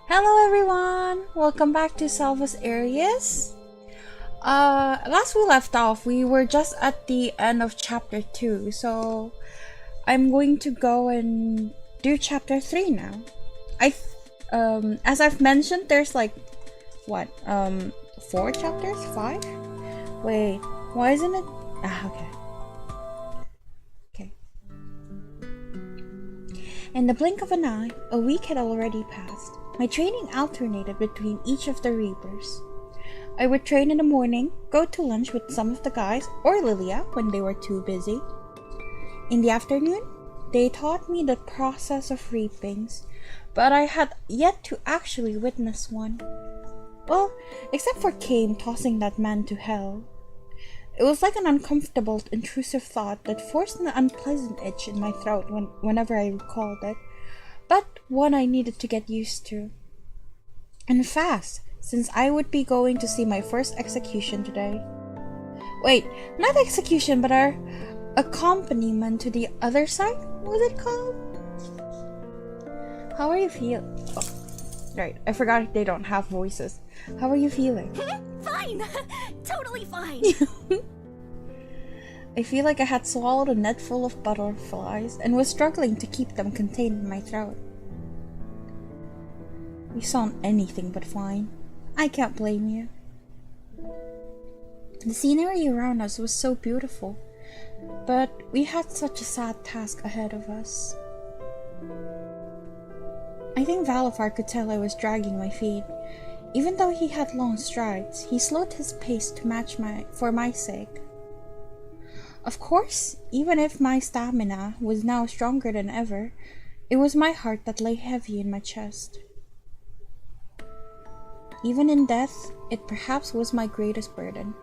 Hello everyone! Welcome back to Salvus Aries. Last we left off, we were just at the end of chapter 2, so I'm going to go and do chapter 3 now. As I've mentioned, there's like, 4 chapters? 5? Wait, why isn't it? Okay. In the blink of an eye, a week had already passed. My training alternated between each of the Reapers. I would train in the morning, go to lunch with some of the guys, or Lilia when they were too busy. In the afternoon, they taught me the process of reapings, but I had yet to actually witness one. Well, except for Kame tossing that man to hell. It was like an uncomfortable, intrusive thought that forced an unpleasant itch in my throat whenever I recalled it, but one I needed to get used to. And fast, since I would be going to see my first execution today. Wait, not execution, but our accompaniment to the other side, was it called? How are you feeling? Oh, right, I forgot they don't have voices. How are you feeling? Fine! Totally fine! I feel like I had swallowed a net full of butterflies and was struggling to keep them contained in my throat. You sound anything but fine. I can't blame you. The scenery around us was so beautiful, but we had such a sad task ahead of us. I think Valafar could tell I was dragging my feet. Even though he had long strides, he slowed his pace to match for my sake. Of course, even if my stamina was now stronger than ever, it was my heart that lay heavy in my chest. Even in death, it perhaps was my greatest burden.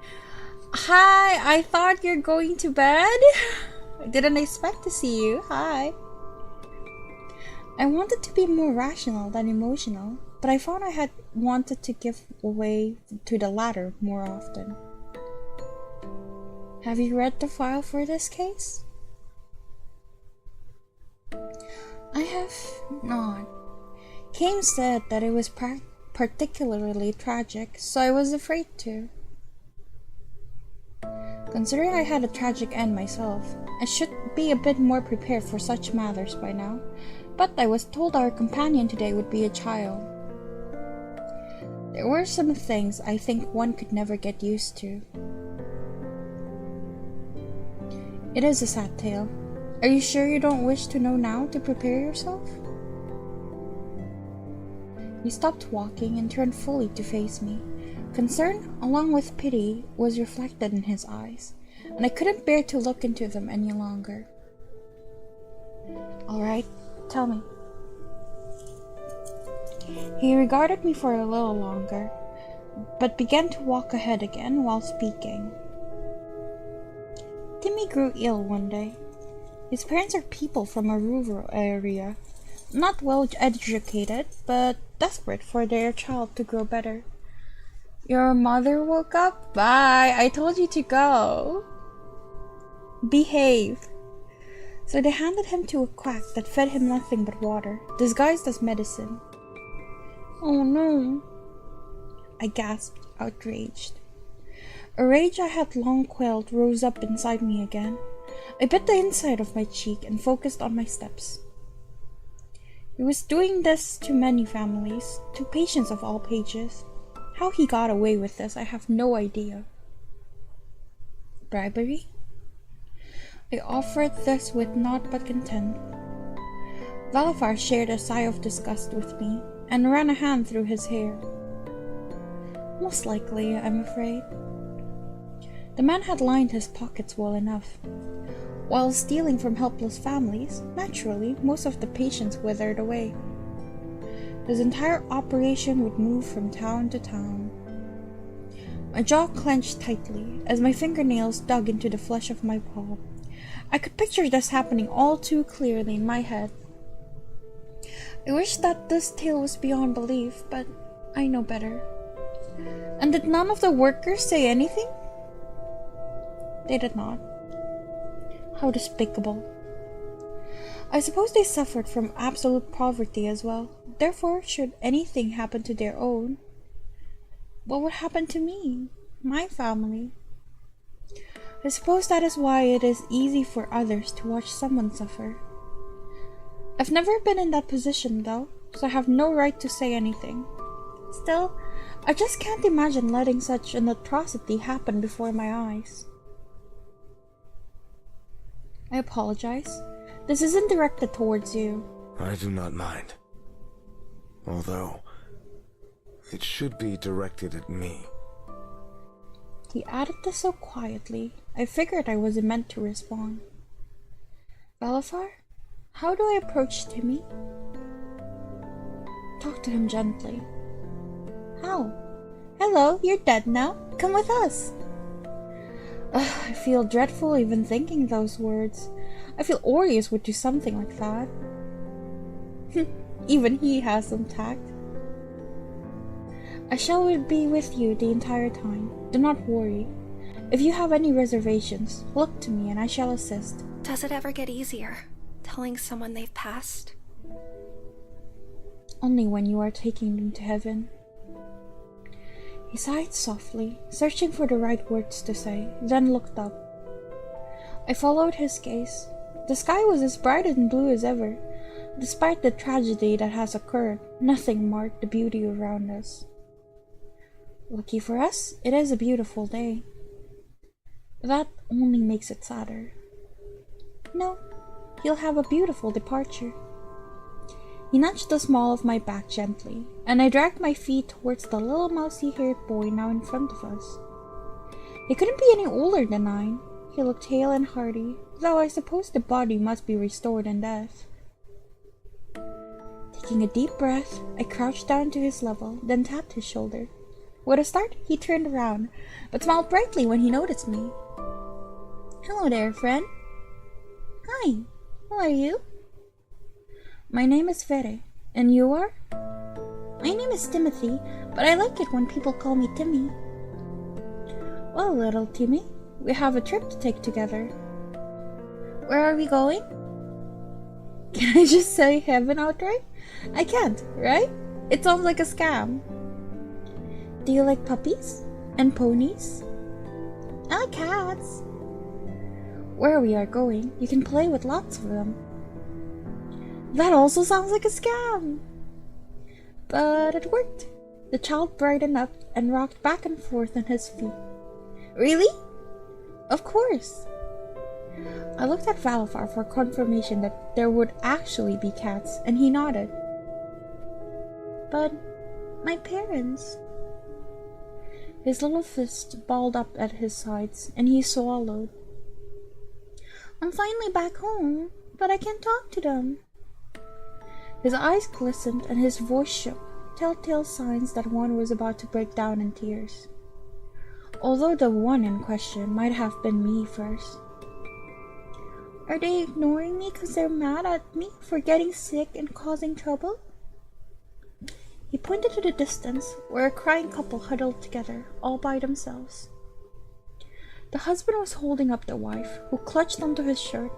Hi, I thought you're going to bed? I didn't expect to see you. Hi. I wanted to be more rational than emotional, but I found I had wanted to give way to the latter more often. Have you read the file for this case? I have not. Kame said that it was particularly tragic, so I was afraid to. Considering I had a tragic end myself, I should be a bit more prepared for such matters by now, but I was told our companion today would be a child. There were some things I think one could never get used to. It is a sad tale. Are you sure you don't wish to know now to prepare yourself? He stopped walking and turned fully to face me. Concern, along with pity, was reflected in his eyes, and I couldn't bear to look into them any longer. All right, tell me. He regarded me for a little longer, but began to walk ahead again while speaking. Timmy grew ill one day. His parents are people from a rural area, not well educated, but desperate for their child to grow better. Your mother woke up? Bye, I told you to go. Behave. So they handed him to a quack that fed him nothing but water, disguised as medicine. Oh no, I gasped, outraged. A rage I had long quelled rose up inside me again. I bit the inside of my cheek and focused on my steps. He was doing this to many families, to patients of all pages. How he got away with this, I have no idea. Bribery? I offered this with naught but contempt. Valafar shared a sigh of disgust with me and ran a hand through his hair. Most likely, I'm afraid. The man had lined his pockets well enough. While stealing from helpless families, naturally, most of the patients withered away. His entire operation would move from town to town. My jaw clenched tightly as my fingernails dug into the flesh of my paw. I could picture this happening all too clearly in my head. I wish that this tale was beyond belief, but I know better. And did none of the workers say anything? They did not. How despicable. I suppose they suffered from absolute poverty as well. Therefore, should anything happen to their own, what would happen to me? My family? I suppose that is why it is easy for others to watch someone suffer. I've never been in that position though, so I have no right to say anything. Still, I just can't imagine letting such an atrocity happen before my eyes. I apologize. This isn't directed towards you. I do not mind. Although, it should be directed at me. He added this so quietly, I figured I wasn't meant to respond. Valafar, how do I approach Timmy? Talk to him gently. How? Hello, you're dead now. Come with us. I feel dreadful even thinking those words. I feel Orias would do something like that. Even he has some tact. I shall be with you the entire time. Do not worry. If you have any reservations, look to me and I shall assist. Does it ever get easier, telling someone they've passed? Only when you are taking them to heaven. He sighed softly, searching for the right words to say, then looked up. I followed his gaze. The sky was as bright and blue as ever. Despite the tragedy that has occurred, nothing marked the beauty around us. Lucky for us, it is a beautiful day. That only makes it sadder. No, you'll have a beautiful departure. He nudged the small of my back gently, and I dragged my feet towards the little mousy-haired boy now in front of us. He couldn't be any older than 9. He looked hale and hearty, though I suppose the body must be restored in death. Taking a deep breath, I crouched down to his level, then tapped his shoulder. With a start, he turned around, but smiled brightly when he noticed me. Hello there, friend. Hi, who are you? My name is Fere, and you are? My name is Timothy, but I like it when people call me Timmy. Well, little Timmy, we have a trip to take together. Where are we going? Can I just say heaven outright? I can't, right? It sounds like a scam. Do you like puppies? And ponies? I like cats. Where we are going, you can play with lots of them. That also sounds like a scam. But it worked. The child brightened up and rocked back and forth on his feet. Really? Of course. I looked at Valafar for confirmation that there would actually be cats, and he nodded. But my parents... His little fist balled up at his sides, and he swallowed. I'm finally back home, but I can't talk to them. His eyes glistened and his voice shook, telltale signs that one was about to break down in tears. Although the one in question might have been me first. Are they ignoring me because they're mad at me for getting sick and causing trouble? He pointed to the distance, where a crying couple huddled together, all by themselves. The husband was holding up the wife, who clutched onto his shirt,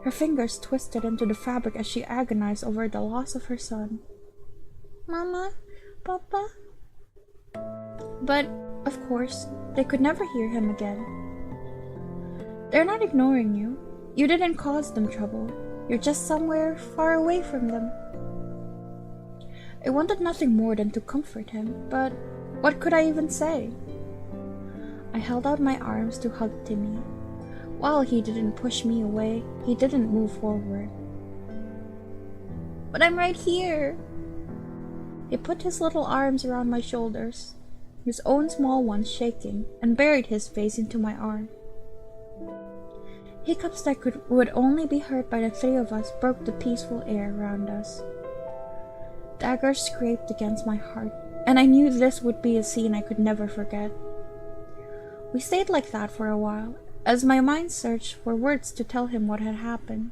her fingers twisted into the fabric as she agonized over the loss of her son. Mama? Papa? But, of course, they could never hear him again. They're not ignoring you. You didn't cause them trouble. You're just somewhere far away from them. I wanted nothing more than to comfort him, but what could I even say? I held out my arms to hug Timmy. While he didn't push me away, he didn't move forward. But I'm right here! He put his little arms around my shoulders, his own small ones shaking, and buried his face into my arm. Hiccups that would only be heard by the three of us broke the peaceful air around us. Daggers scraped against my heart, and I knew this would be a scene I could never forget. We stayed like that for a while, as my mind searched for words to tell him what had happened.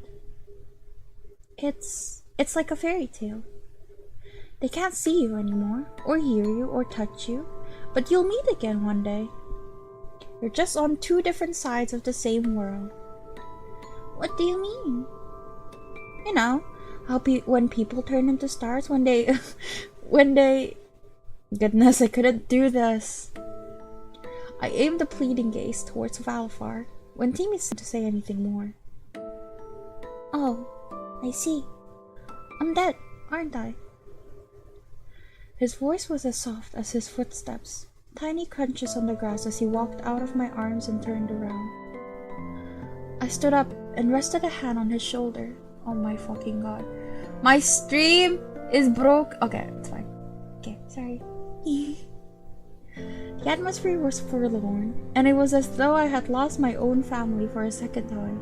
It's like a fairy tale. They can't see you anymore, or hear you, or touch you, but you'll meet again one day. You're just on two different sides of the same world. What do you mean? You know, how when people turn into stars when they... Goodness, I couldn't do this. I aimed a pleading gaze towards Valfar when Timmy seemed to say anything more. Oh, I see. I'm dead, aren't I? His voice was as soft as his footsteps, tiny crunches on the grass as he walked out of my arms and turned around. I stood up and rested a hand on his shoulder. Oh my fucking god. My stream is broke. Okay, it's fine. Okay, sorry. The atmosphere was forlorn, and it was as though I had lost my own family for a second time.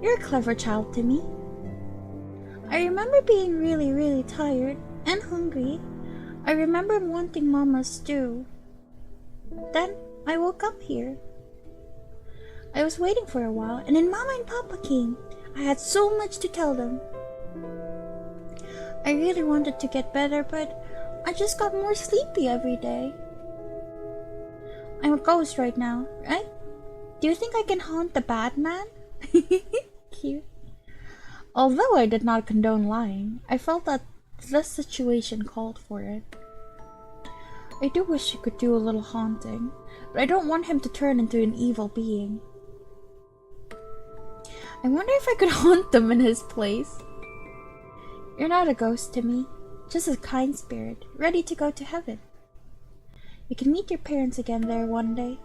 You're a clever child, Timmy. I remember being really, really tired and hungry. I remember wanting Mama's stew. Then I woke up here. I was waiting for a while, and then Mama and Papa came. I had so much to tell them. I really wanted to get better, but I just got more sleepy every day. I'm a ghost right now, right? Do you think I can haunt the bad man? Cute. Although I did not condone lying, I felt that this situation called for it. I do wish he could do a little haunting, but I don't want him to turn into an evil being. I wonder if I could haunt them in his place. You're not a ghost to me, just a kind spirit, ready to go to heaven. You can meet your parents again there one day.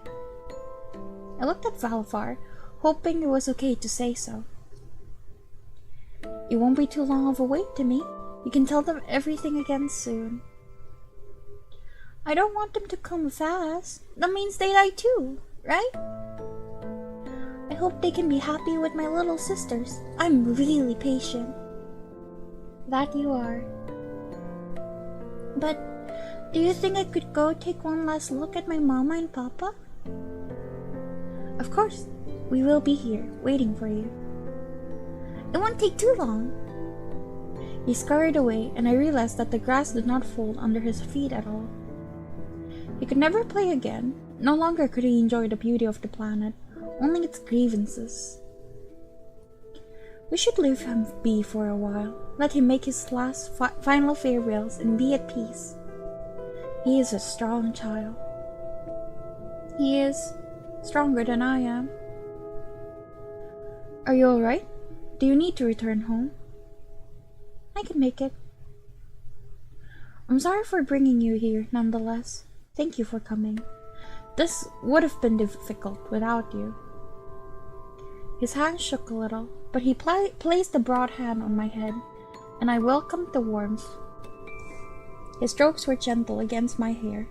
I looked at Valfar, hoping it was okay to say so. It won't be too long of a wait to me. You can tell them everything again soon. I don't want them to come fast. That means they die too, right? I hope they can be happy with my little sisters. I'm really patient. That you are. But do you think I could go take one last look at my Mama and Papa? Of course. We will be here, waiting for you. It won't take too long. He scurried away, and I realized that the grass did not fold under his feet at all. He could never play again. No longer could he enjoy the beauty of the planet, only its grievances. We should leave him be for a while. Let him make his last final farewells and be at peace. He is a strong child. He is stronger than I am. Are you alright? Do you need to return home? I can make it. I'm sorry for bringing you here, nonetheless. Thank you for coming. This would have been difficult without you. His hand shook a little, but he placed a broad hand on my head, and I welcomed the warmth. His strokes were gentle against my hair.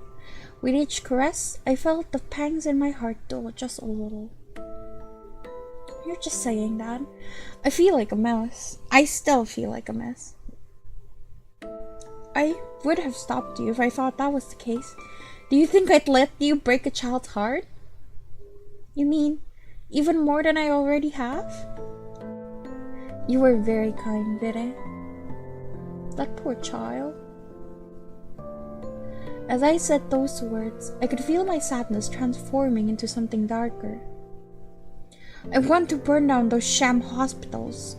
With each caress, I felt the pangs in my heart dull just a little. You're just saying that. I feel like a mess. I still feel like a mess. I would have stopped you if I thought that was the case. Do you think I'd let you break a child's heart? You mean, even more than I already have? You were very kind, Vire. That poor child. As I said those words, I could feel my sadness transforming into something darker. I want to burn down those sham hospitals.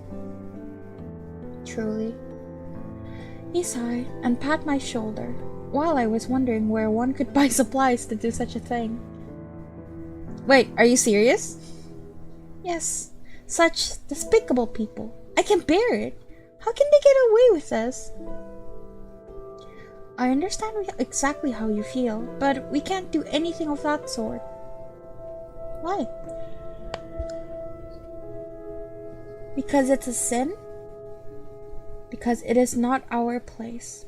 Truly. He sighed and pat my shoulder, while I was wondering where one could buy supplies to do such a thing. Wait, are you serious? Yes, such despicable people. I can't bear it. How can they get away with this? I understand exactly how you feel, but we can't do anything of that sort. Why? Because it's a sin? Because it is not our place.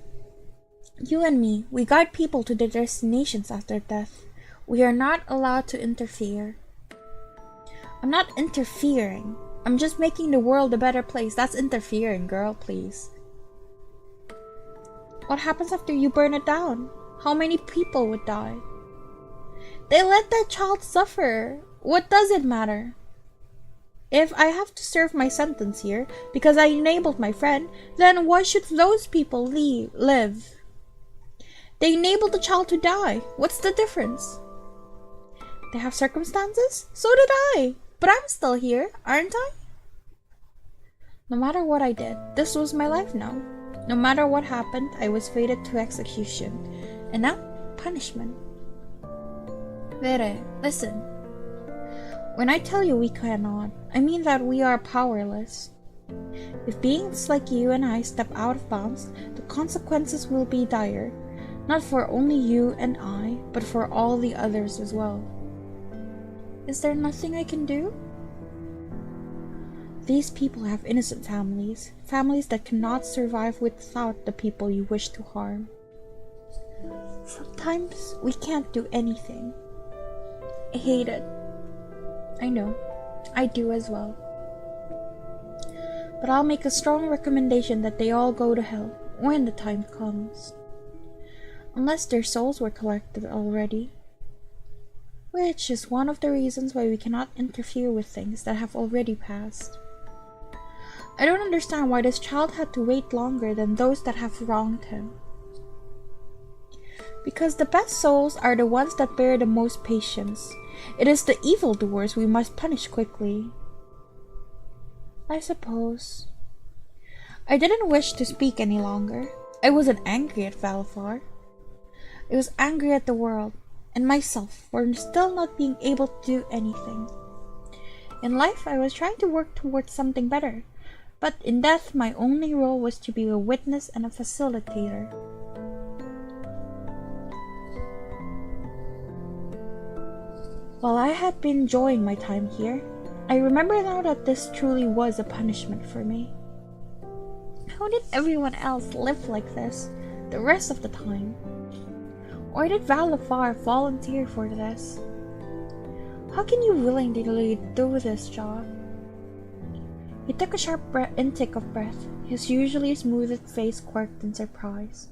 You and me, we guide people to their destinations after death. We are not allowed to interfere. I'm not interfering. I'm just making the world a better place. That's interfering, girl, please. What happens after you burn it down? How many people would die? They let that child suffer. What does it matter? If I have to serve my sentence here because I enabled my friend, then why should those people live? They enabled the child to die. What's the difference? They have circumstances? So did I. But I'm still here, aren't I? No matter what I did, this was my life now. No matter what happened, I was fated to execution. And now, punishment. Vere, listen. When I tell you we cannot, I mean that we are powerless. If beings like you and I step out of bounds, the consequences will be dire, not for only you and I, but for all the others as well. Is there nothing I can do? These people have innocent families, families that cannot survive without the people you wish to harm. Sometimes we can't do anything. I hate it. I know, I do as well. But I'll make a strong recommendation that they all go to hell when the time comes. Unless their souls were collected already. Which is one of the reasons why we cannot interfere with things that have already passed. I don't understand why this child had to wait longer than those that have wronged him. Because the best souls are the ones that bear the most patience. It is the evildoers we must punish quickly. I suppose. I didn't wish to speak any longer. I wasn't angry at Valafar. I was angry at the world and myself for still not being able to do anything. In life, I was trying to work towards something better, but in death, my only role was to be a witness and a facilitator. While I had been enjoying my time here, I remember now that this truly was a punishment for me. How did everyone else live like this the rest of the time? Or did Valafar volunteer for this? How can you willingly do this job? He took a sharp intake of breath, his usually smoothed face quirked in surprise.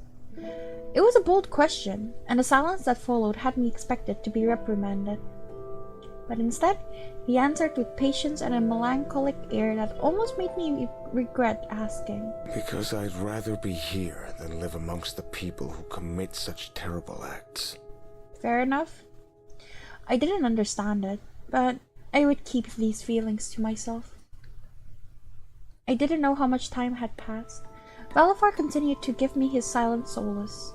It was a bold question, and the silence that followed had me expected to be reprimanded. But instead, he answered with patience and a melancholic air that almost made me regret asking. Because I'd rather be here than live amongst the people who commit such terrible acts. Fair enough. I didn't understand it, but I would keep these feelings to myself. I didn't know how much time had passed. Valafar continued to give me his silent solace.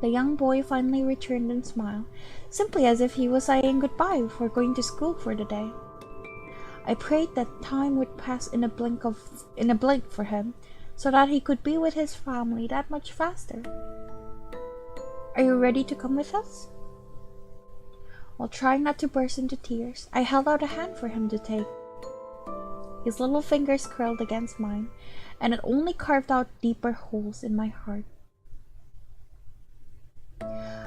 The young boy finally returned and smiled, simply as if he was saying goodbye before going to school for the day. I prayed that time would pass in a blink for him, so that he could be with his family that much faster. Are you ready to come with us? While trying not to burst into tears, I held out a hand for him to take. His little fingers curled against mine, and it only carved out deeper holes in my heart.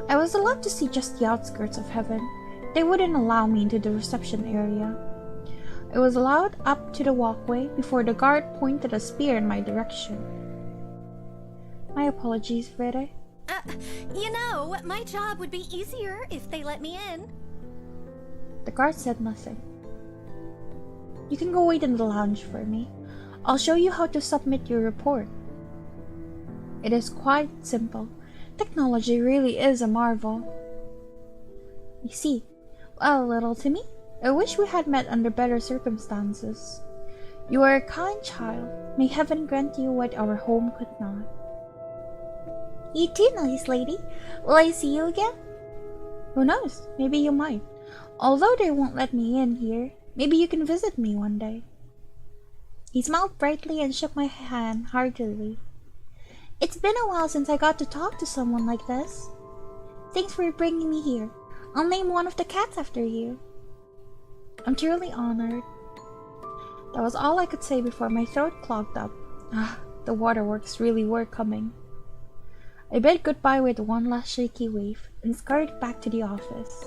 I was allowed to see just the outskirts of heaven. They wouldn't allow me into the reception area. I was allowed up to the walkway before the guard pointed a spear in my direction. My apologies, Vere. My job would be easier if they let me in. The guard said nothing. You can go wait in the lounge for me. I'll show you how to submit your report. It is quite simple. Technology really is a marvel. You see, well, little Timmy, I wish we had met under better circumstances. You are a kind child. May heaven grant you what our home could not. You too, nice lady. Will I see you again? Who knows? Maybe you might. Although they won't let me in here, maybe you can visit me one day. He smiled brightly and shook my hand heartily. It's been a while since I got to talk to someone like this. Thanks for bringing me here. I'll name one of the cats after you. I'm truly honored. That was all I could say before my throat clogged up. The waterworks really were coming. I bid goodbye with one last shaky wave and scurried back to the office.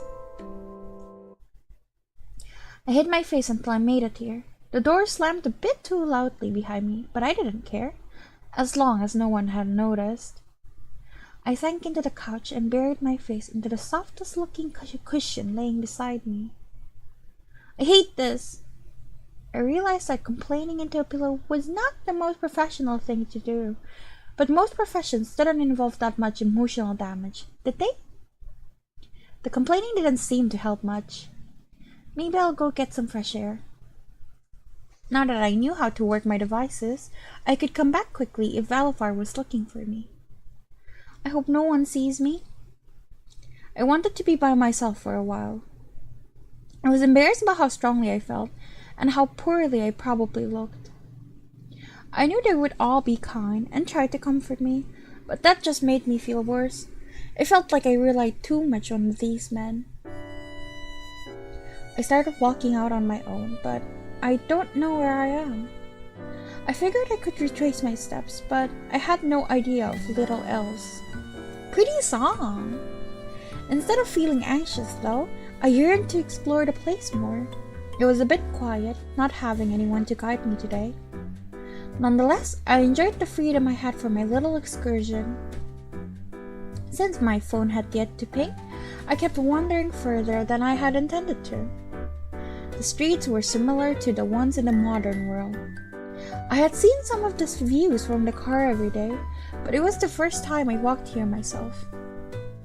I hid my face until I made it here. The door slammed a bit too loudly behind me, but I didn't care, as long as no one had noticed. I sank into the couch and buried my face into the softest looking cushion laying beside me. I hate this! I realized that complaining into a pillow was not the most professional thing to do, but most professions didn't involve that much emotional damage, did they? The complaining didn't seem to help much. Maybe I'll go get some fresh air. Now that I knew how to work my devices, I could come back quickly if Valafar was looking for me. I hope no one sees me. I wanted to be by myself for a while. I was embarrassed about how strongly I felt and how poorly I probably looked. I knew they would all be kind and try to comfort me, but that just made me feel worse. I felt like I relied too much on these men. I started walking out on my own, but I don't know where I am. I figured I could retrace my steps, but I had no idea of little else. Pretty song! Instead of feeling anxious, though, I yearned to explore the place more. It was a bit quiet, not having anyone to guide me today. Nonetheless, I enjoyed the freedom I had from my little excursion. Since my phone had yet to ping, I kept wandering further than I had intended to. The streets were similar to the ones in the modern world. I had seen some of these views from the car every day, but it was the first time I walked here myself.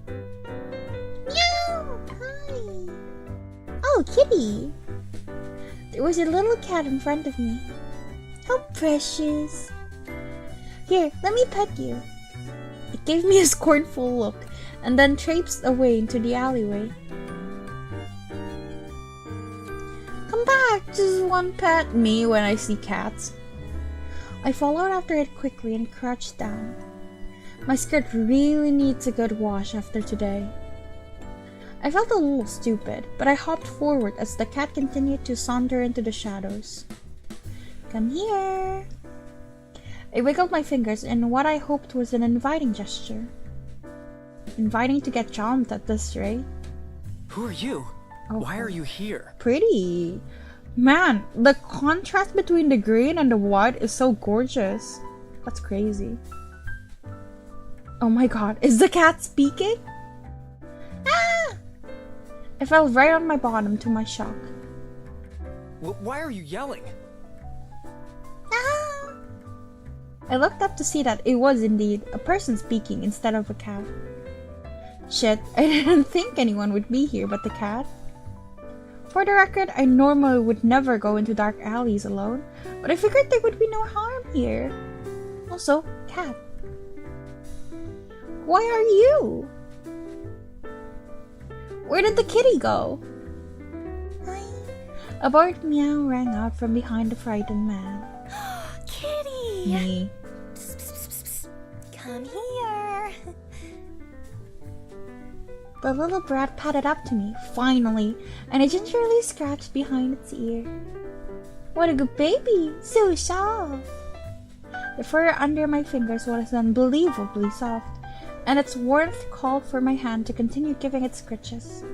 Meow! Hi! Oh, kitty! There was a little cat in front of me. How precious! Here, let me pet you. It gave me a scornful look, and then traipsed away into the alleyway. Come back, just one pet. Me when I see cats. I followed after it quickly and crouched down. My skirt really needs a good wash after today. I felt a little stupid, but I hopped forward as the cat continued to saunter into the shadows. Come here. I wiggled my fingers in what I hoped was an inviting gesture. Inviting to get chomped at this rate. Who are you? Oh, why are you here? Pretty. Man, the contrast between the green and the white is so gorgeous. That's crazy. Oh my god, is the cat speaking? Ah! I fell right on my bottom to my shock. Why are you yelling? Ah! I looked up to see that it was indeed a person speaking instead of a cat. Shit, I didn't think anyone would be here but the cat. For the record, I normally would never go into dark alleys alone, but I figured there would be no harm here. Also, cat. Why are you? Where did the kitty go? Hi. A barked meow rang out from behind the frightened man. Kitty! Me. Psst, psst, psst, psst, psst. Come here. The little brat padded up to me, finally, and I gingerly scratched behind its ear. What a good baby! So soft! The fur under my fingers was unbelievably soft, and its warmth called for my hand to continue giving it scritches.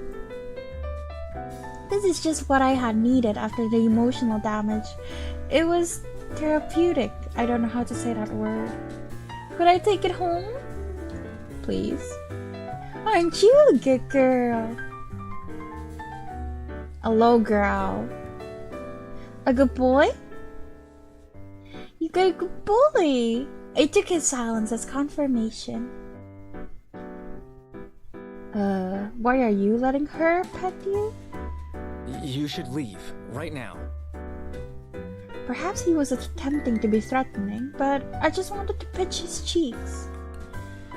This is just what I had needed after the emotional damage. It was therapeutic. I don't know how to say that word. Could I take it home? Please? Aren't you a good girl? A low growl. A good boy? You got a good boy. I took his silence as confirmation. Why are you letting her pet you? You should leave, right now. Perhaps he was attempting to be threatening, but I just wanted to pinch his cheeks.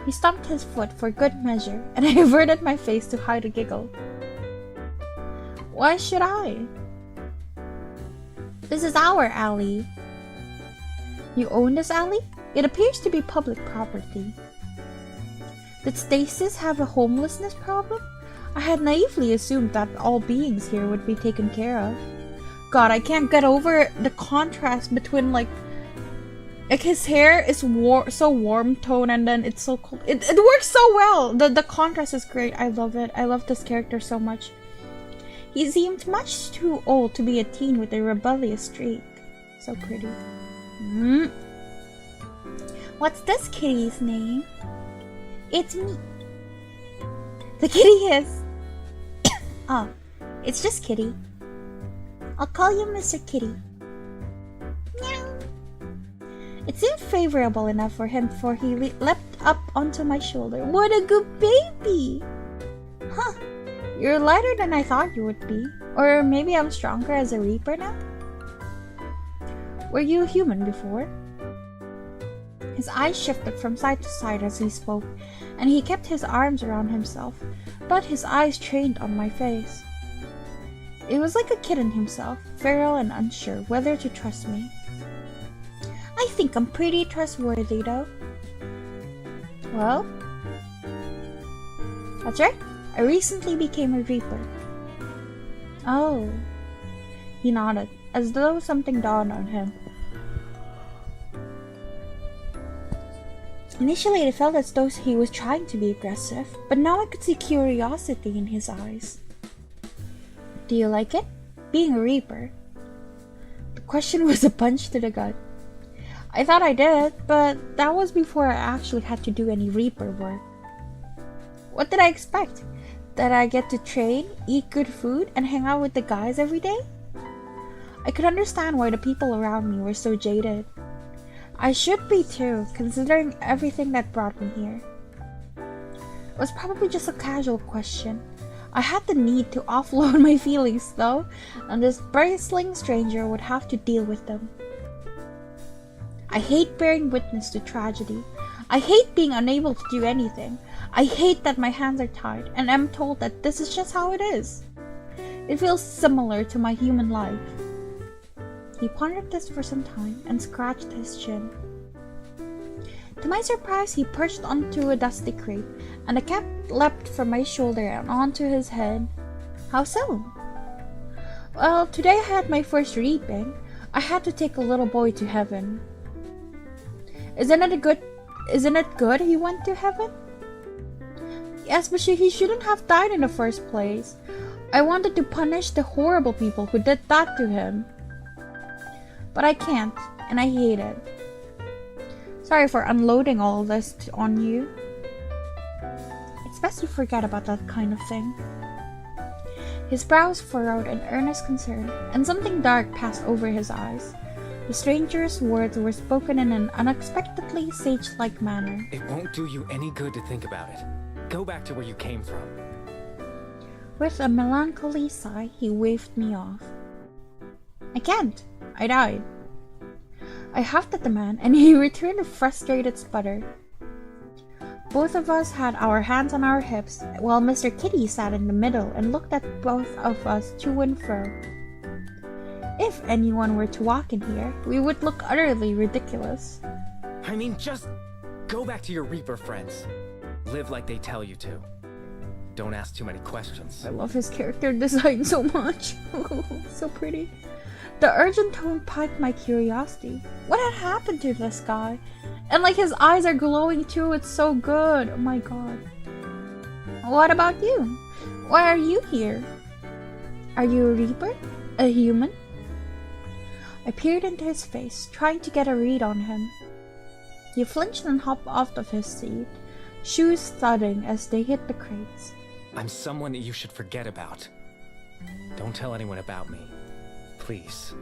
He stomped his foot for good measure, and I averted my face to hide a giggle. Why should I? This is our alley. You own this alley? It appears to be public property. Did Stasis have a homelessness problem? I had naively assumed that all beings here would be taken care of. God, I can't get over the contrast between like his hair is so warm tone and then it's so cold. It works so well. The contrast is great. I love it. I love this character so much. He seemed much too old to be a teen with a rebellious streak. So pretty. What's this kitty's name? It's me. The kitty is. Oh, it's just Kitty. I'll call you Mr. Kitty. Meow. It seemed favorable enough for him, for he leapt up onto my shoulder. What a good baby! Huh, you're lighter than I thought you would be. Or maybe I'm stronger as a reaper now? Were you a human before? His eyes shifted from side to side as he spoke, and he kept his arms around himself, but his eyes trained on my face. It was like a kitten himself, feral and unsure whether to trust me. I think I'm pretty trustworthy, though. Well? That's right. I recently became a Reaper. Oh. He nodded, as though something dawned on him. Initially, it felt as though he was trying to be aggressive, but now I could see curiosity in his eyes. Do you like it? Being a Reaper? The question was a punch to the gut. I thought I did, but that was before I actually had to do any Reaper work. What did I expect? That I get to train, eat good food, and hang out with the guys every day? I could understand why the people around me were so jaded. I should be too, considering everything that brought me here. It was probably just a casual question. I had the need to offload my feelings though, and this bristling stranger would have to deal with them. I hate bearing witness to tragedy. I hate being unable to do anything. I hate that my hands are tied, and am told that this is just how it is. It feels similar to my human life. He pondered this for some time and scratched his chin. To my surprise, he perched onto a dusty crate, and the cap leapt from my shoulder and onto his head. How so? Well, today I had my first reaping. I had to take a little boy to heaven. Isn't it good he went to heaven? Yes, but he shouldn't have died in the first place. I wanted to punish the horrible people who did that to him. But I can't, and I hate it. Sorry for unloading all this on you. It's best to forget about that kind of thing. His brows furrowed in earnest concern, and something dark passed over his eyes. The stranger's words were spoken in an unexpectedly sage-like manner. It won't do you any good to think about it. Go back to where you came from. With a melancholy sigh, he waved me off. I can't. I died. I huffed at the man, and he returned a frustrated sputter. Both of us had our hands on our hips, while Mr. Kitty sat in the middle and looked at both of us to and fro. If anyone were to walk in here, we would look utterly ridiculous. I mean, just go back to your Reaper friends. Live like they tell you to. Don't ask too many questions. I love his character design so much. So pretty. The urgent tone piqued my curiosity. What had happened to this guy? And like his eyes are glowing too, it's so good. Oh my god. What about you? Why are you here? Are you a Reaper? A human? I peered into his face, trying to get a read on him. He flinched and hopped off of his seat, shoes thudding as they hit the crates. I'm someone that you should forget about. Don't tell anyone about me. Please.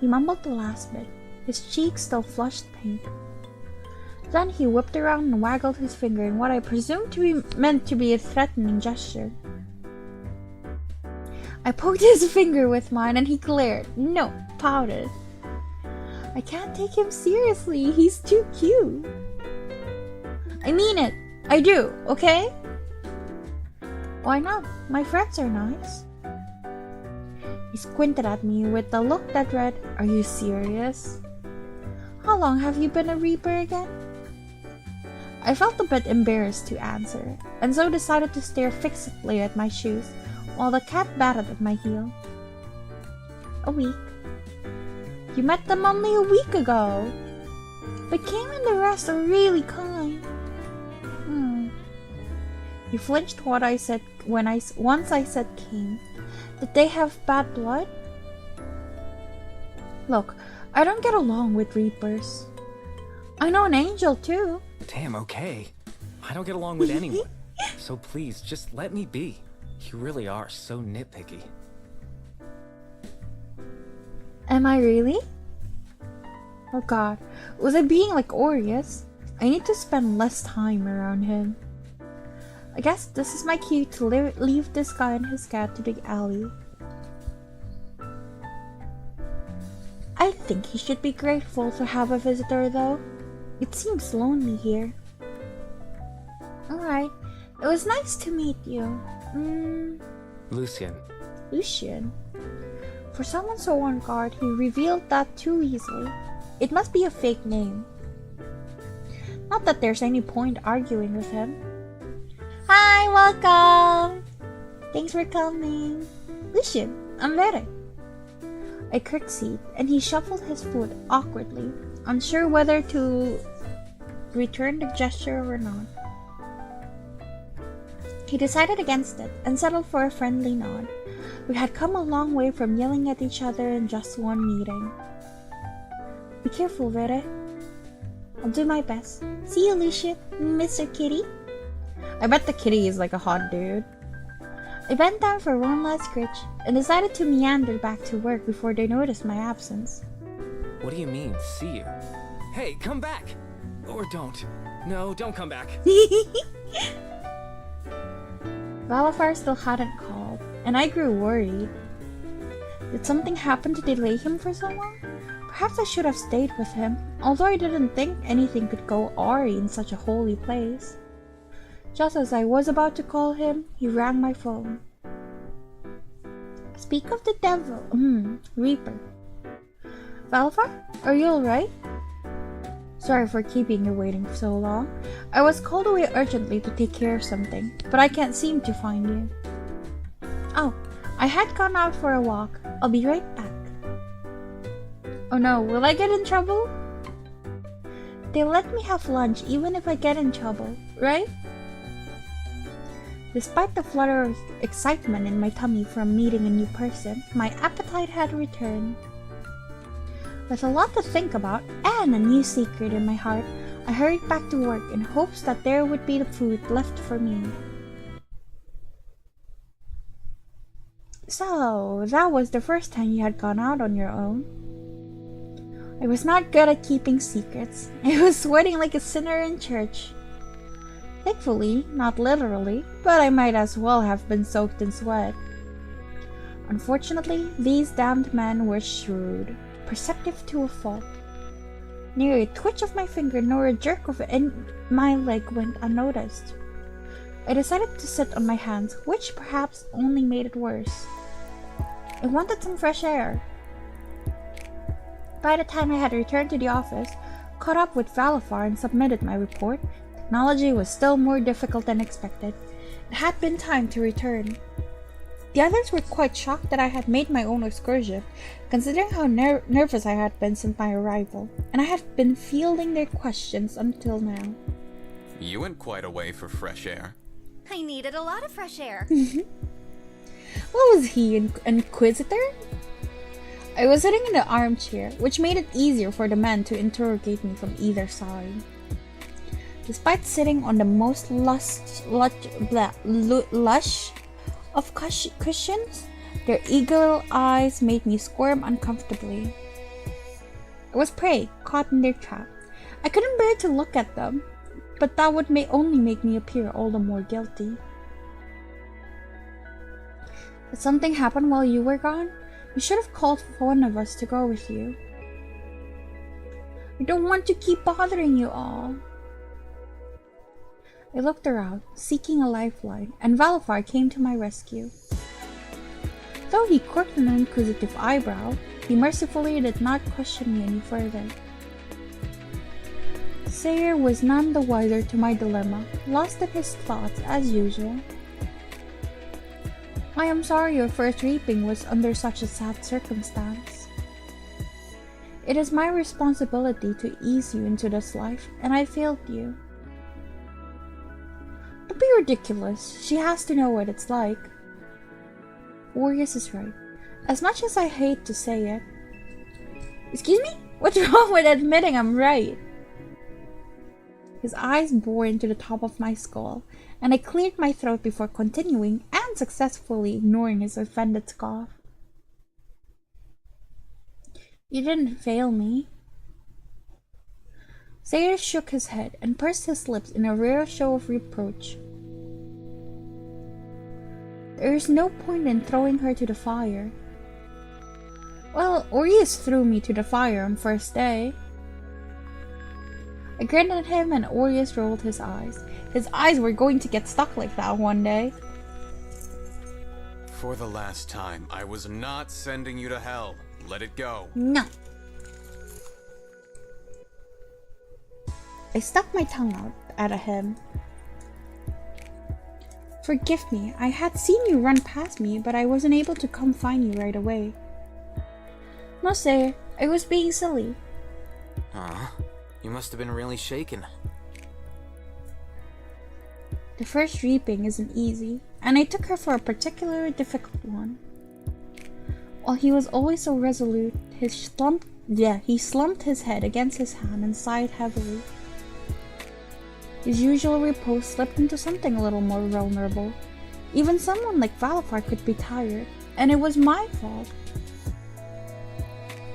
He mumbled the last bit, his cheeks still flushed pink. Then he whipped around and waggled his finger in what I presumed to be meant to be a threatening gesture. I poked his finger with mine and he glared, no, pouted. I can't take him seriously, he's too cute. I mean it, I do, okay? Why not? My friends are nice. He squinted at me with a look that read, are you serious? How long have you been a Reaper again? I felt a bit embarrassed to answer, and so decided to stare fixedly at my shoes, while the cat batted at my heel. A week. You met them only a week ago. But King and the rest are really kind. He flinched what I said once I said King. Did they have bad blood? Look, I don't get along with Reapers. I know an angel too. Damn, okay. I don't get along with anyone. So please, just let me be. You really are so nitpicky. Am I really? Oh god, was I being like Orias? I need to spend less time around him. I guess this is my cue to leave this guy and his cat to the alley. I think he should be grateful to have a visitor, though. It seems lonely here. Alright, it was nice to meet you. Lucien. Lucien? For someone so on guard, he revealed that too easily. It must be a fake name. Not that there's any point arguing with him. Hi, welcome! Thanks for coming. Lucien, I'm ready. I curtsied, and he shuffled his foot awkwardly, unsure whether to return the gesture or not. He decided against it, and settled for a friendly nod. We had come a long way from yelling at each other in just one meeting. Be careful, Vere. I'll do my best. See you, Lucien, Mr. Kitty. I bet the kitty is like a hot dude. I bent down for one last scritch and decided to meander back to work before they noticed my absence. What do you mean, see you? Hey, come back! Or don't. No, don't come back. Valafar still hadn't called, and I grew worried. Did something happen to delay him for so long? Perhaps I should have stayed with him, although I didn't think anything could go awry in such a holy place. Just as I was about to call him, he rang my phone. Speak of the devil, Reaper. Valafar, are you alright? Sorry for keeping you waiting so long. I was called away urgently to take care of something, but I can't seem to find you. Oh, I had gone out for a walk. I'll be right back. Oh no, will I get in trouble? They let me have lunch even if I get in trouble, right? Despite the flutter of excitement in my tummy from meeting a new person, my appetite had returned. With a lot to think about and a new secret in my heart, I hurried back to work in hopes that there would be the food left for me. So, that was the first time you had gone out on your own. I was not good at keeping secrets. I was sweating like a sinner in church. Thankfully, not literally, but I might as well have been soaked in sweat. Unfortunately, these damned men were shrewd, perceptive to a fault. Near a twitch of my finger nor a jerk of my leg went unnoticed. I decided to sit on my hands, which perhaps only made it worse. I wanted some fresh air. By the time I had returned to the office, caught up with Valafar and submitted my report, technology was still more difficult than expected. It had been time to return. The others were quite shocked that I had made my own excursion, considering how nervous I had been since my arrival, and I had been fielding their questions until now. You went quite a way for fresh air. I needed a lot of fresh air. What was he, an inquisitor? I was sitting in the armchair, which made it easier for the men to interrogate me from either side. Despite sitting on the most lush of cushions, their eagle eyes made me squirm uncomfortably. I was prey, caught in their trap. I couldn't bear to look at them, but that would only make me appear all the more guilty. Did something happen while you were gone? You should have called for one of us to go with you. I don't want to keep bothering you all. I looked around, seeking a lifeline, and Valafar came to my rescue. Though he quirked an inquisitive eyebrow, he mercifully did not question me any further. Sayer was none the wiser to my dilemma, lost in his thoughts as usual. I am sorry your first reaping was under such a sad circumstance. It is my responsibility to ease you into this life, and I failed you. Don't be ridiculous. She has to know what it's like. Orias is right. As much as I hate to say it. Excuse me? What's wrong with admitting I'm right? His eyes bored into the top of my skull, and I cleared my throat before continuing and successfully ignoring his offended scoff. You didn't fail me. Sayer shook his head and pursed his lips in a rare show of reproach. There is no point in throwing her to the fire. Well, Orias threw me to the fire on first day. I grinned at him and Orias rolled his eyes. His eyes were going to get stuck like that one day. For the last time, I was not sending you to hell. Let it go. No. I stuck my tongue out at him. Forgive me, I had seen you run past me, but I wasn't able to come find you right away. No, sir, I was being silly. You must have been really shaken. The first reaping isn't easy, and I took her for a particularly difficult one. While he was always so resolute, he slumped his head against his hand and sighed heavily. His usual repose slipped into something a little more vulnerable. Even someone like Valafar could be tired, and it was my fault.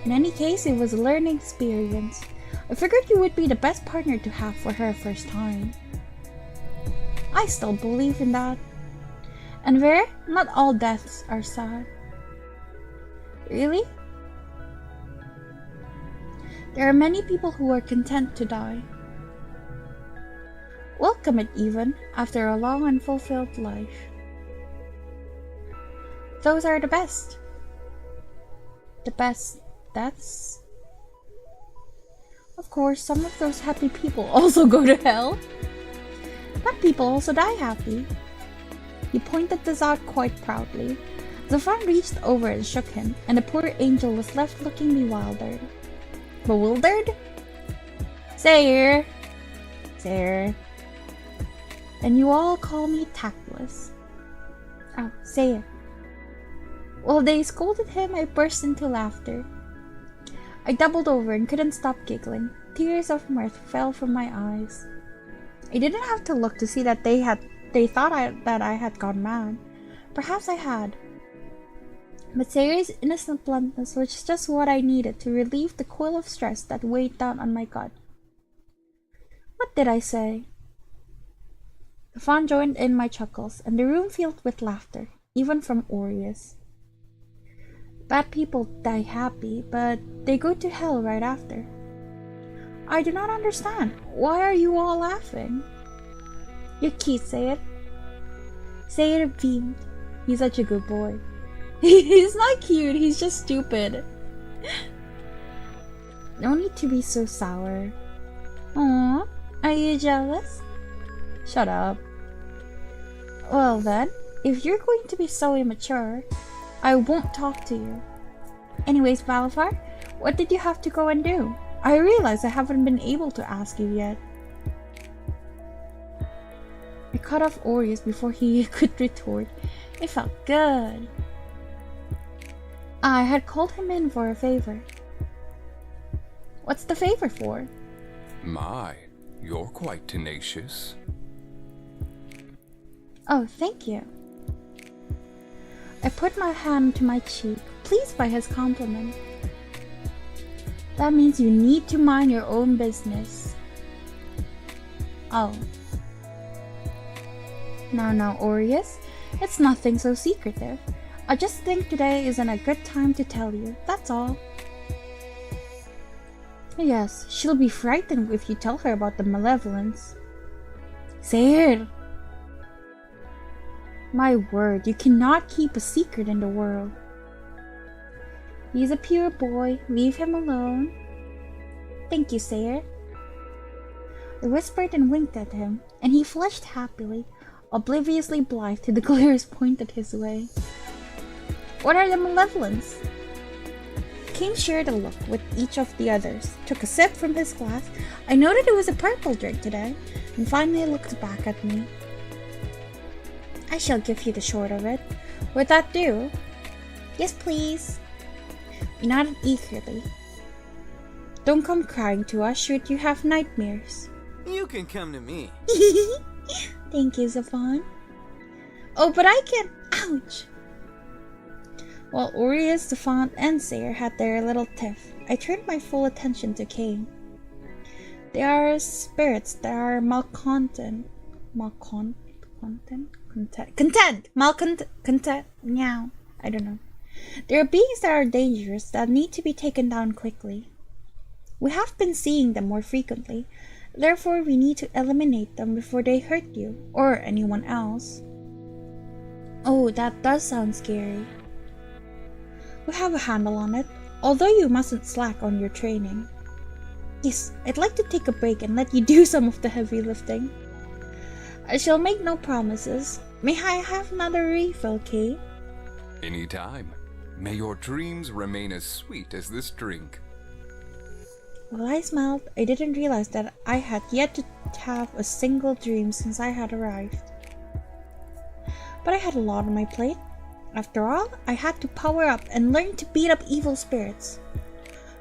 In any case, it was a learning experience. I figured you would be the best partner to have for her first time. I still believe in that. And Vera, not all deaths are sad. Really? There are many people who are content to die. Welcome it even, after a long and fulfilled life. Those are the best. The best deaths. Of course, some of those happy people also go to hell. But people also die happy. He pointed this out quite proudly. Zafran reached over and shook him, and the poor angel was left looking bewildered. Bewildered? Sir. And you all call me tactless. Oh, say it. While they scolded him, I burst into laughter. I doubled over and couldn't stop giggling. Tears of mirth fell from my eyes. I didn't have to look to see that they thought that I had gone mad. Perhaps I had. But Sayre's innocent bluntness was just what I needed to relieve the coil of stress that weighed down on my gut. What did I say? The fawn joined in my chuckles, and the room filled with laughter, even from Orias. Bad people die happy, but they go to hell right after. I do not understand. Why are you all laughing? You're cute, Sayed. Sayed beamed. He's such a good boy. He's not cute, he's just stupid. No need to be so sour. Aw, are you jealous? Shut up. Well then, if you're going to be so immature, I won't talk to you. Anyways, Balafar, what did you have to go and do? I realize I haven't been able to ask you yet. I cut off Orias before he could retort. It felt good. I had called him in for a favor. What's the favor for? My, you're quite tenacious. Oh, thank you. I put my hand to my cheek, pleased by his compliment. That means you need to mind your own business. Oh. Now, Orias, it's nothing so secretive. I just think today isn't a good time to tell you, that's all. Yes, she'll be frightened if you tell her about the malevolence. Sayre! My word, you cannot keep a secret in the world. He's a pure boy, leave him alone. Thank you, Sayre. I whispered and winked at him, and he flushed happily, obliviously blithe to the glares pointed his way. What are the malevolence? King shared a look with each of the others, took a sip from his glass. I noted it was a purple drink today, and finally looked back at me. I shall give you the short of it. Would that do? Yes, please. We nodded eagerly. Don't come crying to us should you have nightmares. You can come to me. Thank you, Zafan. Oh, but I can't. Ouch! While Orias, Zafan, and Sayre had their little tiff, I turned my full attention to Cain. They are spirits that are malcontent. Meow. I don't know. There are beings that are dangerous that need to be taken down quickly. We have been seeing them more frequently, therefore we need to eliminate them before they hurt you or anyone else. Oh, that does sound scary. We have a handle on it, although you mustn't slack on your training. Yes, I'd like to take a break and let you do some of the heavy lifting. I shall make no promises. May I have another refill, Kay? Anytime. May your dreams remain as sweet as this drink. While I smiled, I didn't realize that I had yet to have a single dream since I had arrived. But I had a lot on my plate. After all, I had to power up and learn to beat up evil spirits.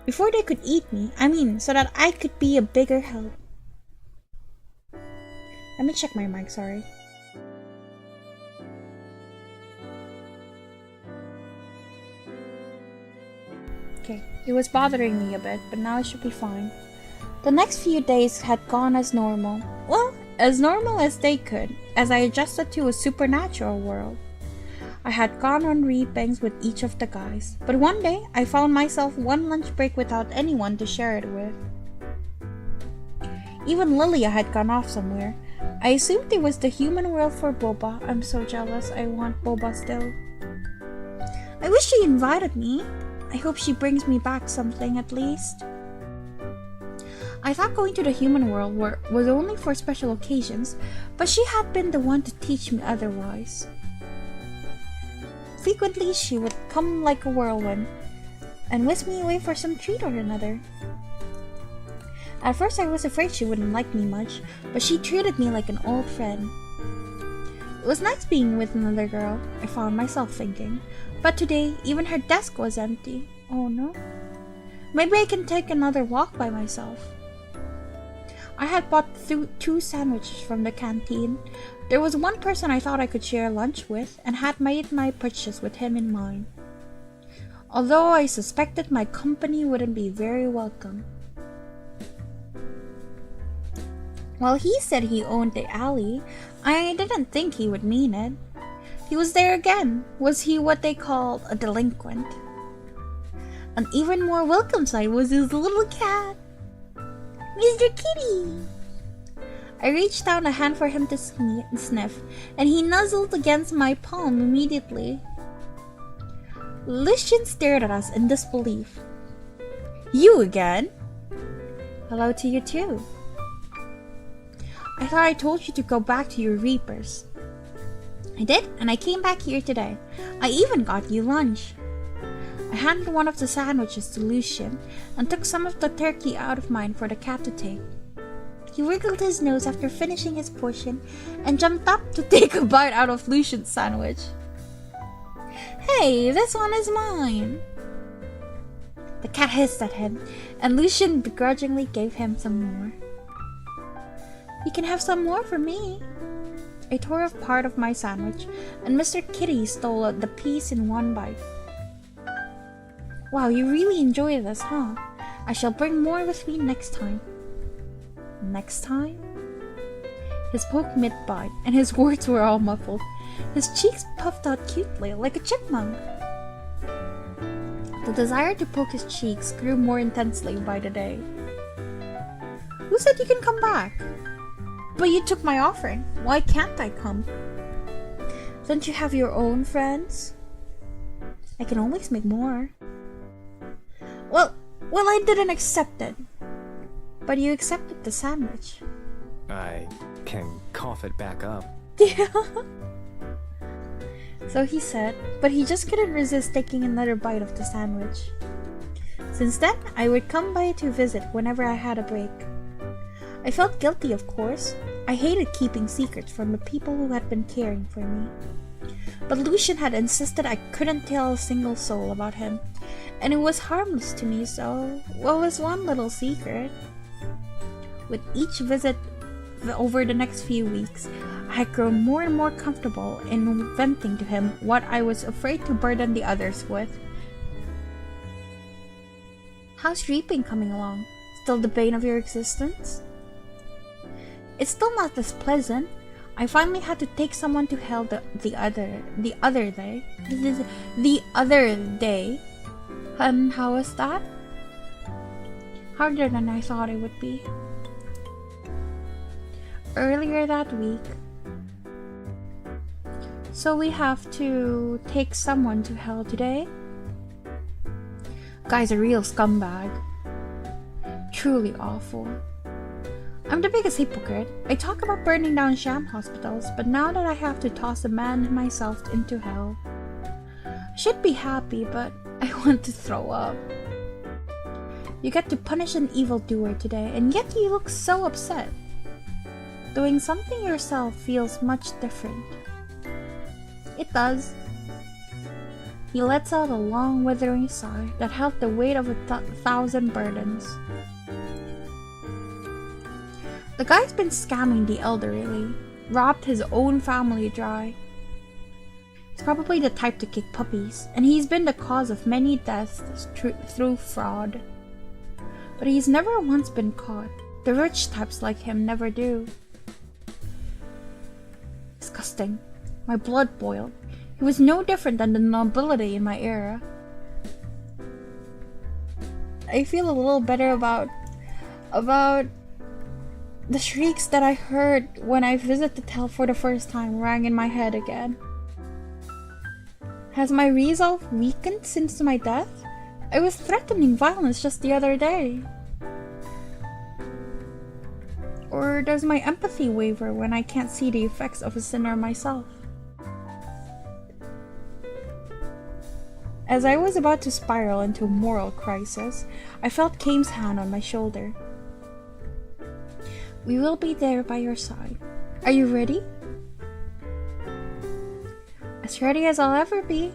Before they could eat me, so that I could be a bigger help. Let me check my mic, sorry. Okay, it was bothering me a bit, but now it should be fine. The next few days had gone as normal. Well, as normal as they could, as I adjusted to a supernatural world. I had gone on reapings with each of the guys, but one day I found myself one lunch break without anyone to share it with. Even Lilia had gone off somewhere. I assumed it was the human world for Boba. I'm so jealous, I want Boba still. I wish she invited me. I hope she brings me back something at least. I thought going to the human world was only for special occasions, but she had been the one to teach me otherwise. Frequently, she would come like a whirlwind and whisk me away for some treat or another. At first, I was afraid she wouldn't like me much, but she treated me like an old friend. It was nice being with another girl, I found myself thinking, but today, even her desk was empty. Oh no. Maybe I can take another walk by myself. I had bought 2 sandwiches from the canteen. There was one person I thought I could share lunch with, and had made my purchase with him in mind. Although I suspected my company wouldn't be very welcome. While he said he owned the alley, I didn't think he would mean it. He was there again. Was he what they called a delinquent? An even more welcome sight was his little cat, Mr. Kitty. I reached down a hand for him to sniff, and he nuzzled against my palm immediately. Lucien stared at us in disbelief. You again? Hello to you too. I thought I told you to go back to your reapers. I did, and I came back here today. I even got you lunch. I handed one of the sandwiches to Lucien and took some of the turkey out of mine for the cat to take. He wriggled his nose after finishing his portion and jumped up to take a bite out of Lucien's sandwich. Hey, this one is mine. The cat hissed at him, and Lucien begrudgingly gave him some more. You can have some more for me. I tore off part of my sandwich, and Mr. Kitty stole the piece in one bite. Wow, you really enjoy this, huh? I shall bring more with me next time. Next time? He spoke mid-bite, and his words were all muffled. His cheeks puffed out cutely, like a chipmunk. The desire to poke his cheeks grew more intensely by the day. Who said you can come back? But you took my offering. Why can't I come? Don't you have your own friends? I can always make more. Well, I didn't accept it. But you accepted the sandwich. I can cough it back up. Yeah. So he said, but he just couldn't resist taking another bite of the sandwich. Since then, I would come by to visit whenever I had a break. I felt guilty, of course. I hated keeping secrets from the people who had been caring for me. But Lucien had insisted I couldn't tell a single soul about him, and it was harmless to me, so what was one little secret? With each visit over the next few weeks, I had grown more and more comfortable in venting to him what I was afraid to burden the others with. How's reaping coming along? Still the bane of your existence? It's still not as pleasant. I finally had to take someone to hell the other day. And how was that? Harder than I thought it would be. Earlier that week. So we have to take someone to hell today? Guy's a real scumbag. Truly awful. I'm the biggest hypocrite. I talk about burning down sham hospitals, but now that I have to toss a man myself into hell, I should be happy, but I want to throw up. You get to punish an evildoer today, and yet you look so upset. Doing something yourself feels much different. It does. He lets out a long, withering sigh that held the weight of 1,000 burdens. The guy's been scamming the elderly, robbed his own family dry. He's probably the type to kick puppies, and he's been the cause of many deaths through fraud. But he's never once been caught. The rich types like him never do. Disgusting. My blood boiled. He was no different than the nobility in my era. I feel a little better about the shrieks that I heard when I visited hell for the first time rang in my head again. Has my resolve weakened since my death? I was threatening violence just the other day. Or does my empathy waver when I can't see the effects of a sinner myself? As I was about to spiral into a moral crisis, I felt Kame's hand on my shoulder. We will be there by your side. Are you ready? As ready as I'll ever be.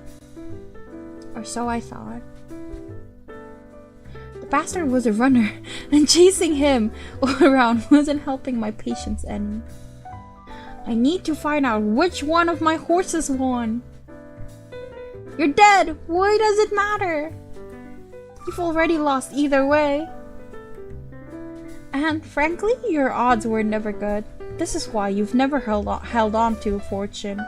Or so I thought. The bastard was a runner, and chasing him around wasn't helping my patience any. I need to find out which one of my horses won. You're dead! Why does it matter? You've already lost either way. And frankly, your odds were never good. This is why you've never held on to a fortune.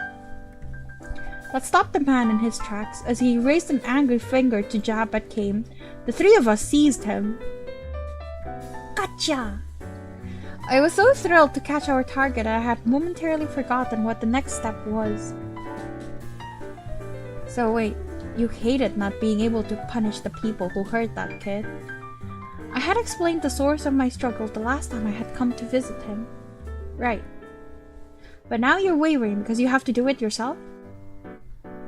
That stopped the man in his tracks as he raised an angry finger to jab at Kame. The three of us seized him. Gotcha! I was so thrilled to catch our target that I had momentarily forgotten what the next step was. So wait, you hated not being able to punish the people who hurt that kid. I had explained the source of my struggle the last time I had come to visit him. Right. But now you're wavering because you have to do it yourself?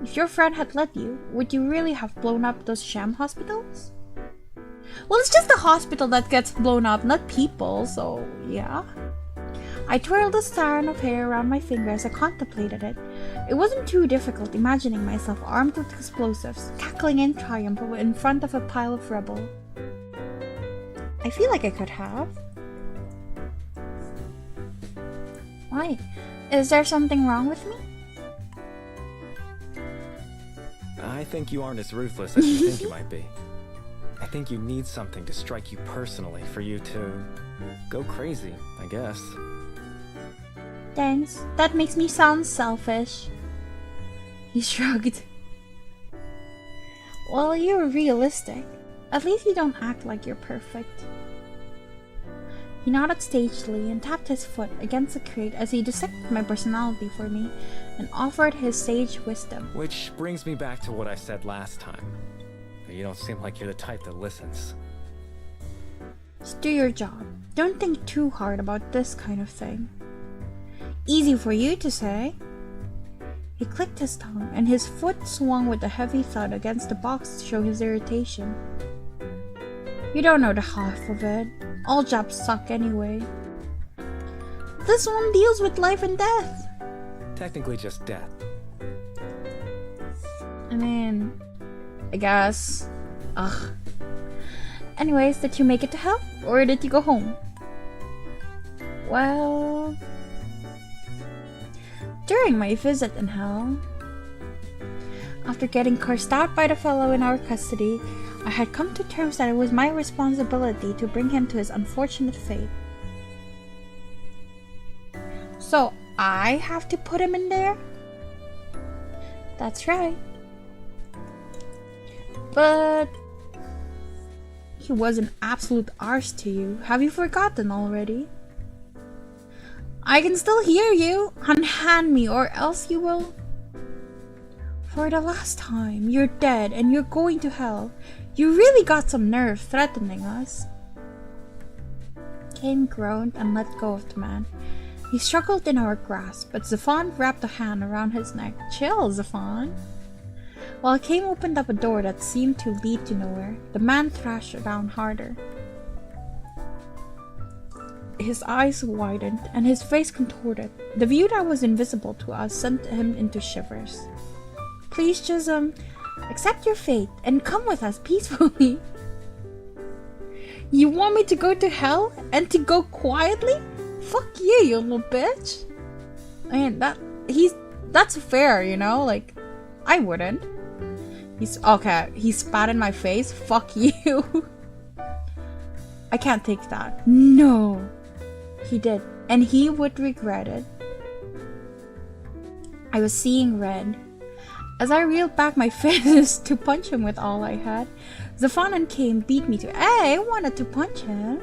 If your friend had let you, would you really have blown up those sham hospitals? Well, it's just the hospital that gets blown up, not people, so yeah. I twirled a strand of hair around my finger as I contemplated it. It wasn't too difficult imagining myself armed with explosives, cackling in triumph in front of a pile of rubble. I feel like I could have. Why? Is there something wrong with me? I think you aren't as ruthless as you think you might be. I think you need something to strike you personally for you to go crazy, I guess. Thanks. That makes me sound selfish. He shrugged. Well, you're realistic. At least you don't act like you're perfect. He nodded sagely and tapped his foot against the crate as he dissected my personality for me and offered his sage wisdom. Which brings me back to what I said last time. You don't seem like you're the type that listens. Just do your job. Don't think too hard about this kind of thing. Easy for you to say. He clicked his tongue, and his foot swung with a heavy thud against the box to show his irritation. You don't know the half of it. All jobs suck anyway. This one deals with life and death. Technically just death. I mean, I guess. Ugh. Anyways, did you make it to hell? Or did you go home? Well... During my visit in hell, after getting cursed out by the fellow in our custody, I had come to terms that it was my responsibility to bring him to his unfortunate fate. So, I have to put him in there? That's right. But he was an absolute arse to you. Have you forgotten already? I can still hear you. Unhand me or else you will. For the last time, you're dead and you're going to hell. You really got some nerve threatening us. Cain groaned and let go of the man. He struggled in our grasp, but Zephon wrapped a hand around his neck. Chill, Zephon. While Cain opened up a door that seemed to lead to nowhere, the man thrashed around harder. His eyes widened and his face contorted. The view that was invisible to us sent him into shivers. Please just, accept your fate and come with us peacefully. You want me to go to hell and to go quietly? Fuck you, you little bitch. And that's fair, you know? Like, I wouldn't. He spat in my face. Fuck you. I can't take that. No. He did, and he would regret it. I was seeing red. As I reeled back my fists to punch him with all I had, Zephon and Cain beat me to. Hey, I wanted to punch him.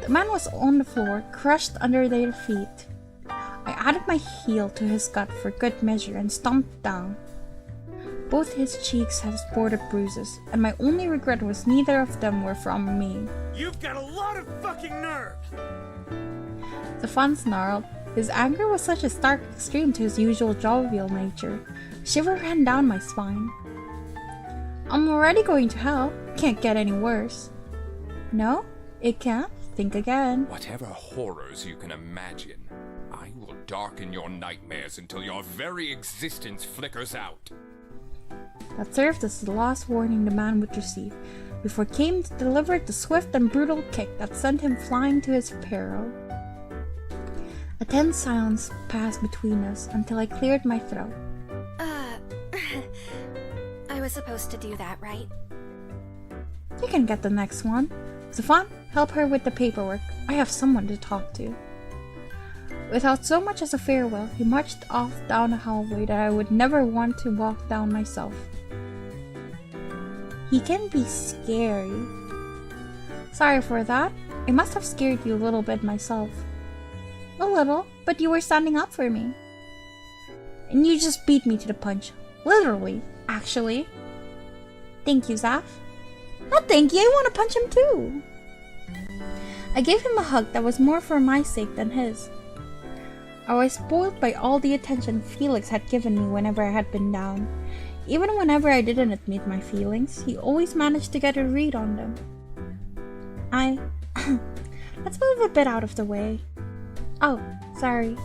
The man was on the floor, crushed under their feet. I added my heel to his gut for good measure and stomped down. Both his cheeks had sported bruises, and my only regret was neither of them were from me. You've got a lot of fucking nerve! Zephon snarled. His anger was such a stark extreme to his usual jovial nature. A shiver ran down my spine. I'm already going to hell. Can't get any worse. No, it can't. Think again. Whatever horrors you can imagine, I will darken your nightmares until your very existence flickers out. That served as the last warning the man would receive, before Cain delivered the swift and brutal kick that sent him flying to his peril. A tense silence passed between us until I cleared my throat. I was supposed to do that, right? You can get the next one. Zephon, help her with the paperwork. I have someone to talk to. Without so much as a farewell, he marched off down a hallway that I would never want to walk down myself. He can be scary. Sorry for that. I must have scared you a little bit myself. A little, but you were standing up for me. And you just beat me to the punch. Literally, actually. Thank you, Zaf. No, thank you. I want to punch him too. I gave him a hug that was more for my sake than his. I was spoiled by all the attention Felix had given me whenever I had been down. Even whenever I didn't admit my feelings, he always managed to get a read on them. Let's move a bit out of the way. Oh, sorry.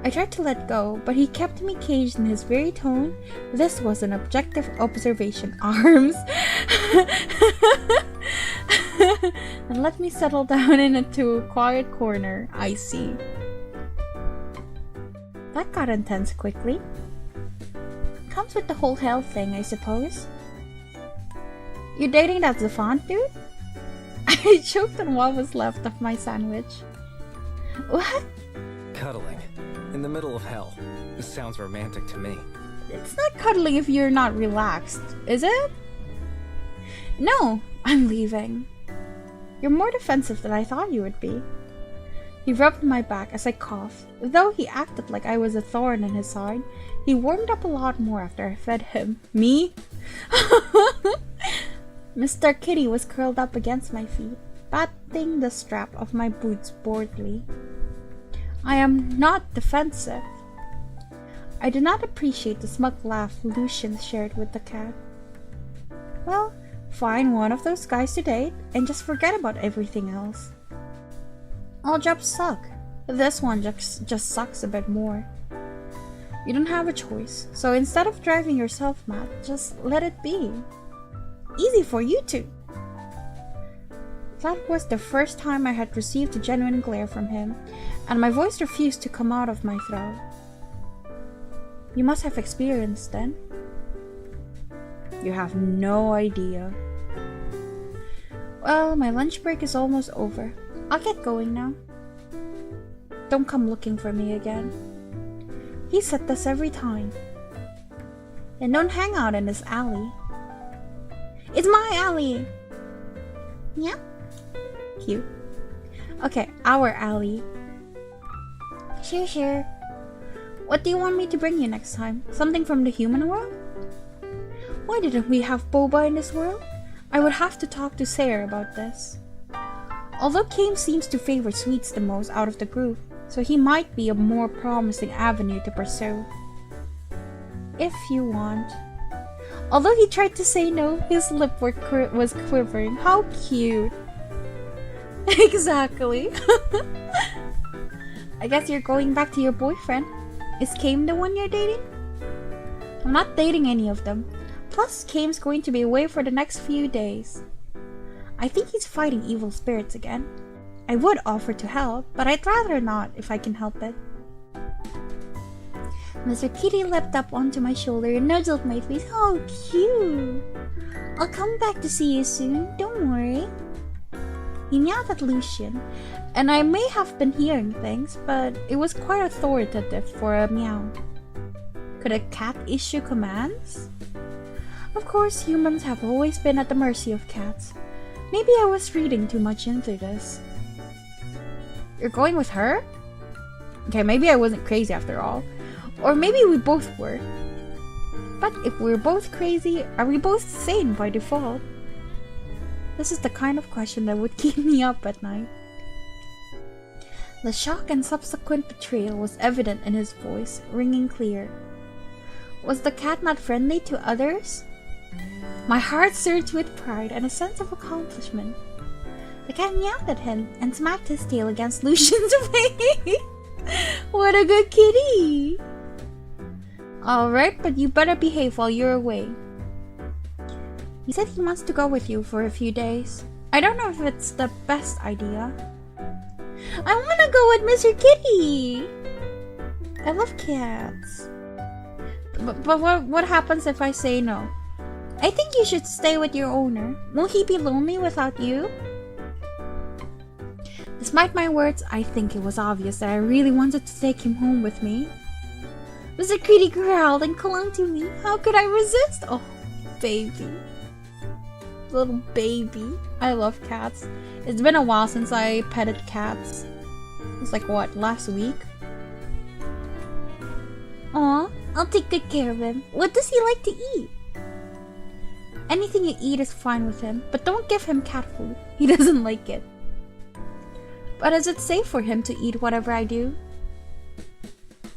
I tried to let go, but he kept me caged in his very tone. This was an objective observation. Arms. And let me settle down into a quiet corner. I see. That got intense quickly. Comes with the whole hell thing, I suppose. You dating that Zephon dude? I choked on what was left of my sandwich. What? Cuddling. In the middle of hell. This sounds romantic to me. It's not cuddling if you're not relaxed, is it? No, I'm leaving. You're more defensive than I thought you would be. He rubbed my back as I coughed. Though he acted like I was a thorn in his side, he warmed up a lot more after I fed him. Me? Mr. Kitty was curled up against my feet, patting the strap of my boots boredly. I am not defensive. I did not appreciate the smug laugh Lucien shared with the cat. Well, find one of those guys to date and just forget about everything else. All jobs suck. This one just sucks a bit more. You don't have a choice, so instead of driving yourself mad, just let it be. Easy for you two. That was the first time I had received a genuine glare from him, and my voice refused to come out of my throat. You must have experience then. You have no idea. Well, my lunch break is almost over. I'll get going now. Don't come looking for me again. He said this every time. And don't hang out in this alley. It's my alley! Yeah? Cute. Okay, our alley. Sure. What do you want me to bring you next time? Something from the human world? Why didn't we have boba in this world? I would have to talk to Sayre about this. Although Kame seems to favor sweets the most out of the group, so he might be a more promising avenue to pursue. If you want. Although he tried to say no, his lip was quivering. How cute. Exactly. I guess you're going back to your boyfriend. Is Kame the one you're dating? I'm not dating any of them. Plus, Kame's going to be away for the next few days. I think he's fighting evil spirits again. I would offer to help, but I'd rather not if I can help it. Mr. Kitty leapt up onto my shoulder and nuzzled my face. How cute! I'll come back to see you soon, don't worry. He meowed at Lucien, and I may have been hearing things, but it was quite authoritative for a meow. Could a cat issue commands? Of course, humans have always been at the mercy of cats. Maybe I was reading too much into this. You're going with her? Okay, maybe I wasn't crazy after all. Or maybe we both were. But if we're both crazy, are we both sane by default? This is the kind of question that would keep me up at night. The shock and subsequent betrayal was evident in his voice, ringing clear. Was the cat not friendly to others? My heart surged with pride and a sense of accomplishment. The cat meowed at him and smacked his tail against Lucien's face. What a good kitty! Alright, but you better behave while you're away. He said he wants to go with you for a few days. I don't know if it's the best idea. I wanna go with Mr. Kitty! I love cats. But what happens if I say no? I think you should stay with your owner. Will he be lonely without you? Despite my words, I think it was obvious that I really wanted to take him home with me. Mr. Kitty growled and clung to me. How could I resist? Oh, baby. Little baby. I love cats. It's been a while since I petted cats. It was like, what, last week? Aw, I'll take good care of him. What does he like to eat? Anything you eat is fine with him, but don't give him cat food. He doesn't like it. But is it safe for him to eat whatever I do?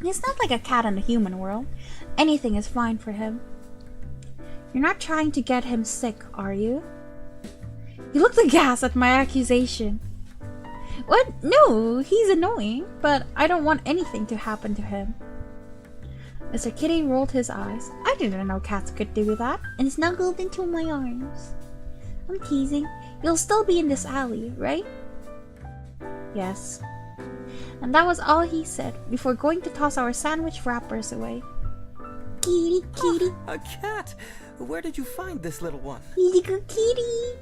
He's not like a cat in the human world. Anything is fine for him. You're not trying to get him sick, are you? He looked aghast at my accusation. What? No, he's annoying, but I don't want anything to happen to him. Mr. Kitty rolled his eyes. I didn't know cats could do that, and snuggled into my arms. I'm teasing. You'll still be in this alley, right? Yes. And that was all he said before going to toss our sandwich wrappers away. Kitty, kitty. Oh, a cat! Where did you find this little one? Little kitty.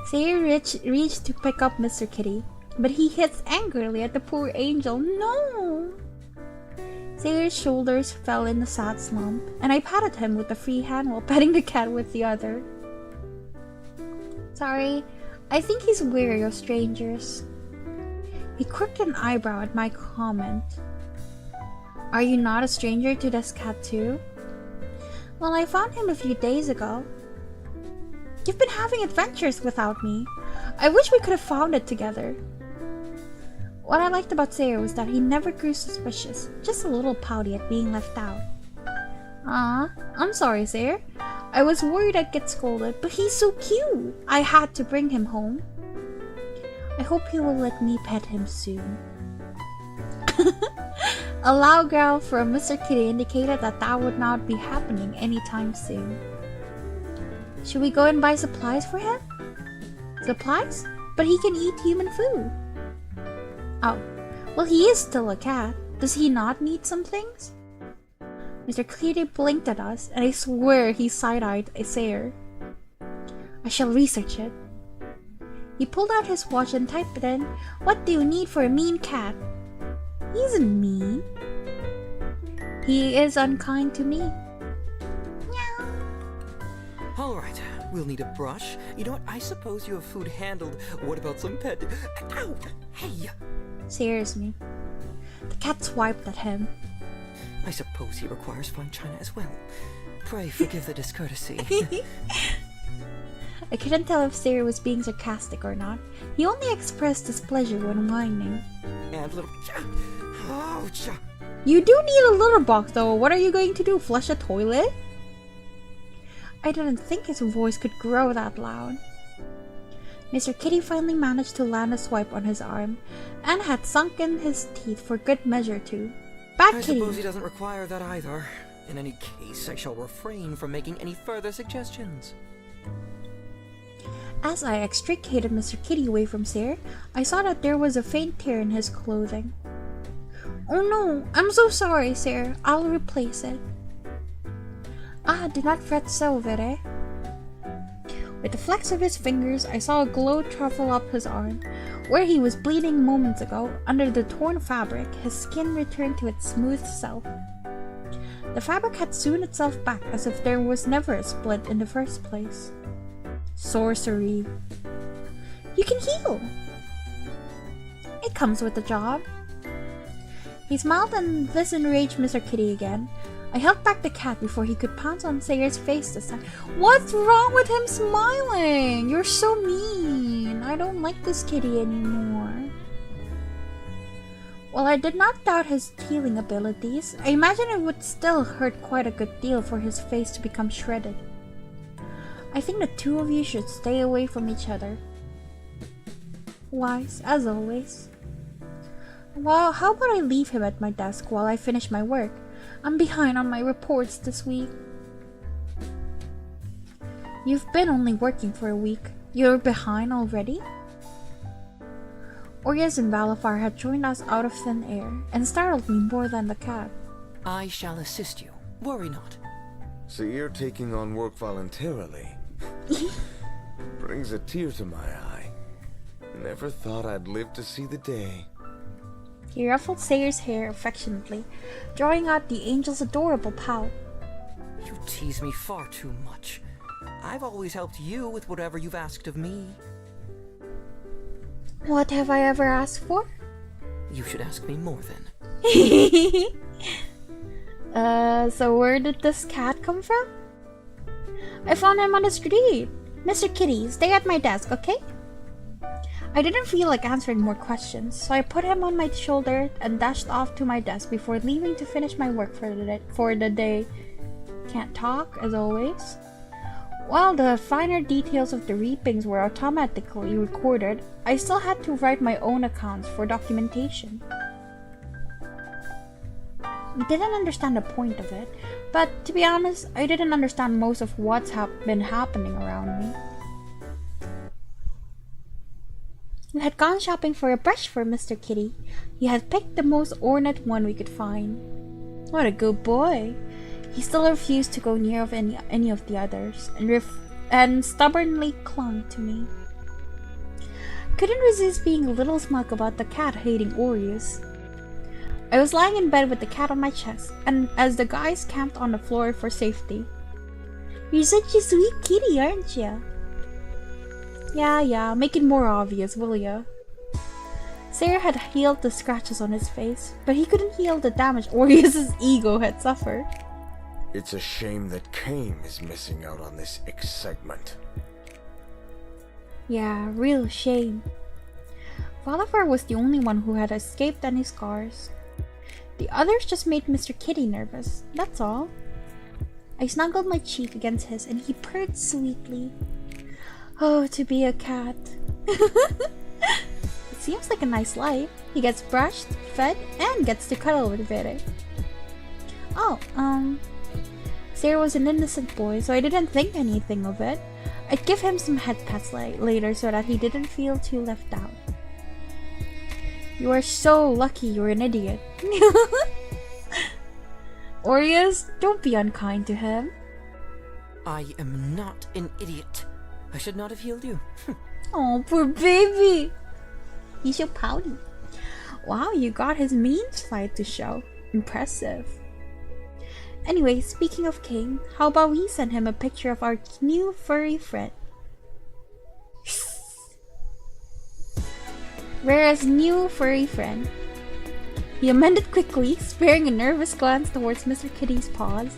Sayre reached to pick up Mr. Kitty, but he hits angrily at the poor angel. No! Sayre's shoulders fell in a sad slump, and I patted him with a free hand while petting the cat with the other. Sorry, I think he's wary of strangers. He quirked an eyebrow at my comment. Are you not a stranger to this cat too? Well, I found him a few days ago. You've been having adventures without me. I wish we could have found it together. What I liked about Sayre was that he never grew suspicious, just a little pouty at being left out. I'm sorry, Sayre. I was worried I'd get scolded, but he's so cute. I had to bring him home. I hope he will let me pet him soon. A loud growl from Mr. Kitty indicated that would not be happening anytime soon. Should we go and buy supplies for him? Supplies? But he can eat human food. Oh, well, he is still a cat. Does he not need some things? Mr. Kitty blinked at us, and I swear he side-eyed Sayre. I shall research it. He pulled out his watch and typed it in. What do you need for a mean cat? He isn't mean. He is unkind to me. Meow. Alright, we'll need a brush. You know what? I suppose you have food handled. What about some pet? Ow! Hey! Scares me. The cat swiped at him. I suppose he requires fine china as well. Pray forgive the discourtesy. I couldn't tell if Sarah was being sarcastic or not. He only expressed displeasure when whining. And little... Ouch! You do need a litter box though. What are you going to do? Flush a toilet? I didn't think his voice could grow that loud. Mr. Kitty finally managed to land a swipe on his arm, and had sunk in his teeth for good measure too. Bad I Kitty! suppose he doesn't require that either. In any case, I shall refrain from making any further suggestions. As I extricated Mr. Kitty away from Sarah, I saw that there was a faint tear in his clothing. Oh no, I'm so sorry, Sarah. I'll replace it. Ah, do not fret so, Vere. With the flex of his fingers, I saw a glow travel up his arm. Where he was bleeding moments ago, under the torn fabric, his skin returned to its smooth self. The fabric had sewn itself back as if there was never a split in the first place. Sorcery. You can heal! It comes with the job. He smiled and this enraged Mr. Kitty again. I held back the cat before he could pounce on Sayer's face this time. What's wrong with him smiling? You're so mean. I don't like this kitty anymore. While I did not doubt his healing abilities, I imagine it would still hurt quite a good deal for his face to become shredded. I think the two of you should stay away from each other. Wise, as always. Well, how about I leave him at my desk while I finish my work? I'm behind on my reports this week. You've been only working for a week. You're behind already? Orias and Valafar had joined us out of thin air, and startled me more than the cat. I shall assist you. Worry not. So you're taking on work voluntarily? Brings a tear to my eye. Never thought I'd live to see the day. He ruffled Sayer's hair affectionately, drawing out the angel's adorable pout. You tease me far too much. I've always helped you with whatever you've asked of me. What have I ever asked for? You should ask me more then. So where did this cat come from? I found him on the street. Mr. Kitty, stay at my desk, okay? I didn't feel like answering more questions, so I put him on my shoulder and dashed off to my desk before leaving to finish my work for the day. Can't talk, as always. While the finer details of the reapings were automatically recorded, I still had to write my own accounts for documentation. I didn't understand the point of it, but to be honest, I didn't understand most of what's been happening around me. We had gone shopping for a brush for Mr. Kitty. He had picked the most ornate one we could find. What a good boy! He still refused to go near of any of the others, and stubbornly clung to me. Couldn't resist being a little smug about the cat hating Orias. I was lying in bed with the cat on my chest, and as the guys camped on the floor for safety. You're such a sweet kitty, aren't you? Yeah, make it more obvious, will ya? Sarah had healed the scratches on his face, but he couldn't heal the damage Orias' ego had suffered. It's a shame that Kame is missing out on this excitement. Yeah, real shame. Valafar was the only one who had escaped any scars. The others just made Mr. Kitty nervous, that's all. I snuggled my cheek against his and he purred sweetly. Oh, to be a cat. It seems like a nice life. He gets brushed, fed, and gets to cuddle with Vere. Oh, Sarah was an innocent boy, so I didn't think anything of it. I'd give him some head pats later so that he didn't feel too left out. You are so lucky you're an idiot. Orias, don't be unkind to him. I am not an idiot. I should not have healed you. Oh, poor baby. He's so pouty. Wow, you got his mean side to show. Impressive. Anyway, speaking of King, how about we send him a picture of our new furry friend? Rhea's new furry friend. He amended quickly, sparing a nervous glance towards Mr. Kitty's paws.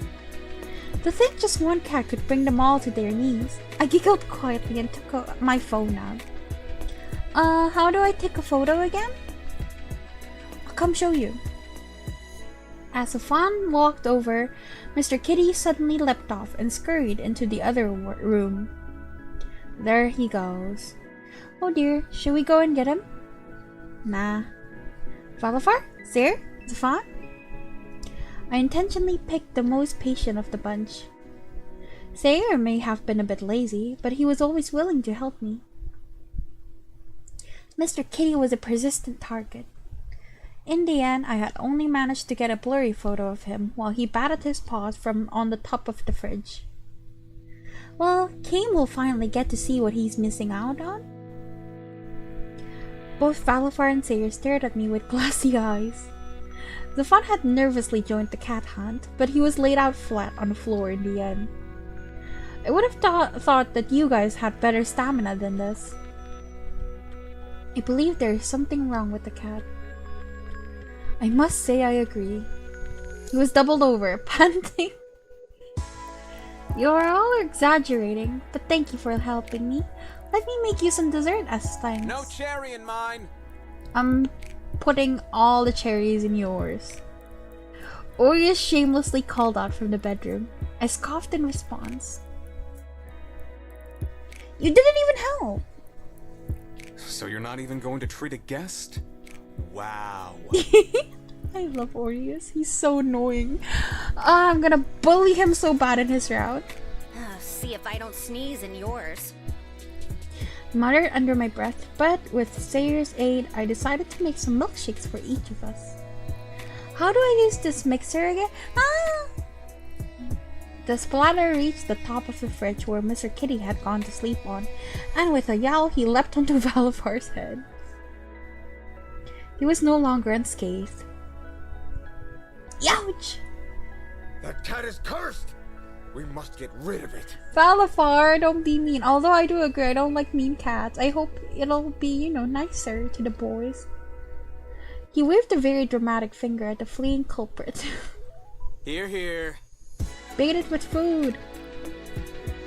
To think just one cat could bring them all to their knees. I giggled quietly and took my phone out. How do I take a photo again? I'll come show you. As Safan walked over, Mr. Kitty suddenly leapt off and scurried into the other room. There he goes. Oh dear, should we go and get him? Nah. Valafar? Sir? Safan? I intentionally picked the most patient of the bunch. Sayer may have been a bit lazy, but he was always willing to help me. Mr. Kitty was a persistent target. In the end, I had only managed to get a blurry photo of him while he batted his paws from on the top of the fridge. Well, Kane will finally get to see what he's missing out on. Both Valafar and Sayer stared at me with glassy eyes. Zafan had nervously joined the cat hunt, but he was laid out flat on the floor in the end. I would have thought that you guys had better stamina than this. I believe there is something wrong with the cat. I must say I agree. He was doubled over, panting. You are all exaggerating, but thank you for helping me. Let me make you some dessert as thanks. No cherry in mine. I'm putting all the cherries in yours. Orias shamelessly called out from the bedroom. I scoffed in response. You didn't even help. So you're not even going to treat a guest? Wow. I love Orias. He's so annoying. I'm gonna bully him so bad in his route. See if I don't sneeze in yours. Muttered under my breath, but with Sayer's aid, I decided to make some milkshakes for each of us. How do I use this mixer again? Ah! The splatter reached the top of the fridge where Mr. Kitty had gone to sleep on, and with a yowl, he leapt onto Valafar's head. He was no longer unscathed. Ouch! That cat is cursed! We must get rid of it. Valafar, don't be mean. Although I do agree, I don't like mean cats. I hope it'll be, nicer to the boys. He waved a very dramatic finger at the fleeing culprit. Here, here. Bait it with food.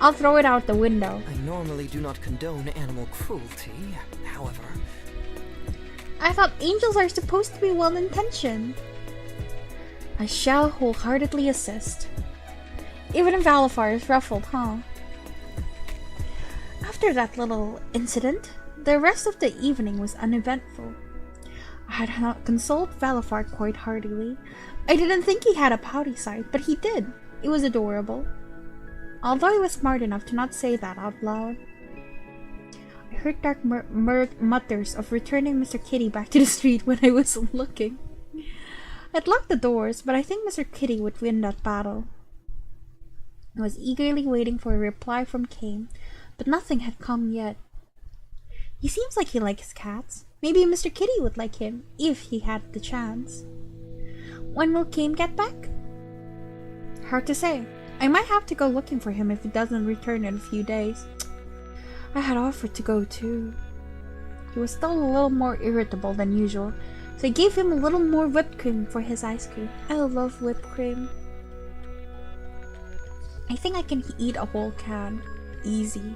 I'll throw it out the window. I normally do not condone animal cruelty, however. I thought angels are supposed to be well-intentioned. I shall wholeheartedly assist. Even Valafar is ruffled, huh? After that little incident, the rest of the evening was uneventful. I had consoled Valafar quite heartily. I didn't think he had a pouty side, but he did. It was adorable. Although I was smart enough to not say that out loud. I heard dark mutters of returning Mr. Kitty back to the street when I wasn't looking. I'd locked the doors, but I think Mr. Kitty would win that battle. I was eagerly waiting for a reply from Kane, but nothing had come yet. He seems like he likes cats. Maybe Mr. Kitty would like him, if he had the chance. When will Kane get back? Hard to say. I might have to go looking for him if he doesn't return in a few days. I had offered to go too. He was still a little more irritable than usual, so I gave him a little more whipped cream for his ice cream. I love whipped cream. I think I can eat a whole can. Easy.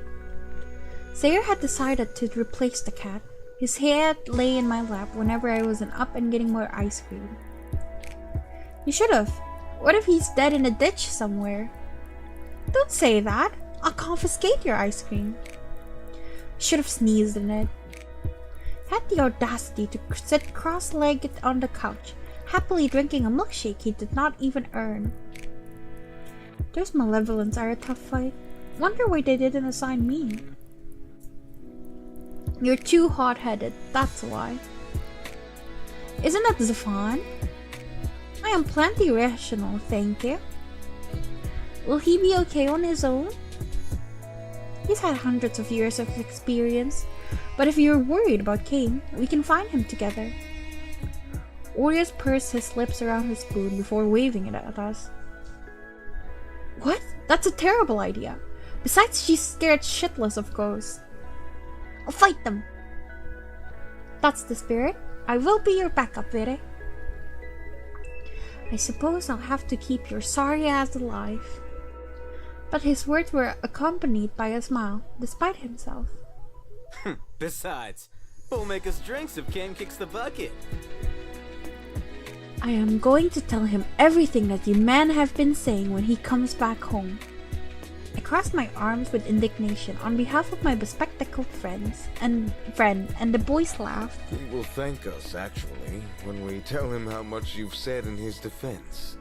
Sayer had decided to replace the cat. His head lay in my lap whenever I wasn't up and getting more ice cream. You should have. What if he's dead in a ditch somewhere? Don't say that. I'll confiscate your ice cream. Should have sneezed in it. Had the audacity to sit cross-legged on the couch, happily drinking a milkshake he did not even earn. Those malevolence are a tough fight. Wonder why they didn't assign me. You're too hot-headed, that's why. Isn't that Zafan? I am plenty rational, thank you. Will he be okay on his own? He's had hundreds of years of experience. But if you're worried about Kane, we can find him together. Orias pursed his lips around his spoon before waving it at us. What? That's a terrible idea. Besides, she's scared shitless of ghosts. I'll fight them. That's the spirit. I will be your backup, Vere. I suppose I'll have to keep your sorry ass alive. But his words were accompanied by a smile, despite himself. Besides, who'll make us drinks if Kane kicks the bucket? I am going to tell him everything that you men have been saying when he comes back home. I crossed my arms with indignation on behalf of my bespectacled friend, and the boys laughed. He will thank us, actually, when we tell him how much you've said in his defense.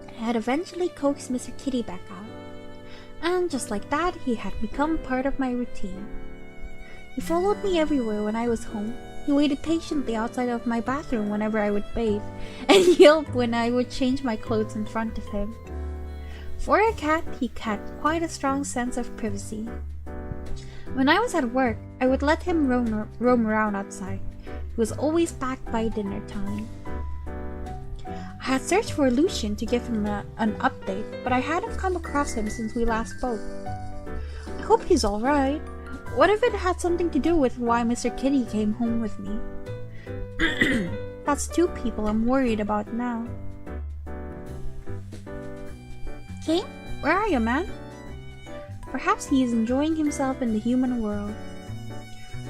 I had eventually coaxed Mr. Kitty back out, and just like that, he had become part of my routine. He followed me everywhere when I was home. He waited patiently outside of my bathroom whenever I would bathe, and yelped when I would change my clothes in front of him. For a cat, he had quite a strong sense of privacy. When I was at work, I would let him roam around outside. He was always back by dinner time. I had searched for Lucien to give him an update, but I hadn't come across him since we last spoke. I hope he's alright. What if it had something to do with why Mr. Kitty came home with me? That's two people I'm worried about now. Kane, where are you, man? Perhaps he is enjoying himself in the human world,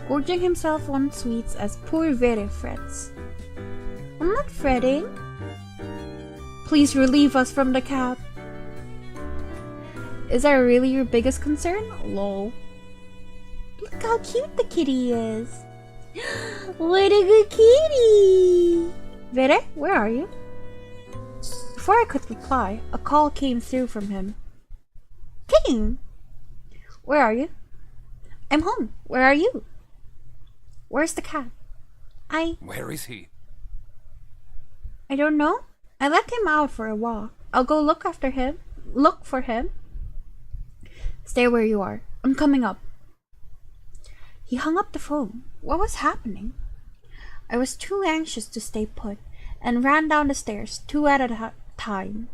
gorging himself on sweets as poor Vere frets. I'm not fretting. Please relieve us from the cat. Is that really your biggest concern? Lol. Look how cute the kitty is. What a good kitty! Vere, where are you? Before I could reply, a call came through from him. Kane! Where are you? I'm home. Where are you? Where's the cat? Where is he? I don't know. I let him out for a walk. I'll go look for him. Stay where you are. I'm coming up. He hung up the phone. What was happening? I was too anxious to stay put and ran down the stairs, two at a time.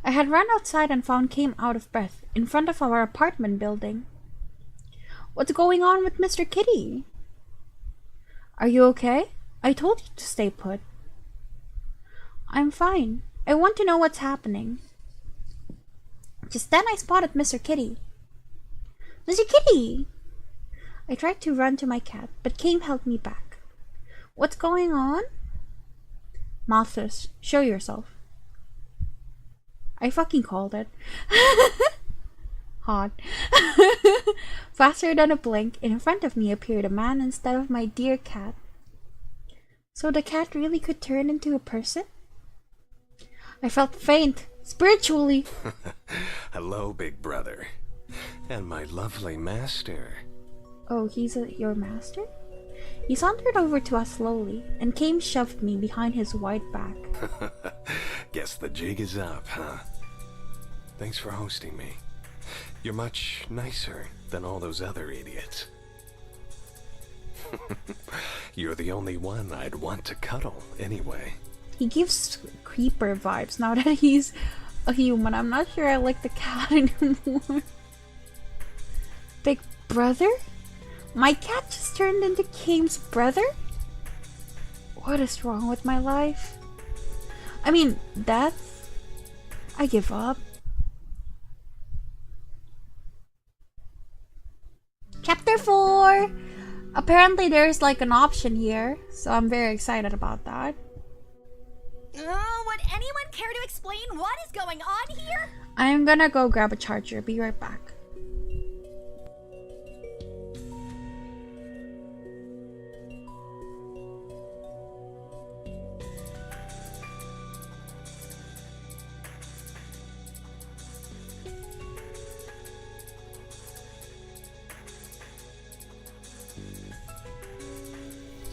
I had run outside and found Kane out of breath in front of our apartment building. What's going on with Mr. Kitty? Are you okay? I told you to stay put. I'm fine. I want to know what's happening. Just then I spotted Mr. Kitty. Mr. Kitty! I tried to run to my cat, but Kane held me back. What's going on? Malthus, show yourself. I fucking called it. Hot. Faster than a blink, in front of me appeared a man instead of my dear cat. So the cat really could turn into a person? I felt faint, spiritually. Hello, big brother. And my lovely master. Oh, he's your master? He sauntered over to us slowly, and Kane shoved me behind his wide back. Guess the jig is up, huh? Thanks for hosting me. You're much nicer than all those other idiots. You're the only one I'd want to cuddle, anyway. He gives creeper vibes now that he's a human. I'm not sure I like the cat anymore. Big brother? My cat just turned into Kane's brother? What is wrong with my life? I mean, death? I give up. Chapter 4! Apparently there's like an option here, so I'm very excited about that. Oh, would anyone care to explain what is going on here? I'm gonna go grab a charger. Be right back.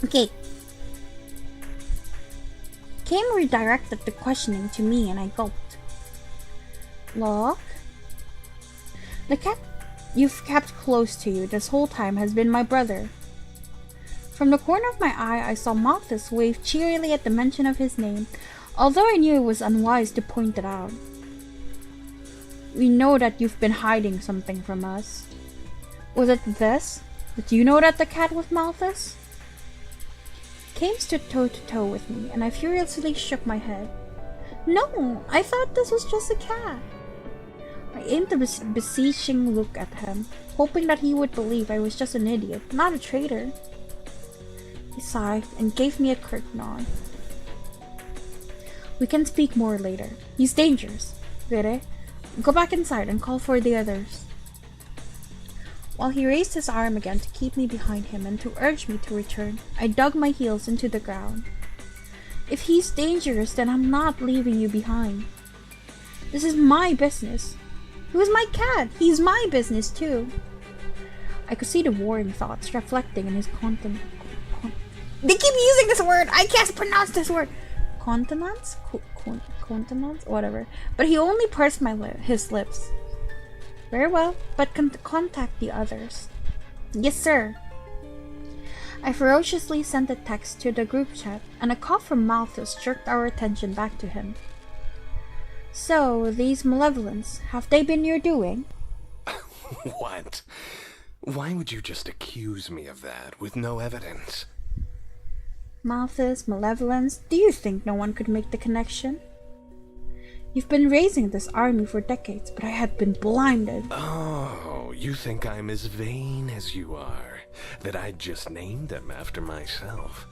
Okay. Kane redirected the questioning to me and I gulped. Look. The cat you've kept close to you this whole time has been my brother. From the corner of my eye, I saw Malthus wave cheerily at the mention of his name, although I knew it was unwise to point it out. We know that you've been hiding something from us. Was it this? Did you know that the cat was Malthus? Kame stood toe to toe with me, and I furiously shook my head. No, I thought this was just a cat. I aimed a beseeching look at him, hoping that he would believe I was just an idiot, not a traitor. He sighed and gave me a curt nod. We can speak more later. He's dangerous. Vere, go back inside and call for the others. While he raised his arm again to keep me behind him and to urge me to return, I dug my heels into the ground. If he's dangerous, then I'm not leaving you behind. This is my business. He was my cat. He's my business too. I could see the warring thoughts reflecting in his countenance. They keep using this word. I can't pronounce this word. Countenance? Countenance? Whatever. But he only pursed his lips. Very well, but contact the others. Yes, sir. I ferociously sent a text to the group chat, and a cough from Malthus jerked our attention back to him. So, these malevolence, have they been your doing? What? Why would you just accuse me of that with no evidence? Malthus, malevolence, do you think no one could make the connection? You've been raising this army for decades, but I had been blinded. Oh, you think I'm as vain as you are, that I'd just named them after myself.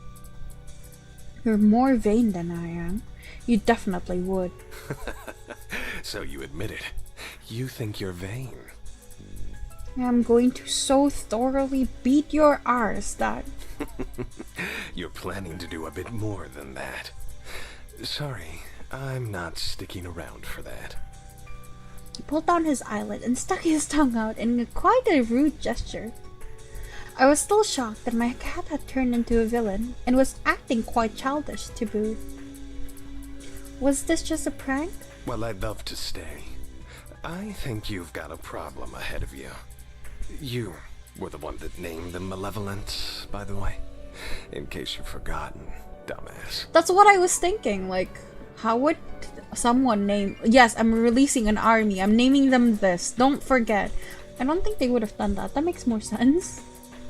You're more vain than I am. You definitely would. So you admit it. You think you're vain. I'm going to so thoroughly beat your arse that... You're planning to do a bit more than that. Sorry, I'm not sticking around for that. He pulled down his eyelid and stuck his tongue out in quite a rude gesture. I was still shocked that my cat had turned into a villain and was acting quite childish to boot. Was this just a prank? Well, I'd love to stay. I think you've got a problem ahead of you. You were the one that named them malevolence, by the way. In case you've forgotten, dumbass. That's what I was thinking, like, how would someone name... Yes, I'm releasing an army, I'm naming them this, don't forget. I don't think they would have done that, that makes more sense.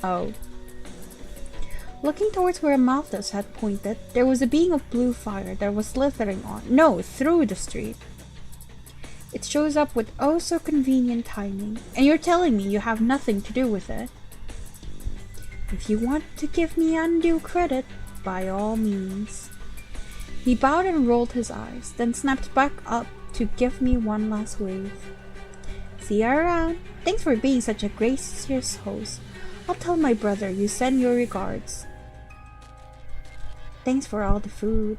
Oh. Looking towards where Malthus had pointed, there was a being of blue fire that was slithering on, no, through the street. It shows up with oh so convenient timing, and you're telling me you have nothing to do with it. If you want to give me undue credit, by all means. He bowed and rolled his eyes, then snapped back up to give me one last wave. See you around. Thanks for being such a gracious host. I'll tell my brother you send your regards. Thanks for all the food.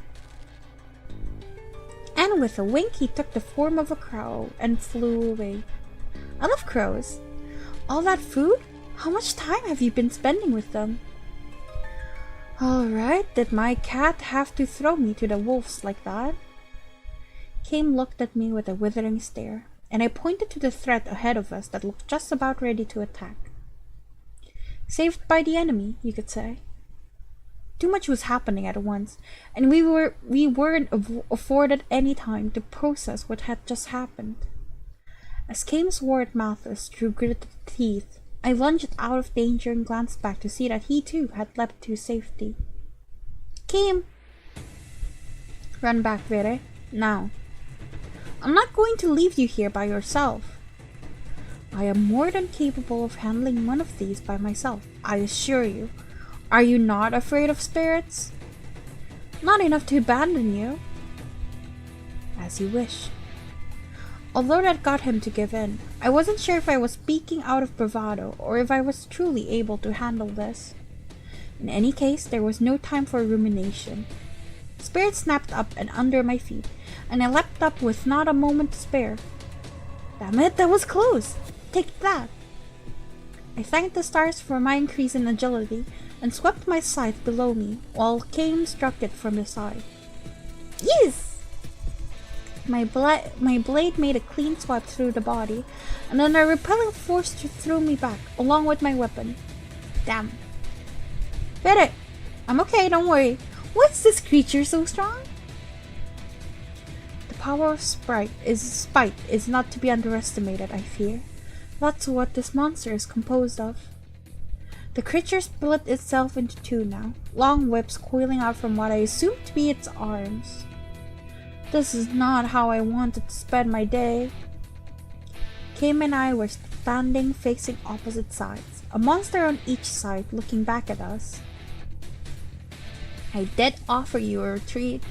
And with a wink he took the form of a crow and flew away. I love crows. All that food? How much time have you been spending with them? Alright, did my cat have to throw me to the wolves like that? Kame looked at me with a withering stare, and I pointed to the threat ahead of us that looked just about ready to attack. Saved by the enemy, you could say. Too much was happening at once, and we weren't afforded any time to process what had just happened. As Kame swore at Malthus through gritted teeth, I lunged out of danger and glanced back to see that he too had leapt to safety. Kame! Run back, Vere. Now. I'm not going to leave you here by yourself. I am more than capable of handling one of these by myself, I assure you. Are you not afraid of spirits? Not enough to abandon you. As you wish. Although that got him to give in, I wasn't sure if I was speaking out of bravado or if I was truly able to handle this. In any case, there was no time for rumination. Spirit snapped up and under my feet, and I leapt up with not a moment to spare. Damn it, that was close! Take that! I thanked the stars for my increase in agility, and swept my scythe below me, while Kame struck it from his side. Yes! My blade made a clean swipe through the body, and then a repelling force threw me back, along with my weapon. Damn. Get it! I'm okay, don't worry. Why is this creature so strong? The power of spite is not to be underestimated, I fear. That's what this monster is composed of. The creature split itself into two now, long whips coiling out from what I assume to be its arms. This is not how I wanted to spend my day. Kim and I were standing facing opposite sides, a monster on each side looking back at us. I did offer you a retreat.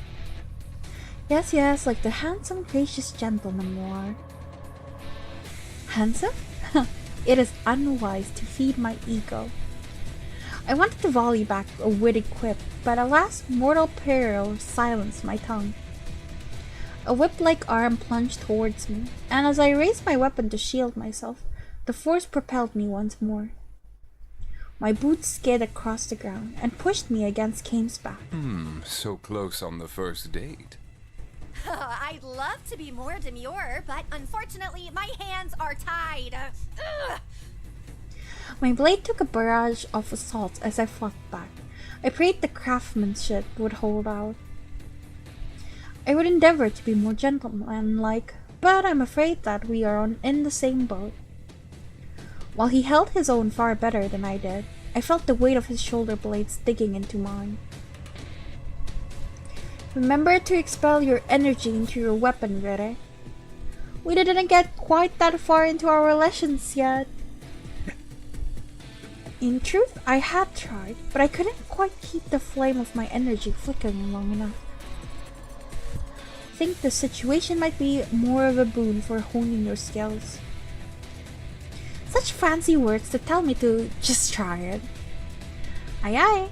Yes, like the handsome, gracious gentleman you are. Handsome? It is unwise to feed my ego. I wanted to volley back a witty quip, but alas, mortal peril silenced my tongue. A whip-like arm plunged towards me, and as I raised my weapon to shield myself, the force propelled me once more. My boots skid across the ground and pushed me against Kane's back. So close on the first date. I'd love to be more demure, but unfortunately, my hands are tied. Ugh. My blade took a barrage of assaults as I fought back. I prayed the craftsmanship would hold out. I would endeavor to be more gentlemanlike, but I'm afraid that we are in the same boat. While he held his own far better than I did, I felt the weight of his shoulder blades digging into mine. Remember to expel your energy into your weapon, Ritter. We didn't get quite that far into our relations yet. In truth, I had tried, but I couldn't quite keep the flame of my energy flickering long enough. I think the situation might be more of a boon for honing your skills. Such fancy words to tell me to just try it. Aye aye.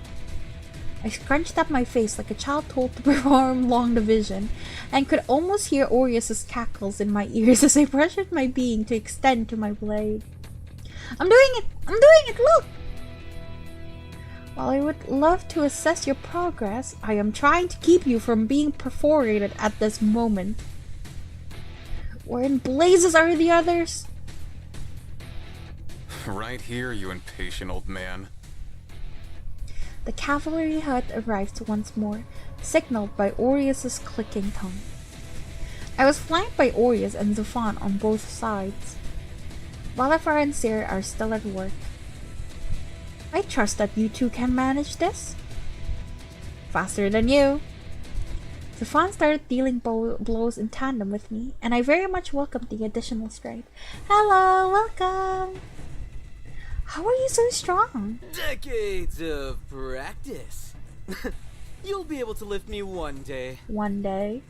I scrunched up my face like a child told to perform long division, and could almost hear Orias' cackles in my ears as I pressured my being to extend to my blade. I'm doing it, look! While I would love to assess your progress, I am trying to keep you from being perforated at this moment. Where in blazes are the others? Right here, you impatient old man. The cavalry hut arrived once more, signaled by Orias' clicking tongue. I was flanked by Orias and Zufan on both sides. Valafar and Sir are still at work. I trust that you two can manage this. Faster than you. Zufan started dealing blows in tandem with me, and I very much welcomed the additional strength. Hello, welcome! How are you so strong? Decades of practice. You'll be able to lift me one day. One day.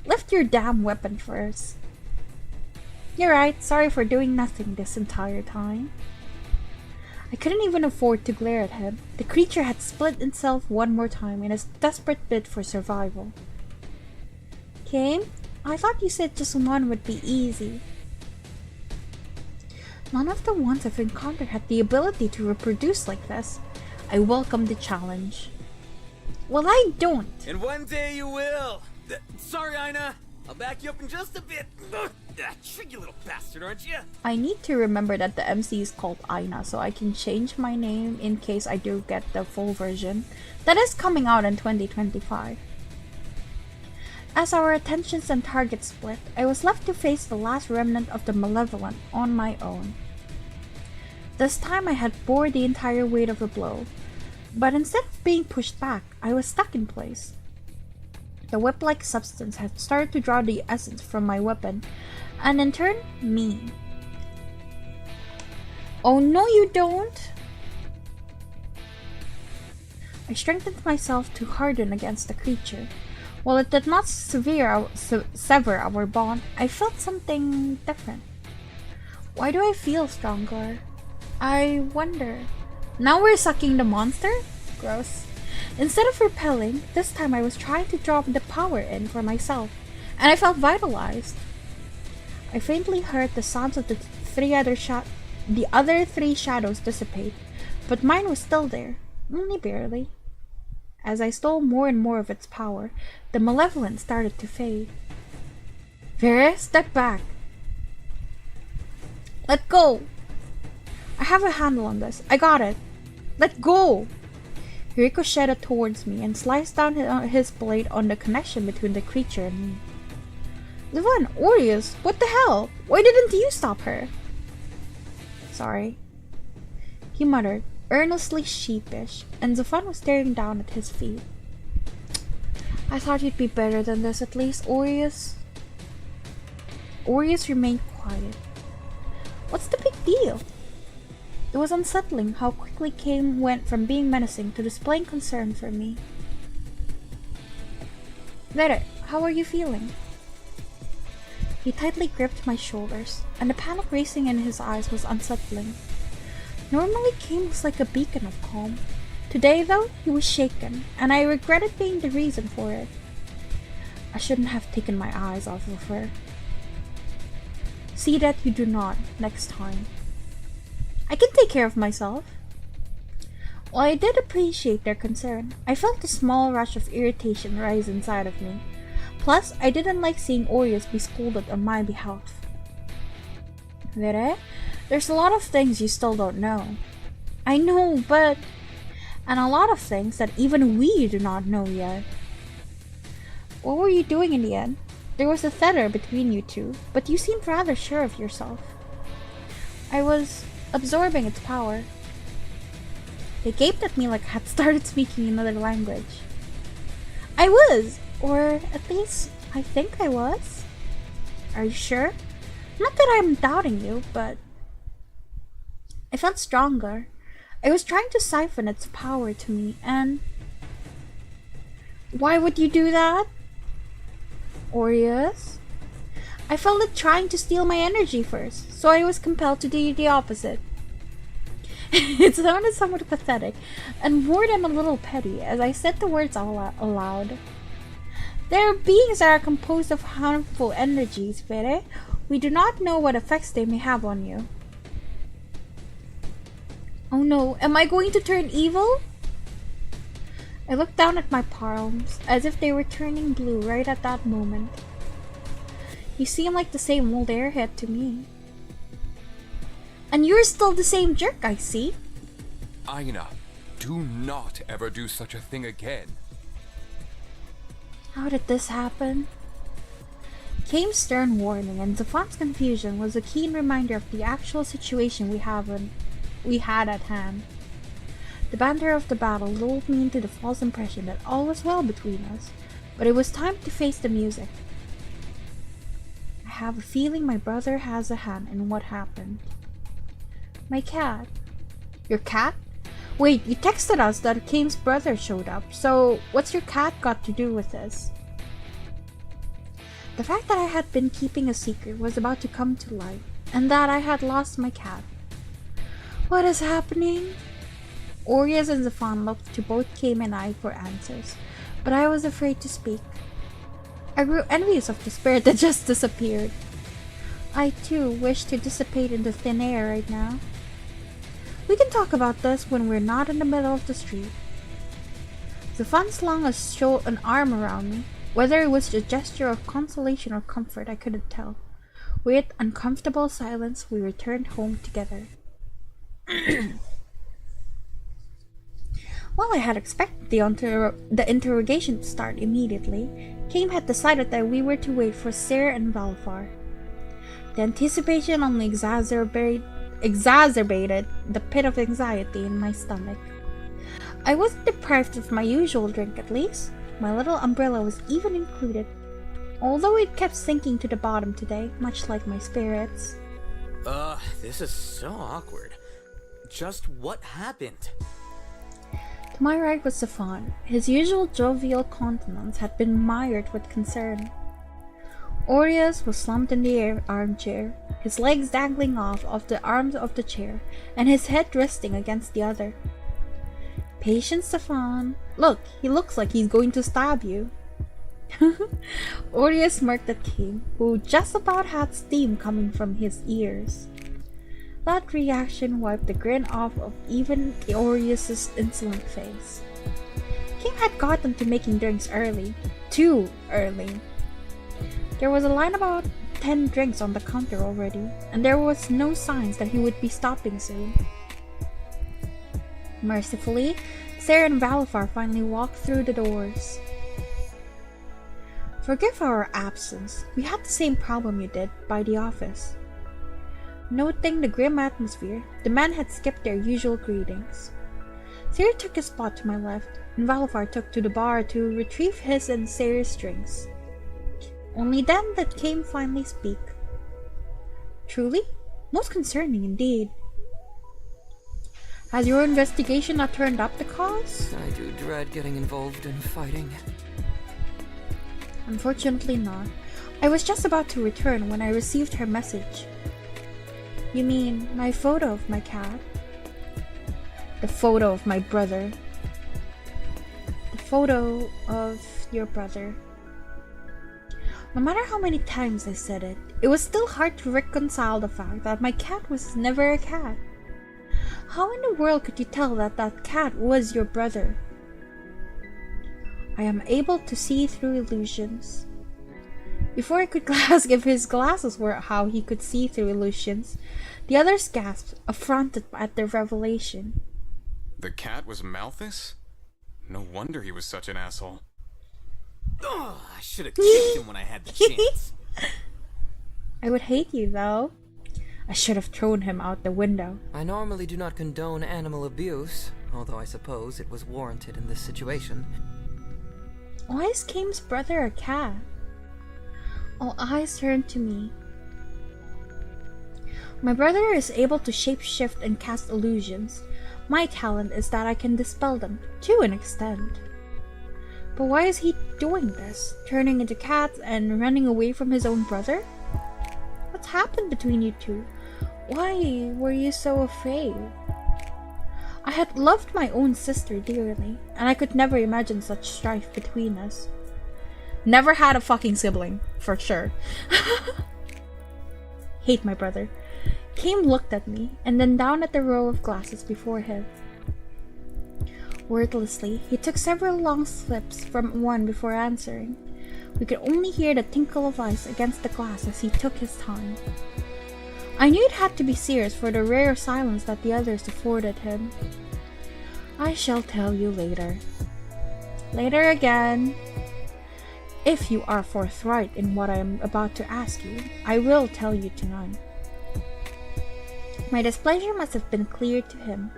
Lift your damn weapon first. You're right, sorry for doing nothing this entire time. I couldn't even afford to glare at him. The creature had split itself one more time in a desperate bid for survival. Kane, I thought you said just one would be easy. None of the ones I've encountered had the ability to reproduce like this. I welcome the challenge. Well, I don't. And one day you will. Sorry, Aina. I'll back you up in just a bit. Tricky little bastard, aren't you? I need to remember that the MC is called Aina, so I can change my name in case I do get the full version. That is coming out in 2025. As our attentions and targets split, I was left to face the last remnant of the malevolent on my own. This time I had bore the entire weight of the blow, but instead of being pushed back, I was stuck in place. The whip-like substance had started to draw the essence from my weapon, and in turn, me. Oh no you don't! I strengthened myself to harden against the creature. While it did not sever our bond, I felt something different. Why do I feel stronger? I wonder. Now we're sucking the monster? Gross. Instead of repelling, this time I was trying to draw the power in for myself, and I felt vitalized. I faintly heard the sounds of the other three shadows dissipate, but mine was still there, only barely. As I stole more and more of its power, the malevolence started to fade. Vera, step back. Let go. I have a handle on this. I got it. Let go. He ricocheted towards me and sliced down his blade on the connection between the creature and me. Zafan, Orias, what the hell? Why didn't you stop her? Sorry, he muttered, earnestly sheepish, and Zafan was staring down at his feet. I thought you'd be better than this at least, Orias. Orias remained quiet. What's the big deal? It was unsettling how quickly Kame went from being menacing to displaying concern for me. Vere, how are you feeling? He tightly gripped my shoulders, and the panic racing in his eyes was unsettling. Normally Kame was like a beacon of calm. Today, though, he was shaken, and I regretted being the reason for it. I shouldn't have taken my eyes off of her. See that you do not next time. I can take care of myself. While I did appreciate their concern, I felt a small rush of irritation rise inside of me. Plus, I didn't like seeing Orias be scolded on my behalf. Vere, there's a lot of things you still don't know. I know, but... And a lot of things that even we do not know yet. What were you doing in the end? There was a tether between you two, but you seemed rather sure of yourself. I was absorbing its power. They gaped at me like I had started speaking another language. I was! Or at least, I think I was. Are you sure? Not that I'm doubting you, but... I felt stronger. I was trying to siphon its power to me, and... Why would you do that? Orias? I felt it trying to steal my energy first, so I was compelled to do the opposite. It sounded somewhat pathetic, and more than a little petty, as I said the words aloud. There are beings that are composed of harmful energies, Vere. We do not know what effects they may have on you. Oh no, am I going to turn evil? I looked down at my palms, as if they were turning blue right at that moment. You seem like the same old airhead to me. And you're still the same jerk, I see. Aina, do not ever do such a thing again. How did this happen? Kame's stern warning and Zafan's confusion was a keen reminder of the actual situation we had at hand. The banter of the battle lulled me into the false impression that all was well between us, but it was time to face the music. I have a feeling my brother has a hand in what happened. My cat. Your cat? Wait, you texted us that Kame's brother showed up, so what's your cat got to do with this? The fact that I had been keeping a secret was about to come to light, and that I had lost my cat. What is happening? Orias and Zafan looked to both Kame and I for answers, but I was afraid to speak. I grew envious of the spirit that just disappeared. I too wish to dissipate into thin air right now. We can talk about this when we're not in the middle of the street. Zafan slung an arm around me. Whether it was a gesture of consolation or comfort, I couldn't tell. With uncomfortable silence, we returned home together. While I had expected the interrogation to start immediately, Kame had decided that we were to wait for Sarah and Valfar. The anticipation only exacerbated the pit of anxiety in my stomach. I wasn't deprived of my usual drink at least. My little umbrella was even included, although it kept sinking to the bottom today, much like my spirits. This is so awkward. Just what happened? To my right was Zafan. His usual jovial countenance had been mired with concern. Orias was slumped in the armchair, his legs dangling off of the arms of the chair, and his head resting against the other. Patience, Zafan. Look, he looks like he's going to stab you. Orias smirked at Kame, who just about had steam coming from his ears. That reaction wiped the grin off of even Orias' insolent face. Kim had gotten to making drinks early. Too early. There was a line about 10 drinks on the counter already, and there was no signs that he would be stopping soon. Mercifully, Sarah and Valafar finally walked through the doors. Forgive our absence. We had the same problem you did by the office. Noting the grim atmosphere, the men had skipped their usual greetings. Sarah took his spot to my left, and Valafar took to the bar to retrieve his and Sarah's drinks. Only then did Kim finally speak. Truly? Most concerning indeed. Has your investigation not turned up the cause? I do dread getting involved in fighting. Unfortunately not. I was just about to return when I received her message. You mean my photo of my cat? The photo of my brother. The photo of your brother. No matter how many times I said it, it was still hard to reconcile the fact that my cat was never a cat. How in the world could you tell that that cat was your brother? I am able to see through illusions. Before I could ask if his glasses were how he could see through illusions, the others gasped, affronted at their revelation. The cat was Malthus? No wonder he was such an asshole. Oh, I should have kicked him when I had the chance. I would hate you, though. I should have thrown him out the window. I normally do not condone animal abuse, although I suppose it was warranted in this situation. Why is Kim's brother a cat? All eyes turned to me. My brother is able to shapeshift and cast illusions. My talent is that I can dispel them, to an extent. But why is he doing this? Turning into cats and running away from his own brother? What's happened between you two? Why were you so afraid? I had loved my own sister dearly, and I could never imagine such strife between us. Never had a fucking sibling, for sure. Hate my brother. Kim looked at me, and then down at the row of glasses before him. Wordlessly, he took several long sips from one before answering. We could only hear the tinkle of ice against the glass as he took his time. I knew it had to be serious for the rare silence that the others afforded him. I shall tell you later. Later again. If you are forthright in what I am about to ask you, I will tell you tonight. My displeasure must have been clear to him.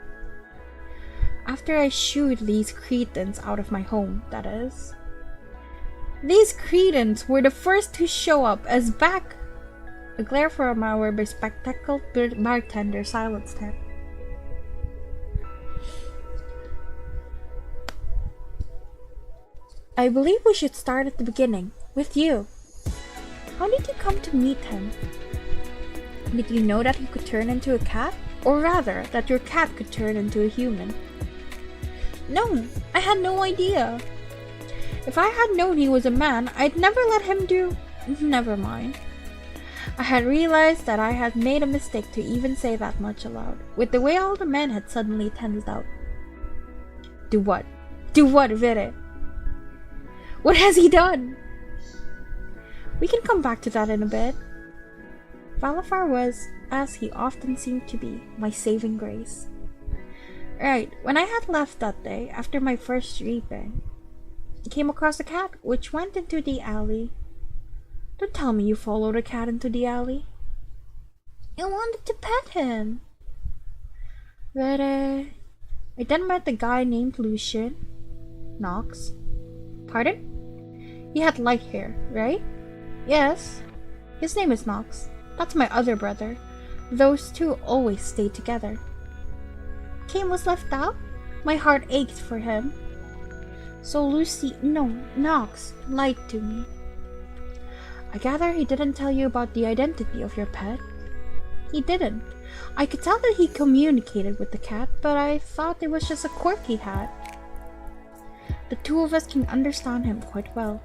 After I shooed these cretins out of my home, that is. These cretins were the first to show up as back. A glare from our bespectacled bartender silenced him. I believe we should start at the beginning, with you. How did you come to meet him? Did you know that he could turn into a cat? Or rather, that your cat could turn into a human? No, I had no idea. If I had known he was a man, I'd never let him do... Never mind. I had realized that I had made a mistake to even say that much aloud, with the way all the men had suddenly tensed out. Do what? Do what, Vere? What has he done? We can come back to that in a bit. Valafar was, as he often seemed to be, my saving grace. Right, when I had left that day, after my first reaping, I came across a cat which went into the alley. Don't tell me you followed a cat into the alley. I wanted to pet him. But, I then met a guy named Lucien. Knox. Pardon? He had light hair, right? Yes. His name is Knox. That's my other brother. Those two always stay together. Kim was left out? My heart ached for him. So Knox lied to me. I gather he didn't tell you about the identity of your pet. He didn't. I could tell that he communicated with the cat, but I thought it was just a quirk he had. The two of us can understand him quite well.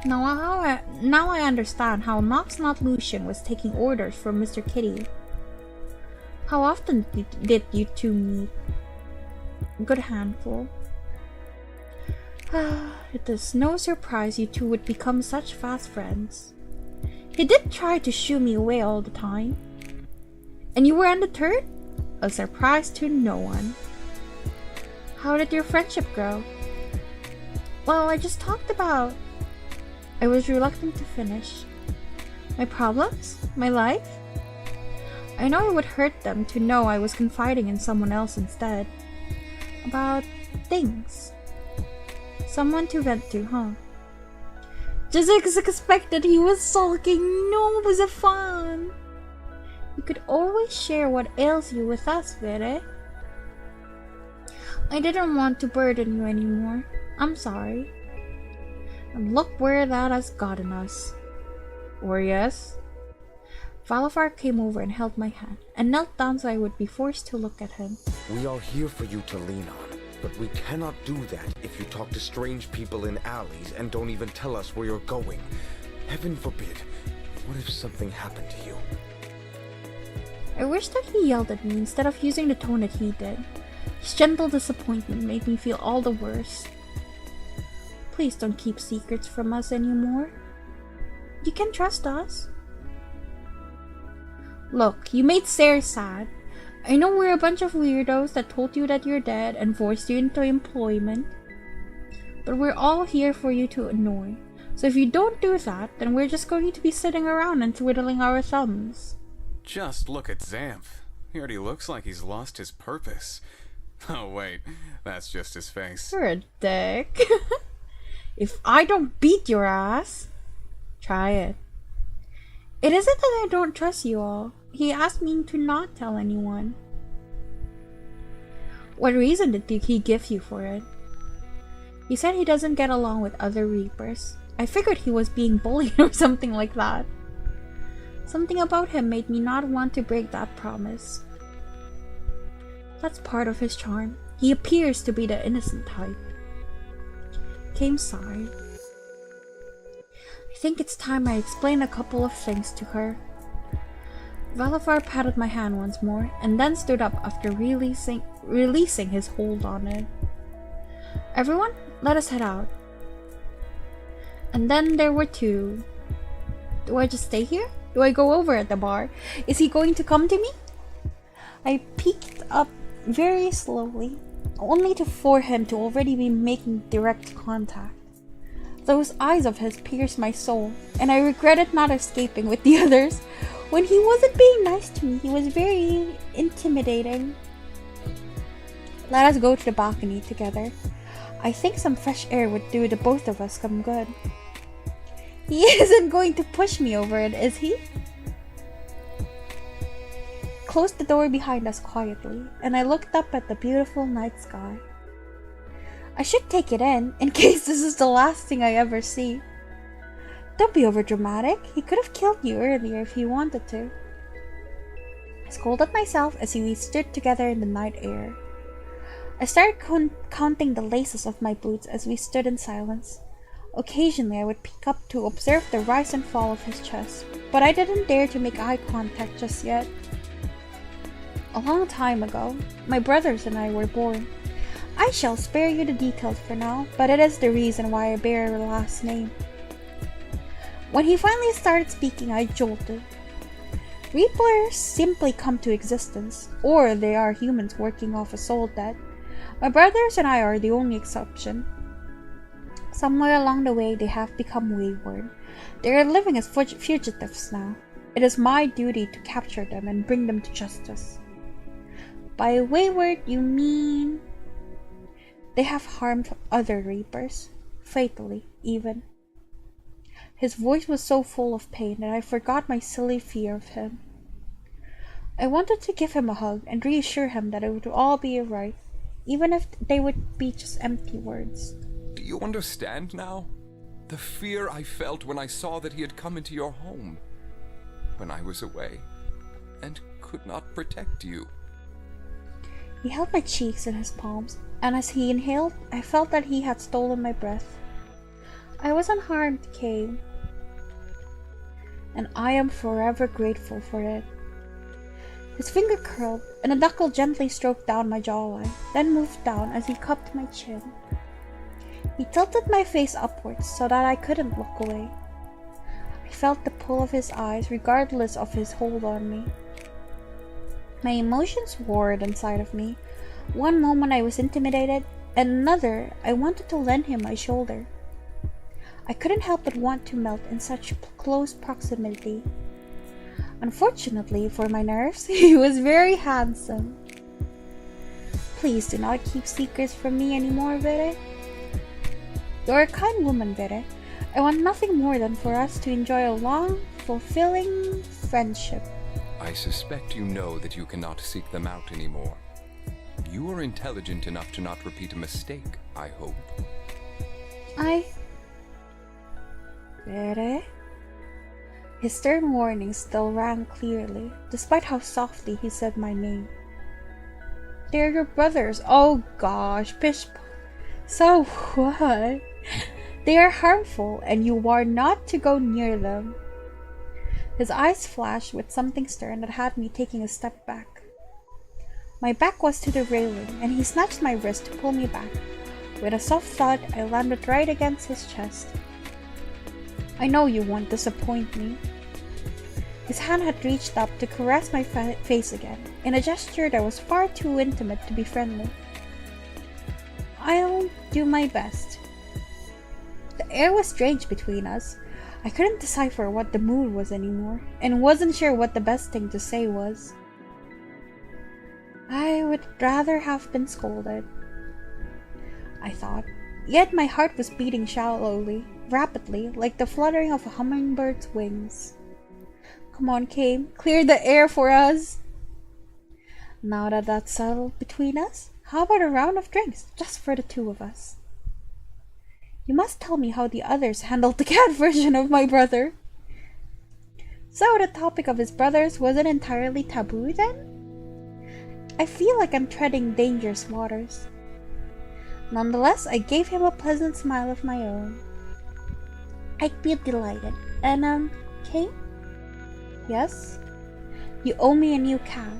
Now I understand how Knox, not Lucien, was taking orders from Mr. Kitty. How often did you two meet? A good handful. It is no surprise you two would become such fast friends. He did try to shoo me away all the time. And you were undeterred? A surprise to no one. How did your friendship grow? Well, I just talked about. I was reluctant to finish. My problems? My life? I know it would hurt them to know I was confiding in someone else instead. About things. Someone to vent to, huh? Just as expected, he was sulking. No, it was a fun. You could always share what ails you with us, Vere. I didn't want to burden you anymore. I'm sorry. And look where that has gotten us. Orias? Valafar came over and held my hand, and knelt down so I would be forced to look at him. We are here for you to lean on, but we cannot do that if you talk to strange people in alleys and don't even tell us where you're going. Heaven forbid, what if something happened to you? I wish that he yelled at me instead of using the tone that he did. His gentle disappointment made me feel all the worse. Please don't keep secrets from us anymore. You can trust us. Look, you made Sarah sad. I know we're a bunch of weirdos that told you that you're dead and forced you into employment. But we're all here for you to annoy. So if you don't do that, then we're just going to be sitting around and twiddling our thumbs. Just look at Xanth. He already looks like he's lost his purpose. Oh wait, that's just his face. You're a dick. If I don't beat your ass, try it. It isn't that I don't trust you all. He asked me to not tell anyone. What reason did he give you for it? He said he doesn't get along with other Reapers. I figured he was being bullied or something like that. Something about him made me not want to break that promise. That's part of his charm. He appears to be the innocent type. Came sighed. I think it's time I explain a couple of things to her. Valafar patted my hand once more, and then stood up after releasing his hold on it. Everyone, let us head out. And then there were two. Do I just stay here? Do I go over at the bar? Is he going to come to me? I peeked up very slowly, only for him to already be making direct contact. Those eyes of his pierced my soul, and I regretted not escaping with the others. When he wasn't being nice to me, he was very intimidating. Let us go to the balcony together. I think some fresh air would do the both of us some good. He isn't going to push me over it, is he? Closed the door behind us quietly, and I looked up at the beautiful night sky. I should take it in case this is the last thing I ever see. Don't be overdramatic. He could have killed you earlier if he wanted to. I scolded myself as we stood together in the night air. I started counting the laces of my boots as we stood in silence. Occasionally I would peek up to observe the rise and fall of his chest, but I didn't dare to make eye contact just yet. A long time ago, my brothers and I were born. I shall spare you the details for now, but it is the reason why I bear a last name. When he finally started speaking, I jolted. Reapers simply come to existence, or they are humans working off a soul debt. My brothers and I are the only exception. Somewhere along the way, they have become wayward. They are living as fugitives now. It is my duty to capture them and bring them to justice. By wayward, you mean... They have harmed other Reapers, fatally, even. His voice was so full of pain that I forgot my silly fear of him. I wanted to give him a hug and reassure him that it would all be alright, even if they would be just empty words. Do you understand now? The fear I felt when I saw that he had come into your home, when I was away, and could not protect you. He held my cheeks in his palms, and as he inhaled, I felt that he had stolen my breath. I was unharmed, Kay, and I am forever grateful for it. His finger curled, and a knuckle gently stroked down my jawline, then moved down as he cupped my chin. He tilted my face upwards so that I couldn't look away. I felt the pull of his eyes regardless of his hold on me. My emotions warred inside of me. One moment I was intimidated, and another I wanted to lend him my shoulder. I couldn't help but want to melt in such close proximity. Unfortunately for my nerves, he was very handsome. Please do not keep secrets from me anymore, Vere. You're a kind woman, Vere. I want nothing more than for us to enjoy a long, fulfilling friendship. I suspect you know that you cannot seek them out anymore. You are intelligent enough to not repeat a mistake, I hope. Vere? His stern warning still rang clearly, despite how softly he said my name. They're your brothers. Oh gosh, pish. So what? They are harmful, and you are not to go near them. His eyes flashed with something stern that had me taking a step back. My back was to the railing, and he snatched my wrist to pull me back. With a soft thud, I landed right against his chest. I know you won't disappoint me. His hand had reached up to caress my face again, in a gesture that was far too intimate to be friendly. I'll do my best. The air was strange between us. I couldn't decipher what the mood was anymore, and wasn't sure what the best thing to say was. I would rather have been scolded, I thought, yet my heart was beating shallowly, rapidly, like the fluttering of a hummingbird's wings. Come on, Kame, clear the air for us! Now that that's settled between us, how about a round of drinks, just for the two of us? You must tell me how the others handled the cat version of my brother. So the topic of his brothers wasn't entirely taboo then? I feel like I'm treading dangerous waters. Nonetheless, I gave him a pleasant smile of my own. I'd be delighted. And, Kate? Yes? You owe me a new cat.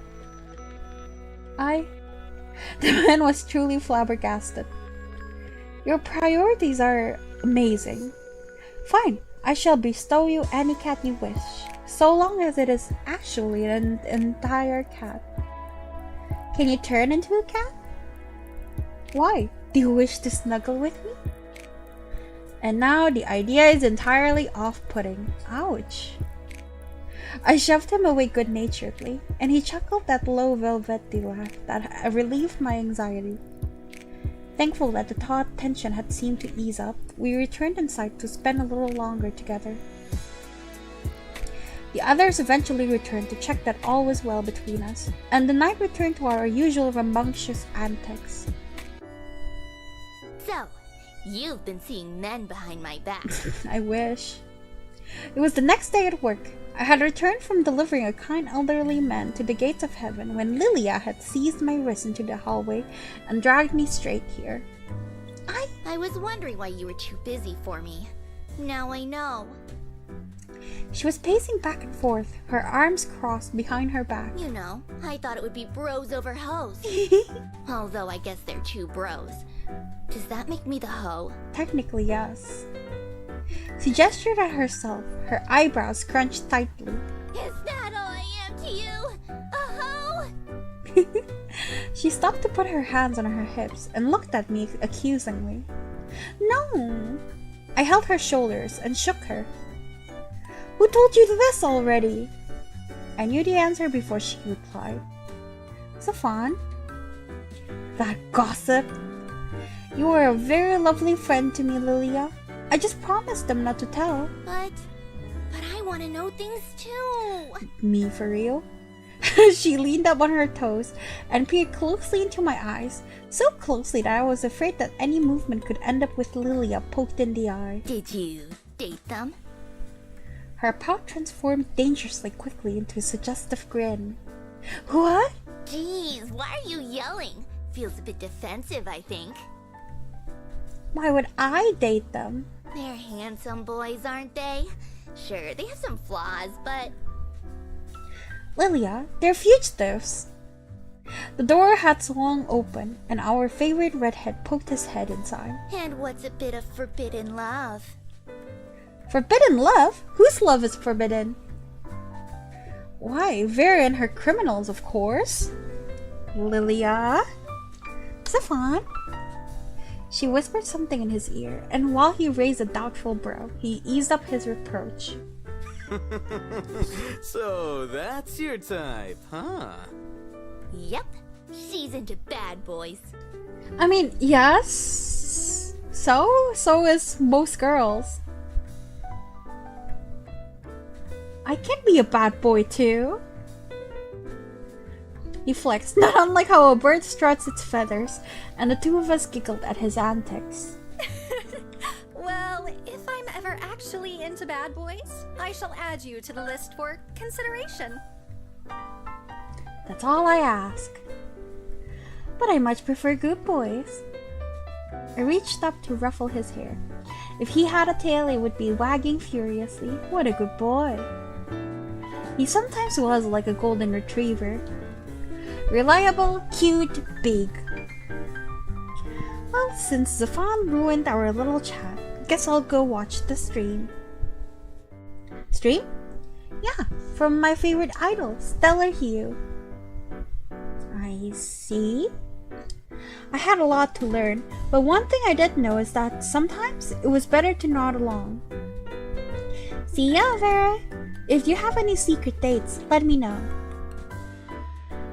The man was truly flabbergasted. Your priorities are amazing. Fine, I shall bestow you any cat you wish, so long as it is actually an entire cat. Can you turn into a cat? Why? Do you wish to snuggle with me? And now the idea is entirely off-putting. Ouch. I shoved him away good-naturedly, and he chuckled that low velvety laugh that relieved my anxiety. Thankful that the taut tension had seemed to ease up, we returned inside to spend a little longer together. The others eventually returned to check that all was well between us, and the night returned to our usual rambunctious antics. So, you've been seeing men behind my back. I wish. It was the next day at work. I had returned from delivering a kind elderly man to the gates of heaven when Lilia had seized my wrist into the hallway and dragged me straight here. I was wondering why you were too busy for me. Now I know. She was pacing back and forth, her arms crossed behind her back. You know, I thought it would be bros over hoes. Although I guess they're two bros. Does that make me the hoe? Technically, yes. She gestured at herself, her eyebrows scrunched tightly. Is that all I am to you? A hoe? She stopped to put her hands on her hips and looked at me accusingly. No! I held her shoulders and shook her. Who told you this already? I knew the answer before she replied. Safan. That gossip. You are a very lovely friend to me, Lilia. I just promised them not to tell. But I want to know things too. Me for real? She leaned up on her toes and peered closely into my eyes, so closely that I was afraid that any movement could end up with Lilia poked in the eye. Did you date them? Her pout transformed dangerously quickly into a suggestive grin. What? Jeez, why are you yelling? Feels a bit defensive, I think. Why would I date them? They're handsome boys, aren't they? Sure, they have some flaws, but... Lilia, they're fugitives. The door had swung open, and our favorite redhead poked his head inside. And what's a bit of forbidden love? Forbidden love? Whose love is forbidden? Why, Vera and her criminals, of course. Lilia? Stefan? She whispered something in his ear, and while he raised a doubtful brow, he eased up his reproach. So, that's your type, huh? Yep, she's into bad boys. I mean, yes. So is most girls. I can be a bad boy too. He flexed, not unlike how a bird struts its feathers, and the two of us giggled at his antics. Well, if I'm ever actually into bad boys, I shall add you to the list for consideration. That's all I ask. But I much prefer good boys. I reached up to ruffle his hair. If he had a tail, it would be wagging furiously. What a good boy. He sometimes was like a golden retriever. Reliable, cute, big. Well, since Stefan ruined our little chat, guess I'll go watch the stream. Stream? Yeah, from my favorite idol, Stellar Hugh. I see. I had a lot to learn, but one thing I did know is that sometimes it was better to nod along. See ya, Vera. If you have any secret dates, let me know.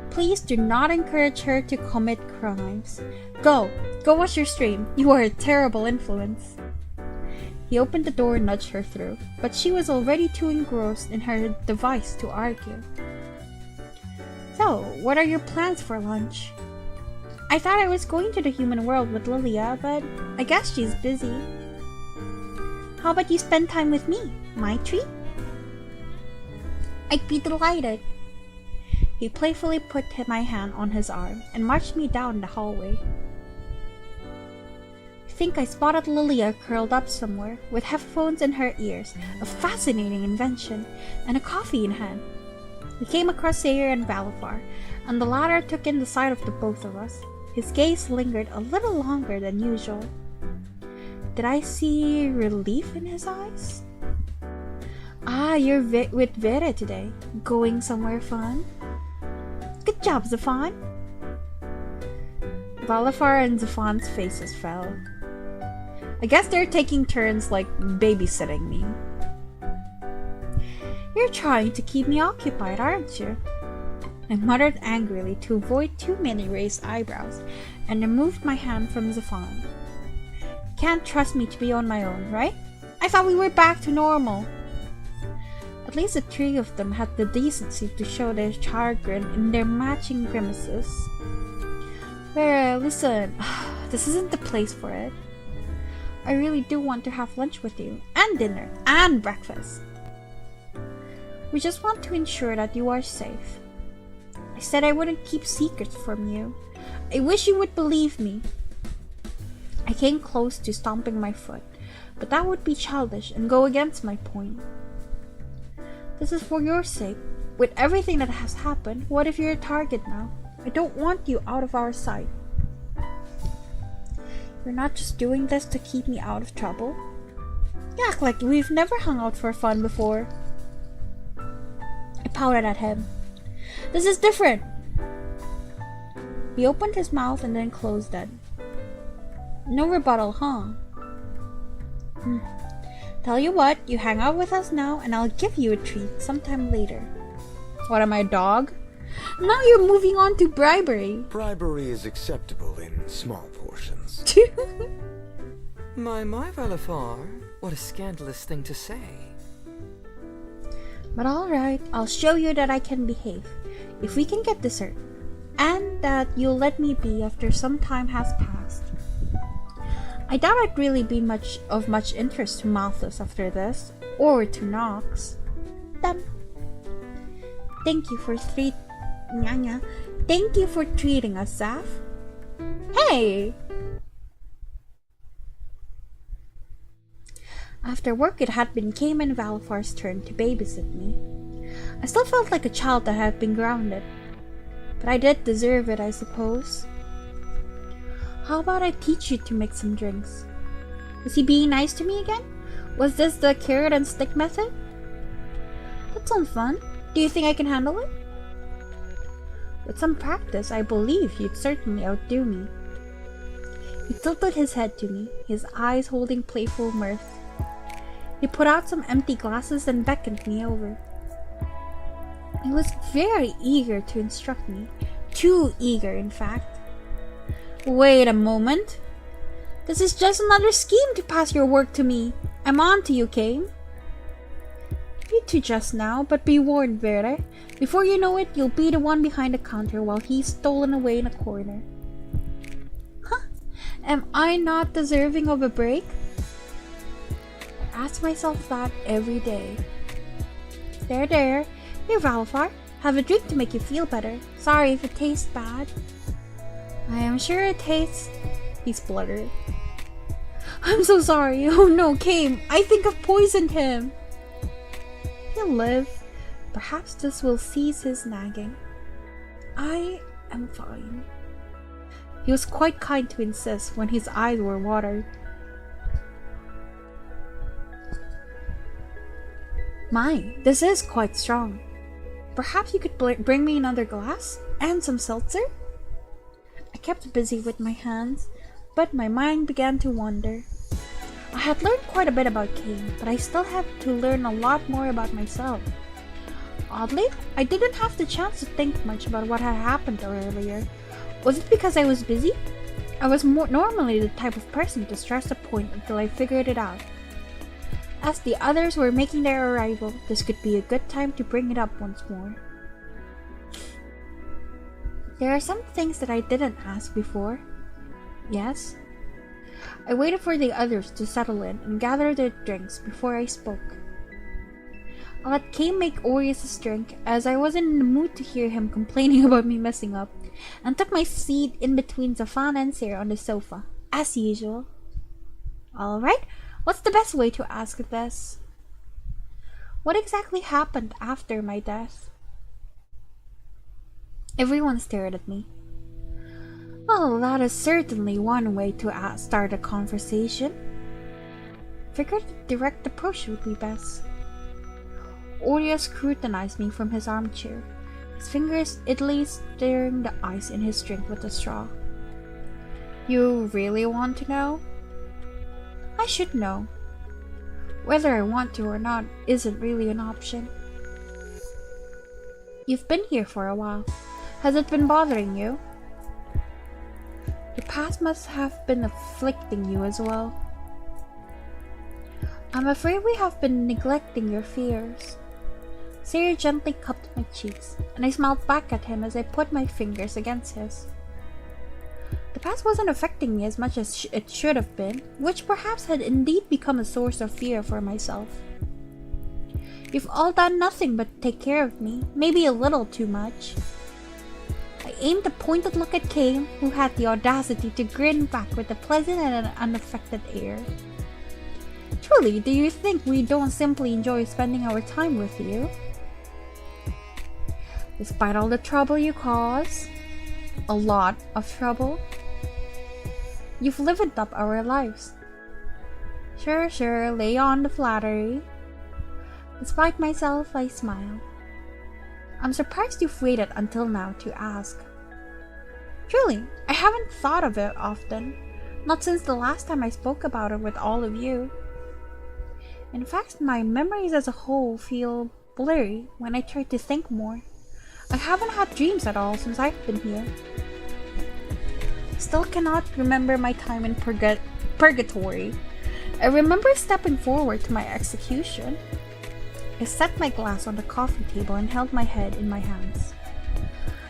Please do not encourage her to commit crimes. Go watch your stream. You are a terrible influence. He opened the door and nudged her through, but she was already too engrossed in her device to argue. So, what are your plans for lunch? I thought I was going to the human world with Lilia, but I guess she's busy. How about you spend time with me, my treat? I'd be delighted. He playfully put my hand on his arm and marched me down the hallway. I think I spotted Lilia curled up somewhere, with headphones in her ears, a fascinating invention, and a coffee in hand. We came across Sayer and Valafar, and the latter took in the sight of the both of us. His gaze lingered a little longer than usual. Did I see relief in his eyes? Ah, you're with Vera today. Going somewhere fun? Good job, Zafan. Valafar and Zafan's faces fell. I guess they're taking turns like babysitting me. You're trying to keep me occupied, aren't you? I muttered angrily to avoid too many raised eyebrows and removed my hand from Zafan. Can't trust me to be on my own, right? I thought we were back to normal. At least the three of them had the decency to show their chagrin in their matching grimaces. Vera, listen, this isn't the place for it. I really do want to have lunch with you, and dinner, and breakfast. We just want to ensure that you are safe. I said I wouldn't keep secrets from you. I wish you would believe me. I came close to stomping my foot, but that would be childish and go against my point. This is for your sake. With everything that has happened, what if you're a target now? I don't want you out of our sight. You're not just doing this to keep me out of trouble? You act like we've never hung out for fun before. I pouted at him. This is different. He opened his mouth and then closed it. No rebuttal, huh? Tell you what, you hang out with us now and I'll give you a treat sometime later. What am I, a dog? Now you're moving on to bribery. Bribery is acceptable in small portions. My Valafar, what a scandalous thing to say. But alright, I'll show you that I can behave. If we can get dessert, and that you'll let me be after some time has passed. I doubt I'd really be much interest to Malthus after this, or to Nox. Done. Thank you for treating us, Zaf. Hey! After work, it had been Cayman and Valafar's turn to babysit me. I still felt like a child that had been grounded. but I did deserve it, I suppose. How about I teach you to make some drinks? Was he being nice to me again? Was this the carrot and stick method? That sounds fun. Do you think I can handle it? With some practice, I believe you'd certainly outdo me. He tilted his head to me, his eyes holding playful mirth. He put out some empty glasses and beckoned me over. He was very eager to instruct me. Too eager, in fact. Wait a moment. This is just another scheme to pass your work to me. I'm on to you, Kane. You two just now, but be warned, Vere. Before you know it, you'll be the one behind the counter while he's stolen away in a corner. Huh? Am I not deserving of a break? I ask myself that every day. There. Here, Valfar. Have a drink to make you feel better. Sorry if it tastes bad. I am sure it tastes... He spluttered. I'm so sorry. Oh no, Kame. I think I've poisoned him. He'll live. Perhaps this will cease his nagging. I am fine. He was quite kind to insist when his eyes were watered. My, this is quite strong. Perhaps you could bring me another glass? And some seltzer? I kept busy with my hands, but my mind began to wander. I had learned quite a bit about Kane, but I still had to learn a lot more about myself. Oddly, I didn't have the chance to think much about what had happened earlier. Was it because I was busy? I was normally the type of person to stress a point until I figured it out. As the others were making their arrival, this could be a good time to bring it up once more. There are some things that I didn't ask before. Yes? I waited for the others to settle in and gather their drinks before I spoke. I let Kane make Orias' drink, as I wasn't in the mood to hear him complaining about me messing up, and took my seat in between Zafana and Sarah on the sofa, as usual. Alright, what's the best way to ask this? What exactly happened after my death? Everyone stared at me. Well, that is certainly one way to start a conversation. Figured a direct approach would be best. Orias scrutinized me from his armchair, his fingers idly stirring the ice in his drink with a straw. You really want to know? I should know. Whether I want to or not isn't really an option. You've been here for a while. Has it been bothering you? The past must have been afflicting you as well. I'm afraid we have been neglecting your fears. Sarah gently cupped my cheeks, and I smiled back at him as I put my fingers against his. The past wasn't affecting me as much as it should have been, which perhaps had indeed become a source of fear for myself. You've all done nothing but take care of me, maybe a little too much. I aimed a pointed look at Kane, who had the audacity to grin back with a pleasant and an unaffected air. Truly, do you think we don't simply enjoy spending our time with you? Despite all the trouble you cause, a lot of trouble, you've livened up our lives. Sure, lay on the flattery. Despite myself, I smiled. I'm surprised you've waited until now to ask. Truly, I haven't thought of it often, not since the last time I spoke about it with all of you. In fact, my memories as a whole feel blurry when I try to think more. I haven't had dreams at all since I've been here. Still cannot remember my time in purgatory. I remember stepping forward to my execution. I set my glass on the coffee table and held my head in my hands.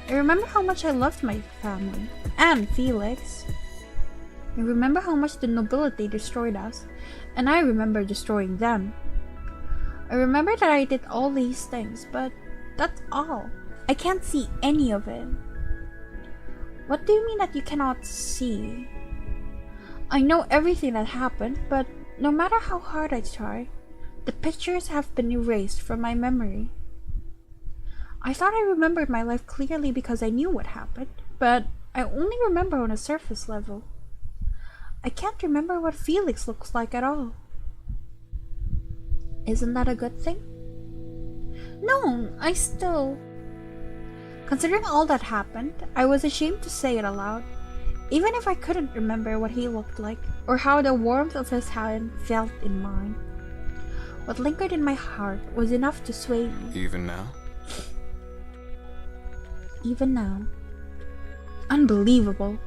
I remember how much I loved my family, and Felix. I remember how much the nobility destroyed us, and I remember destroying them. I remember that I did all these things, but that's all. I can't see any of it. What do you mean that you cannot see? I know everything that happened, but no matter how hard I try, the pictures have been erased from my memory. I thought I remembered my life clearly because I knew what happened, but I only remember on a surface level. I can't remember what Felix looks like at all. Isn't that a good thing? No, I still... Considering all that happened, I was ashamed to say it aloud, even if I couldn't remember what he looked like, or how the warmth of his hand felt in mine. What lingered in my heart was enough to sway me. Even now? Even now. Unbelievable.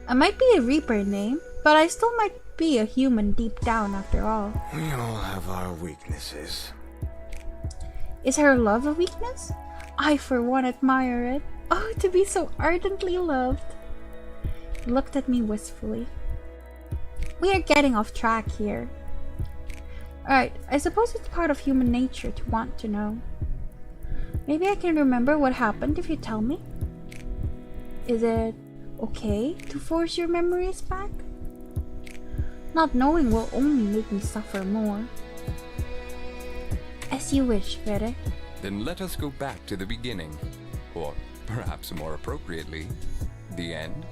I might be a Reaper in name, but I still might be a human deep down after all. We all have our weaknesses. Is her love a weakness? I for one admire it. Oh, to be so ardently loved. He looked at me wistfully. We are getting off track here. Alright, I suppose it's part of human nature to want to know. Maybe I can remember what happened if you tell me? Is it okay to force your memories back? Not knowing will only make me suffer more. As you wish, Vere. Then let us go back to the beginning. Or perhaps more appropriately, the end.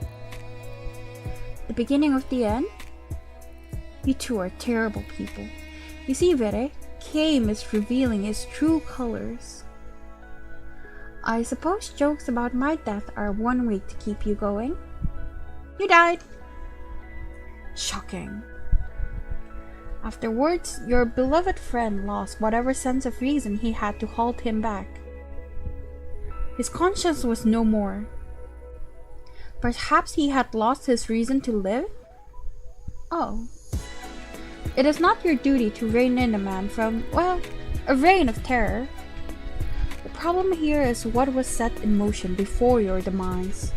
The beginning of the end? You two are terrible people. You see, Vere, Kame is revealing his true colors. I suppose jokes about my death are one way to keep you going. You died. Shocking. Afterwards, your beloved friend lost whatever sense of reason he had to hold him back. His conscience was no more. Perhaps he had lost his reason to live? Oh. It is not your duty to rein in a man from, well, a reign of terror. The problem here is what was set in motion before your demise.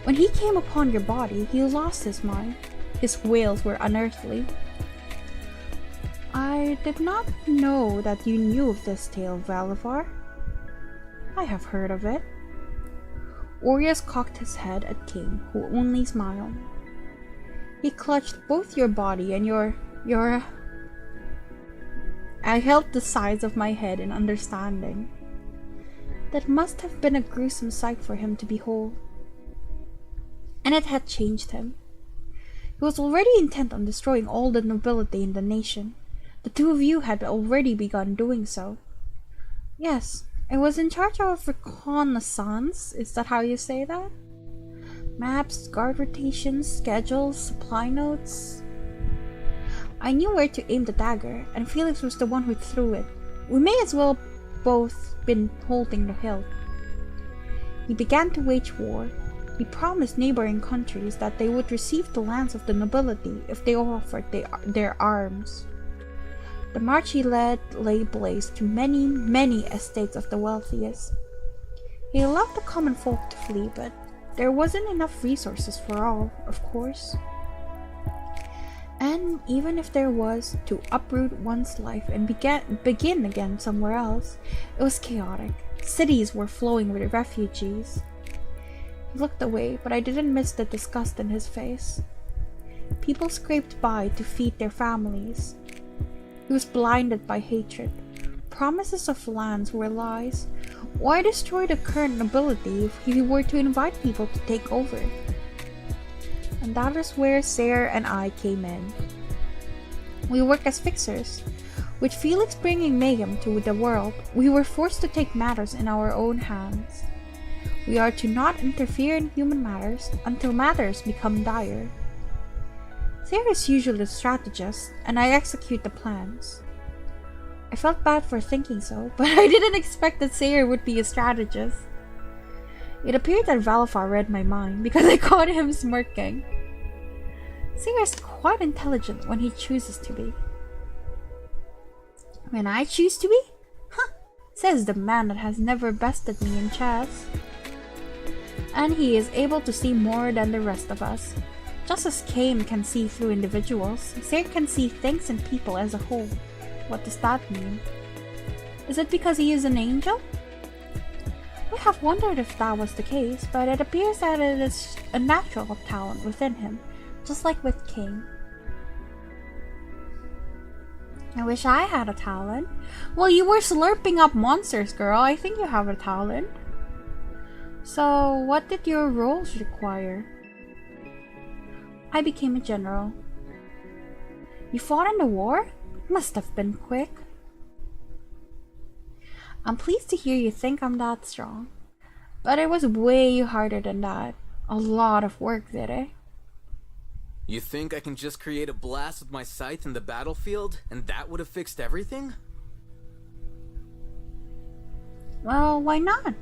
When he came upon your body, he lost his mind. His wails were unearthly. I did not know that you knew of this tale, Valivar. I have heard of it. Orias cocked his head at King, who only smiled. He clutched both your body and your... I held the sides of my head in understanding. That must have been a gruesome sight for him to behold. And it had changed him. He was already intent on destroying all the nobility in the nation. The two of you had already begun doing so. Yes, I was in charge of reconnaissance. Is that how you say that? Maps, guard rotations, schedules, supply notes. I knew where to aim the dagger, and Felix was the one who threw it. We may as well both been holding the hilt. He began to wage war. He promised neighboring countries that they would receive the lands of the nobility if they offered their arms. The march he led lay waste to many, many estates of the wealthiest. He allowed the common folk to flee, but there wasn't enough resources for all, of course. And even if there was, to uproot one's life and begin again somewhere else, it was chaotic. Cities were flowing with refugees. He looked away, but I didn't miss the disgust in his face. People scraped by to feed their families. He was blinded by hatred. Promises of lands were lies. Why destroy the current nobility if he were to invite people to take over? And that is where Sayre and I came in. We worked as fixers. With Felix bringing mayhem to the world, we were forced to take matters in our own hands. We are to not interfere in human matters until matters become dire. Sayre is usually the strategist, and I execute the plans. I felt bad for thinking so, but I didn't expect that Sayre would be a strategist. It appeared that Valivar read my mind because I caught him smirking. Sayre is quite intelligent when he chooses to be. When I choose to be? Huh, says the man that has never bested me in chess. And he is able to see more than the rest of us. Just as Kame can see through individuals, Sayre can see things and people as a whole. What does that mean? Is it because he is an angel? I have wondered if that was the case, but it appears that it is a natural talent within him, just like with King. I wish I had a talent. Well, you were slurping up monsters, girl. I think you have a talent. So, what did your roles require? I became a general. You fought in the war? Must have been quick. I'm pleased to hear you think I'm that strong. But it was way harder than that. A lot of work, did it? You think I can just create a blast with my scythe in the battlefield, and that would have fixed everything? Well, why not?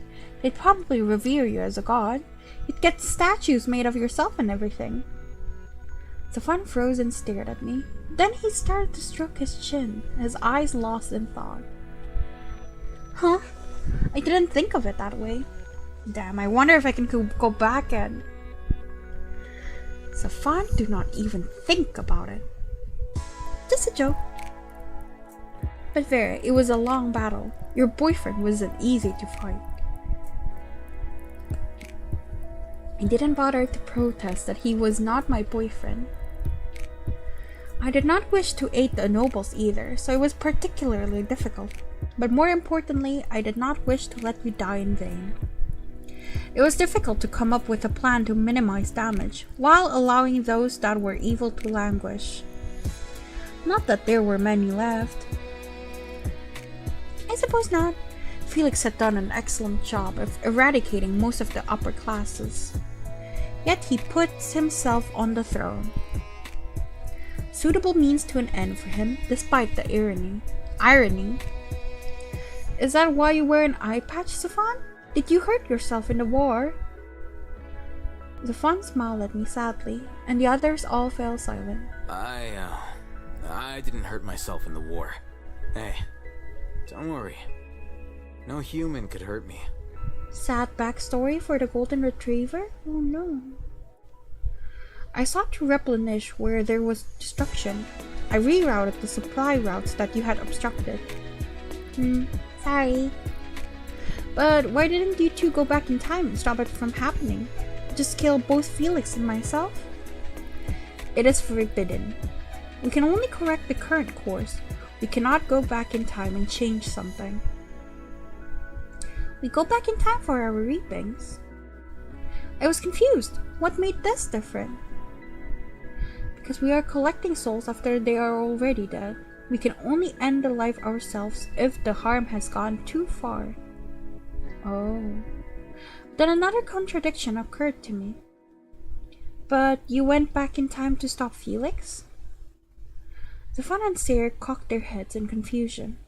They'd probably revere you as a god. You'd get statues made of yourself and everything. Stefan froze and stared at me. Then he started to stroke his chin, his eyes lost in thought. Huh? I didn't think of it that way. Damn, I wonder if I can go back and... Stefan, do not even think about it. Just a joke. But Vera, it was a long battle. Your boyfriend wasn't easy to fight. I didn't bother to protest that he was not my boyfriend. I did not wish to aid the nobles either, so it was particularly difficult. But more importantly, I did not wish to let you die in vain. It was difficult to come up with a plan to minimize damage, while allowing those that were evil to languish. Not that there were many left. I suppose not. Felix had done an excellent job of eradicating most of the upper classes. Yet he puts himself on the throne. Suitable means to an end for him, despite the irony. Is that why you wear an eye patch, Stefan? Did you hurt yourself in the war? Stefan smiled at me sadly, and the others all fell silent. I didn't hurt myself in the war. Hey, don't worry. No human could hurt me. Sad backstory for the golden retriever? Oh no. I sought to replenish where there was destruction. I rerouted the supply routes that you had obstructed. Sorry. But why didn't you two go back in time and stop it from happening? Just kill both Felix and myself? It is forbidden. We can only correct the current course. We cannot go back in time and change something. We go back in time for our reapings. I was confused. What made this different? Because we are collecting souls after they are already dead. We can only end the life ourselves if the harm has gone too far. Oh. Then another contradiction occurred to me. But you went back in time to stop Felix? Stefan and Sarah cocked their heads in confusion.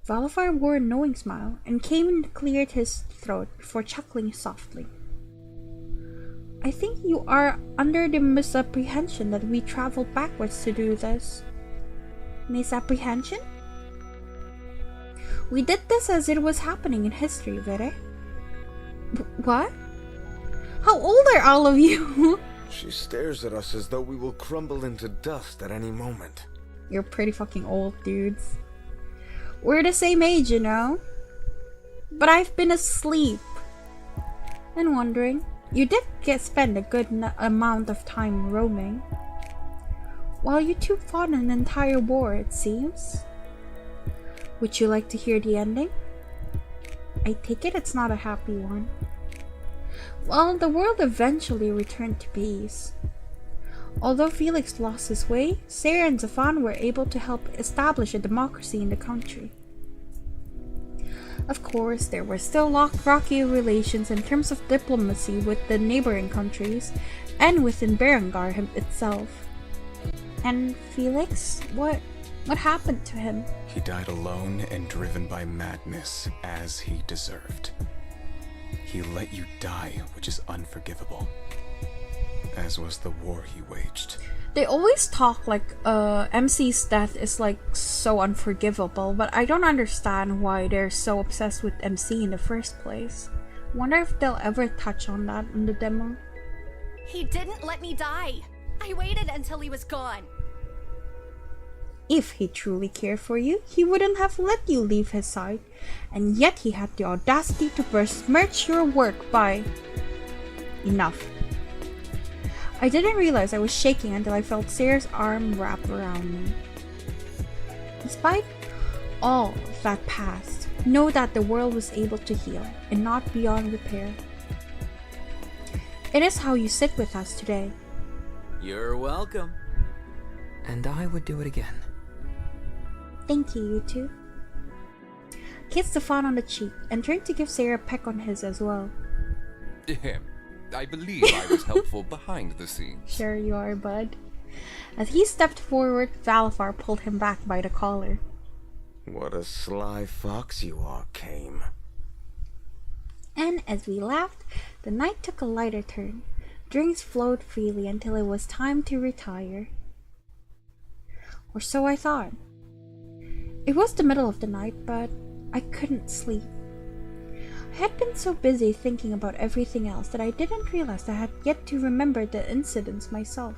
Valafar wore a knowing smile and came and cleared his throat before chuckling softly. I think you are under the misapprehension that we traveled backwards to do this. Misapprehension? We did this as it was happening in history, Vere. What? How old are all of you? She stares at us as though we will crumble into dust at any moment. You're pretty fucking old, dudes. We're the same age, you know? But I've been asleep. And wondering. You did spend a good amount of time roaming. While you two fought an entire war, it seems. Would you like to hear the ending? I take it it's not a happy one. Well, the world eventually returned to peace. Although Felix lost his way, Sarah and Stefan were able to help establish a democracy in the country. Of course, there were still rocky relations in terms of diplomacy with the neighboring countries and within Berengar itself. And Felix? What happened to him? He died alone and driven by madness, as he deserved. He let you die, which is unforgivable. As was the war he waged. They always talk like MC's death is like so unforgivable, but I don't understand why they're so obsessed with MC in the first place. Wonder if they'll ever touch on that in the demo. He didn't let me die. I waited until he was gone. If he truly cared for you, he wouldn't have let you leave his side, and yet he had the audacity to besmirch your work by... Enough. I didn't realize I was shaking until I felt Sarah's arm wrap around me. Despite all that past, know that the world was able to heal and not beyond repair. It is how you sit with us today. You're welcome. And I would do it again. Thank you, you two. Kissed the fawn on the cheek and turned to give Sarah a peck on his as well. I believe I was helpful behind the scenes. Sure you are, bud. As he stepped forward, Valafar pulled him back by the collar. What a sly fox you are, Kame. And as we laughed, the night took a lighter turn. Drinks flowed freely until it was time to retire. Or so I thought. It was the middle of the night, but I couldn't sleep. I had been so busy thinking about everything else that I didn't realize I had yet to remember the incidents myself.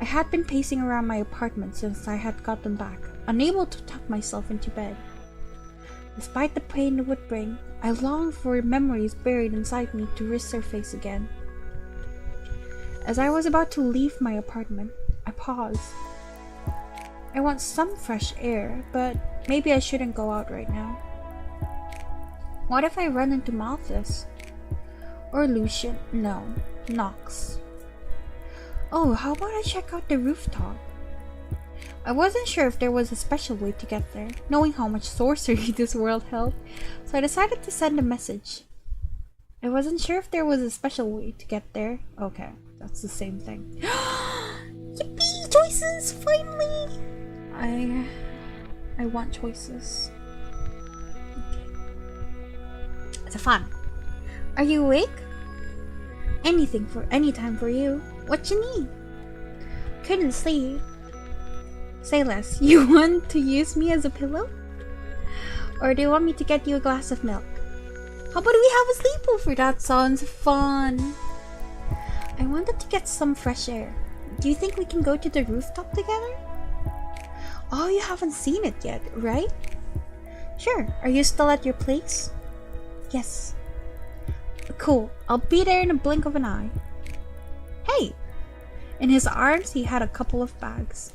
I had been pacing around my apartment since I had gotten back, unable to tuck myself into bed. Despite the pain it would bring, I longed for memories buried inside me to resurface again. As I was about to leave my apartment, I paused. I want some fresh air, but maybe I shouldn't go out right now. What if I run into Malthus? Or Lucien? No, Nox. Oh, how about I check out the rooftop? I wasn't sure if there was a special way to get there, knowing how much sorcery this world held, so I decided to send a message. I wasn't sure if there was a special way to get there. Okay, that's the same thing. Yippee! Choices! Finally! I want choices. Okay. It's fun. Are you awake? Anything for any time for you. What you need? Couldn't sleep. Say less. You want to use me as a pillow? Or do you want me to get you a glass of milk? How about we have a sleepover? That sounds fun. I wanted to get some fresh air. Do you think we can go to the rooftop together? Oh, you haven't seen it yet, right? Sure. Are you still at your place? Yes. Cool. I'll be there in a blink of an eye. Hey! In his arms, he had a couple of bags.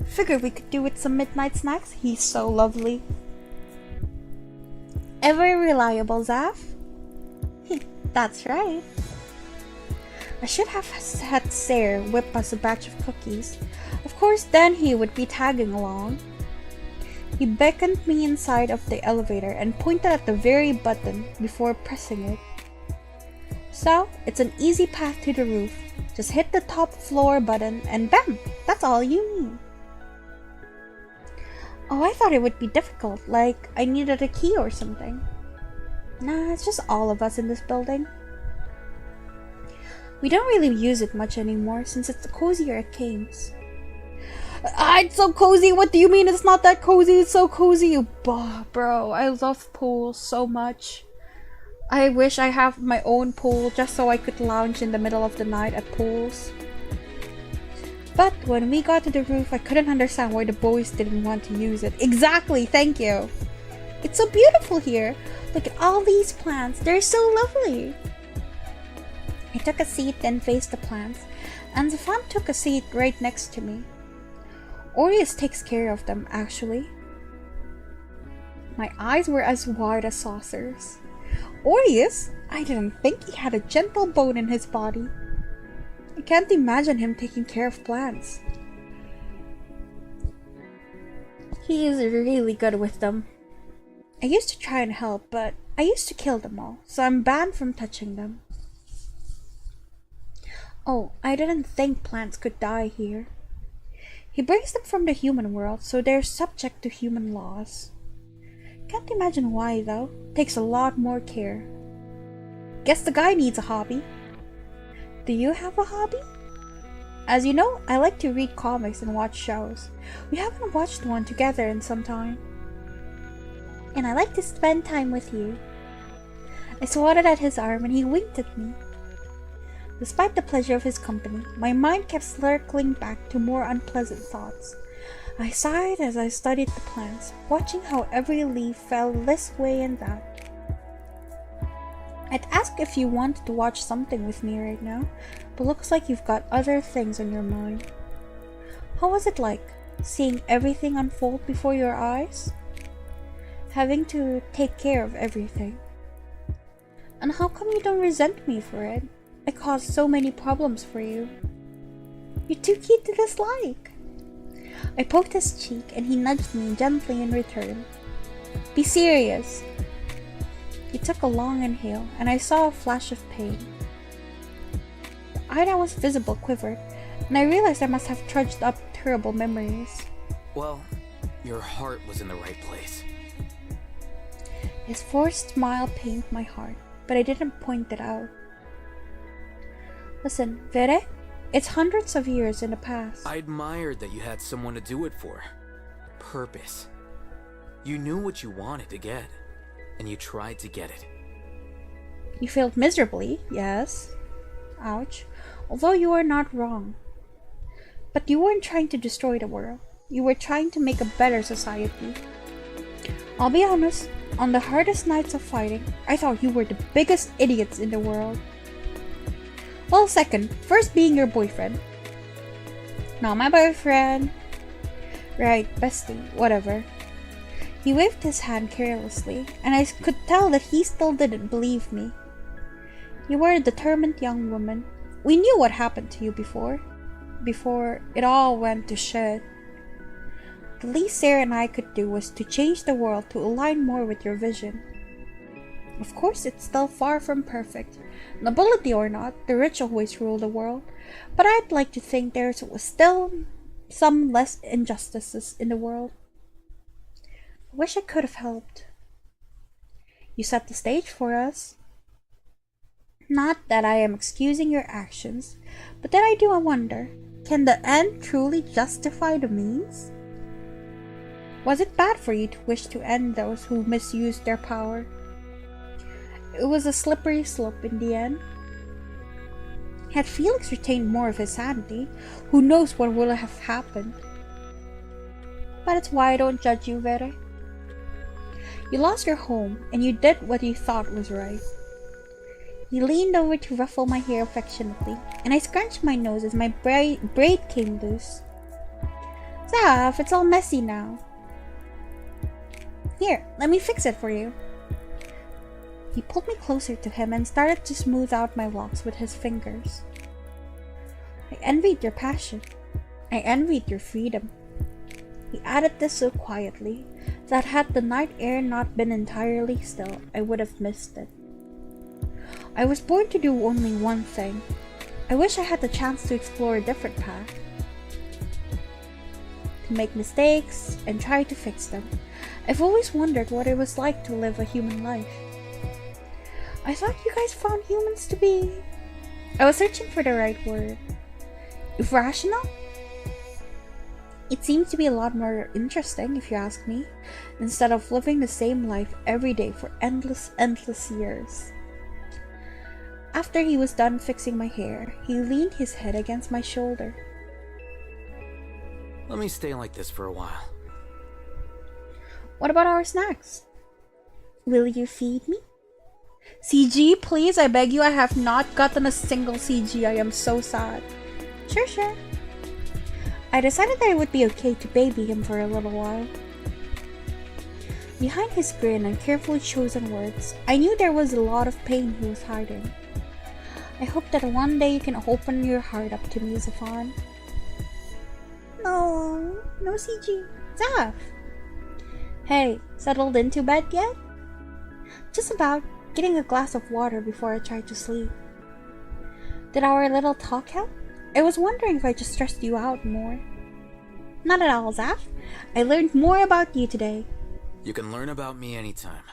Figured we could do with some midnight snacks. He's so lovely. Ever reliable, Zaf? That's right. I should have had Sarah whip us a batch of cookies. Of course, then he would be tagging along. He beckoned me inside of the elevator and pointed at the very button before pressing it. So, it's an easy path to the roof. Just hit the top floor button and bam! That's all you need. Oh, I thought it would be difficult, like I needed a key or something. Nah, it's just all of us in this building. We don't really use it much anymore since it's cozier at Kane's. It's so cozy! What do you mean it's not that cozy? It's so cozy! Bah, bro, I love pools so much. I wish I have my own pool just so I could lounge in the middle of the night at pools. But when we got to the roof, I couldn't understand why the boys didn't want to use it. Exactly, thank you! It's so beautiful here! Look at all these plants, they're so lovely! I took a seat, then faced the plants, and Zafan took a seat right next to me. Orias takes care of them, actually. My eyes were as wide as saucers. Orias? I didn't think he had a gentle bone in his body. I can't imagine him taking care of plants. He is really good with them. I used to try and help, but I used to kill them all, so I'm banned from touching them. Oh, I didn't think plants could die here. He brings them from the human world, so they're subject to human laws. Can't imagine why, though. Takes a lot more care. Guess the guy needs a hobby. Do you have a hobby? As you know, I like to read comics and watch shows. We haven't watched one together in some time. And I like to spend time with you. I swatted at his arm and he winked at me. Despite the pleasure of his company, my mind kept circling back to more unpleasant thoughts. I sighed as I studied the plants, watching how every leaf fell this way and that. I'd ask if you wanted to watch something with me right now, but looks like you've got other things on your mind. How was it like? Seeing everything unfold before your eyes? Having to take care of everything? And how come you don't resent me for it? I caused so many problems for you. You're too cute to dislike. I poked his cheek and he nudged me gently in return. Be serious. He took a long inhale and I saw a flash of pain. The eye that was visible quivered, and I realized I must have trudged up terrible memories. Well, your heart was in the right place. His forced smile pained my heart, but I didn't point it out. Listen, Vere, it's hundreds of years in the past. I admired that you had someone to do it for. Purpose. You knew what you wanted to get, and you tried to get it. You failed miserably, yes. Ouch. Although you are not wrong. But you weren't trying to destroy the world. You were trying to make a better society. I'll be honest, on the hardest nights of fighting, I thought you were the biggest idiots in the world. Well, second, first being your boyfriend. Not my boyfriend. Right, bestie, whatever. He waved his hand carelessly, and I could tell that he still didn't believe me. You were a determined young woman. We knew what happened to you before it all went to shit. The least Sarah and I could do was to change the world to align more with your vision. Of course, it's still far from perfect. Nobility or not, the rich always rule the world, but I'd like to think there was still some less injustices in the world. I wish I could have helped. You set the stage for us. Not that I am excusing your actions, but then I do wonder, can the end truly justify the means? Was it bad for you to wish to end those who misused their power? It was a slippery slope in the end. Had Felix retained more of his sanity, who knows what would have happened. But it's why I don't judge you, Vere. You lost your home, and you did what you thought was right. He leaned over to ruffle my hair affectionately, and I scrunched my nose as my braid came loose. Zaf, it's all messy now. Here, let me fix it for you. He pulled me closer to him and started to smooth out my locks with his fingers. I envied your passion. I envied your freedom. He added this so quietly that had the night air not been entirely still, I would have missed it. I was born to do only one thing. I wish I had the chance to explore a different path. To make mistakes and try to fix them. I've always wondered what it was like to live a human life. I thought you guys found humans to be... I was searching for the right word. Irrational? It seems to be a lot more interesting, if you ask me, instead of living the same life every day for endless years. After he was done fixing my hair, he leaned his head against my shoulder. Let me stay like this for a while. What about our snacks? Will you feed me? CG, please, I beg you, I have not gotten a single CG. I am so sad. Sure. I decided that it would be okay to baby him for a little while. Behind his grin and carefully chosen words, I knew there was a lot of pain he was hiding. I hope that one day you can open your heart up to me, Zafan. No CG. Zaf! Hey, settled into bed yet? Just about. Getting a glass of water before I try to sleep. Did our little talk help? I was wondering if I just stressed you out more. Not at all, Zaf. I learned more about you today. You can learn about me anytime.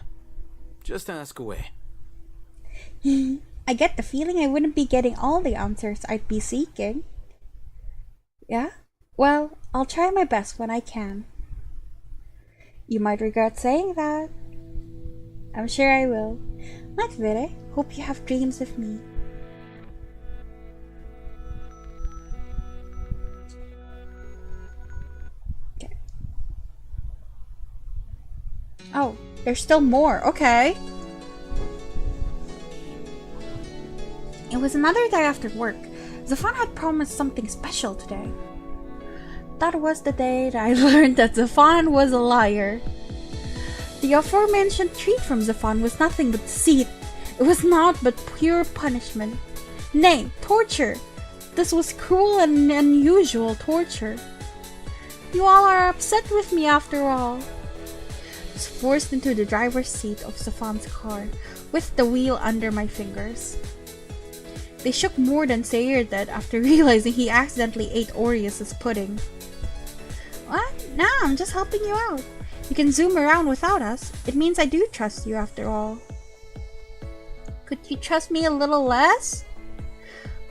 Just ask away. I get the feeling I wouldn't be getting all the answers I'd be seeking. Yeah? Well, I'll try my best when I can. You might regret saying that. I'm sure I will. Night, Vere. Hope you have dreams of me. Okay. Oh, there's still more. Okay. It was another day after work. Zafan had promised something special today. that was the day that I learned that Zafan was a liar. The aforementioned treat from Zafan was nothing but deceit. It was naught but pure punishment. Nay, torture. This was cruel and unusual torture. You all are upset with me after all. I was forced into the driver's seat of Zafan's car, with the wheel under my fingers. They shook more than Sayer did after realizing he accidentally ate Orias' pudding. What? Nah, I'm just helping you out. You can zoom around without us. It means I do trust you after all. Could you trust me a little less?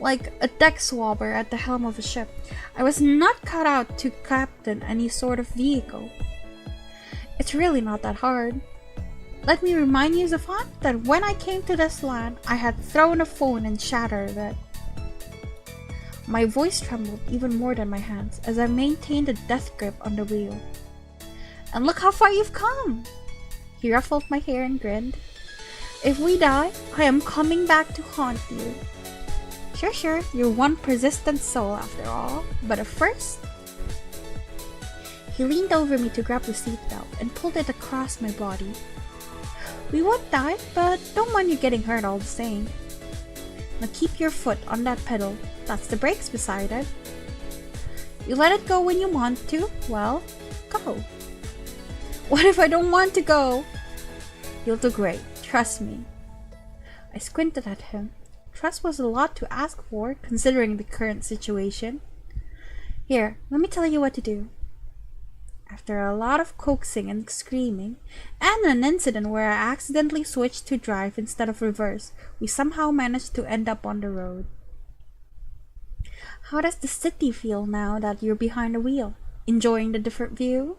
Like a deck swabber at the helm of a ship, I was not cut out to captain any sort of vehicle. It's really not that hard. Let me remind you, Zafan, that when I came to this land, I had thrown a phone and shattered it. My voice trembled even more than my hands as I maintained a death grip on the wheel. And look how far you've come! He ruffled my hair and grinned. If we die, I am coming back to haunt you. Sure, you're one persistent soul after all, but at first... He leaned over me to grab the seatbelt and pulled it across my body. We won't die, but don't mind you getting hurt all the same. Now keep your foot on that pedal. That's the brakes beside it. You let it go when you want to. Well, go. What if I don't want to go? You'll do great. Trust me. I squinted at him. Trust was a lot to ask for, considering the current situation. Here, let me tell you what to do. After a lot of coaxing and screaming, and an incident where I accidentally switched to drive instead of reverse, we somehow managed to end up on the road. How does the city feel now that you're behind the wheel? Enjoying the different view?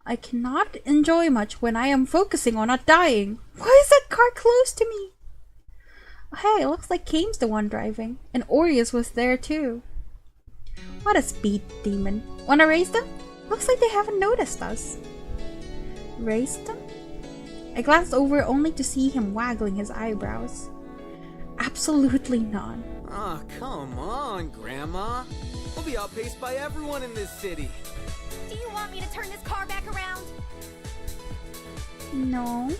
I cannot enjoy much when I am focusing on not dying. Why is that car close to me? Hey, it looks like Kane's the one driving, and Orias was there too. What a speed demon. Wanna race them? Looks like they haven't noticed us. Race them? I glanced over only to see him waggling his eyebrows. Absolutely not. Ah, come on, Grandma. We'll be outpaced by everyone in this city. Do you want me to turn this car back around? No.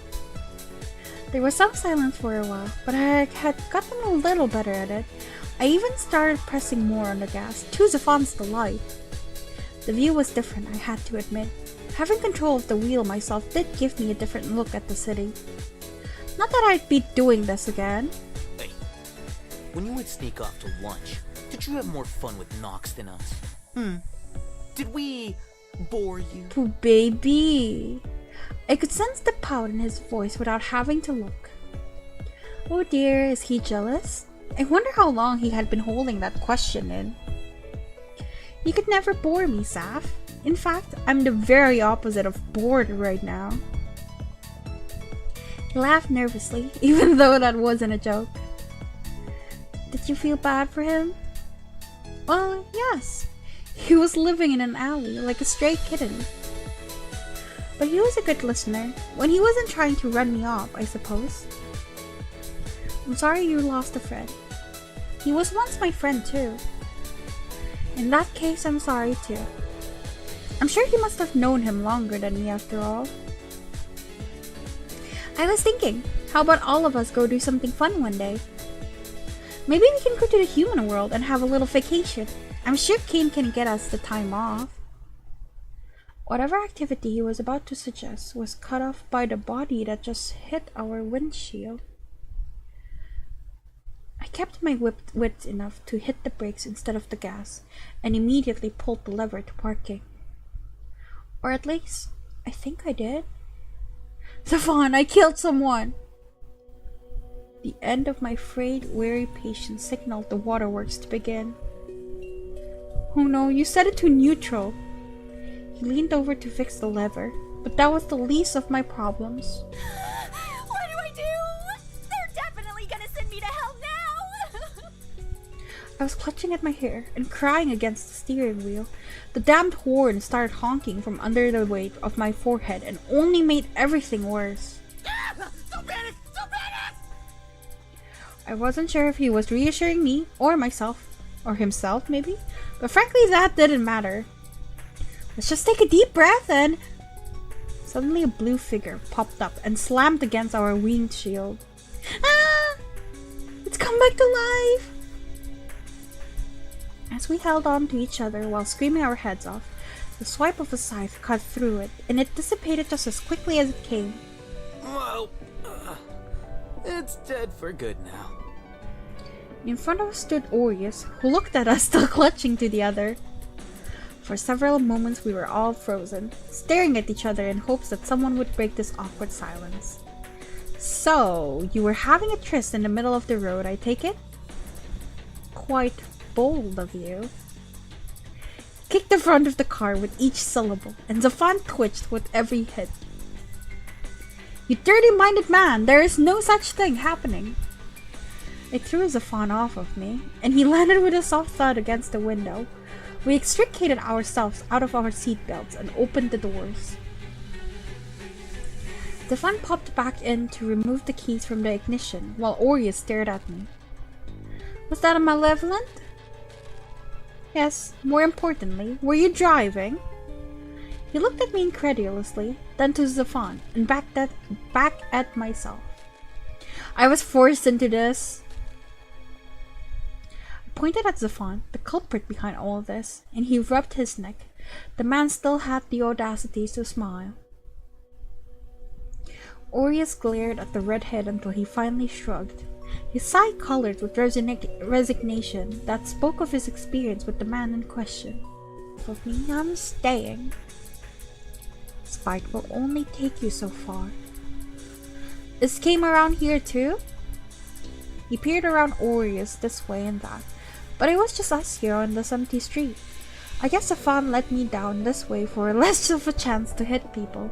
There was some silence for a while, but I had gotten a little better at it. I even started pressing more on the gas, to Zafan's delight. The view was different, I had to admit. Having control of the wheel myself did give me a different look at the city. Not that I'd be doing this again. Hey, when you would sneak off to lunch, did you have more fun with Nox than us? Did we bore you? Oh, baby. I could sense the pout in his voice without having to look. Oh dear, is he jealous? I wonder how long he had been holding that question in. You could never bore me, Saf. In fact, I'm the very opposite of bored right now. He laughed nervously, even though that wasn't a joke. Did you feel bad for him? Well, yes. He was living in an alley like a stray kitten. But he was a good listener, when he wasn't trying to run me off, I suppose. I'm sorry you lost a friend. He was once my friend too. In that case, I'm sorry too. I'm sure he must have known him longer than me after all. I was thinking, how about all of us go do something fun one day? Maybe we can go to the human world and have a little vacation. I'm sure Kane can get us the time off. Whatever activity he was about to suggest was cut off by the body that just hit our windshield. I kept my whip width enough to hit the brakes instead of the gas, and immediately pulled the lever to parking. Or at least, I think I did. Zafan, I killed someone! The end of my frayed, weary patience signaled the waterworks to begin. Oh no, you set it to neutral. He leaned over to fix the lever, but that was the least of my problems. What do I do? They're definitely gonna send me to hell now! I was clutching at my hair and crying against the steering wheel. The damned horn started honking from under the weight of my forehead and only made everything worse. Don't panic! Don't panic! I wasn't sure if he was reassuring me or myself, or himself maybe, But frankly, that didn't matter. Let's just take a deep breath and... Suddenly a blue figure popped up and slammed against our winged shield. Ah! It's come back to life! As we held on to each other while screaming our heads off, the swipe of a scythe cut through it, and it dissipated just as quickly as it came. Well, it's dead for good now. In front of us stood Orias, who looked at us still clutching to the other. For several moments we were all frozen, staring at each other in hopes that someone would break this awkward silence. So, you were having a tryst in the middle of the road, I take it? Quite bold of you. Kicked the front of the car with each syllable, and Zafan twitched with every hit. You dirty-minded man, there is no such thing happening. I threw Zafan off of me, and he landed with a soft thud against the window. We extricated ourselves out of our seatbelts and opened the doors. Zafan popped back in to remove the keys from the ignition, while Orias stared at me. Was that a malevolent? Yes, more importantly, were you driving? He looked at me incredulously, then to Zafan, and back at myself. I was forced into this. I pointed at Zafan, the culprit behind all of this, and he rubbed his neck. The man still had the audacity to smile. Orias glared at the redhead until he finally shrugged. His sigh colored with resignation that spoke of his experience with the man in question. For me, I'm staying. Spite will only take you so far. This came around here too? He peered around Orias this way and that, but it was just us here on this empty street. I guess the fan let me down this way for less of a chance to hit people.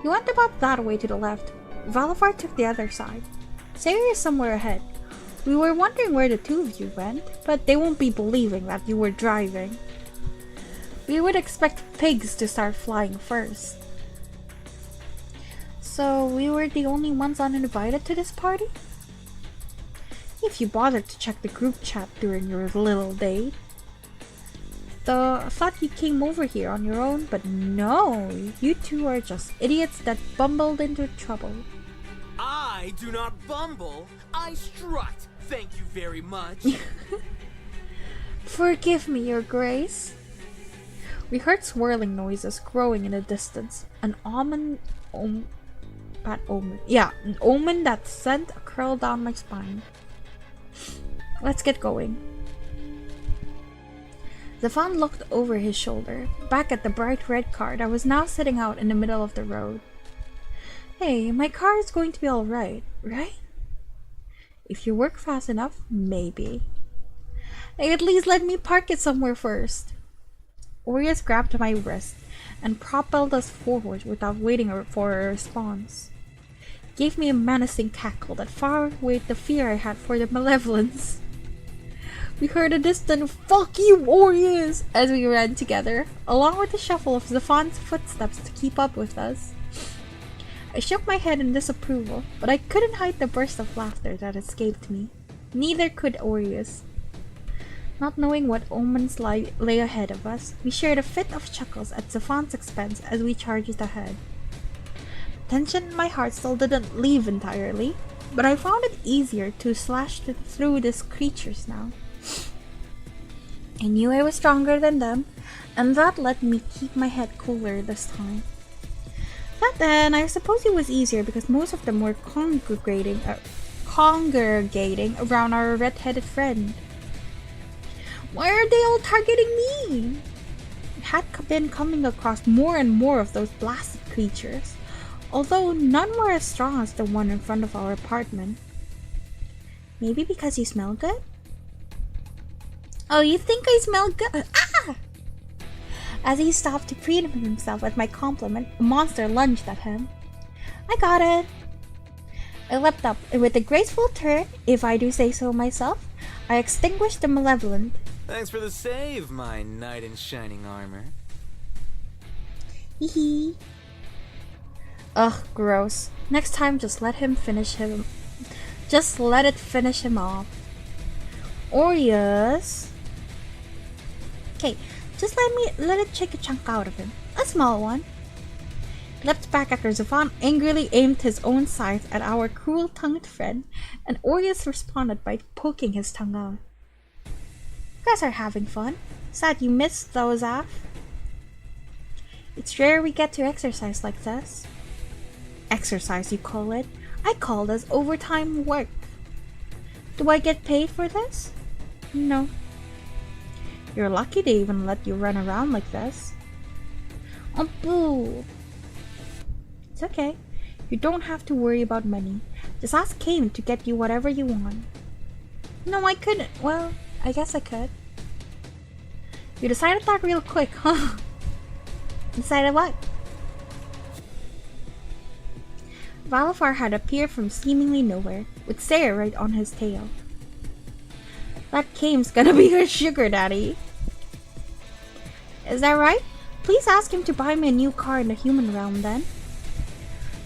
He went about that way to the left. Valafar took the other side. Sayri is somewhere ahead. We were wondering where the two of you went, but they won't be believing that you were driving. We would expect pigs to start flying first. So we were the only ones uninvited to this party? If you bothered to check the group chat during your little date. Though I thought you came over here on your own, but no, you two are just idiots that bumbled into trouble. I do not bumble, I strut. Thank you very much. Forgive me, your grace. We heard swirling noises growing in the distance. An omen that sent a curl down my spine. Let's get going. Zafan looked over his shoulder, back at the bright red car that was now sitting out in the middle of the road. Hey, my car is going to be alright, right? If you work fast enough, maybe. Hey, at least let me park it somewhere first. Orias grabbed my wrist and propelled us forward without waiting for a response. Gave me a menacing cackle that far outweighed the fear I had for the malevolence. We heard a distant "Fuck you, Orias!" as we ran together, along with the shuffle of Zafan's footsteps to keep up with us. I shook my head in disapproval, but I couldn't hide the burst of laughter that escaped me. Neither could Orias. Not knowing what omens lay ahead of us, we shared a fit of chuckles at Zafan's expense as we charged ahead. The tension in my heart still didn't leave entirely, but I found it easier to slash through these creatures now. I knew I was stronger than them, and that let me keep my head cooler this time. But then, I suppose it was easier because most of them were congregating around our red-headed friend. Why are they all targeting me? I had been coming across more and more of those blasted creatures, although none were as strong as the one in front of our apartment. Maybe because you smell good? Oh, you think I smell good? Ah! As he stopped to preen himself at my compliment, a monster lunged at him. I got it. I leapt up, and with a graceful turn, if I do say so myself, I extinguished the malevolent. Thanks for the save, my knight in shining armor. Hee. Ugh, gross. Next time, just let it finish him off. Orias. Okay, just let it take a chunk out of him. A small one. He leapt back after Zafan angrily aimed his own scythe at our cruel-tongued friend, and Orias responded by poking his tongue out. You guys are having fun. Sad you missed those off. It's rare we get to exercise like this. Exercise, you call it? I call this overtime work. Do I get paid for this? No. You're lucky they even let you run around like this. Oh, boo. It's okay. You don't have to worry about money. Just ask Kane to get you whatever you want. No, I couldn't. Well, I guess I could. You decided that real quick, huh? Decided what? Valafar had appeared from seemingly nowhere, with Sayre right on his tail. That Kane's gonna be your sugar daddy. Is that right? Please ask him to buy me a new car in the human realm then.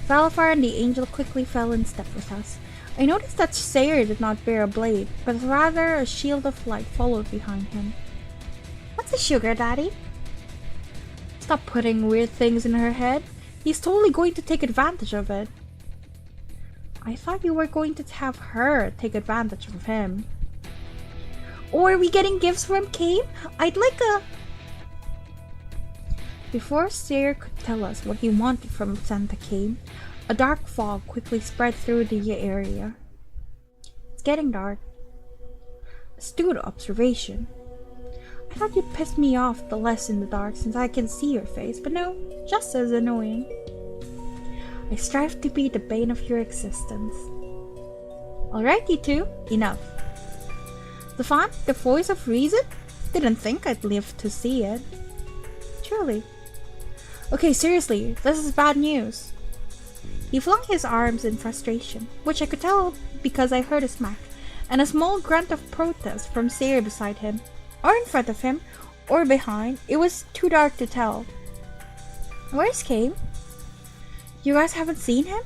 Valafar and the angel quickly fell in step with us. I noticed that Sayre did not bear a blade, but rather a shield of light followed behind him. What's a sugar daddy? Stop putting weird things in her head. He's totally going to take advantage of it. I thought you were going to have her take advantage of him. Or are we getting gifts from Kane? I'd like a... Before Sayre could tell us what he wanted from Santa Kane, a dark fog quickly spread through the area. It's getting dark. Astute observation. I thought you'd piss me off the less in the dark since I can see your face, but no, just as annoying. I strive to be the bane of your existence. Alright, you two, enough. Zafan, the voice of reason? Didn't think I'd live to see it. Truly. Okay, seriously, this is bad news. He flung his arms in frustration, which I could tell because I heard a smack, and a small grunt of protest from Sayre beside him, or in front of him, or behind. It was too dark to tell. Where's Kane? You guys haven't seen him?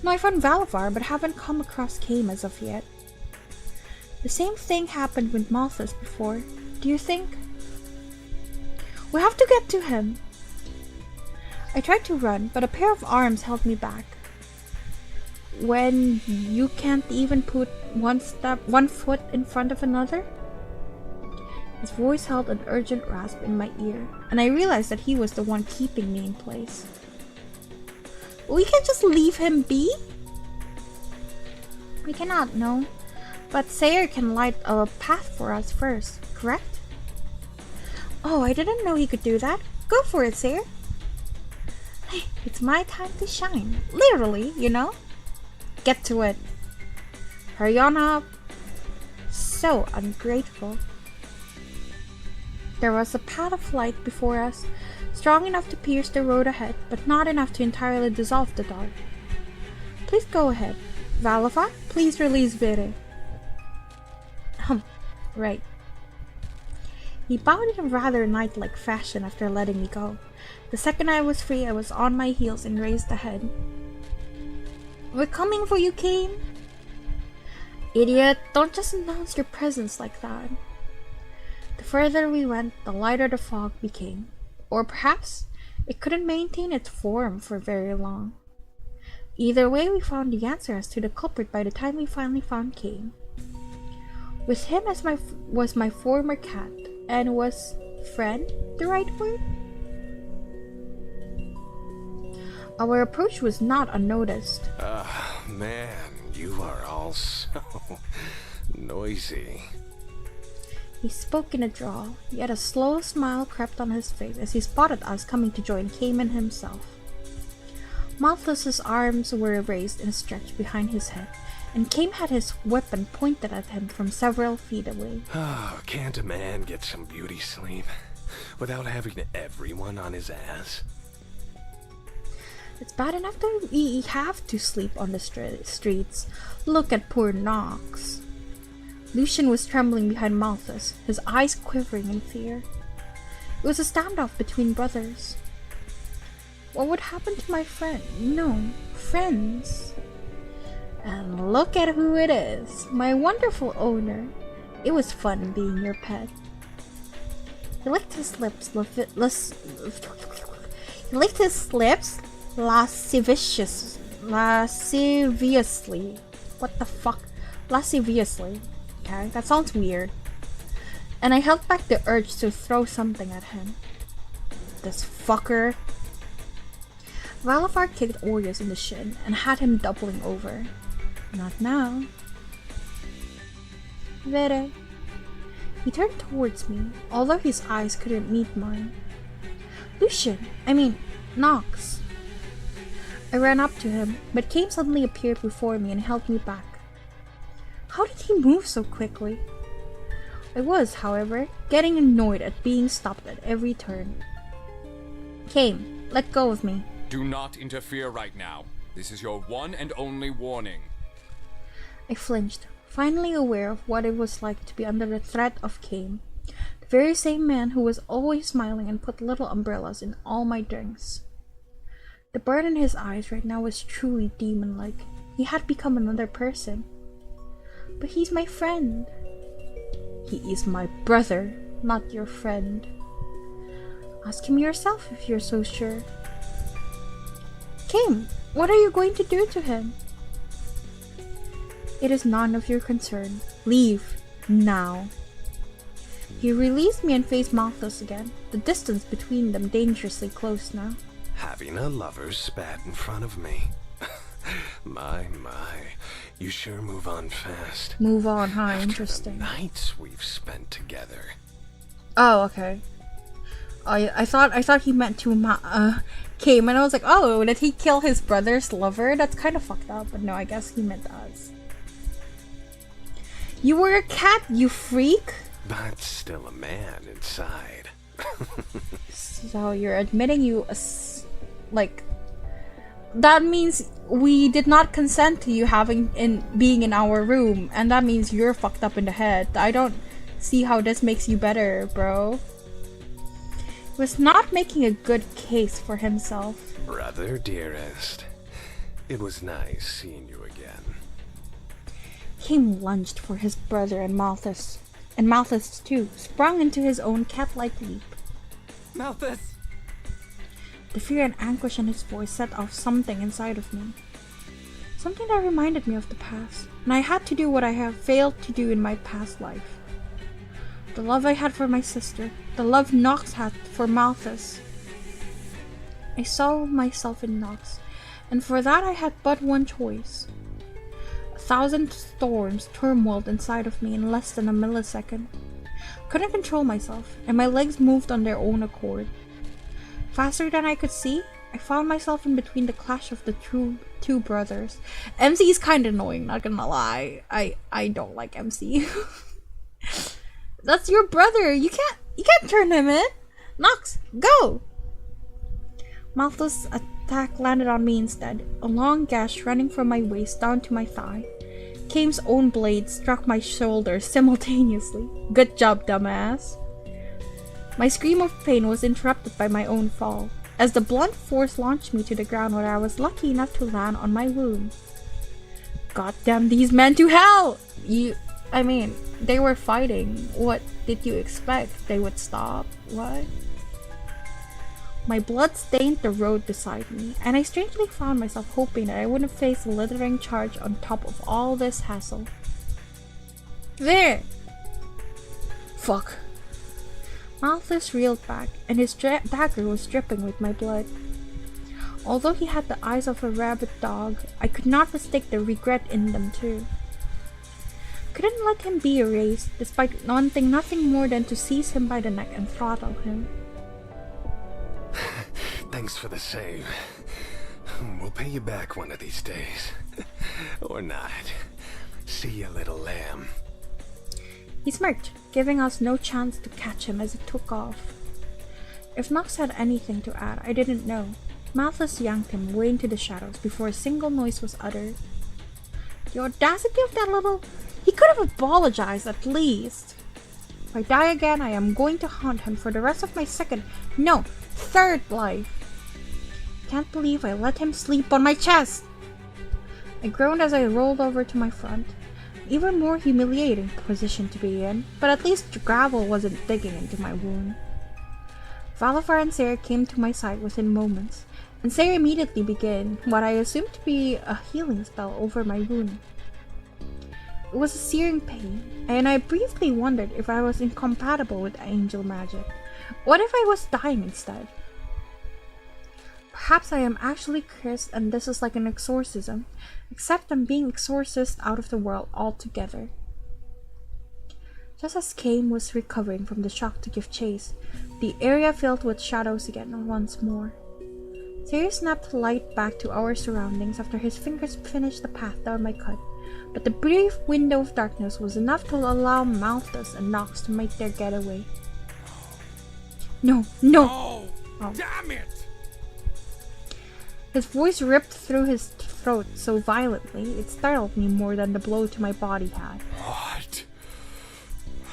No, I found Valafar, but haven't come across Kane as of yet. The same thing happened with Malthus before. Do you think? We have to get to him. I tried to run, but a pair of arms held me back. When you can't even put one foot in front of another? His voice held an urgent rasp in my ear, and I realized that he was the one keeping me in place. We can just leave him be? We cannot, no. But Sayre can light a path for us first, correct? Oh, I didn't know he could do that. Go for it, Sayre. It's my time to shine. Literally, you know? Get to it. Hurry on up. So ungrateful. There was a path of light before us, strong enough to pierce the road ahead, but not enough to entirely dissolve the dark. Please go ahead. Valafar, please release Vere. Right. He bowed in a rather knight-like fashion after letting me go. The second I was free, I was on my heels and raised ahead. We're coming for you, Kane. Idiot, don't just announce your presence like that. The further we went, the lighter the fog became. Or perhaps it couldn't maintain its form for very long. Either way, we found the answer as to the culprit by the time we finally found Kane. With him as was my former cat, and was friend the right word? Our approach was not unnoticed. Man, you are all so noisy. He spoke in a drawl, yet a slow smile crept on his face as he spotted us coming to join Cayman himself. Malthus's arms were raised in a stretch behind his head, and Cayman had his weapon pointed at him from several feet away. Oh, can't a man get some beauty sleep without having everyone on his ass? It's bad enough that we have to sleep on the streets. Look at poor Nox. Lucien was trembling behind Malthus, his eyes quivering in fear. It was a standoff between brothers. What would happen to my friend? No, friends. And look at who it is, my wonderful owner. It was fun being your pet. He licked his lips lasciviously. What the fuck? Lasciviously. Okay, that sounds weird. And I held back the urge to throw something at him. This fucker. Valavar kicked Orias in the shin and had him doubling over. Not now. Vere. He turned towards me, although his eyes couldn't meet mine. Lucien, Nox. I ran up to him, but Kame suddenly appeared before me and held me back. How did he move so quickly? I was, however, getting annoyed at being stopped at every turn. Kame, let go of me. Do not interfere right now. This is your one and only warning. I flinched, finally aware of what it was like to be under the threat of Kame, the very same man who was always smiling and put little umbrellas in all my drinks. The burn in his eyes right now was truly demon-like. He had become another person. But he's my friend. He is my brother, not your friend. Ask him yourself if you're so sure. Kame, what are you going to do to him? It is none of your concern. Leave, now. He released me and faced Malthus again, the distance between them dangerously close now. Having a lover spat in front of me. My. You sure move on fast. Move on, huh? After Interesting. the nights we've spent together. Oh, okay. I thought he meant to Kame, and I was like, oh, did he kill his brother's lover? That's kind of fucked up, but no, I guess he meant us. You were a cat, you freak! But still a man inside. So you're admitting that means we did not consent to you being in our room, and that means you're fucked up in the head. I don't see how this makes you better, bro. He was not making a good case for himself. Brother, dearest. It was nice seeing you again. Kame lunged for his brother, and Malthus too sprung into his own cat-like leap. Malthus! The fear and anguish in his voice set off something inside of me. Something that reminded me of the past, and I had to do what I have failed to do in my past life. The love I had for my sister, the love Nox had for Malthus. I saw myself in Nox, and for that I had but one choice. 1,000 storms turmoiled inside of me in less than a millisecond. Couldn't control myself, and my legs moved on their own accord. Faster than I could see, I found myself in between the clash of the two brothers. MC is kind of annoying, not gonna lie. I don't like MC. That's your brother. You can't turn him in. Nox, go! Malthus' attack landed on me instead, a long gash running from my waist down to my thigh. Kame's own blade struck my shoulder simultaneously. Good job, dumbass. My scream of pain was interrupted by my own fall, as the blunt force launched me to the ground where I was lucky enough to land on my wound. God damn these men to hell! They were fighting. What did you expect? They would stop? What? My blood stained the road beside me, and I strangely found myself hoping that I wouldn't face a littering charge on top of all this hassle. There! Fuck. Malthus reeled back, and his dagger was dripping with my blood. Although he had the eyes of a rabid dog, I could not mistake the regret in them too. Couldn't let him be erased, despite wanting nothing more than to seize him by the neck and throttle him. Thanks for the save. We'll pay you back one of these days. Or not. See you, little lamb. He smirked, giving us no chance to catch him as he took off. If Nox had anything to add, I didn't know. Malthus yanked him way into the shadows before a single noise was uttered. The audacity of that little... He could have apologized at least. If I die again, I am going to haunt him for the rest of my third life. Can't believe I let him sleep on my chest. I groaned as I rolled over to my front. Even more humiliating position to be in, but at least gravel wasn't digging into my wound. Valafar and Sarah came to my side within moments, and Sarah immediately began what I assumed to be a healing spell over my wound. It was a searing pain, and I briefly wondered if I was incompatible with angel magic. What if I was dying instead? Perhaps I am actually cursed and this is like an exorcism, except I'm being exorcised out of the world altogether. Just as Kame was recovering from the shock to give chase, the area filled with shadows again once more. Sirius snapped light back to our surroundings after his fingers finished the path down my cut, but the brief window of darkness was enough to allow Malthus and Nox to make their getaway. No! Oh. Damn it! His voice ripped through his throat so violently, it startled me more than the blow to my body had. What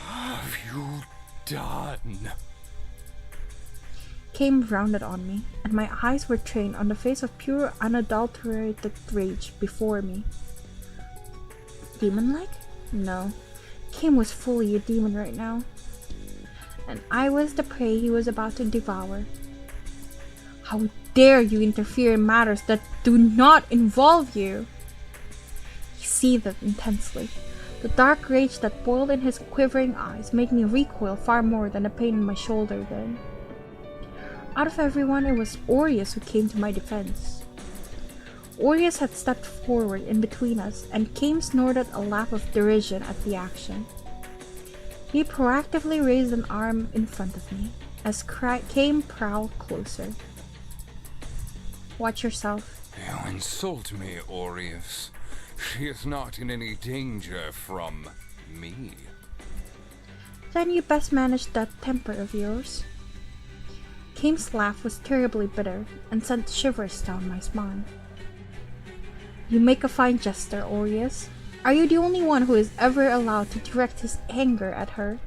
have you done? Kame rounded on me, and my eyes were trained on the face of pure, unadulterated rage before me. Demon-like? No. Kame was fully a demon right now. And I was the prey he was about to devour. How dare you interfere in matters that do not involve you? He seethed intensely. The dark rage that boiled in his quivering eyes made me recoil far more than the pain in my shoulder then. Out of everyone, it was Orias who came to my defense. Orias had stepped forward in between us, and Kame snorted a laugh of derision at the action. He proactively raised an arm in front of me, as Kame prowled closer. Watch yourself. You insult me, Orias. She is not in any danger from me. Then you best manage that temper of yours. Kame's laugh was terribly bitter and sent shivers down my spine. You make a fine jester, Orias. Are you the only one who is ever allowed to direct his anger at her?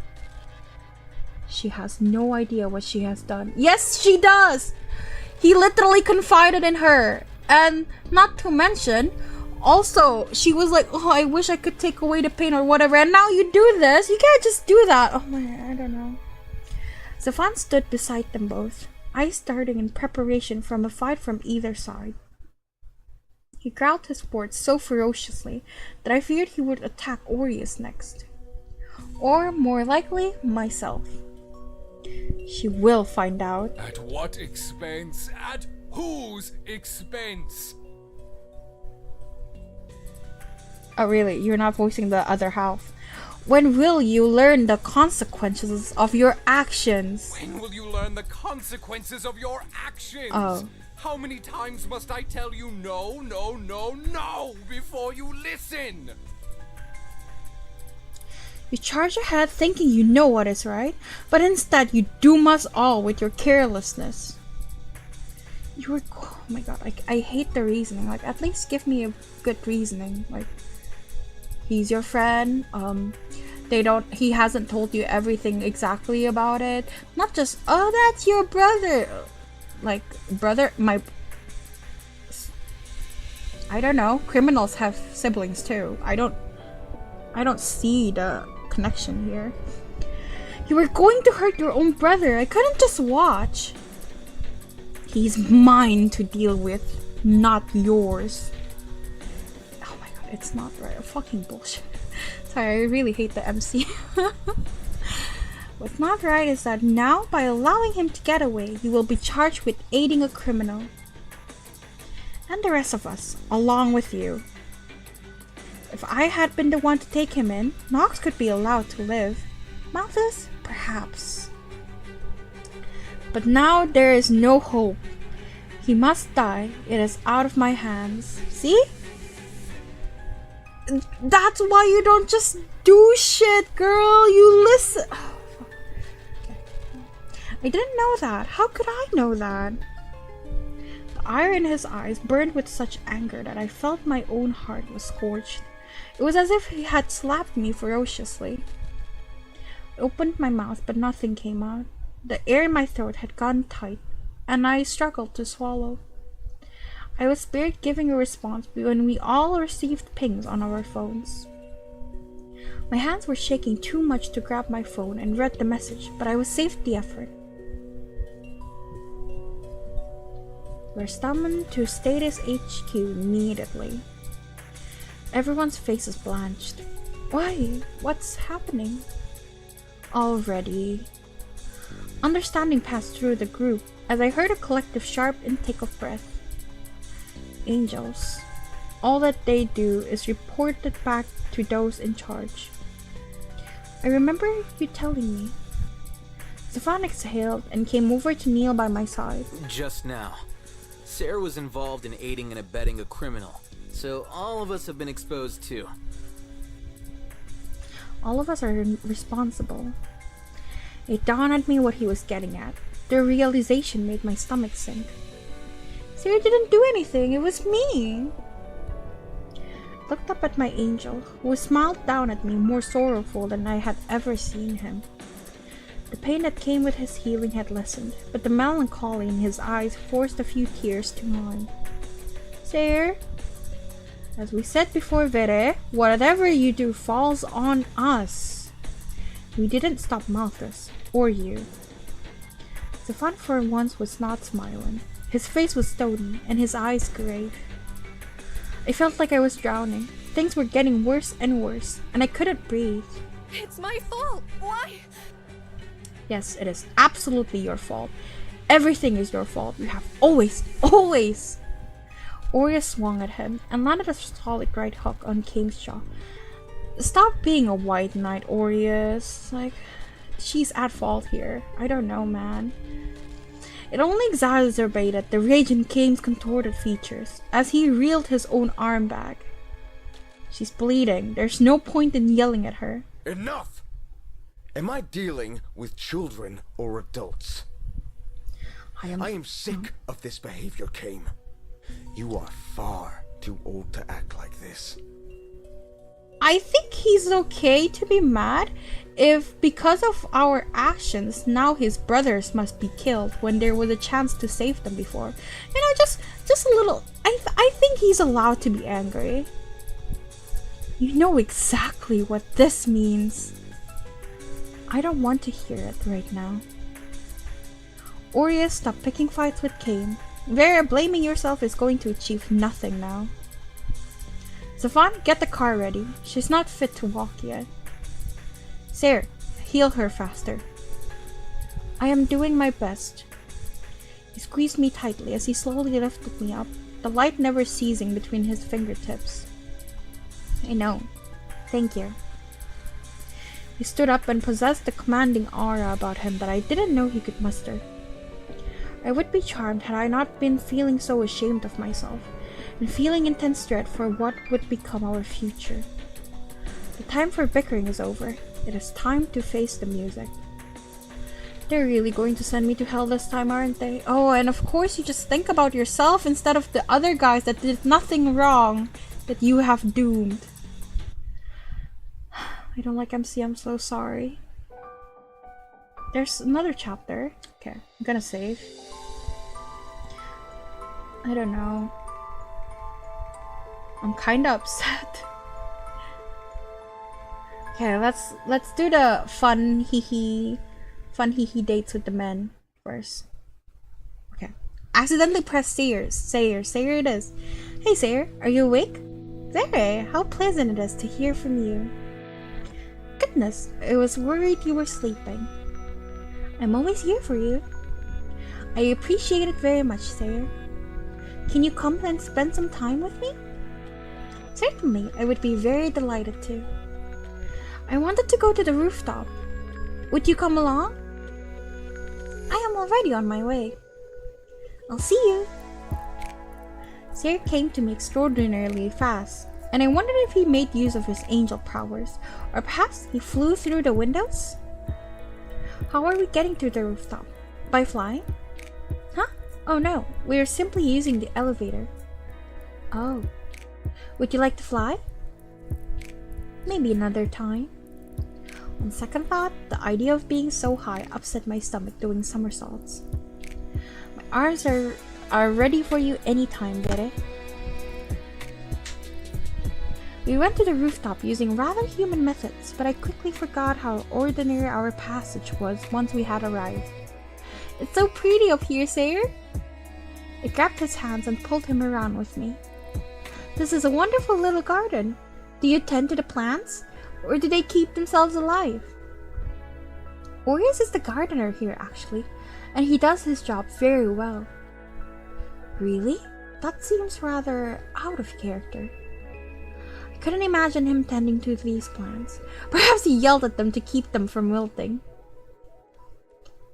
She has no idea what she has done. Yes, she does! He literally confided in her. And not to mention, also, she was like, oh, I wish I could take away the pain or whatever. And now you do this. You can't just do that. Oh my, I don't know. Stefan stood beside them both, eyes darting in preparation from a fight from either side. He growled his words so ferociously that I feared he would attack Orias next. Or, more likely, myself. She will find out. At what expense? At whose expense? Oh really, you're not voicing the other half. When will you learn the consequences of your actions? When will you learn the consequences of your actions? Oh. How many times must I tell you no, no, no, no before you listen? You charge ahead thinking you know what is right, but instead you doom us all with your carelessness. You were... Oh my god, I hate the reasoning. Like, at least give me a good reasoning. Like, he's your friend, he hasn't told you everything exactly about it. Not just, oh, that's your brother. Like, brother, I don't know, criminals have siblings too. I don't see the connection here. You were going to hurt your own brother. I couldn't just watch. He's mine to deal with, not yours. Oh my god, it's not right. Fucking bullshit. Sorry, I really hate the MC. What's not right is that now, by allowing him to get away, you will be charged with aiding a criminal. And the rest of us, along with you. If I had been the one to take him in, Nox could be allowed to live. Malthus? Perhaps. But now there is no hope. He must die. It is out of my hands. See? That's why you don't just do shit, girl. You listen. Oh, okay. I didn't know that. How could I know that? The ire in his eyes burned with such anger that I felt my own heart was scorched. It was as if he had slapped me ferociously. I opened my mouth, but nothing came out. The air in my throat had gone tight, and I struggled to swallow. I was spared giving a response when we all received pings on our phones. My hands were shaking too much to grab my phone and read the message, but I was saved the effort. We're summoned to Status HQ immediately. Everyone's face is blanched. Why? What's happening? Already. Understanding passed through the group as I heard a collective sharp intake of breath. Angels. All that they do is report it back to those in charge. I remember you telling me. Stefan exhaled and came over to kneel by my side. Just now. Sarah was involved in aiding and abetting a criminal, so all of us have been exposed too. All of us are responsible. It dawned on me what he was getting at. The realization made my stomach sink. Sarah didn't do anything, it was me. Looked up at my angel, who smiled down at me more sorrowful than I had ever seen him. The pain that came with his healing had lessened, but the melancholy in his eyes forced a few tears to mine. Sarah, as we said before, Vere, whatever you do falls on us. We didn't stop Malthus, or you. Stefan for once was not smiling. His face was stony, and his eyes grave. I felt like I was drowning. Things were getting worse and worse, and I couldn't breathe. It's my fault. Why? Yes, it is absolutely your fault. Everything is your fault. You have always. Orias swung at him and landed a solid right hook on Kane's jaw. Stop being a white knight, Orias. Like, she's at fault here. I don't know, man. It only exacerbated the rage in Kane's contorted features as he reeled his own arm back. She's bleeding. There's no point in yelling at her. Enough! Am I dealing with children or adults? I am sick of this behavior, Kane. You are far too old to act like this. I think he's okay to be mad if, because of our actions, now his brothers must be killed when there was a chance to save them before. You know, just a little. I think he's allowed to be angry. You know exactly what this means. I don't want to hear it right now. Orias, stop picking fights with Kane. Vera, blaming yourself is going to achieve nothing now. Stefan, get the car ready. She's not fit to walk yet. Sarah, heal her faster. I am doing my best. He squeezed me tightly as he slowly lifted me up, the light never ceasing between his fingertips. I know. Thank you. He stood up and possessed the commanding aura about him that I didn't know he could muster. I would be charmed had I not been feeling so ashamed of myself, and feeling intense dread for what would become our future. The time for bickering is over. It is time to face the music. They're really going to send me to hell this time, aren't they? Oh, and of course you just think about yourself instead of the other guys that did nothing wrong that you have doomed. I don't like MC, I'm so sorry. There's another chapter. Okay, I'm gonna save. I don't know. I'm kinda upset. Okay, let's do the fun hee dates with the men first. Okay. Accidentally press Sayre it is. Hey Sayre, are you awake? Sayre, how pleasant it is to hear from you. Goodness, I was worried you were sleeping. I'm always here for you. I appreciate it very much, Sayre. Can you come and spend some time with me? Certainly, I would be very delighted to. I wanted to go to the rooftop. Would you come along? I am already on my way. I'll see you. Sayre came to me extraordinarily fast, and I wondered if he made use of his angel powers, or perhaps he flew through the windows? How are we getting to the rooftop? By flying? Huh? Oh no, we are simply using the elevator. Oh. Would you like to fly? Maybe another time. On second thought, the idea of being so high upset my stomach doing somersaults. My arms are ready for you anytime, Bere. We went to the rooftop using rather human methods, but I quickly forgot how ordinary our passage was once we had arrived. It's so pretty up here, Sayre. I grabbed his hands and pulled him around with me. This is a wonderful little garden. Do you tend to the plants, or do they keep themselves alive? Orias is the gardener here, actually, and he does his job very well. Really? That seems rather out of character. I couldn't imagine him tending to these plants. Perhaps he yelled at them to keep them from wilting.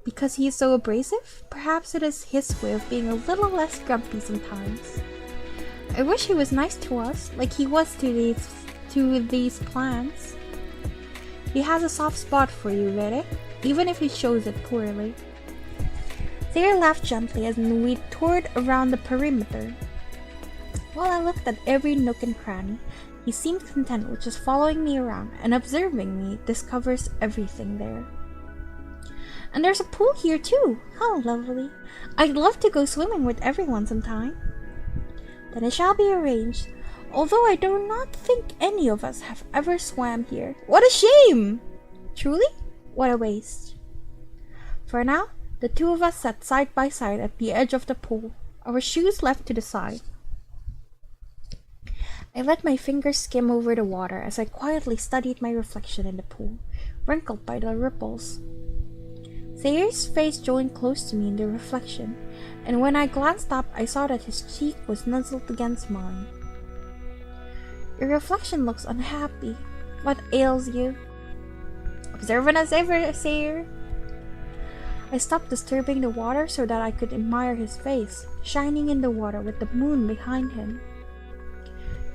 Because he is so abrasive, perhaps it is his way of being a little less grumpy sometimes. I wish he was nice to us, like he was to these plants. He has a soft spot for you, Vere, even if he shows it poorly. Thayer laughed gently as we toured around the perimeter. While I looked at every nook and cranny, he seemed content with just following me around and observing me discovers everything there. And there's a pool here too! How lovely! I'd love to go swimming with everyone sometime. Then it shall be arranged, although I do not think any of us have ever swam here. What a shame! Truly? What a waste. For now, the two of us sat side by side at the edge of the pool, our shoes left to the side. I let my fingers skim over the water as I quietly studied my reflection in the pool, wrinkled by the ripples. Thayer's face joined close to me in the reflection, and when I glanced up, I saw that his cheek was nuzzled against mine. Your reflection looks unhappy. What ails you? Observant as ever, Thayer. I stopped disturbing the water so that I could admire his face, shining in the water with the moon behind him.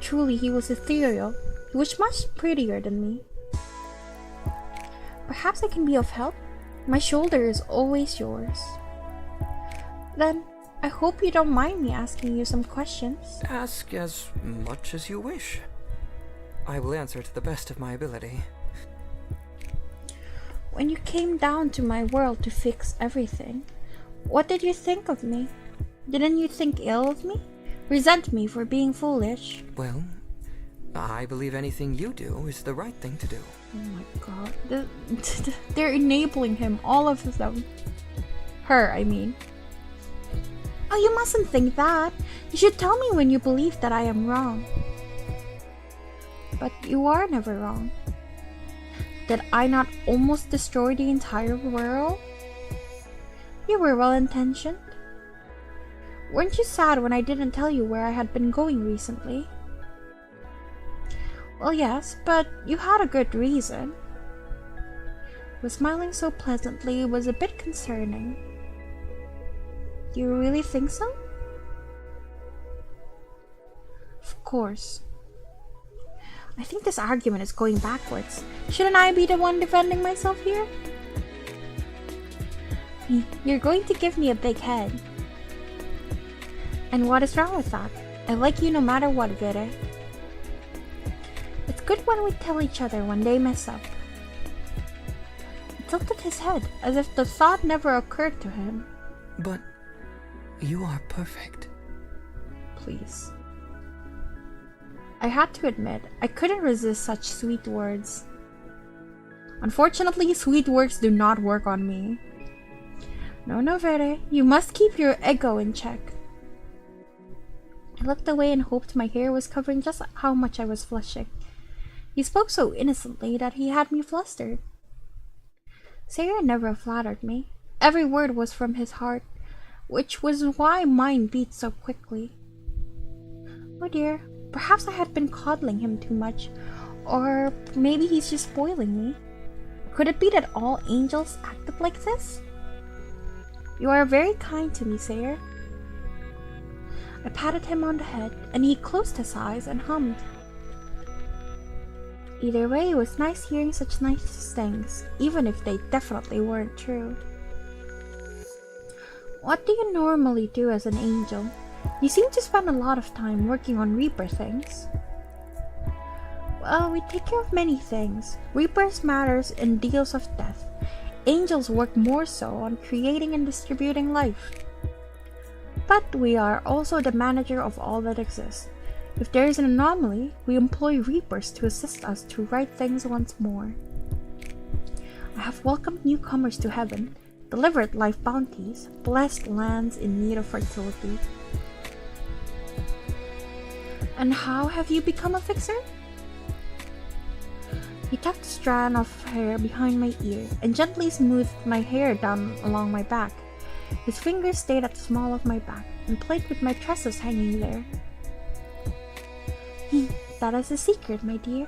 Truly, he was ethereal. He was much prettier than me. Perhaps I can be of help? My shoulder is always yours. Then, I hope you don't mind me asking you some questions. Ask as much as you wish. I will answer to the best of my ability. When you came down to my world to fix everything, what did you think of me? Didn't you think ill of me? Resent me for being foolish? Well, I believe anything you do is the right thing to do. Oh my god. They're enabling him, all of them. Her, I mean. Oh, you mustn't think that. You should tell me when you believe that I am wrong. But you are never wrong. Did I not almost destroy the entire world? You were well-intentioned. Weren't you sad when I didn't tell you where I had been going recently? Well, yes, but you had a good reason. But smiling so pleasantly was a bit concerning. Do you really think so? Of course. I think this argument is going backwards. Shouldn't I be the one defending myself here? You're going to give me a big head. And what is wrong with that? I like you no matter what, Vere. It's good when we tell each other when they mess up. He tilted his head, as if the thought never occurred to him. But you are perfect. Please. I had to admit, I couldn't resist such sweet words. Unfortunately, sweet words do not work on me. No, Vere, you must keep your ego in check. I looked away and hoped my hair was covering just how much I was flushing. He spoke so innocently that he had me flustered. Thayer never flattered me. Every word was from his heart, which was why mine beat so quickly. Oh dear, perhaps I had been coddling him too much, or maybe he's just spoiling me. Could it be that all angels acted like this? You are very kind to me, Thayer. I patted him on the head, and he closed his eyes and hummed. Either way, it was nice hearing such nice things, even if they definitely weren't true. What do you normally do as an angel? You seem to spend a lot of time working on Reaper things. Well, we take care of many things. Reapers matters in deals of death. Angels work more so on creating and distributing life. But we are also the manager of all that exists. If there is an anomaly, we employ Reapers to assist us to right things once more. I have welcomed newcomers to heaven, delivered life bounties, blessed lands in need of fertility, And how have you become a fixer? He tucked a strand of hair behind my ear and gently smoothed my hair down along my back. His fingers stayed at the small of my back and played with my tresses hanging there. That is a secret, my dear.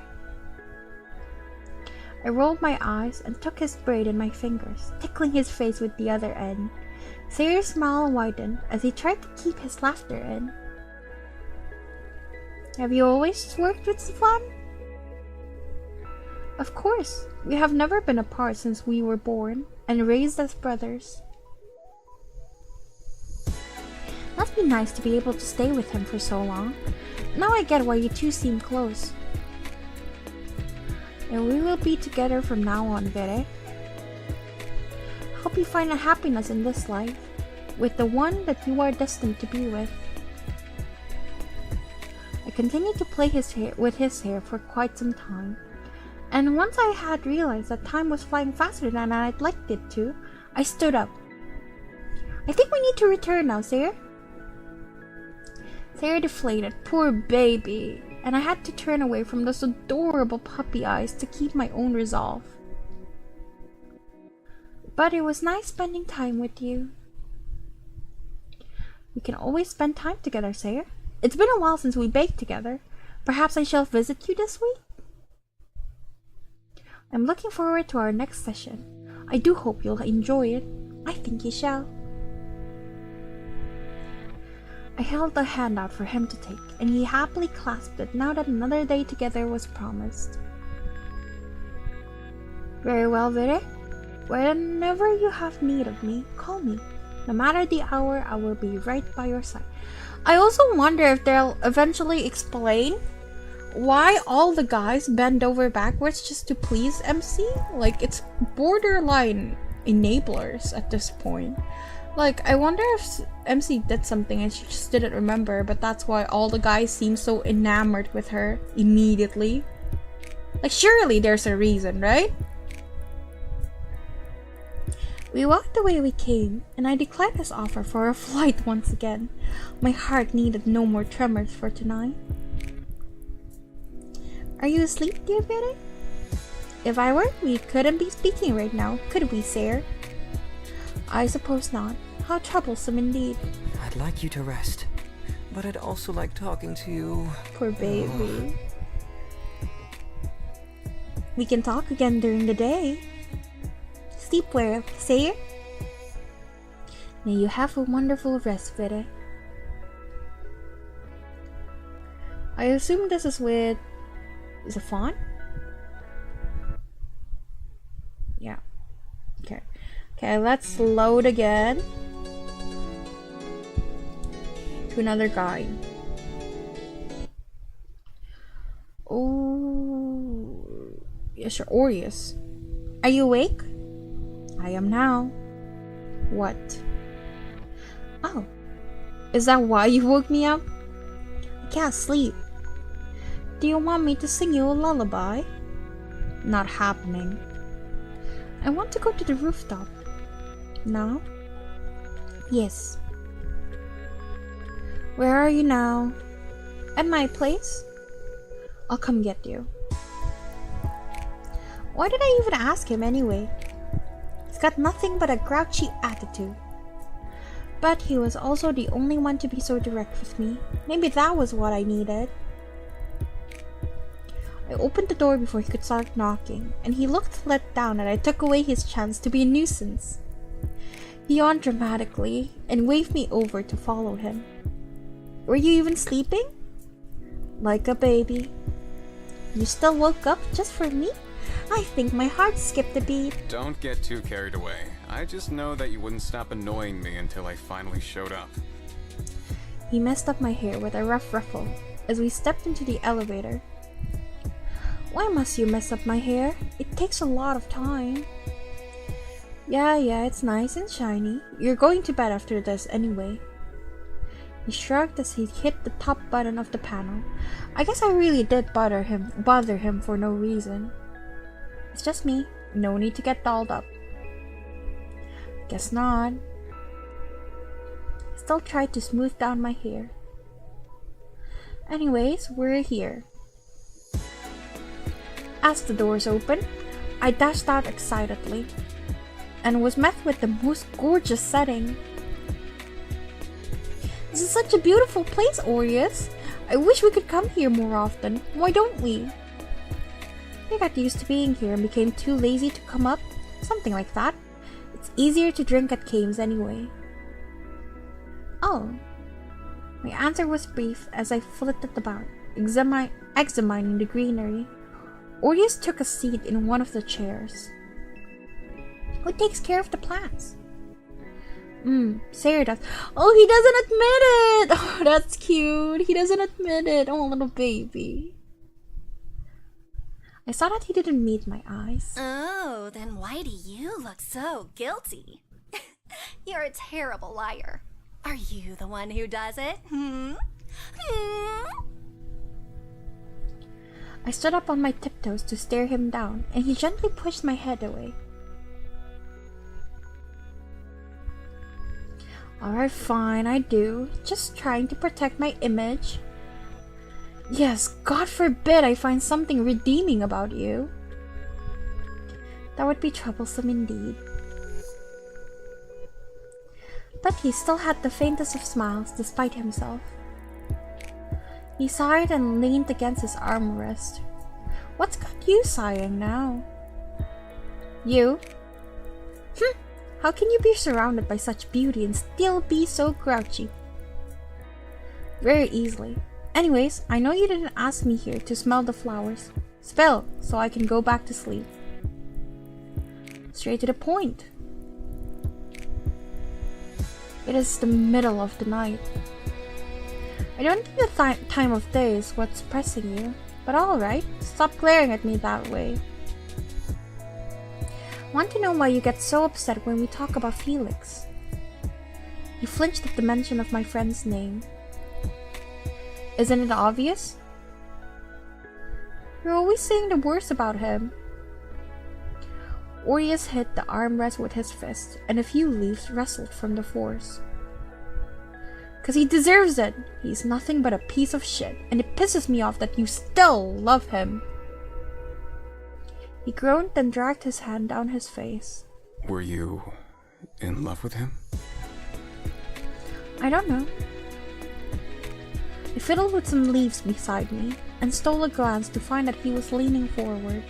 I rolled my eyes and took his braid in my fingers, tickling his face with the other end. Sayre's smile widened as he tried to keep his laughter in. Have you always worked with Stefan? Of course. We have never been apart since we were born and raised as brothers. Must be nice to be able to stay with him for so long. Now I get why you two seem close. And we will be together from now on, Vere. Hope you find a happiness in this life, with the one that you are destined to be with. I continued to play with his hair for quite some time, and once I had realized that time was flying faster than I'd liked it to, I stood up. I think we need to return now, Sayre. Sayre deflated, poor baby, and I had to turn away from those adorable puppy eyes to keep my own resolve. But it was nice spending time with you. We can always spend time together, Sayre. It's been a while since we baked together. Perhaps I shall visit you this week? I'm looking forward to our next session. I do hope you'll enjoy it. I think you shall. I held a hand out for him to take, and he happily clasped it now that another day together was promised. Very well, Vere. Whenever you have need of me, call me. No matter the hour, I will be right by your side. I also wonder if they'll eventually explain why all the guys bend over backwards just to please MC. Like, it's borderline enablers at this point. Like, I wonder if MC did something and she just didn't remember, but that's why all the guys seem so enamored with her immediately. Like, surely there's a reason, right? We walked the way we came, and I declined his offer for a flight once again. My heart needed no more tremors for tonight. Are you asleep, dear Vere? If I were, we couldn't be speaking right now, could we, Sayre? I suppose not. How troublesome indeed. I'd like you to rest, but I'd also like talking to you. Poor baby. We can talk again during the day. Sleep well, Sayre. May you have a wonderful rest, Vere. I assume this is with Stefan? Yeah. Okay. Okay, let's load again to another guy. Oh, yes, sure. Orias. Are you awake? I am now. What? Oh, is that why you woke me up? I can't sleep. Do you want me to sing you a lullaby? Not happening. I want to go to the rooftop. Now? Yes. Where are you now? At my place? I'll come get you. Why did I even ask him anyway? He's got nothing but a grouchy attitude. But he was also the only one to be so direct with me. Maybe that was what I needed. I opened the door before he could start knocking, and he looked let down that I took away his chance to be a nuisance. He yawned dramatically and waved me over to follow him. Were you even sleeping? Like a baby. You still woke up just for me? I think my heart skipped a beat. Don't get too carried away. I just know that you wouldn't stop annoying me until I finally showed up. He messed up my hair with a rough ruffle as we stepped into the elevator. Why must you mess up my hair? It takes a lot of time. Yeah, it's nice and shiny. You're going to bed after this anyway. He shrugged as he hit the top button of the panel. I guess I really did bother him for no reason. It's just me. No need to get dolled up. Guess not. I still tried to smooth down my hair. Anyways, we're here. As the doors opened, I dashed out excitedly and was met with the most gorgeous setting. This is such a beautiful place, Orias. I wish we could come here more often. Why don't we? I got used to being here and became too lazy to come up. Something like that. It's easier to drink at caves anyway. Oh. My answer was brief as I flitted about, examining the greenery. Orias took a seat in one of the chairs. Who takes care of the plants? Sarah does. Oh, he doesn't admit it! Oh, that's cute. He doesn't admit it. Oh, little baby. I saw that he didn't meet my eyes. Oh, then why do you look so guilty? You're a terrible liar. Are you the one who does it? I stood up on my tiptoes to stare him down, and he gently pushed my head away. Alright, fine, I do. Just trying to protect my image. Yes, God forbid I find something redeeming about you. That would be troublesome indeed. But he still had the faintest of smiles despite himself. He sighed and leaned against his armrest. What's got you sighing now? You? How can you be surrounded by such beauty and still be so grouchy? Very easily. Anyways, I know you didn't ask me here to smell the flowers. Spill, so I can go back to sleep. Straight to the point. It is the middle of the night. I don't think the time of day is what's pressing you, but alright, stop glaring at me that way. Want to know why you get so upset when we talk about Felix? He flinched at the mention of my friend's name. Isn't it obvious? You're always saying the worst about him. Orias hit the armrest with his fist, and a few leaves rustled from the force. 'Cause he deserves it. He's nothing but a piece of shit, and it pisses me off that you still love him. He groaned and dragged his hand down his face. Were you in love with him? I don't know. I fiddled with some leaves beside me and stole a glance to find that he was leaning forward.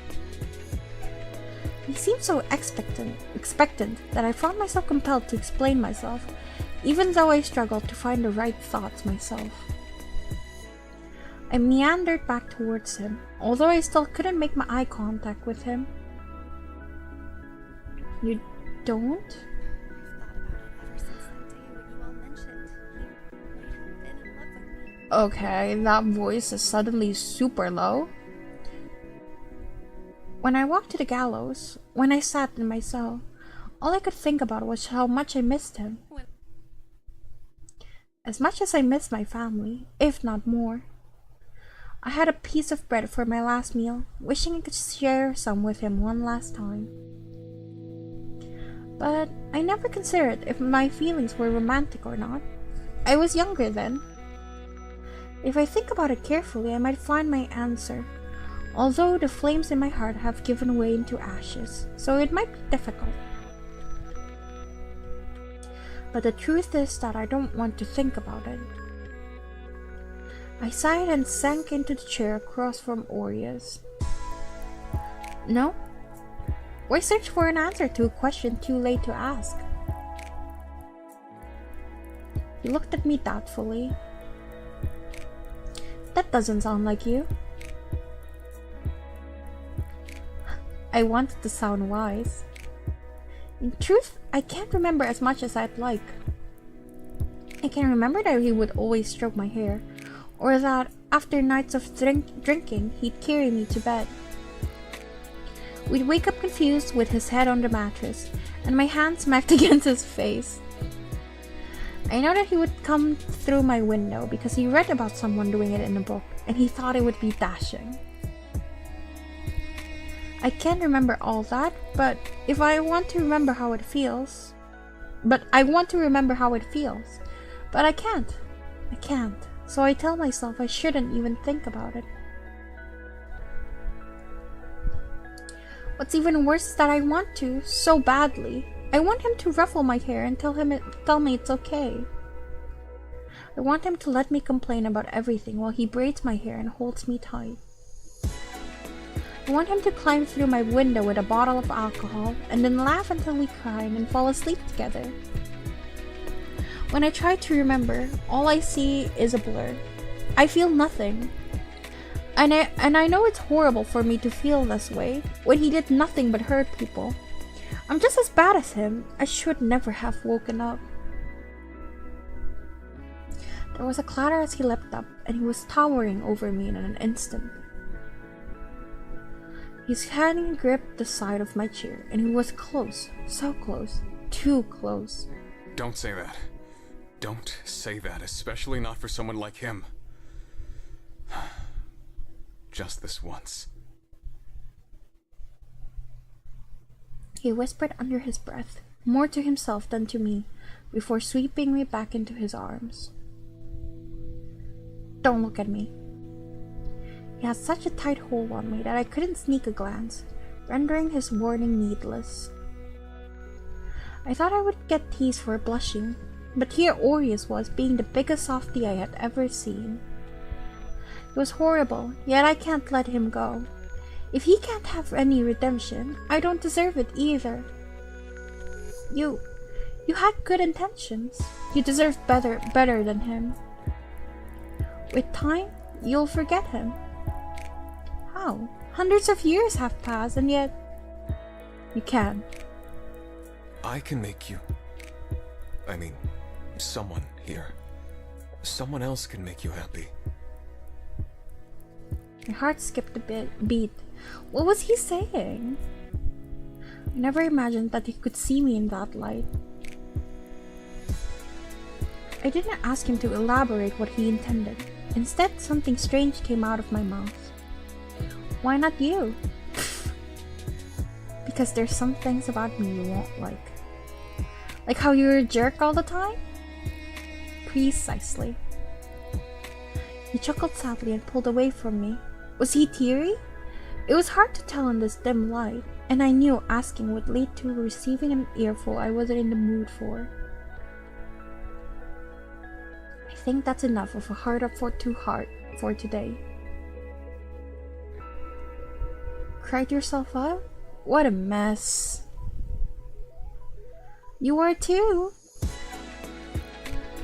He seemed so expectant that I found myself compelled to explain myself, even though I struggled to find the right thoughts myself. I meandered back towards him, although I still couldn't make my eye contact with him. You don't? Okay, that voice is suddenly super low. When I walked to the gallows, when I sat in my cell, all I could think about was how much I missed him. As much as I missed my family, if not more. I had a piece of bread for my last meal, wishing I could share some with him one last time. But I never considered if my feelings were romantic or not. I was younger then. If I think about it carefully, I might find my answer, although the flames in my heart have given way into ashes, so it might be difficult. But the truth is that I don't want to think about it. I sighed and sank into the chair across from Orias. No? Why search for an answer to a question too late to ask? He looked at me doubtfully. That doesn't sound like you. I wanted to sound wise. In truth, I can't remember as much as I'd like. I can remember that he would always stroke my hair, or that after nights of drinking, he'd carry me to bed. We'd wake up confused with his head on the mattress, and my hand smacked against his face. I know that he would come through my window because he read about someone doing it in a book, and he thought it would be dashing. I can't remember all that, but I want to remember how it feels. But I can't. so I tell myself I shouldn't even think about it. What's even worse is that I want to, so badly. I want him to ruffle my hair and tell me it's okay. I want him to let me complain about everything while he braids my hair and holds me tight. I want him to climb through my window with a bottle of alcohol and then laugh until we cry and then fall asleep together. When I try to remember, all I see is a blur. I feel nothing. And I know it's horrible for me to feel this way when he did nothing but hurt people. I'm just as bad as him. I should never have woken up. There was a clatter as he leapt up, and he was towering over me in an instant. His hand gripped the side of my chair, and he was close, so close, too close. Don't say that. Don't say that, especially not for someone like him. Just this once. He whispered under his breath, more to himself than to me, before sweeping me back into his arms. Don't look at me. He had such a tight hold on me that I couldn't sneak a glance, rendering his warning needless. I thought I would get teased for blushing, but here Orias was, being the biggest softie I had ever seen. It was horrible, yet I can't let him go. If he can't have any redemption, I don't deserve it either. You had good intentions. You deserve better than him. With time, you'll forget him. How? Hundreds of years have passed, and yet you can. I can make you. I mean, someone here. Someone else can make you happy. My heart skipped a beat. What was he saying? I never imagined that he could see me in that light. I didn't ask him to elaborate what he intended. Instead, something strange came out of my mouth. Why not you? Because there's some things about me you won't like. Like how you're a jerk all the time? Precisely. He chuckled sadly and pulled away from me. Was he teary? It was hard to tell in this dim light, and I knew asking would lead to receiving an earful I wasn't in the mood for. I think that's enough of a heart up for too hard for today. Cried yourself out? What a mess. You are too.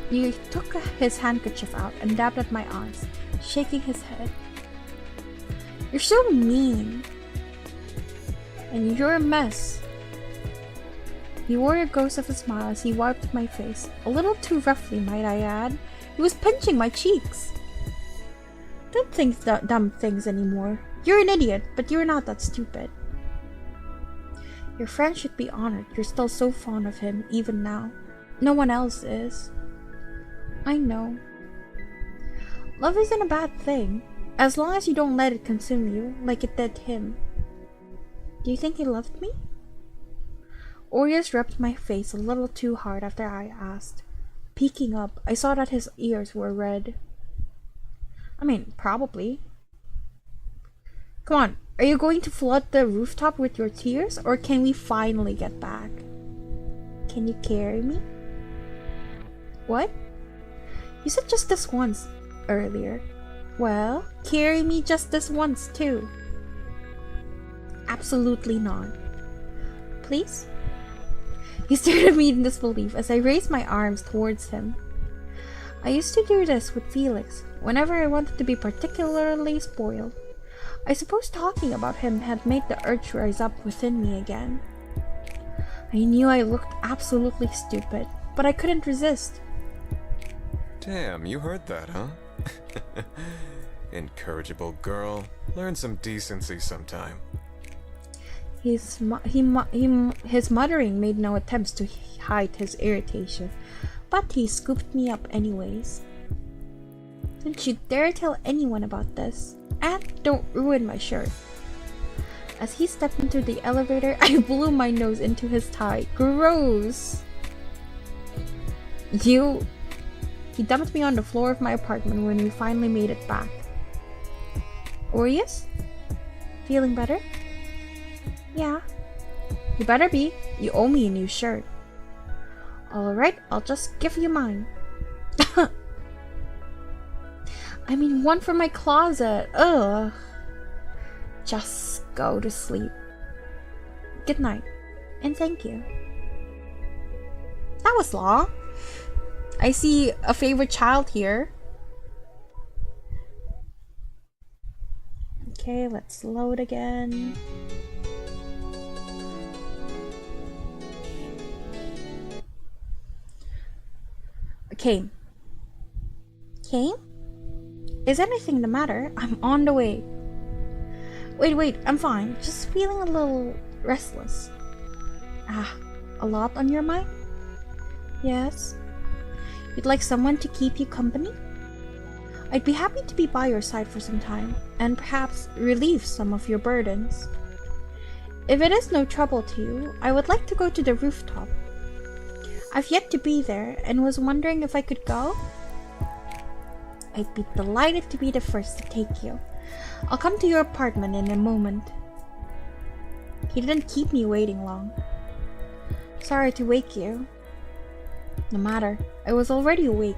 He took his handkerchief out and dabbed at my eyes, shaking his head. You're so mean. And you're a mess. He wore a ghost of a smile as he wiped my face, a little too roughly, might I add. He was pinching my cheeks. Don't think dumb things anymore. You're an idiot, but you're not that stupid. Your friend should be honored. You're still so fond of him, even now. No one else is. I know. Love isn't a bad thing, as long as you don't let it consume you, like it did him. Do you think he loved me? Orias rubbed my face a little too hard after I asked. Peeking up, I saw that his ears were red. I mean, probably. Come on, are you going to flood the rooftop with your tears, or can we finally get back? Can you carry me? What? You said just this once earlier. Well, carry me just this once too. Absolutely not. Please? He stared at me in disbelief as I raised my arms towards him. I used to do this with Felix whenever I wanted to be particularly spoiled. I suppose talking about him had made the urge rise up within me again. I knew I looked absolutely stupid, but I couldn't resist. Damn, you heard that, huh? Incorrigible girl. Learn some decency sometime. His muttering made no attempts to hide his irritation, but he scooped me up anyways. Don't you dare tell anyone about this, and don't ruin my shirt. As he stepped into the elevator, I blew my nose into his tie. Gross! You He dumped me on the floor of my apartment when we finally made it back. Orias? Feeling better? Yeah. You better be. You owe me a new shirt. Alright, I'll just give you mine. I mean, one from my closet. Ugh. Just go to sleep. Good night. And thank you. That was long. I see a favorite child here. Okay, let's load again. Okay. Okay? Is anything the matter? I'm on the way. Wait, I'm fine. Just feeling a little restless. A lot on your mind? Yes. You'd like someone to keep you company? I'd be happy to be by your side for some time, and perhaps relieve some of your burdens. If it is no trouble to you, I would like to go to the rooftop. I've yet to be there, and was wondering if I could go? I'd be delighted to be the first to take you. I'll come to your apartment in a moment. He didn't keep me waiting long. Sorry to wake you. No matter, I was already awake.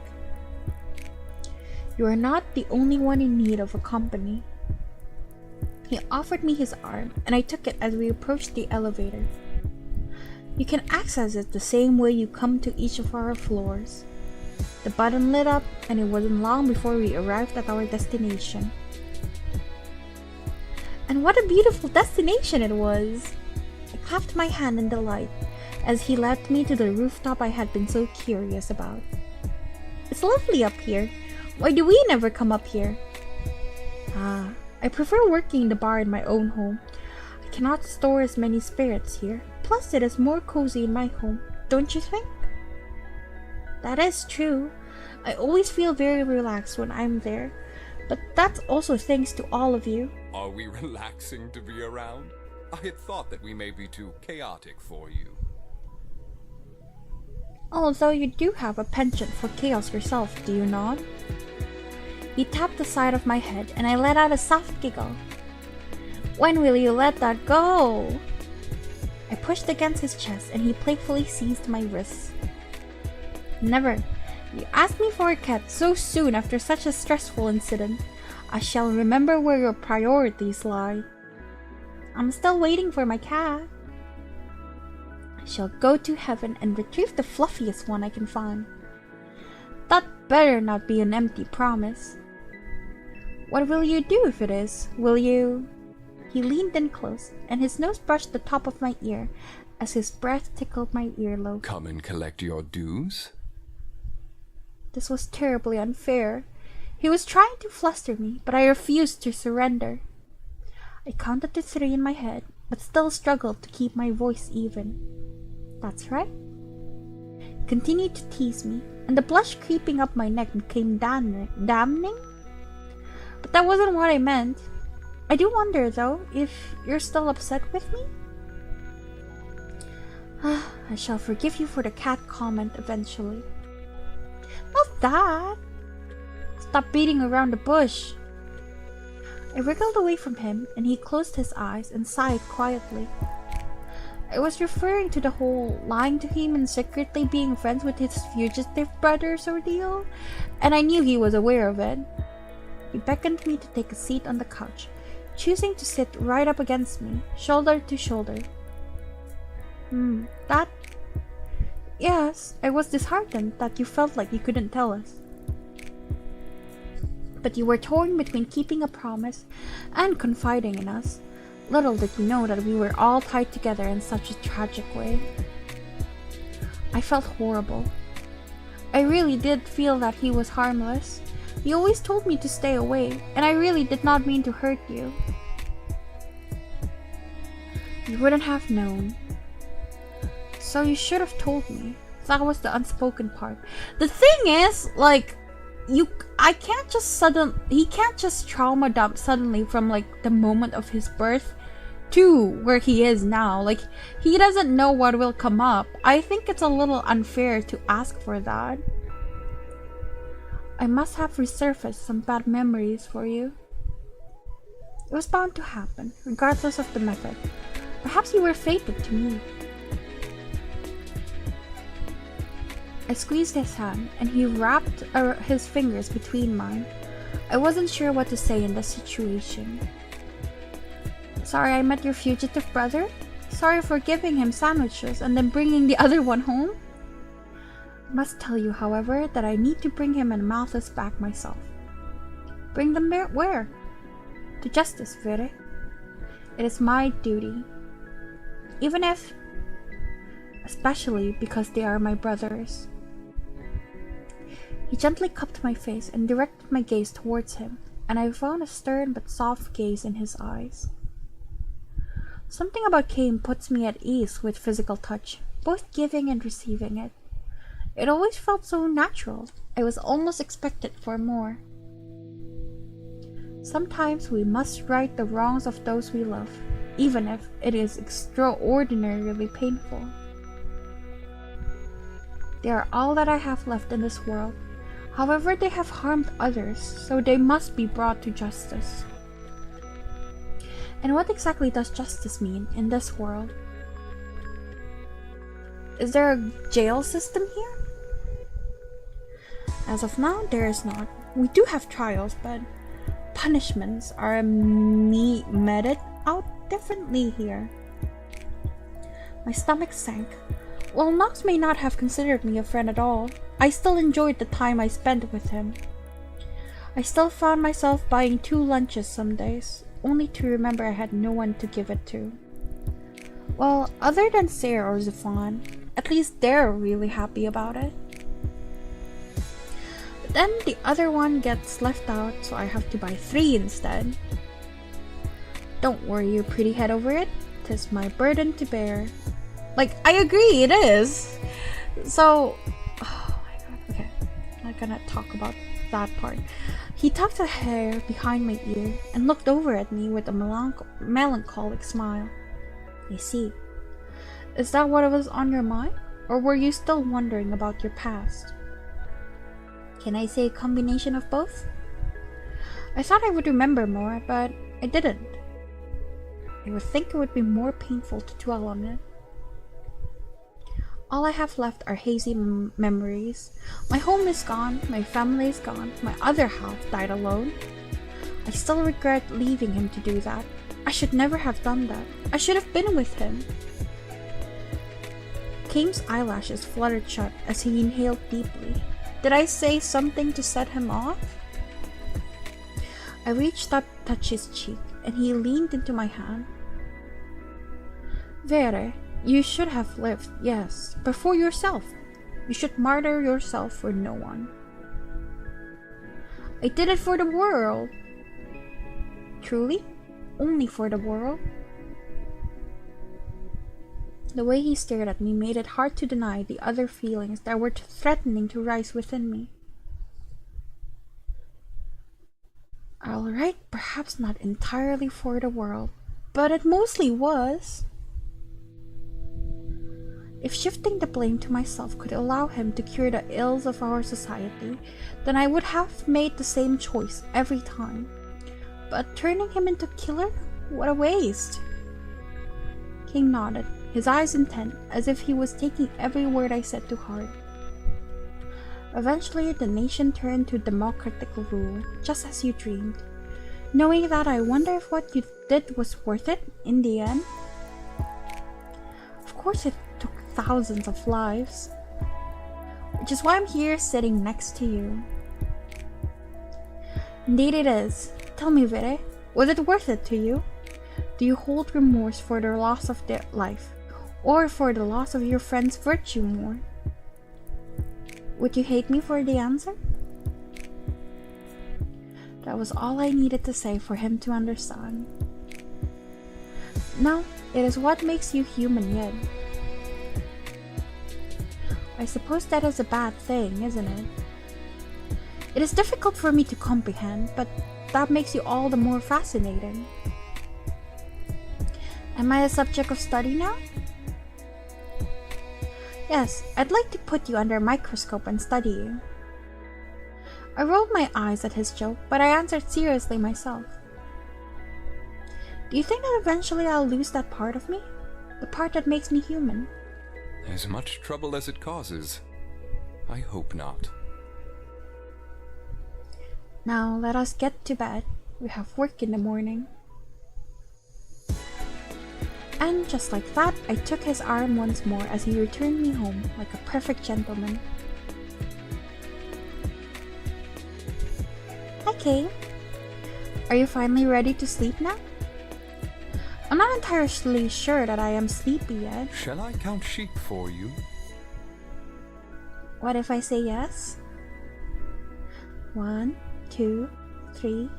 You are not the only one in need of a company. He offered me his arm, and I took it as we approached the elevator. You can access it the same way you come to each of our floors. The button lit up, and it wasn't long before we arrived at our destination. And what a beautiful destination it was! I clapped my hand in delight as he led me to the rooftop I had been so curious about. It's lovely up here. Why do we never come up here? I prefer working in the bar in my own home. I cannot store as many spirits here. Plus, it is more cozy in my home, don't you think? That is true. I always feel very relaxed when I'm there. But that's also thanks to all of you. Are we relaxing to be around? I had thought that we may be too chaotic for you. Although you do have a penchant for chaos yourself, do you not? He tapped the side of my head, and I let out a soft giggle. When will you let that go? I pushed against his chest, and he playfully seized my wrists. Never. You asked me for a cat so soon after such a stressful incident. I shall remember where your priorities lie. I'm still waiting for my cat. I shall go to heaven and retrieve the fluffiest one I can find. That better not be an empty promise. What will you do if it is? Will you... He leaned in close, and his nose brushed the top of my ear as his breath tickled my earlobe. Come and collect your dues? This was terribly unfair. He was trying to fluster me, but I refused to surrender. I counted to 3 in my head, but still struggled to keep my voice even. That's right. He continued to tease me, and the blush creeping up my neck became damning? But that wasn't what I meant. I do wonder, though, if you're still upset with me? I shall forgive you for the cat comment eventually. Not that! Stop beating around the bush. I wriggled away from him, and he closed his eyes and sighed quietly. I was referring to the whole lying to him and secretly being friends with his fugitive brothers ordeal, and I knew he was aware of it. He beckoned me to take a seat on the couch, choosing to sit right up against me, shoulder to shoulder. That... Yes, I was disheartened that you felt like you couldn't tell us. But you were torn between keeping a promise and confiding in us. Little did you know that we were all tied together in such a tragic way. I felt horrible. I really did feel that he was harmless. He always told me to stay away, and I really did not mean to hurt you. You wouldn't have known. So you should have told me. That was the unspoken part. The thing is, like, he can't just trauma dump suddenly from, like, the moment of his birth to where he is now. Like, he doesn't know what will come up. I think it's a little unfair to ask for that. I must have resurfaced some bad memories for you. It was bound to happen, regardless of the method. Perhaps you were fated to meet. I squeezed his hand, and he wrapped his fingers between mine. I wasn't sure what to say in this situation. Sorry I met your fugitive brother? Sorry for giving him sandwiches and then bringing the other one home? I must tell you, however, that I need to bring him and Malthus back myself. Bring them where? To justice, Vere. It is my duty. Even if... especially because they are my brothers. He gently cupped my face and directed my gaze towards him, and I found a stern but soft gaze in his eyes. Something about Cain puts me at ease with physical touch, both giving and receiving it. It always felt so natural. I was almost expected for more. Sometimes we must right the wrongs of those we love, even if it is extraordinarily painful. They are all that I have left in this world. However, they have harmed others, so they must be brought to justice. And what exactly does justice mean in this world? Is there a jail system here? As of now, there is not. We do have trials, but punishments are meted out differently here. My stomach sank. While Knox may not have considered me a friend at all, I still enjoyed the time I spent with him. I still found myself buying 2 lunches some days, only to remember I had no one to give it to. Well, other than Sarah or Zafan, at least they're really happy about it. But then the other one gets left out, so I have to buy 3 instead. Don't worry your pretty head over it. 'Tis my burden to bear. Like, I agree, it is. So, oh my god, okay. I'm not gonna talk about that part. He tucked a hair behind my ear and looked over at me with a melancholic smile. I see. Is that what was on your mind? Or were you still wondering about your past? Can I say a combination of both? I thought I would remember more, but I didn't. I would think it would be more painful to dwell on it. All I have left are hazy memories. My home is gone, my family is gone, my other half died alone. I still regret leaving him to do that. I should never have done that. I should have been with him. Kane's eyelashes fluttered shut as he inhaled deeply. Did I say something to set him off? I reached up to touch his cheek, and he leaned into my hand. Vere, you should have lived, yes, but for yourself. You should martyr yourself for no one. I did it for the world. Truly? Only for the world? The way he stared at me made it hard to deny the other feelings that were threatening to rise within me. Alright, perhaps not entirely for the world, but it mostly was. If shifting the blame to myself could allow him to cure the ills of our society, then I would have made the same choice every time. But turning him into a killer? What a waste! King nodded, his eyes intent, as if he was taking every word I said to heart. Eventually, the nation turned to democratic rule, just as you dreamed. Knowing that, I wonder if what you did was worth it in the end? Of course it took thousands of lives. Which is why I'm here sitting next to you. Indeed it is. Tell me, Vere, was it worth it to you? Do you hold remorse for the loss of their life, or for the loss of your friend's virtue more? Would you hate me for the answer? That was all I needed to say for him to understand. No, it is what makes you human yet. I suppose that is a bad thing, isn't it? It is difficult for me to comprehend, but that makes you all the more fascinating. Am I a subject of study now? Yes, I'd like to put you under a microscope and study you. I rolled my eyes at his joke, but I answered seriously myself. Do you think that eventually I'll lose that part of me? The part that makes me human? As much trouble as it causes. I hope not. Now let us get to bed. We have work in the morning. And just like that, I took his arm once more as he returned me home like a perfect gentleman. Hi, Kay. Are you finally ready to sleep now? I'm not entirely sure that I am sleepy yet. Shall I count sheep for you? What if I say yes? 1, 2, 3.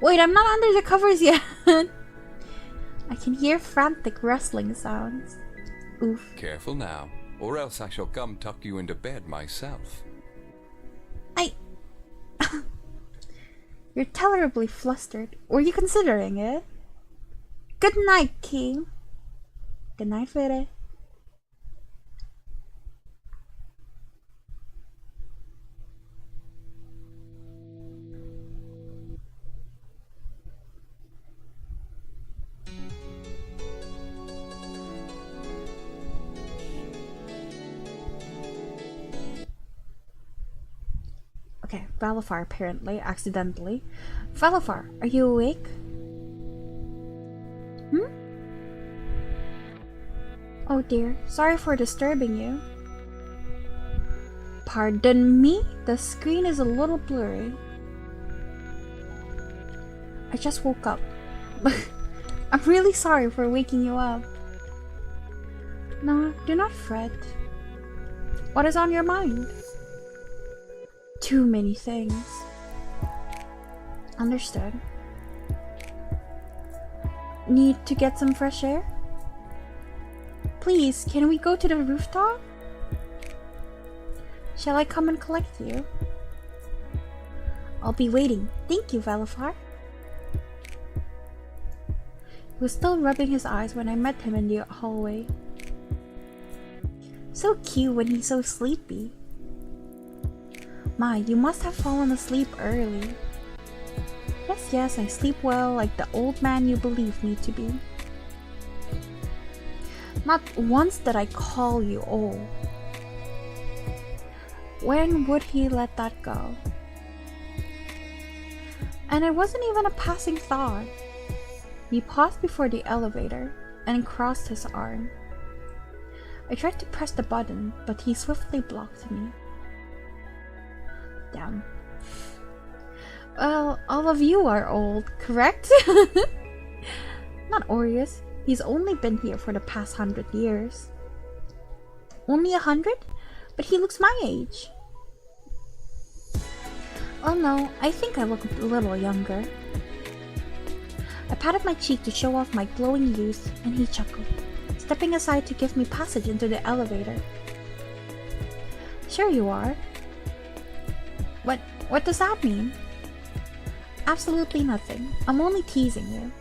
Wait, I'm not under the covers yet! I can hear frantic rustling sounds. Oof. Careful now, or else I shall come tuck you into bed myself. You're tolerably flustered. Were you considering it? Good night, King. Good night, Fede. Okay, Valafar apparently, accidentally. Valafar, are you awake? Oh dear, sorry for disturbing you. Pardon me? The screen is a little blurry. I just woke up. I'm really sorry for waking you up. No, do not fret. What is on your mind? Too many things. Understood. Need to get some fresh air? Please, can we go to the rooftop? Shall I come and collect you? I'll be waiting. Thank you, Valafar. He was still rubbing his eyes when I met him in the hallway. So cute when he's so sleepy. My, you must have fallen asleep early. Yes, I sleep well like the old man you believe me to be. Not once did I call you old. When would he let that go? And it wasn't even a passing thought. He paused before the elevator and crossed his arm. I tried to press the button, but he swiftly blocked me. Damn. Well, all of you are old, correct? Not Orias. He's only been here for the past 100 years. Only 100? But he looks my age. Oh no, I think I look a little younger. I patted my cheek to show off my glowing youth, and he chuckled, stepping aside to give me passage into the elevator. Sure you are. What does that mean? Absolutely nothing. I'm only teasing you.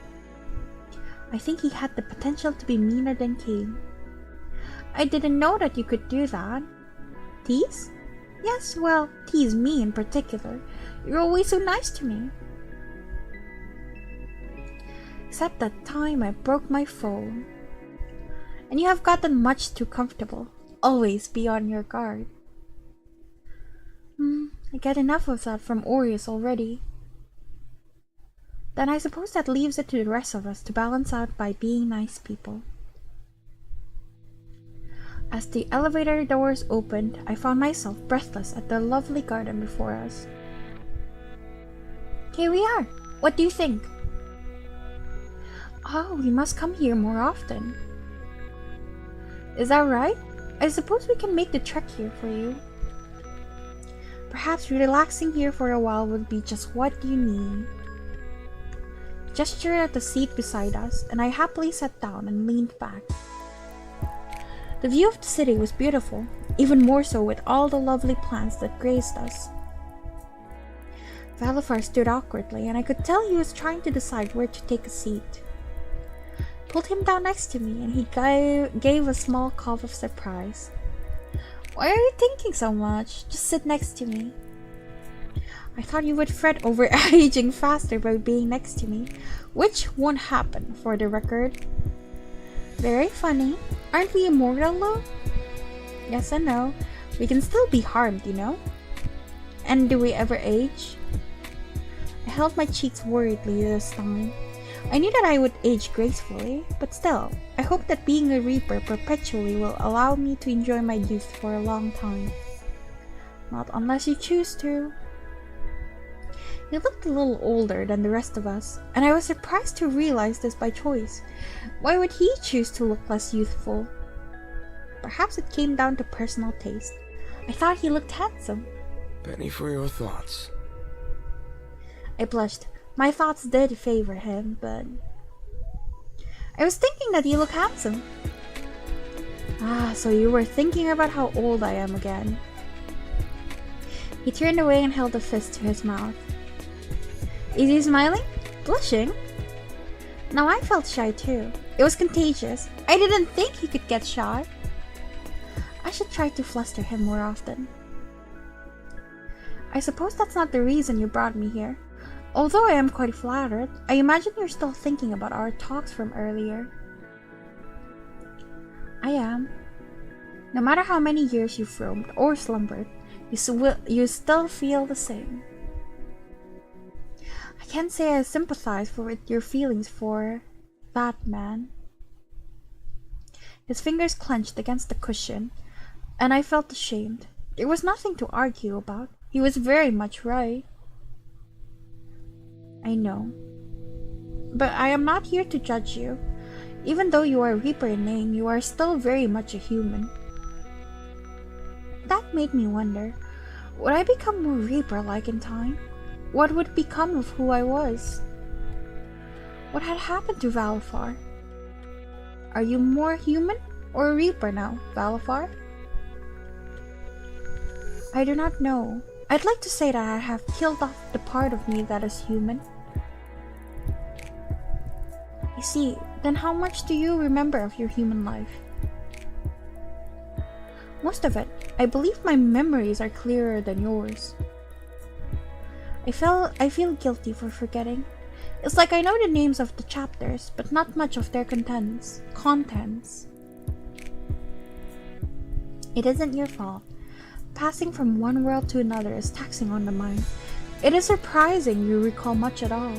I think he had the potential to be meaner than Cain. I didn't know that you could do that. Tease? Yes, well, tease me in particular. You're always so nice to me. Except that time I broke my phone. And you have gotten much too comfortable. Always be on your guard. I get enough of that from Orias already. Then I suppose that leaves it to the rest of us to balance out by being nice people. As the elevator doors opened, I found myself breathless at the lovely garden before us. Here we are. What do you think? Oh, we must come here more often. Is that right? I suppose we can make the trek here for you. Perhaps relaxing here for a while would be just what you need. Gestured at the seat beside us, and I happily sat down and leaned back. The view of the city was beautiful, even more so with all the lovely plants that graced us. Valafar stood awkwardly, and I could tell he was trying to decide where to take a seat. Pulled him down next to me, and he gave a small cough of surprise. Why are you thinking so much? Just sit next to me. I thought you would fret over aging faster by being next to me, which won't happen, for the record. Very funny. Aren't we immortal, though? Yes and no. We can still be harmed, you know? And do we ever age? I held my cheeks worriedly this time. I knew that I would age gracefully, but still, I hope that being a Reaper perpetually will allow me to enjoy my youth for a long time. Not unless you choose to. He looked a little older than the rest of us, and I was surprised to realize this by choice. Why would he choose to look less youthful? Perhaps it came down to personal taste. I thought he looked handsome. Penny for your thoughts. I blushed. My thoughts did favor him, but... I was thinking that you look handsome. Ah, so you were thinking about how old I am again. He turned away and held a fist to his mouth. Is he smiling? Blushing? Now I felt shy too. It was contagious. I didn't think he could get shy. I should try to fluster him more often. I suppose that's not the reason you brought me here. Although I am quite flattered, I imagine you're still thinking about our talks from earlier. I am. No matter how many years you've roamed or slumbered, you still feel the same. I can't say I sympathize with your feelings for that man. His fingers clenched against the cushion, and I felt ashamed. There was nothing to argue about. He was very much right. I know. But I am not here to judge you. Even though you are a Reaper in name, you are still very much a human. That made me wonder, would I become more Reaper-like in time? What would become of who I was? What had happened to Valafar? Are you more human or a Reaper now, Valafar? I do not know. I'd like to say that I have killed off the part of me that is human. I see. Then how much do you remember of your human life? Most of it. I believe my memories are clearer than yours. I feel guilty for forgetting. It's like I know the names of the chapters, but not much of their contents. It isn't your fault. Passing from one world to another is taxing on the mind. It is surprising you recall much at all.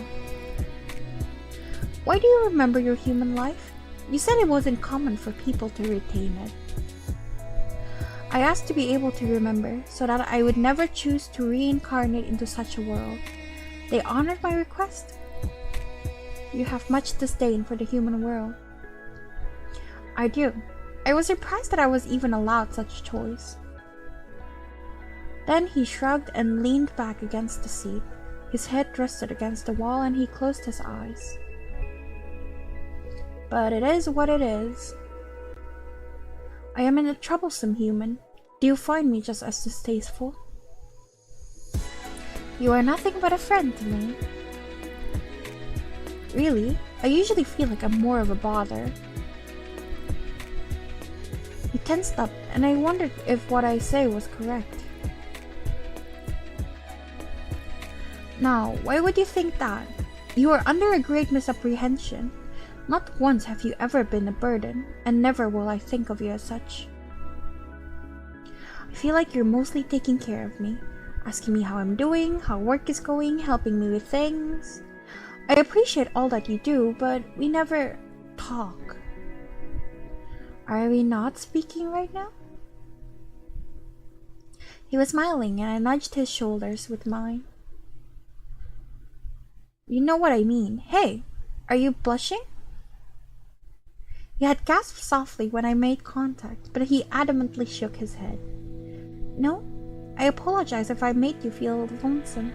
Why do you remember your human life? You said it wasn't common for people to retain it. I asked to be able to remember, so that I would never choose to reincarnate into such a world. They honored my request. You have much disdain for the human world. I do. I was surprised that I was even allowed such choice. Then he shrugged and leaned back against the seat. His head rested against the wall and he closed his eyes. But it is what it is. I am a troublesome human. Do you find me just as distasteful? You are nothing but a friend to me. Really? I usually feel like I'm more of a bother. He tensed up, and I wondered if what I say was correct. Now, why would you think that? You are under a great misapprehension. Not once have you ever been a burden, and never will I think of you as such. I feel like you're mostly taking care of me, asking me how I'm doing, how work is going, helping me with things. I appreciate all that you do, but we never talk. Are we not speaking right now? He was smiling, and I nudged his shoulders with mine. You know what I mean. Hey, are you blushing? He had gasped softly when I made contact, but he adamantly shook his head. No, I apologize if I made you feel lonesome.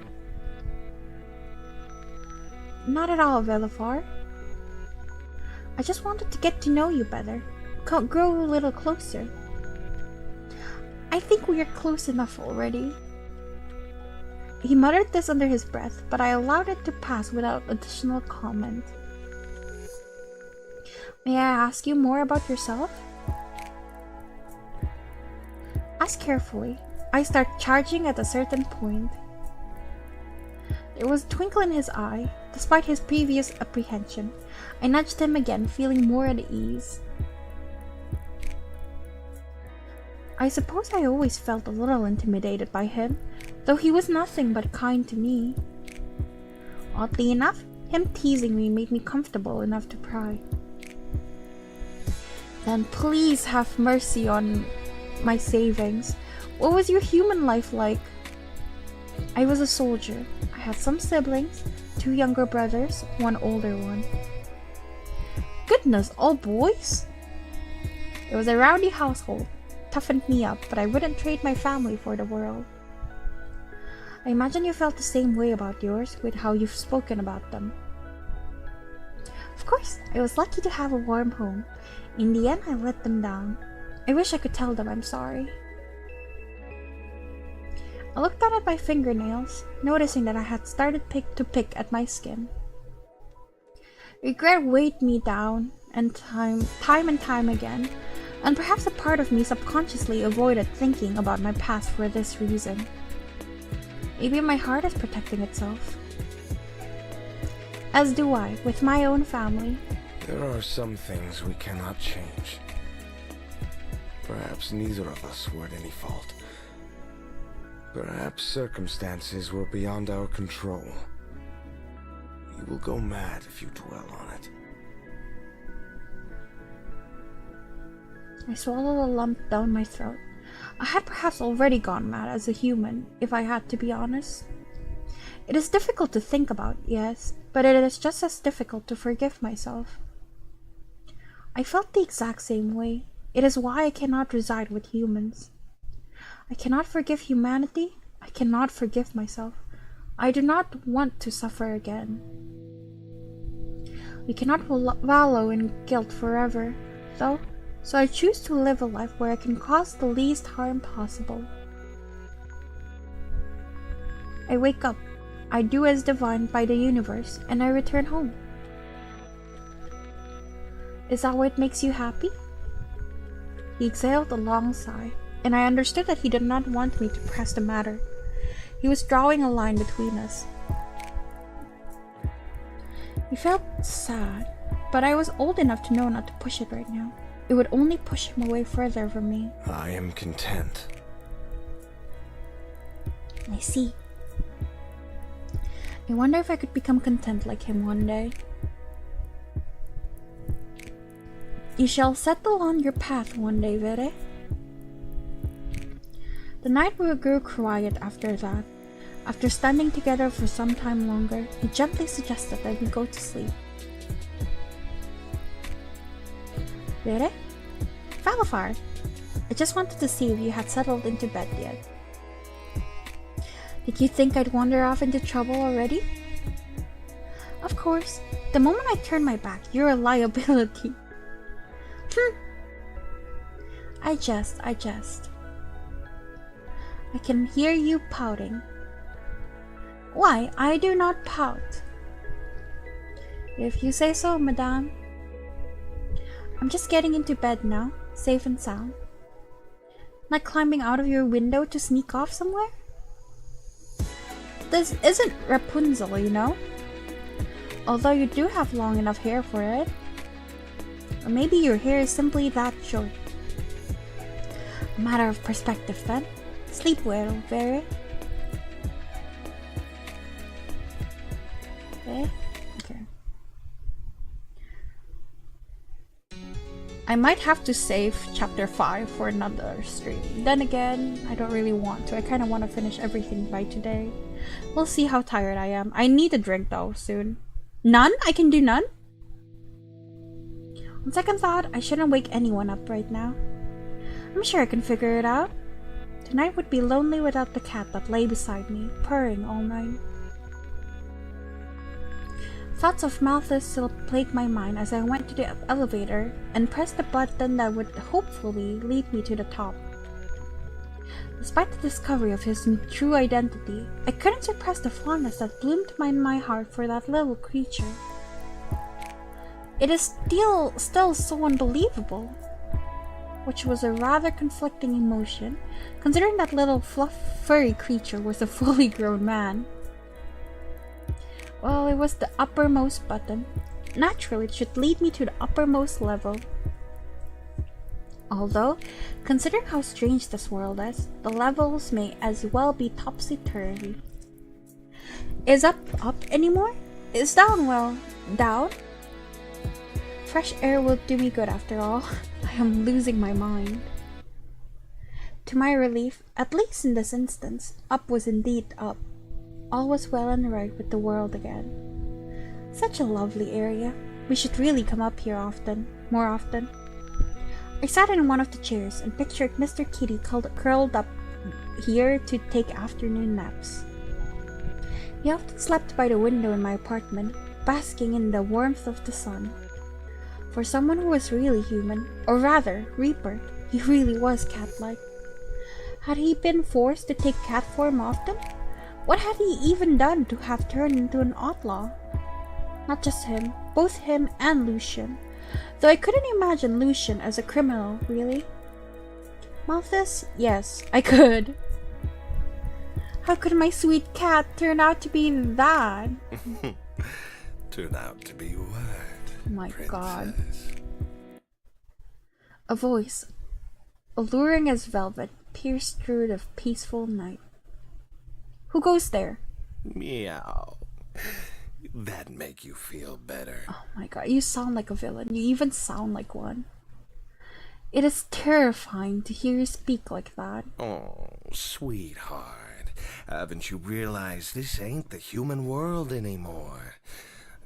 Not at all, Valafar. I just wanted to get to know you better, grow a little closer. I think we are close enough already. He muttered this under his breath, but I allowed it to pass without additional comment. May I ask you more about yourself? Ask carefully. I start charging at a certain point. There was a twinkle in his eye. Despite his previous apprehension, I nudged him again, feeling more at ease. I suppose I always felt a little intimidated by him, though he was nothing but kind to me. Oddly enough, him teasing me made me comfortable enough to pry. Then please have mercy on my savings. What was your human life like? I was a soldier. I had some siblings, 2 younger brothers, 1 older one. Goodness, all boys? It was a rowdy household. Toughened me up, but I wouldn't trade my family for the world. I imagine you felt the same way about yours, with how you've spoken about them. Of course, I was lucky to have a warm home. In the end, I let them down. I wish I could tell them I'm sorry. I looked down at my fingernails, noticing that I had started to pick at my skin. Regret weighed me down, and time and time again, and perhaps a part of me subconsciously avoided thinking about my past for this reason. Maybe my heart is protecting itself. As do I, with my own family. There are some things we cannot change. Perhaps neither of us were at any fault. Perhaps circumstances were beyond our control. You will go mad if you dwell on it. I swallowed a lump down my throat. I had perhaps already gone mad as a human, if I had to be honest. It is difficult to think about, yes, but it is just as difficult to forgive myself. I felt the exact same way. It is why I cannot reside with humans. I cannot forgive humanity. I cannot forgive myself. I do not want to suffer again. We cannot wallow in guilt forever, though, so I choose to live a life where I can cause the least harm possible. I wake up, I do as divined by the universe, and I return home. Is that what makes you happy? He exhaled a long sigh, and I understood that he did not want me to press the matter. He was drawing a line between us. He felt sad, but I was old enough to know not to push it right now. It would only push him away further from me. I am content. I see. I wonder if I could become content like him one day. You shall settle on your path one day, Vere. The night grew quiet after that. After standing together for some time longer, he gently suggested that we go to sleep. Vere? Falafar, I just wanted to see if you had settled into bed yet. Did you think I'd wander off into trouble already? Of course, the moment I turn my back, you're a liability. I jest. I can hear you pouting. Why, I do not pout. If you say so, madame. I'm just getting into bed now, safe and sound. Not climbing out of your window to sneak off somewhere? This isn't Rapunzel, you know? Although you do have long enough hair for it. Or maybe your hair is simply that short. A matter of perspective then. Sleep well, Vere. Okay. I might have to save chapter 5 for another stream. Then again, I don't really want to. I kind of want to finish everything by today. We'll see how tired I am. I need a drink though, soon. None? I can do none? On second thought, I shouldn't wake anyone up right now. I'm sure I can figure it out. Tonight would be lonely without the cat that lay beside me, purring all night. Thoughts of Malthus still plagued my mind as I went to the elevator and pressed the button that would hopefully lead me to the top. Despite the discovery of his true identity, I couldn't suppress the fondness that bloomed in my heart for that little creature. It is still so unbelievable, which was a rather conflicting emotion, considering that little furry creature was a fully grown man. Well, it was the uppermost button. Naturally, it should lead me to the uppermost level. Although, considering how strange this world is, the levels may as well be topsy-turvy. Is up anymore? Is down, well, down? Fresh air will do me good after all. I am losing my mind. To my relief, at least in this instance, up was indeed up. All was well and right with the world again. Such a lovely area. We should really come up here more often. I sat in one of the chairs and pictured Mr. Kitty curled up here to take afternoon naps. He often slept by the window in my apartment, basking in the warmth of the sun. For someone who was really human, or rather, Reaper, he really was cat-like. Had he been forced to take cat form often? What had he even done to have turned into an outlaw? Not just him, both him and Lucien. Though I couldn't imagine Lucien as a criminal, really. Malthus? Yes, I could. How could my sweet cat turn out to be that? Turn out to be what? My princess? God. A voice, alluring as velvet, pierced through the peaceful night. Who goes there? Meow. That make you feel better. Oh my God, you sound like a villain. You even sound like one. It is terrifying to hear you speak like that. Oh, sweetheart. Haven't you realized this ain't the human world anymore?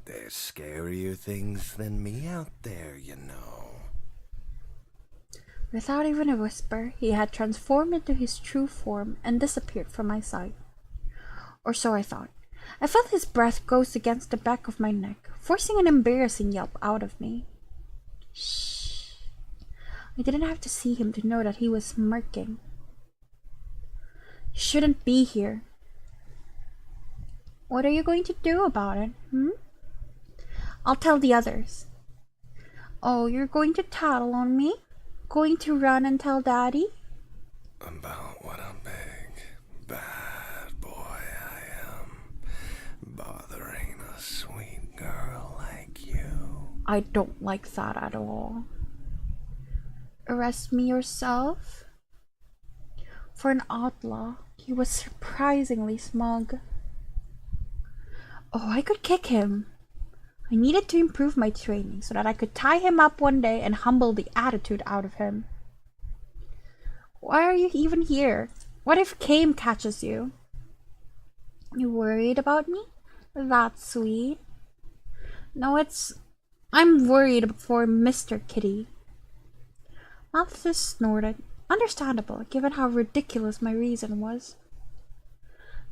There's scarier things than me out there, you know. Without even a whisper, he had transformed into his true form and disappeared from my sight. Or so I thought. I felt his breath ghost against the back of my neck, forcing an embarrassing yelp out of me. Shh. I didn't have to see him to know that he was smirking. You shouldn't be here. What are you going to do about it, I'll tell the others. Oh, you're going to tattle on me? Going to run and tell Daddy? About what a big, bad boy I am. Bothering a sweet girl like you. I don't like that at all. Arrest me yourself? For an outlaw, he was surprisingly smug. Oh, I could kick him. I needed to improve my training so that I could tie him up one day and humble the attitude out of him. Why are you even here? What if Kame catches you? You worried about me? That's sweet. No, I'm worried for Mr. Kitty. Malthus snorted. Understandable, given how ridiculous my reason was.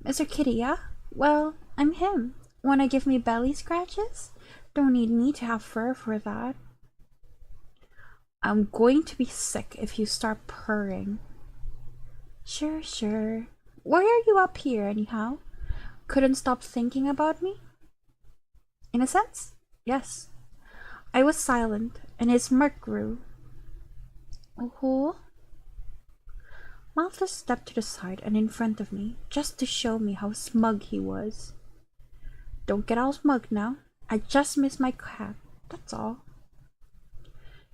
Mr. Kitty, yeah? Well, I'm him. Wanna give me belly scratches? Don't need me to have fur for that. I'm going to be sick if you start purring. Sure. Why are you up here, anyhow? Couldn't stop thinking about me? In a sense, yes. I was silent, and his smirk grew. Oh? Malthus stepped to the side and in front of me, just to show me how smug he was. Don't get all smug now. I just miss my cat, that's all.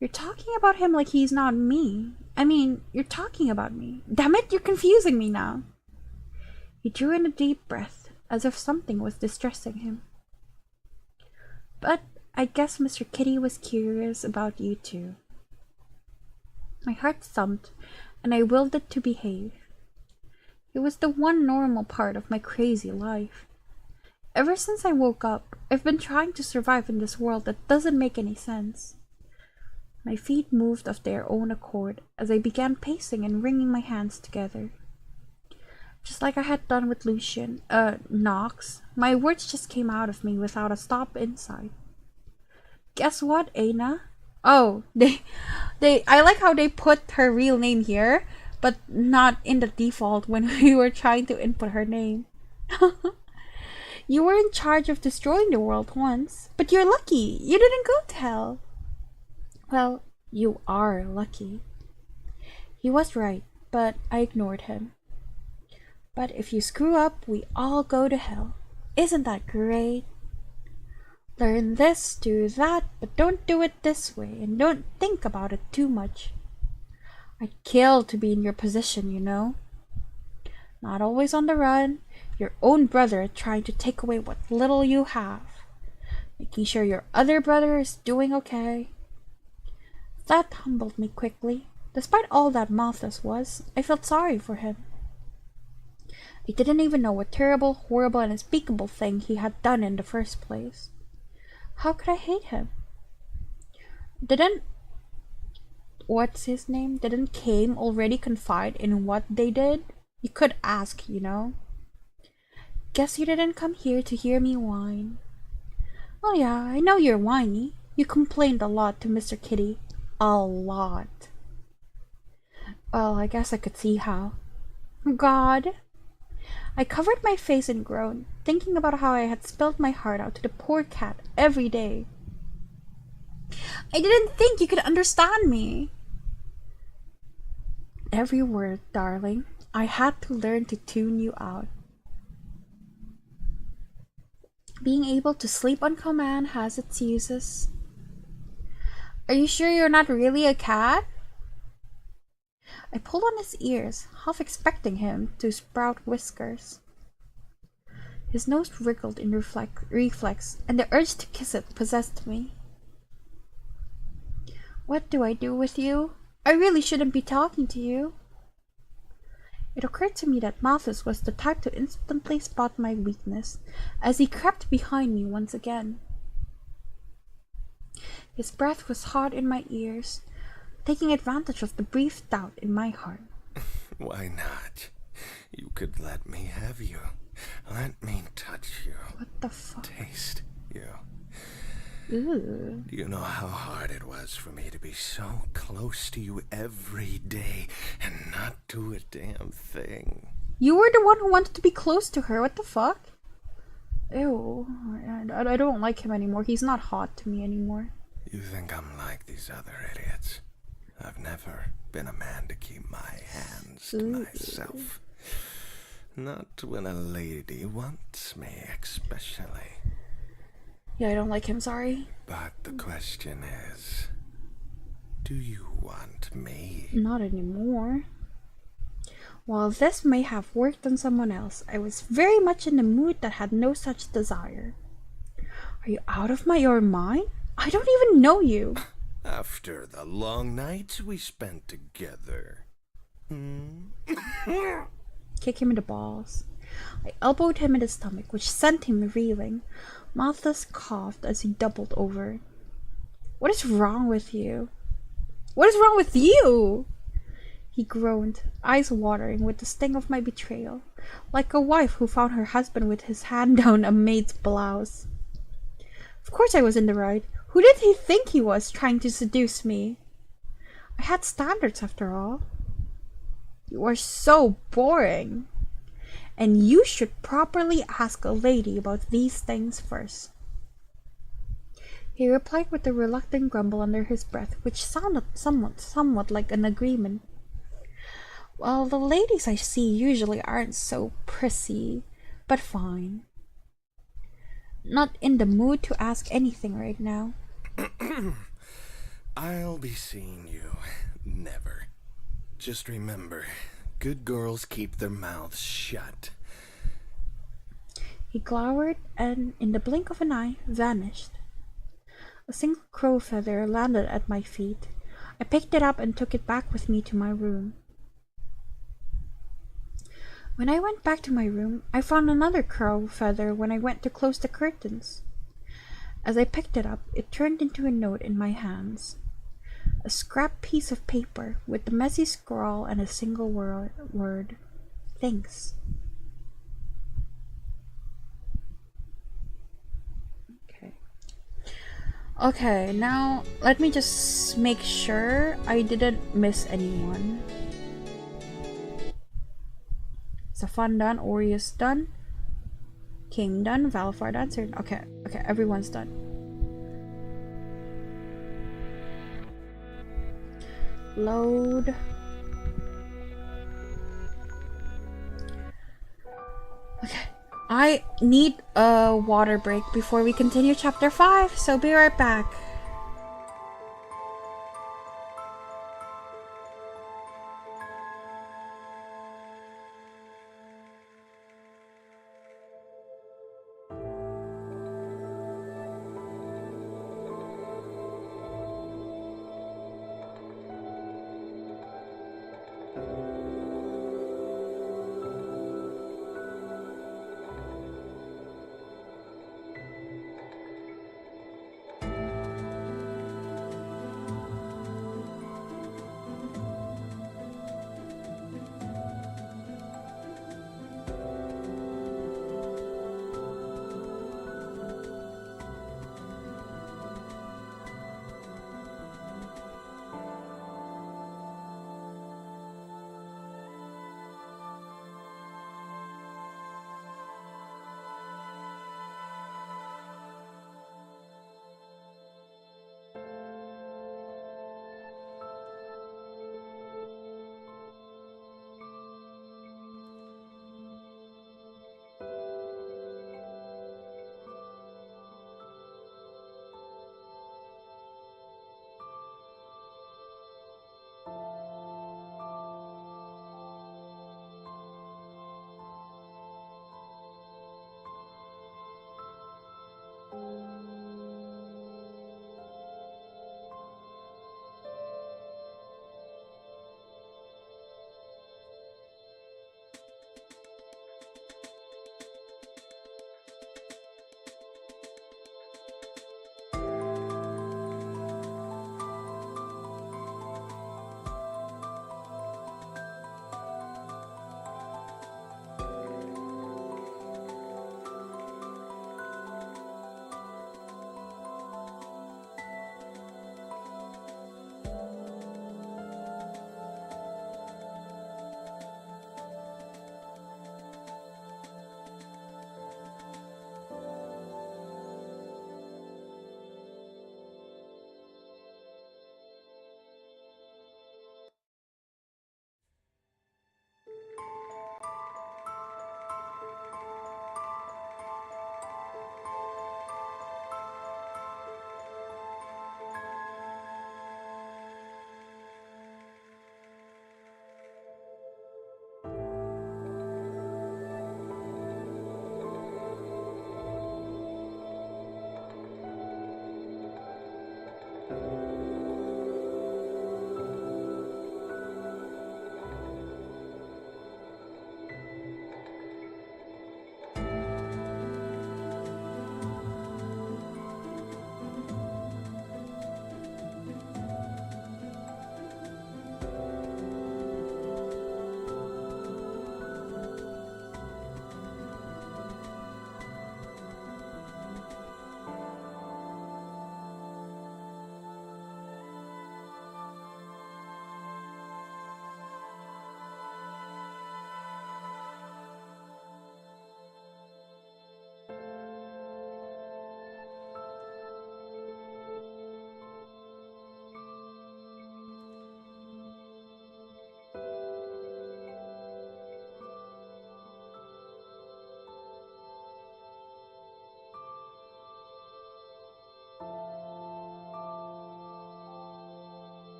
You're talking about him like he's not me. I mean, you're talking about me. Damn it, you're confusing me now. He drew in a deep breath, as if something was distressing him. But I guess Mr. Kitty was curious about you too. My heart thumped, and I willed it to behave. It was the one normal part of my crazy life. Ever since I woke up, I've been trying to survive in this world that doesn't make any sense. My feet moved of their own accord as I began pacing and wringing my hands together. Just like I had done with Lucien, Nox, my words just came out of me without a stop inside. Guess what, Aina? Oh, I like how they put her real name here, but not in the default when we were trying to input her name. You were in charge of destroying the world once, but you're lucky. You didn't go to hell. Well, you are lucky. He was right, but I ignored him. But if you screw up, we all go to hell. Isn't that great? Learn this, do that, but don't do it this way, and don't think about it too much. I'd kill to be in your position, you know. Not always on the run, your own brother trying to take away what little you have. Making sure your other brother is doing okay. That humbled me quickly. Despite all that Malthus was, I felt sorry for him. I didn't even know what terrible, horrible, and unspeakable thing he had done in the first place. How could I hate him? What's his name? Didn't Kame already confide in what they did? You could ask, you know. Guess you didn't come here to hear me whine. Oh yeah, I know you're whiny. You complained a lot to Mr. Kitty. A lot. Well, I guess I could see how. God. I covered my face and groaned, thinking about how I had spilled my heart out to the poor cat every day. I didn't think you could understand me. Every word, darling. I had to learn to tune you out. Being able to sleep on command has its uses. Are you sure you're not really a cat? I pulled on his ears, half expecting him to sprout whiskers. His nose wriggled in reflex, and the urge to kiss it possessed me. What do I do with you? I really shouldn't be talking to you. It occurred to me that Malthus was the type to instantly spot my weakness, as he crept behind me once again. His breath was hot in my ears, taking advantage of the brief doubt in my heart. Why not? You could let me have you. Let me touch you. What the fuck? Taste you. Ooh. Do you know how hard it was for me to be so close to you every day and not do a damn thing? You were the one who wanted to be close to her. What the fuck? Ew. I don't like him anymore. He's not hot to me anymore. You think I'm like these other idiots? I've never been a man to keep my hands to myself. Not when a lady wants me, especially. Yeah, I don't like him, sorry. But the question is, do you want me? Not anymore. While this may have worked on someone else, I was very much in a mood that had no such desire. Are you out of your mind? I don't even know you. After the long nights we spent together. Kick him in the balls. I elbowed him in the stomach, which sent him reeling. Malthus coughed as he doubled over. What is wrong with you? What is wrong with you? He groaned, eyes watering with the sting of my betrayal, like a wife who found her husband with his hand down a maid's blouse. Of course I was in the right. Who did he think he was, trying to seduce me? I had standards after all. You are so boring. And you should properly ask a lady about these things first. He replied with a reluctant grumble under his breath, which sounded somewhat like an agreement. Well, the ladies I see usually aren't so prissy, but fine. Not in the mood to ask anything right now. I'll be seeing you never. Just remember, good girls keep their mouths shut. He glowered and, in the blink of an eye, vanished. A single crow feather landed at my feet. I picked it up and took it back with me to my room. When I went back to my room, I found another crow feather when I went to close the curtains. As I picked it up, it turned into a note in my hands. A scrap piece of paper with a messy scrawl and a single word. Thanks. Okay, now let me just make sure I didn't miss anyone. Safan done, Orias done, King done, Valfar done, okay, everyone's done. Load. Okay, I need a water break before we continue chapter 5, so be right back.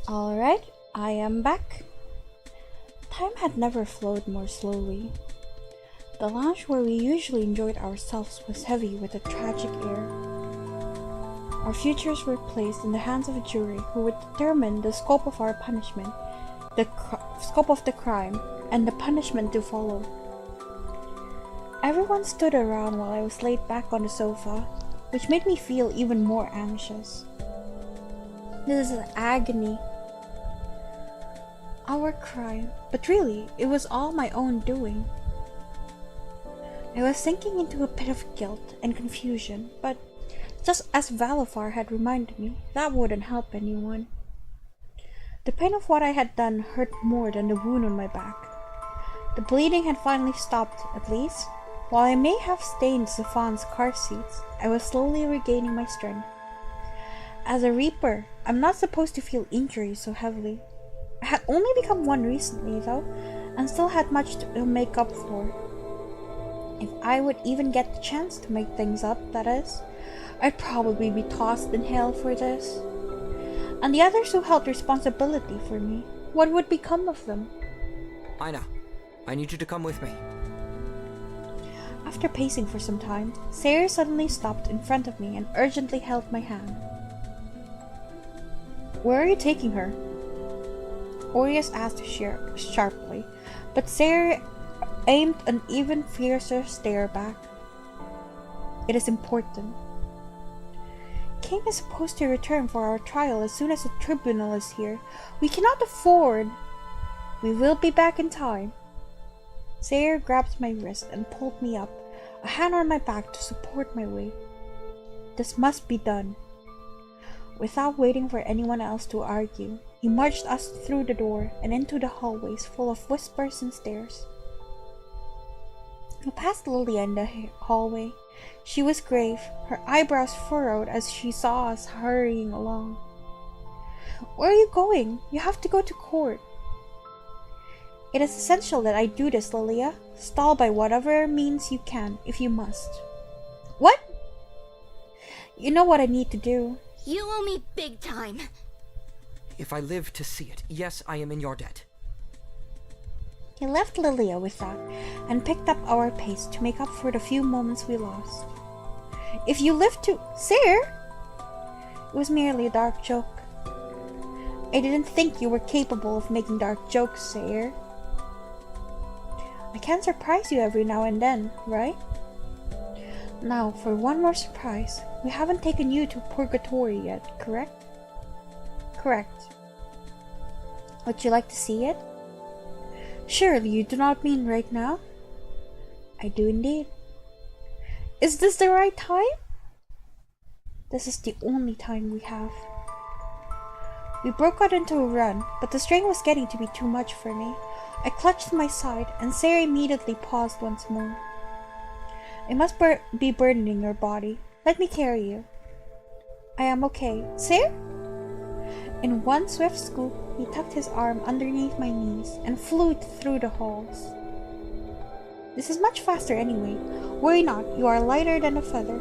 Alright, I am back. Time had never flowed more slowly. The lounge where we usually enjoyed ourselves was heavy with a tragic air. Our futures were placed in the hands of a jury who would determine the scope of our punishment, the scope of the crime, and the punishment to follow. Everyone stood around while I was laid back on the sofa, which made me feel even more anxious. This is agony. Our crime, but really, it was all my own doing. I was sinking into a pit of guilt and confusion, but just as Valafar had reminded me, that wouldn't help anyone. The pain of what I had done hurt more than the wound on my back. The bleeding had finally stopped, at least, While I may have stained Zephon's car seats, I was slowly regaining my strength. As a Reaper, I'm not supposed to feel injuries so heavily. I had only become one recently, though, and still had much to make up for. If I would even get the chance to make things up, that is, I'd probably be tossed in hell for this. And the others who held responsibility for me, what would become of them? Aina, I need you to come with me. After pacing for some time, Sayre suddenly stopped in front of me and urgently held my hand. Where are you taking her? Orias asked sharply, but Sayre aimed an even fiercer stare back. It is important. King is supposed to return for our trial as soon as the tribunal is here. We cannot afford. We will be back in time. Sayre grabbed my wrist and pulled me up, a hand on my back to support my weight. This must be done. Without waiting for anyone else to argue, he marched us through the door and into the hallways full of whispers and stares. I passed Lilia in the hallway. She was grave, her eyebrows furrowed as she saw us hurrying along. Where are you going? You have to go to court. It is essential that I do this, Lilia. Stall by whatever means you can, if you must. What? You know what I need to do. You owe me big time. If I live to see it, yes, I am in your debt. He left Lilia with that, and picked up our pace to make up for the few moments we lost. If you live to... Sayre! It was merely a dark joke. I didn't think you were capable of making dark jokes, Sayre. I can surprise you every now and then, right? Now, for one more surprise. We haven't taken you to Purgatory yet, correct? Correct. Would you like to see it? Surely you do not mean right now? I do indeed. Is this the right time? This is the only time we have. We broke out into a run, but the strain was getting to be too much for me. I clutched my side, and Sayre immediately paused once more. I must be burdening your body. Let me carry you. I am okay. Sayre? In one swift scoop, he tucked his arm underneath my knees and flew through the halls. This is much faster anyway. Worry not, you are lighter than a feather.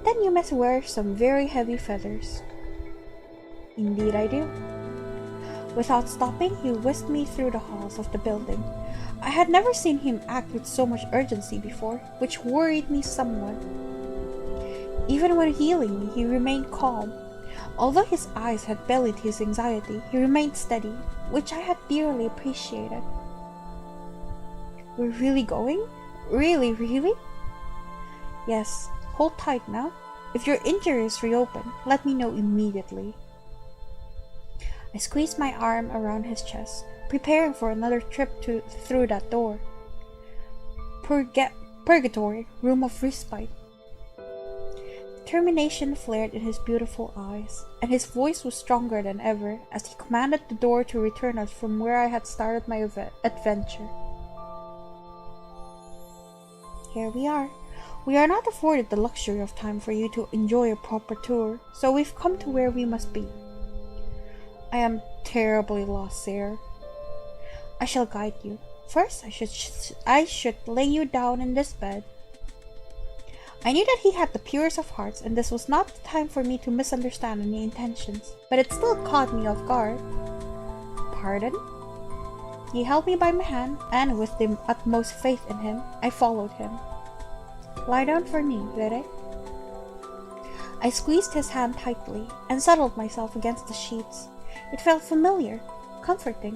Then you must wear some very heavy feathers. Indeed I do. Without stopping, he whisked me through the halls of the building. I had never seen him act with so much urgency before, which worried me somewhat. Even when healing me, he remained calm. Although his eyes had belied his anxiety, he remained steady, which I had dearly appreciated. We're really going? Really, really? Yes, hold tight now. If your injuries reopen, let me know immediately. I squeezed my arm around his chest, preparing for another trip through that door. Purgatory, room of respite. Determination flared in his beautiful eyes, and his voice was stronger than ever as he commanded the door to return us from where I had started my adventure. Here we are. We are not afforded the luxury of time for you to enjoy a proper tour, so we've come to where we must be. I am terribly lost, Sayre. I shall guide you. First, I should lay you down in this bed. I knew that he had the purest of hearts, and this was not the time for me to misunderstand any intentions, but it still caught me off guard. Pardon? He held me by my hand, and with the utmost faith in him, I followed him. Lie down for me, Vere. I squeezed his hand tightly, and settled myself against the sheets. It felt familiar, comforting.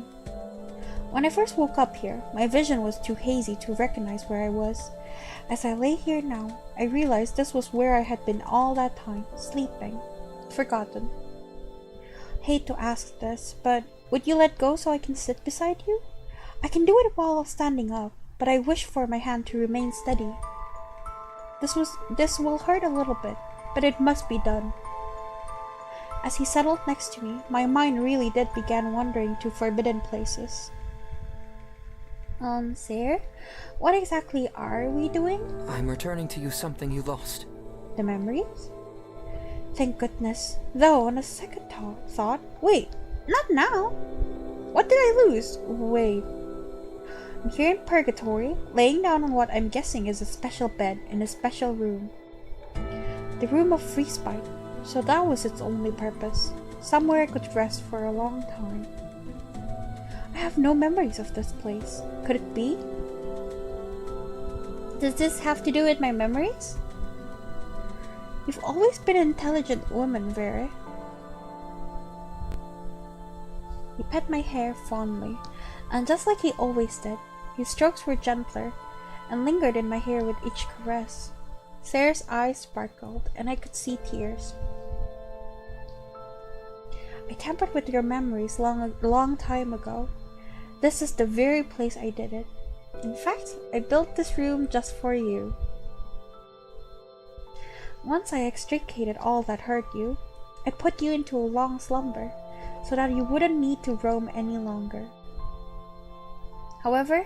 When I first woke up here, my vision was too hazy to recognize where I was. As I lay here now, I realized this was where I had been all that time, sleeping, forgotten. Hate to ask this, but would you let go so I can sit beside you? I can do it while standing up, but I wish for my hand to remain steady. This will hurt a little bit, but it must be done. As he settled next to me, my mind really did begin wandering to forbidden places. Sir, what exactly are we doing? I'm returning to you something you lost. The memories? Thank goodness. Though, on a second thought, wait, not now. What did I lose? Wait. I'm here in purgatory, laying down on what I'm guessing is a special bed in a special room. The room of respite. So that was its only purpose. Somewhere I could rest for a long time. I have no memories of this place. Could it be? Does this have to do with my memories? You've always been an intelligent woman, Vera. He pet my hair fondly, and just like he always did, his strokes were gentler and lingered in my hair with each caress. Sarah's eyes sparkled, and I could see tears. I tampered with your memories a long time ago. This is the very place I did it. In fact, I built this room just for you. Once I extricated all that hurt you, I put you into a long slumber, so that you wouldn't need to roam any longer. However,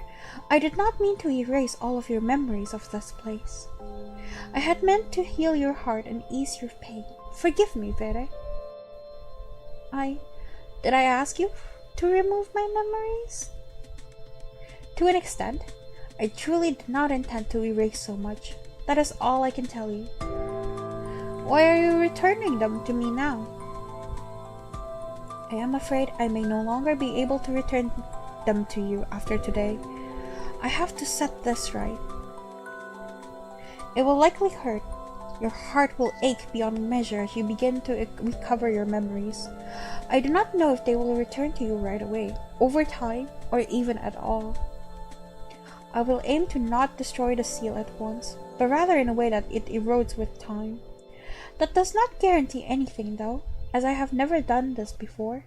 I did not mean to erase all of your memories of this place. I had meant to heal your heart and ease your pain. Forgive me, Vera. Did I ask you to remove my memories? To an extent, I truly did not intend to erase so much. That is all I can tell you. Why are you returning them to me now? I am afraid I may no longer be able to return them to you after today. I have to set this right. It will likely hurt. Your heart will ache beyond measure as you begin to recover your memories. I do not know if they will return to you right away, over time, or even at all. I will aim to not destroy the seal at once, but rather in a way that it erodes with time. That does not guarantee anything, though, as I have never done this before.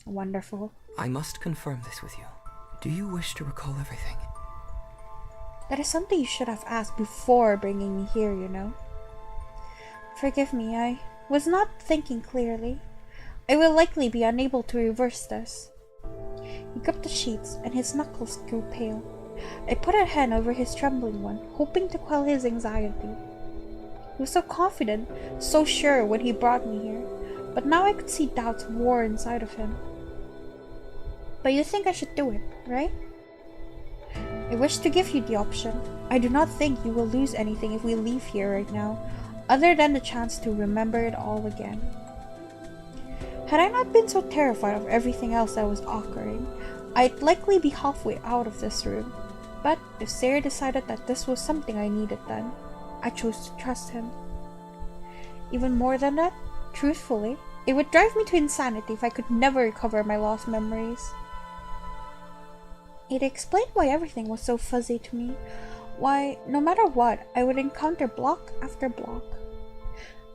Wonderful. I must confirm this with you. Do you wish to recall everything? That is something you should have asked before bringing me here, you know. Forgive me, I was not thinking clearly. I will likely be unable to reverse this. He gripped the sheets, and his knuckles grew pale. I put a hand over his trembling one, hoping to quell his anxiety. He was so confident, so sure when he brought me here, but now I could see doubts war inside of him. But you think I should do it, right? I wish to give you the option. I do not think you will lose anything if we leave here right now, other than the chance to remember it all again. Had I not been so terrified of everything else that was occurring, I'd likely be halfway out of this room. But if Sarah decided that this was something I needed then, I chose to trust him. Even more than that, truthfully, it would drive me to insanity if I could never recover my lost memories. It explained why everything was so fuzzy to me, why, no matter what, I would encounter block after block.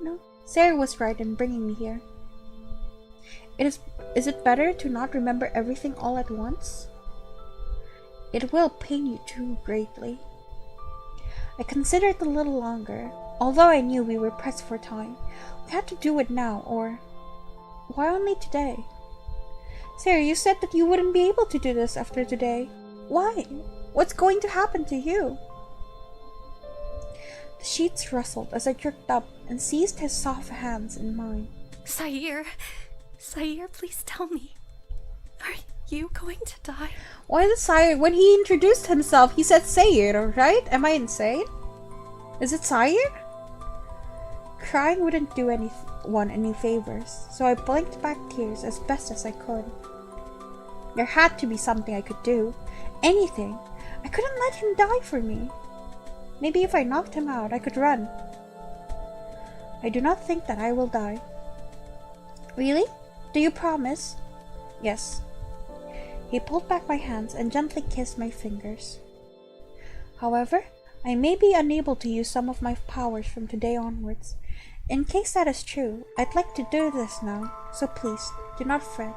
No, Sarah was right in bringing me here. Is it better to not remember everything all at once? It will pain you too greatly. I considered a little longer, although I knew we were pressed for time. We had to do it now, or why only today? Sarah, you said that you wouldn't be able to do this after today. Why? What's going to happen to you? The sheets rustled as I jerked up and seized his soft hands in mine. Sair, please tell me. Are you going to die? Why is it Sair? When he introduced himself, he said Sair, right? Am I insane? Is it Sair? Crying wouldn't do anyone any favors, so I blinked back tears as best as I could. There had to be something I could do. Anything. I couldn't let him die for me. Maybe if I knocked him out, I could run. I do not think that I will die. Really? Do you promise? Yes. He pulled back my hands and gently kissed my fingers. However, I may be unable to use some of my powers from today onwards. In case that is true, I'd like to do this now, so please, do not fret.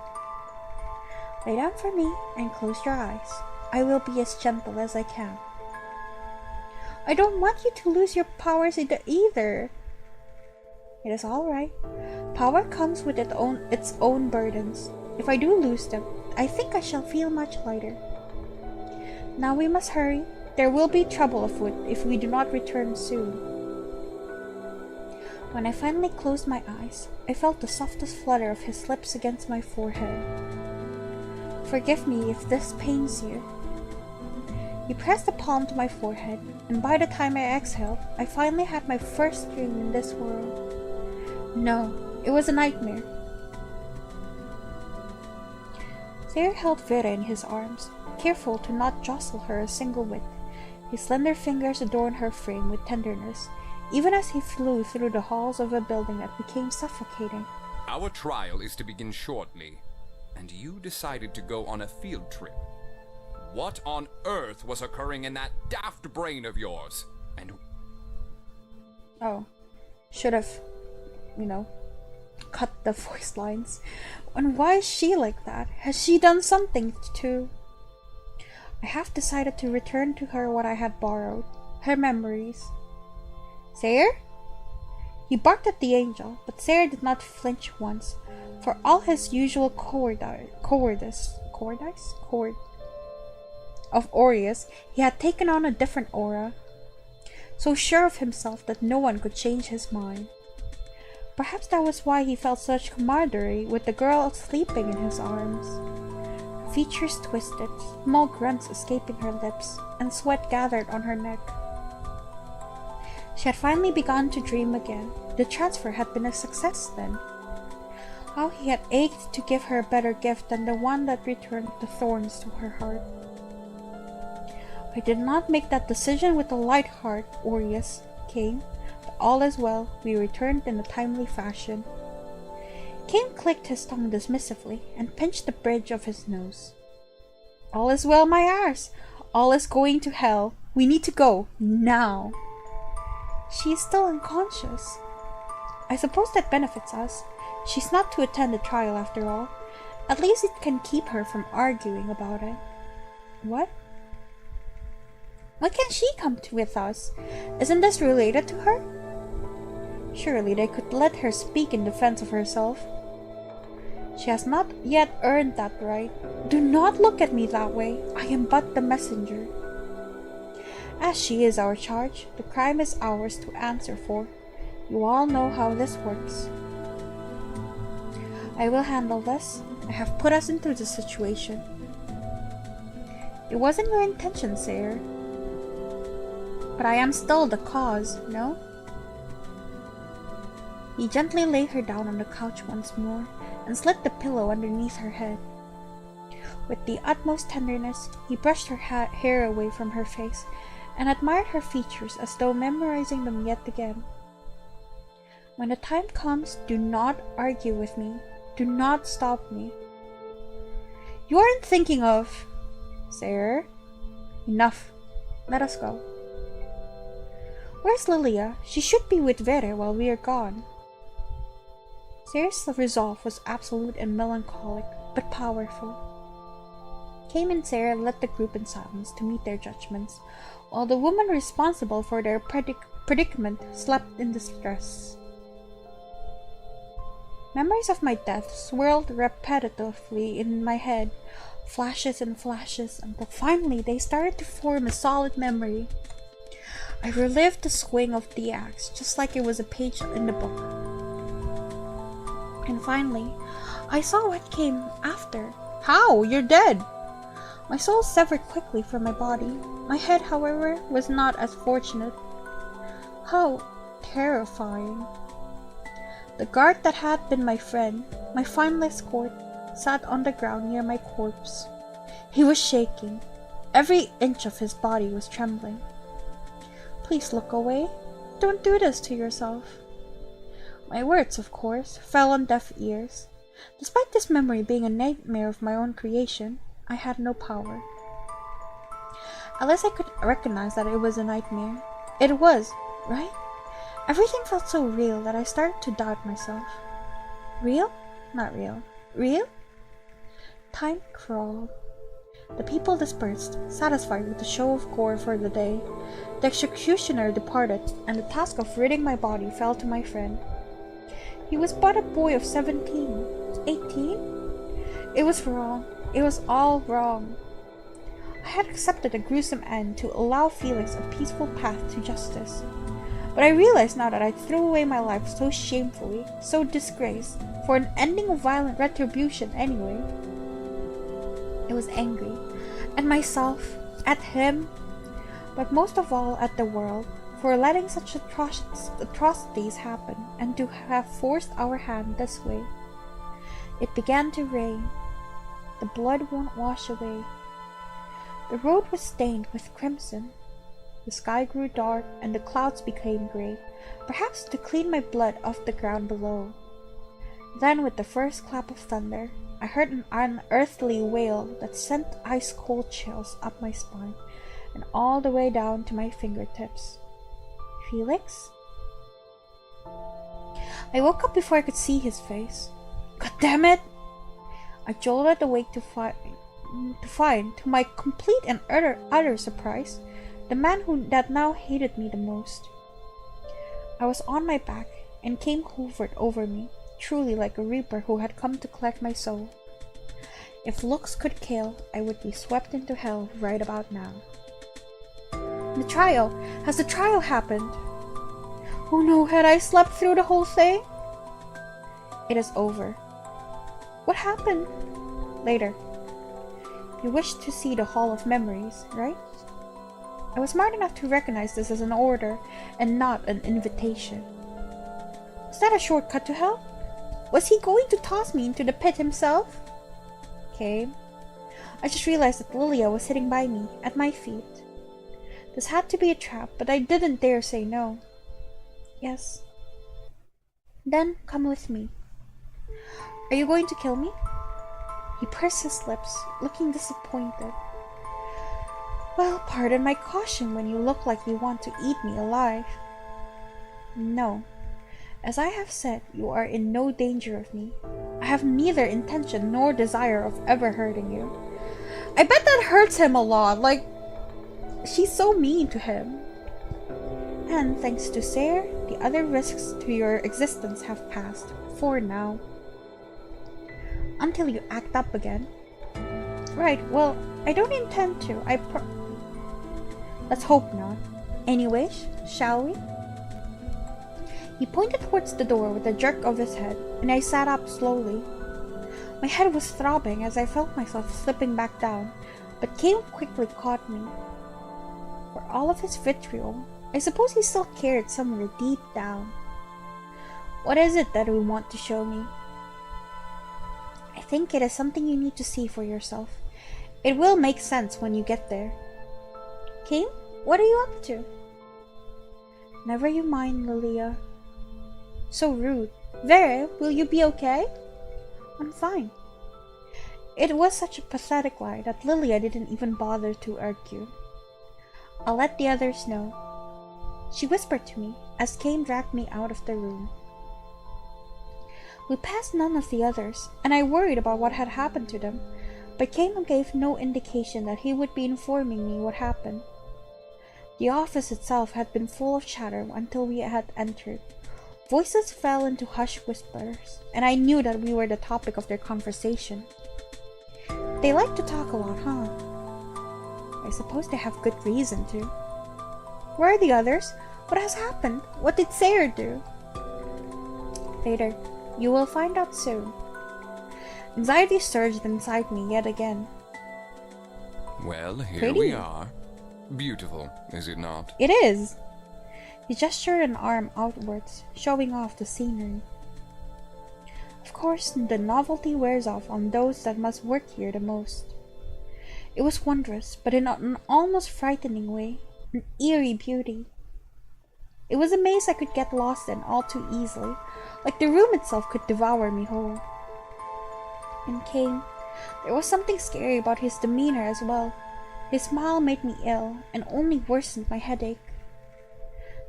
Lay down for me and close your eyes. I will be as gentle as I can. I don't want you to lose your powers either. It is all right. Power comes with its own burdens. If I do lose them, I think I shall feel much lighter. Now we must hurry. There will be trouble afoot if we do not return soon. When I finally closed my eyes, I felt the softest flutter of his lips against my forehead. Forgive me if this pains you. He pressed a palm to my forehead, and by the time I exhaled, I finally had my first dream in this world. No, it was a nightmare. Thayer held Vera in his arms, careful to not jostle her a single whit. His slender fingers adorned her frame with tenderness, even as he flew through the halls of a building that became suffocating. Our trial is to begin shortly, and you decided to go on a field trip. What on earth was occurring in that daft brain of yours? And... Oh, should have, cut the voice lines. And why is she like that? Has she done something to... I have decided to return to her what I had borrowed, her memories. Thayer? He barked at the angel, but Thayer did not flinch once. For all his usual cowardice of Orias, he had taken on a different aura, so sure of himself that no one could change his mind. Perhaps that was why he felt such camaraderie with the girl sleeping in his arms. Her features twisted, small grunts escaping her lips, and sweat gathered on her neck. She had finally begun to dream again. The transfer had been a success then. How he had ached to give her a better gift than the one that returned the thorns to her heart. I did not make that decision with a light heart, Orias came, but all is well, we returned in a timely fashion. Cain clicked his tongue dismissively and pinched the bridge of his nose. All is well, my Aries. All is going to hell. We need to go, now. She is still unconscious. I suppose that benefits us. She's not to attend the trial after all. At least it can keep her from arguing about it. What? Why can't she come with us? Isn't this related to her? Surely they could let her speak in defense of herself. She has not yet earned that right. Do not look at me that way. I am but the messenger. As she is our charge, the crime is ours to answer for. You all know how this works. I will handle this. I have put us into this situation. It wasn't your intention, Thayer. But I am still the cause, no? He gently laid her down on the couch once more and slid the pillow underneath her head. With the utmost tenderness, he brushed her hair away from her face and admired her features as though memorizing them yet again. When the time comes, do not argue with me. Do not stop me. You aren't thinking of... Thayer? Enough. Let us go. Where's Lilia? She should be with Vera while we are gone. Thayer's resolve was absolute and melancholic, but powerful. Cain and Thayer led the group in silence to meet their judgments, while the woman responsible for their predicament slept in distress. Memories of my death swirled repetitively in my head, flashes and flashes, until finally they started to form a solid memory. I relived the swing of the axe, just like it was a page in the book. And finally, I saw what came after. How? You're dead! My soul severed quickly from my body. My head, however, was not as fortunate. How terrifying. The guard that had been my friend, my final escort, sat on the ground near my corpse. He was shaking. Every inch of his body was trembling. Please look away. Don't do this to yourself. My words, of course, fell on deaf ears. Despite this memory being a nightmare of my own creation, I had no power. At least I could recognize that it was a nightmare. It was, right? Everything felt so real that I started to doubt myself. Real? Not real. Real? Time crawled. The people dispersed, satisfied with the show of gore for the day. The executioner departed, and the task of ridding my body fell to my friend. He was but a boy of 17, 18? It was wrong. It was all wrong. I had accepted a gruesome end to allow Felix a peaceful path to justice. But I realize now that I threw away my life so shamefully, so disgraced, for an ending of violent retribution anyway. I was angry at myself, at him, but most of all at the world, for letting such atrocities happen and to have forced our hand this way. It began to rain. The blood won't wash away. The road was stained with crimson. The sky grew dark and the clouds became grey, perhaps to clean my blood off the ground below. Then with the first clap of thunder, I heard an unearthly wail that sent ice-cold chills up my spine and all the way down to my fingertips. Felix? I woke up before I could see his face. God damn it! I jolted awake to find, to my complete and utter surprise, the man that now hated me the most. I was on my back, and Cain hovered over me, truly like a reaper who had come to collect my soul. If looks could kill, I would be swept into hell right about now. The trial! Has the trial happened? Oh no, had I slept through the whole thing? It is over. What happened? Later. You wish to see the Hall of Memories, right? I was smart enough to recognize this as an order and not an invitation. Was that a shortcut to hell? Was he going to toss me into the pit himself? Okay. I just realized that Lilia was sitting by me, at my feet. This had to be a trap, but I didn't dare say no. Yes. Then come with me. Are you going to kill me? He pursed his lips, looking disappointed. Well, pardon my caution when you look like you want to eat me alive. No. As I have said, you are in no danger of me. I have neither intention nor desire of ever hurting you. I bet that hurts him a lot, like, she's so mean to him. And thanks to Sayre, the other risks to your existence have passed, for now. Until you act up again. Right, well, I don't intend to. Let's hope not. Anyways, shall we? He pointed towards the door with a jerk of his head, and I sat up slowly. My head was throbbing as I felt myself slipping back down, but Cain quickly caught me. For all of his vitriol, I suppose he still cared somewhere deep down. What is it that we want to show me? I think it is something you need to see for yourself. It will make sense when you get there. Cain, what are you up to? Never you mind, Lilia. So rude. Vere, will you be okay? I'm fine. It was such a pathetic lie that Lilia didn't even bother to argue. I'll let the others know. She whispered to me as Cain dragged me out of the room. We passed none of the others, and I worried about what had happened to them, but Cain gave no indication that he would be informing me what happened. The office itself had been full of chatter until we had entered. Voices fell into hushed whispers, and I knew that we were the topic of their conversation. They like to talk a lot, huh? I suppose they have good reason to. Where are the others? What has happened? What did Sayre do? Later. You will find out soon. Anxiety surged inside me yet again. Well, here Pretty. we are. Beautiful, is it not? It is. He gestured an arm outwards, showing off the scenery. Of course, the novelty wears off on those that must work here the most. It was wondrous, but in an almost frightening way, an eerie beauty. It was a maze I could get lost in all too easily, like the room itself could devour me whole. And Cain, there was something scary about his demeanor as well. His smile made me ill and only worsened my headache.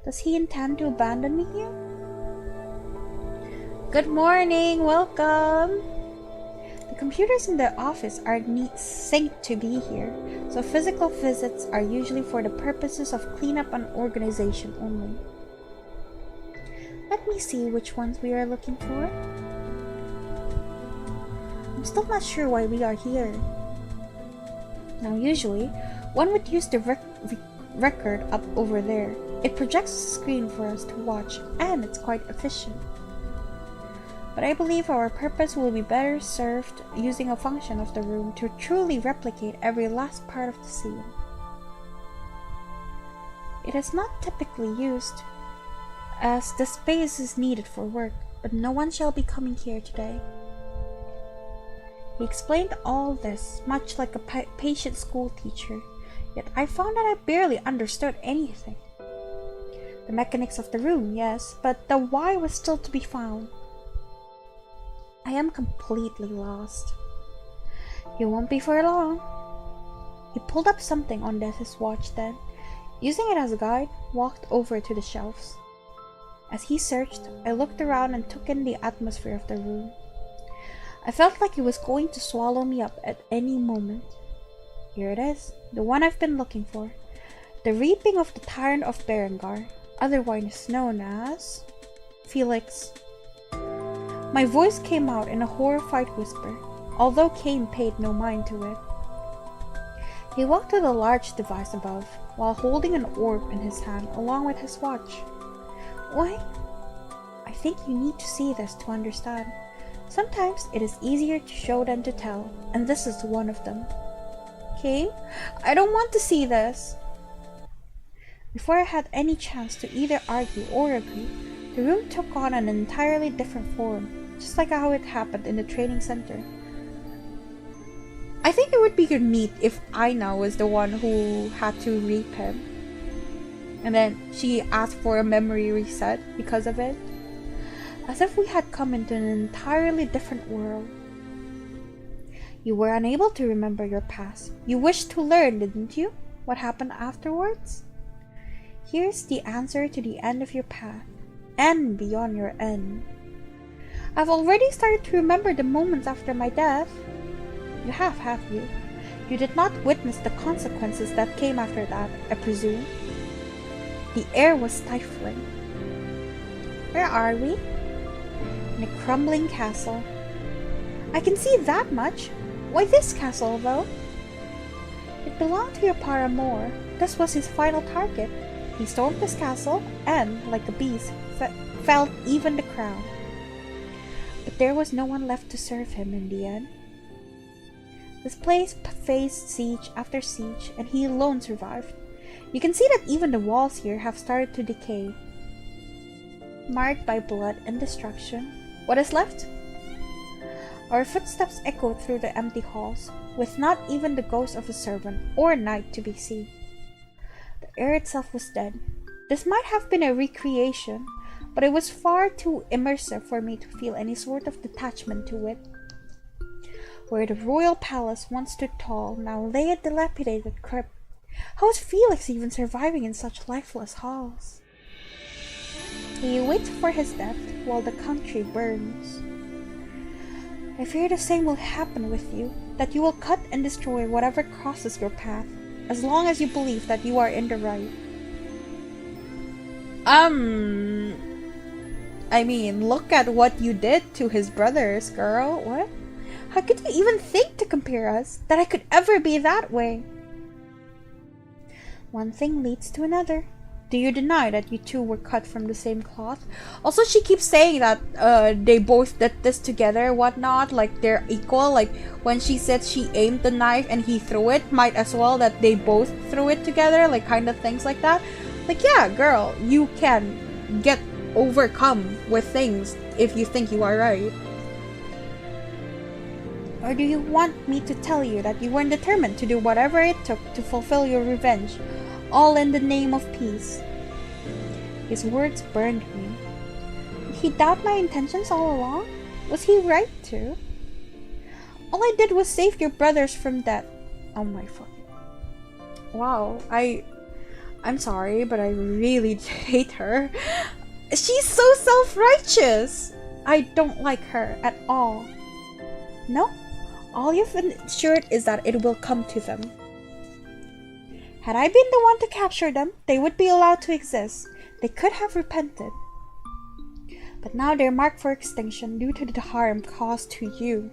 Does he intend to abandon me here? Good morning, welcome! The computers in the office are synced to be here, so physical visits are usually for the purposes of cleanup and organization only. Let me see which ones we are looking for. I'm still not sure why we are here. Now usually, one would use the record up over there. It projects a screen for us to watch, and it's quite efficient. But I believe our purpose will be better served using a function of the room to truly replicate every last part of the scene. It is not typically used, as the space is needed for work, but no one shall be coming here today. He explained all this, much like a patient school teacher, yet I found that I barely understood anything. The mechanics of the room, yes, but the why was still to be found. I am completely lost. You won't be for long. He pulled up something on his watch then, using it as a guide, walked over to the shelves. As he searched, I looked around and took in the atmosphere of the room. I felt like it was going to swallow me up at any moment. Here it is, the one I've been looking for. The Reaping of the Tyrant of Berengar, otherwise known as Felix. My voice came out in a horrified whisper, although Cain paid no mind to it. He walked to the large device above, while holding an orb in his hand along with his watch. Why? I think you need to see this to understand. Sometimes it is easier to show than to tell, and this is one of them. Cain, I don't want to see this. Before I had any chance to either argue or agree, the room took on an entirely different form, just like how it happened in the training center. I think it would be neat if Aina was the one who had to reap him. And then she asked for a memory reset because of it. As if we had come into an entirely different world. You were unable to remember your past. You wished to learn, didn't you? What happened afterwards? Here's the answer to the end of your path, and beyond your end. I've already started to remember the moments after my death. You have you? You did not witness the consequences that came after that, I presume. The air was stifling. Where are we? In a crumbling castle. I can see that much. Why this castle, though? It belonged to your paramour. This was his final target. He stormed this castle and, like a beast, felled even the crown. But there was no one left to serve him in the end. This place faced siege after siege, and he alone survived. You can see that even the walls here have started to decay. Marred by blood and destruction, what is left? Our footsteps echoed through the empty halls, with not even the ghost of a servant or knight to be seen. The air itself was dead. This might have been a recreation, but it was far too immersive for me to feel any sort of detachment to it. Where the royal palace once stood tall, now lay a dilapidated crypt. How was Felix even surviving in such lifeless halls? He waits for his death while the country burns. I fear the same will happen with you, that you will cut and destroy whatever crosses your path, as long as you believe that you are in the right. I mean, look at what you did to his brothers, girl. What? How could you even think to compare us? That I could ever be that way? One thing leads to another. Do you deny that you two were cut from the same cloth? Also, she keeps saying that they both did this together, whatnot, like they're equal. Like when she said she aimed the knife and he threw it, might as well that they both threw it together, like kind of things like that. Like, yeah, girl, you can get overcome with things if you think you are right. Or do you want me to tell you that you were determined to do whatever it took to fulfill your revenge, all in the name of peace? His words burned me. Did he doubt my intentions all along? Was he right to? All I did was save your brothers from death. Oh my fucking... Wow, I'm sorry, but I really hate her. She's so self-righteous. I don't like her at all. No? All you've ensured is that it will come to them. Had I been the one to capture them, they would be allowed to exist. They could have repented. But now they're marked for extinction due to the harm caused to you.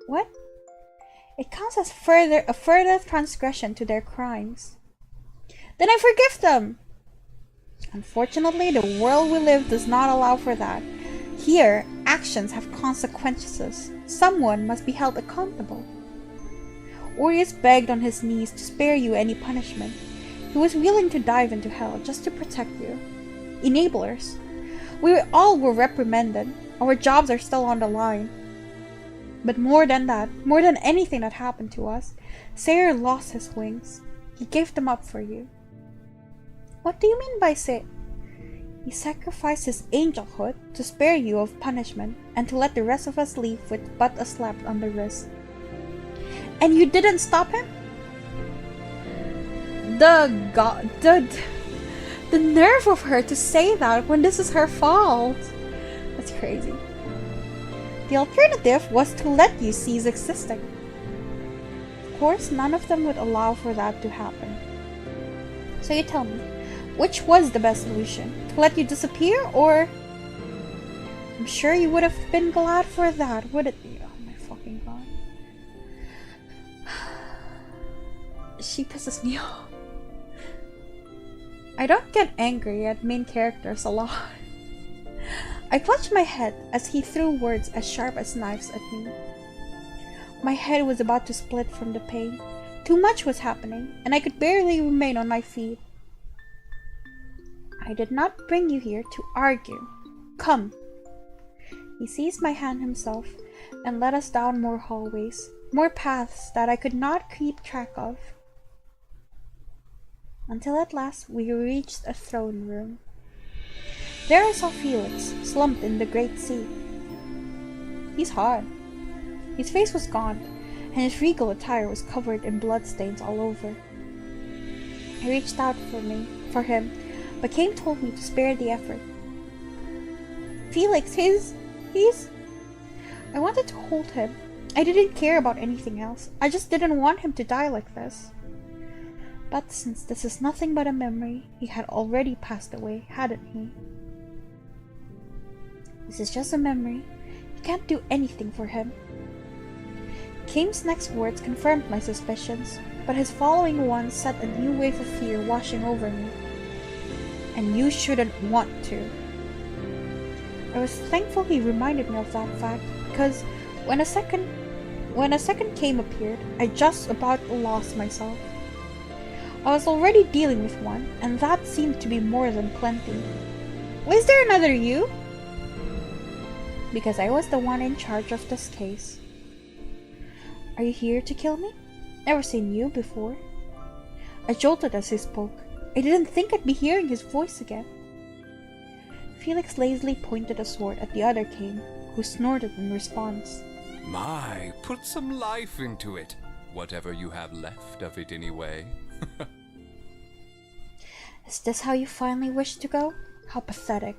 What? It counts as a further transgression to their crimes. Then I forgive them! Unfortunately, the world we live does not allow for that. Here, actions have consequences. Someone must be held accountable. Orias begged on his knees to spare you any punishment. He was willing to dive into hell just to protect you. Enablers. We all were reprimanded. Our jobs are still on the line. But more than that, more than anything that happened to us, Sayer lost his wings. He gave them up for you. What do you mean by say? He sacrificed his angelhood to spare you of punishment and to let the rest of us leave with but a slap on the wrist. And you didn't stop him? The nerve of her to say that when this is her fault. That's crazy. The alternative was to let you cease existing. Of course, none of them would allow for that to happen. So you tell me, which was the best solution? To let you disappear, or... I'm sure you would have been glad for that, wouldn't you? Oh my fucking god. She pisses me off. I don't get angry at main characters a lot. I clutched my head as he threw words as sharp as knives at me. My head was about to split from the pain. Too much was happening, and I could barely remain on my feet. I did not bring you here to argue. Come. He seized my hand himself and led us down more hallways, more paths that I could not keep track of. Until at last we reached a throne room. There I saw Felix, slumped in the great seat. He's hot. His face was gaunt, and his regal attire was covered in bloodstains all over. I reached out for him, but Kame told me to spare the effort. Felix, he's... I wanted to hold him. I didn't care about anything else. I just didn't want him to die like this. But since this is nothing but a memory, he had already passed away, hadn't he? This is just a memory. You can't do anything for him. Kame's next words confirmed my suspicions, but his following ones set a new wave of fear washing over me. And you shouldn't want to. I was thankful he reminded me of that fact, because when a second Kame appeared, I just about lost myself. I was already dealing with one, and that seemed to be more than plenty. Was there another you? Because I was the one in charge of this case. Are you here to kill me? Never seen you before. I jolted as he spoke. I didn't think I'd be hearing his voice again. Felix lazily pointed a sword at the other Kame, who snorted in response. My, put some life into it. Whatever you have left of it anyway. Is this how you finally wish to go? How pathetic.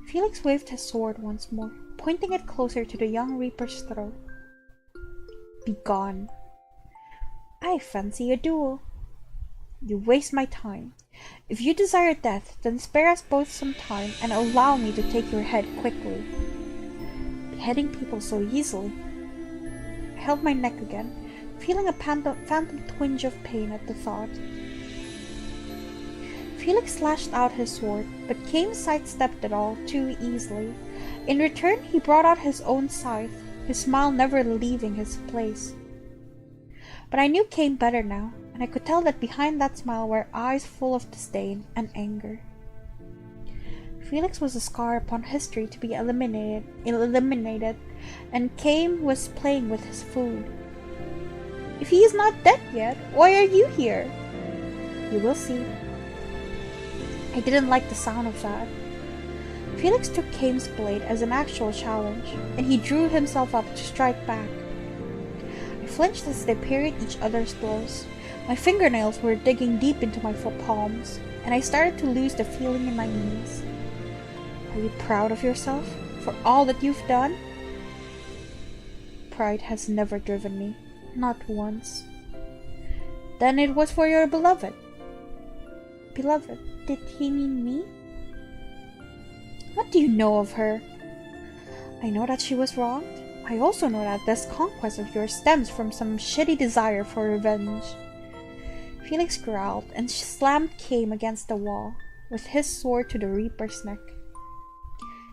Felix waved his sword once more, pointing it closer to the young Reaper's throat. Be gone. I fancy a duel. You waste my time. If you desire death, then spare us both some time and allow me to take your head quickly. Beheading people so easily. I held my neck again, feeling a phantom twinge of pain at the thought. Felix slashed out his sword, but Kame sidestepped it all too easily. In return, he brought out his own scythe, his smile never leaving his place. But I knew Kame better now, and I could tell that behind that smile were eyes full of disdain and anger. Felix was a scar upon history to be eliminated, and Kame was playing with his food. If he is not dead yet, why are you here? You will see. I didn't like the sound of that. Felix took Kame's blade as an actual challenge, and he drew himself up to strike back. I flinched as they parried each other's blows. My fingernails were digging deep into my palms, and I started to lose the feeling in my knees. Are you proud of yourself for all that you've done? Pride has never driven me, not once. Then it was for your beloved. Beloved, did he mean me? What do you know of her? I know that she was wronged. I also know that this conquest of yours stems from some shitty desire for revenge. Felix growled and slammed Kame against the wall, with his sword to the Reaper's neck.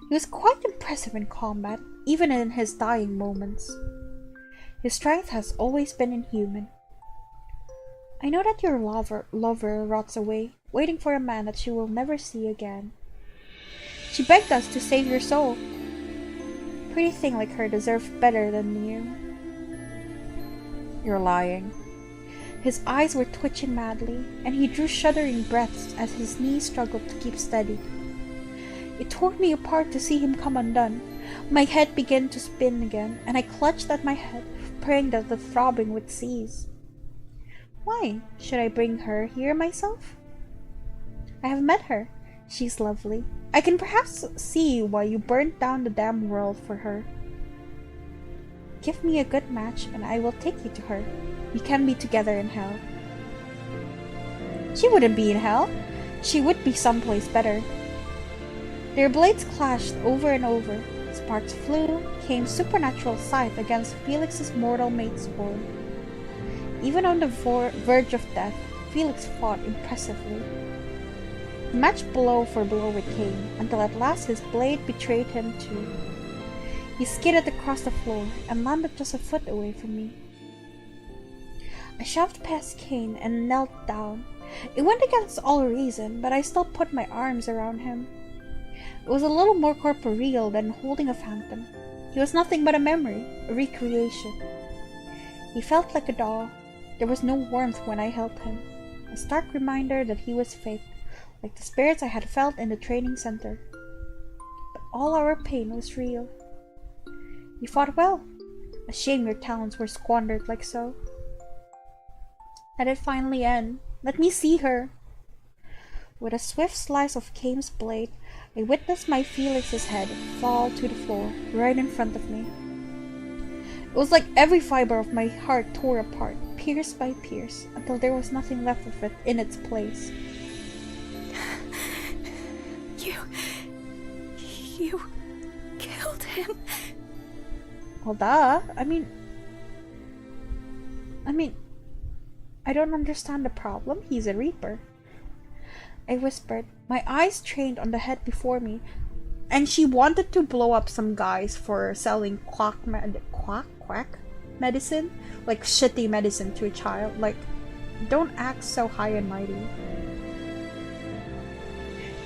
He was quite impressive in combat, even in his dying moments. His strength has always been inhuman. I know that your lover rots away, waiting for a man that she will never see again. She begged us to save your soul. Pretty thing like her deserves better than you. You're lying. His eyes were twitching madly, and he drew shuddering breaths as his knees struggled to keep steady. It tore me apart to see him come undone. My head began to spin again, and I clutched at my head, praying that the throbbing would cease. Why should I bring her here myself? I have met her. She's lovely. I can perhaps see why you burnt down the damn world for her. Give me a good match, and I will take you to her. We can be together in hell. She wouldn't be in hell. She would be someplace better. Their blades clashed over and over. Sparks flew, came supernatural scythe against Felix's mortal mate's sword. Even on the verge of death, Felix fought impressively. He matched blow for blow with Kame, until at last his blade betrayed him too. He skidded across the floor and landed just a foot away from me. I shoved past Kane and knelt down. It went against all reason, but I still put my arms around him. It was a little more corporeal than holding a phantom. He was nothing but a memory, a recreation. He felt like a doll. There was no warmth when I held him, a stark reminder that he was fake, like the spirits I had felt in the training center. But all our pain was real. You fought well. A shame your talents were squandered like so. Let it finally end. Let me see her. With a swift slice of Kame's blade, I witnessed my Felix's head fall to the floor, right in front of me. It was like every fiber of my heart tore apart, pierce by pierce, until there was nothing left of it in its place. You killed him. Well, duh. I mean, I don't understand the problem. He's a Reaper. I whispered, my eyes trained on the head before me, and she wanted to blow up some guys for selling quack medicine, like shitty medicine to a child. Like, don't act so high and mighty.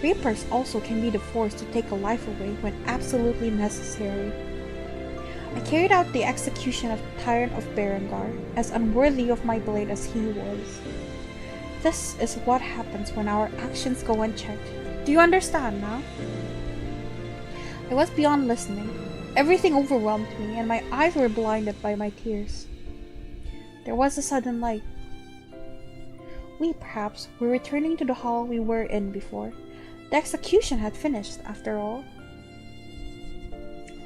Reapers also can be the force to take a life away when absolutely necessary. I carried out the execution of the Tyrant of Berengar, as unworthy of my blade as he was. This is what happens when our actions go unchecked. Do you understand now? I was beyond listening. Everything overwhelmed me, and my eyes were blinded by my tears. There was a sudden light. We, perhaps, were returning to the hall we were in before. The execution had finished, after all.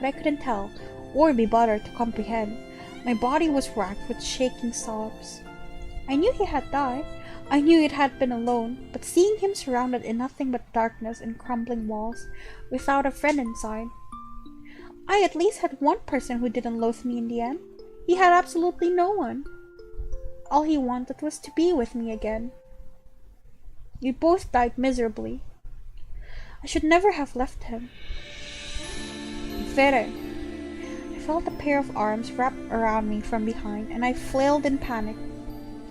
But I couldn't tell, or be bothered to comprehend. My body was racked with shaking sobs. I knew he had died. I knew it had been alone, but seeing him surrounded in nothing but darkness and crumbling walls, without a friend inside. I at least had one person who didn't loathe me in the end. He had absolutely no one. All he wanted was to be with me again. We both died miserably. I should never have left him. Vere. I felt a pair of arms wrap around me from behind, and I flailed in panic.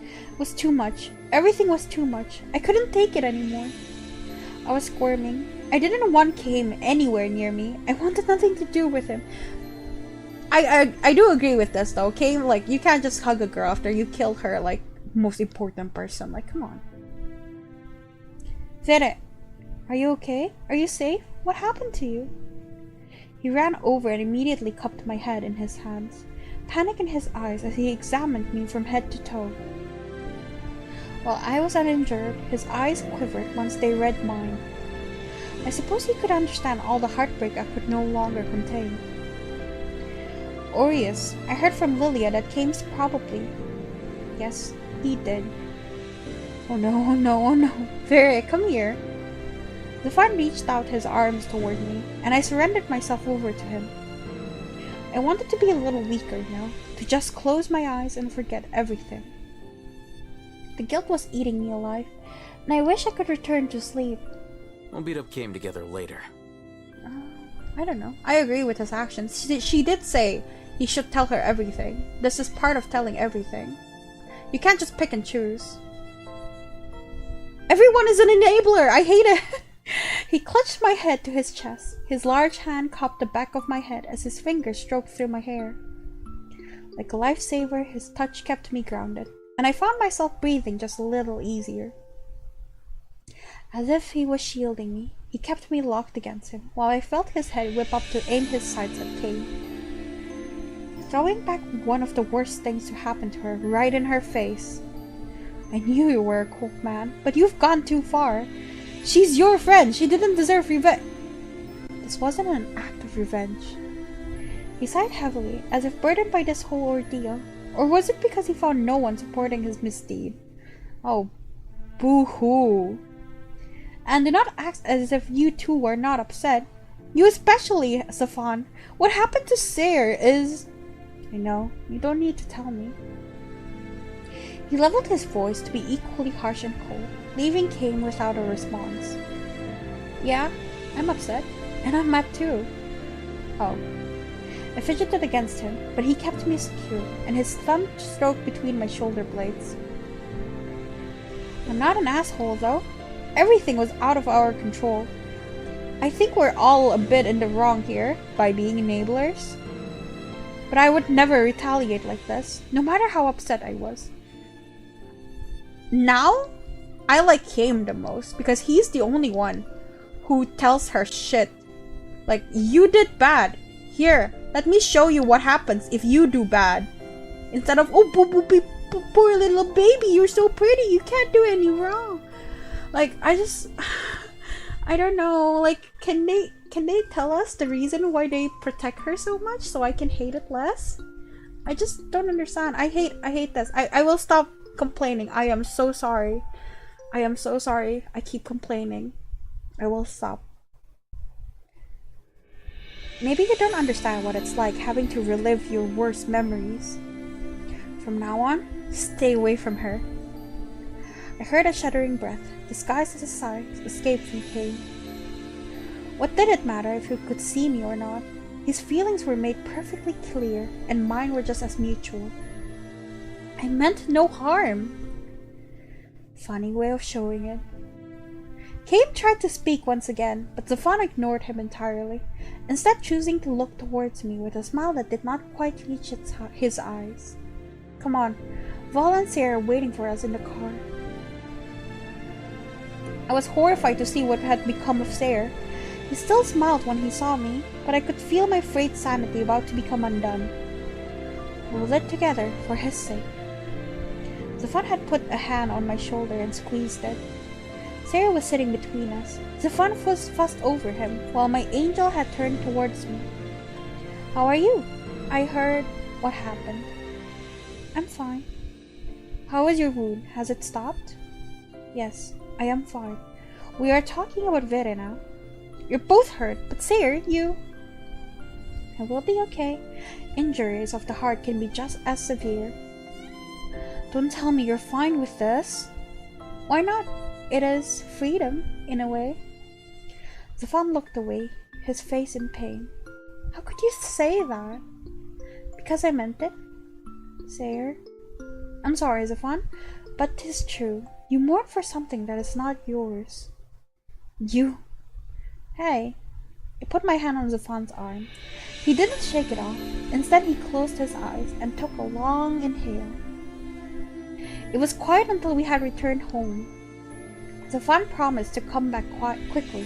It was too much. Everything was too much. I couldn't take it anymore. I was squirming. I didn't want Kame anywhere near me. I wanted nothing to do with him. I do agree with this though. Kame, like, you can't just hug a girl after you kill her, like, most important person. Like, come on. Vere, are you okay? Are you safe? What happened to you? He ran over and immediately cupped my head in his hands, panic in his eyes as he examined me from head to toe. While I was uninjured, his eyes quivered once they read mine. I suppose he could understand all the heartbreak I could no longer contain. Orias, I heard from Lilia that Kame's probably... Yes, he did. Oh no, oh no, oh no. Vere, come here. The Fawn reached out his arms toward me, and I surrendered myself over to him. I wanted to be a little weaker now, to just close my eyes and forget everything. The guilt was eating me alive, and I wish I could return to sleep. We'll beat up Game together later. I don't know. I agree with his actions. She did say he should tell her everything. This is part of telling everything. You can't just pick and choose. Everyone is an enabler! I hate it! He clutched my head to his chest. His large hand cupped the back of my head as his fingers stroked through my hair. Like a lifesaver, his touch kept me grounded, and I found myself breathing just a little easier. As if he was shielding me, he kept me locked against him, while I felt his head whip up to aim his sights at Kay. Throwing back one of the worst things to happen to her right in her face. I knew you were a cool man, but you've gone too far. She's your friend. She didn't deserve revenge. This wasn't an act of revenge. He sighed heavily, as if burdened by this whole ordeal. Or was it because he found no one supporting his misdeed? Oh, boo-hoo. And do not act as if you two were not upset. You especially, Safan. What happened to Sayre is... I know, you don't need to tell me. He leveled his voice to be equally harsh and cold, leaving Kane without a response. Yeah, I'm upset. And I'm mad too. Oh. I fidgeted against him, but he kept me secure, and his thumb stroked between my shoulder blades. I'm not an asshole, though. Everything was out of our control. I think we're all a bit in the wrong here, by being enablers. But I would never retaliate like this, no matter how upset I was. Now, I like him the most, because he's the only one who tells her shit. Like, you did bad. Here, let me show you what happens if you do bad. Instead of, oh, poor little baby, you're so pretty, you can't do any wrong. Like, I don't know, like, can they tell us the reason why they protect her so much so I can hate it less? I just don't understand. I hate this. I will stop complaining. I am so sorry. I am so sorry. I keep complaining. I will stop. Maybe you don't understand what it's like having to relive your worst memories. From now on, stay away from her. I heard a shuddering breath, disguised as a sigh, escape from Kane. What did it matter if he could see me or not? His feelings were made perfectly clear, and mine were just as mutual. I meant no harm. Funny way of showing it. Kane tried to speak once again, but Zafan ignored him entirely, instead choosing to look towards me with a smile that did not quite reach his eyes. Come on, Val and Sayre are waiting for us in the car. I was horrified to see what had become of Sayre. He still smiled when he saw me, but I could feel my frayed sanity about to become undone. We lit together for his sake. Zafan had put a hand on my shoulder and squeezed it. Sayre was sitting between us. Zafan fussed over him, while my angel had turned towards me. How are you? I heard what happened. I'm fine. How is your wound? Has it stopped? Yes, I am fine. We are talking about Vera now. You're both hurt, but Sayre, you... I will be okay. Injuries of the heart can be just as severe. Don't tell me you're fine with this. Why not? It is freedom, in a way. Zafan looked away, his face in pain. How could you say that? Because I meant it. Sayre. I'm sorry, Zafan, but 'tis true. You mourn for something that is not yours. You... Hey. I put my hand on Zafan's arm. He didn't shake it off. Instead, he closed his eyes and took a long inhale. It was quiet until we had returned home. Zafan promised to come back quickly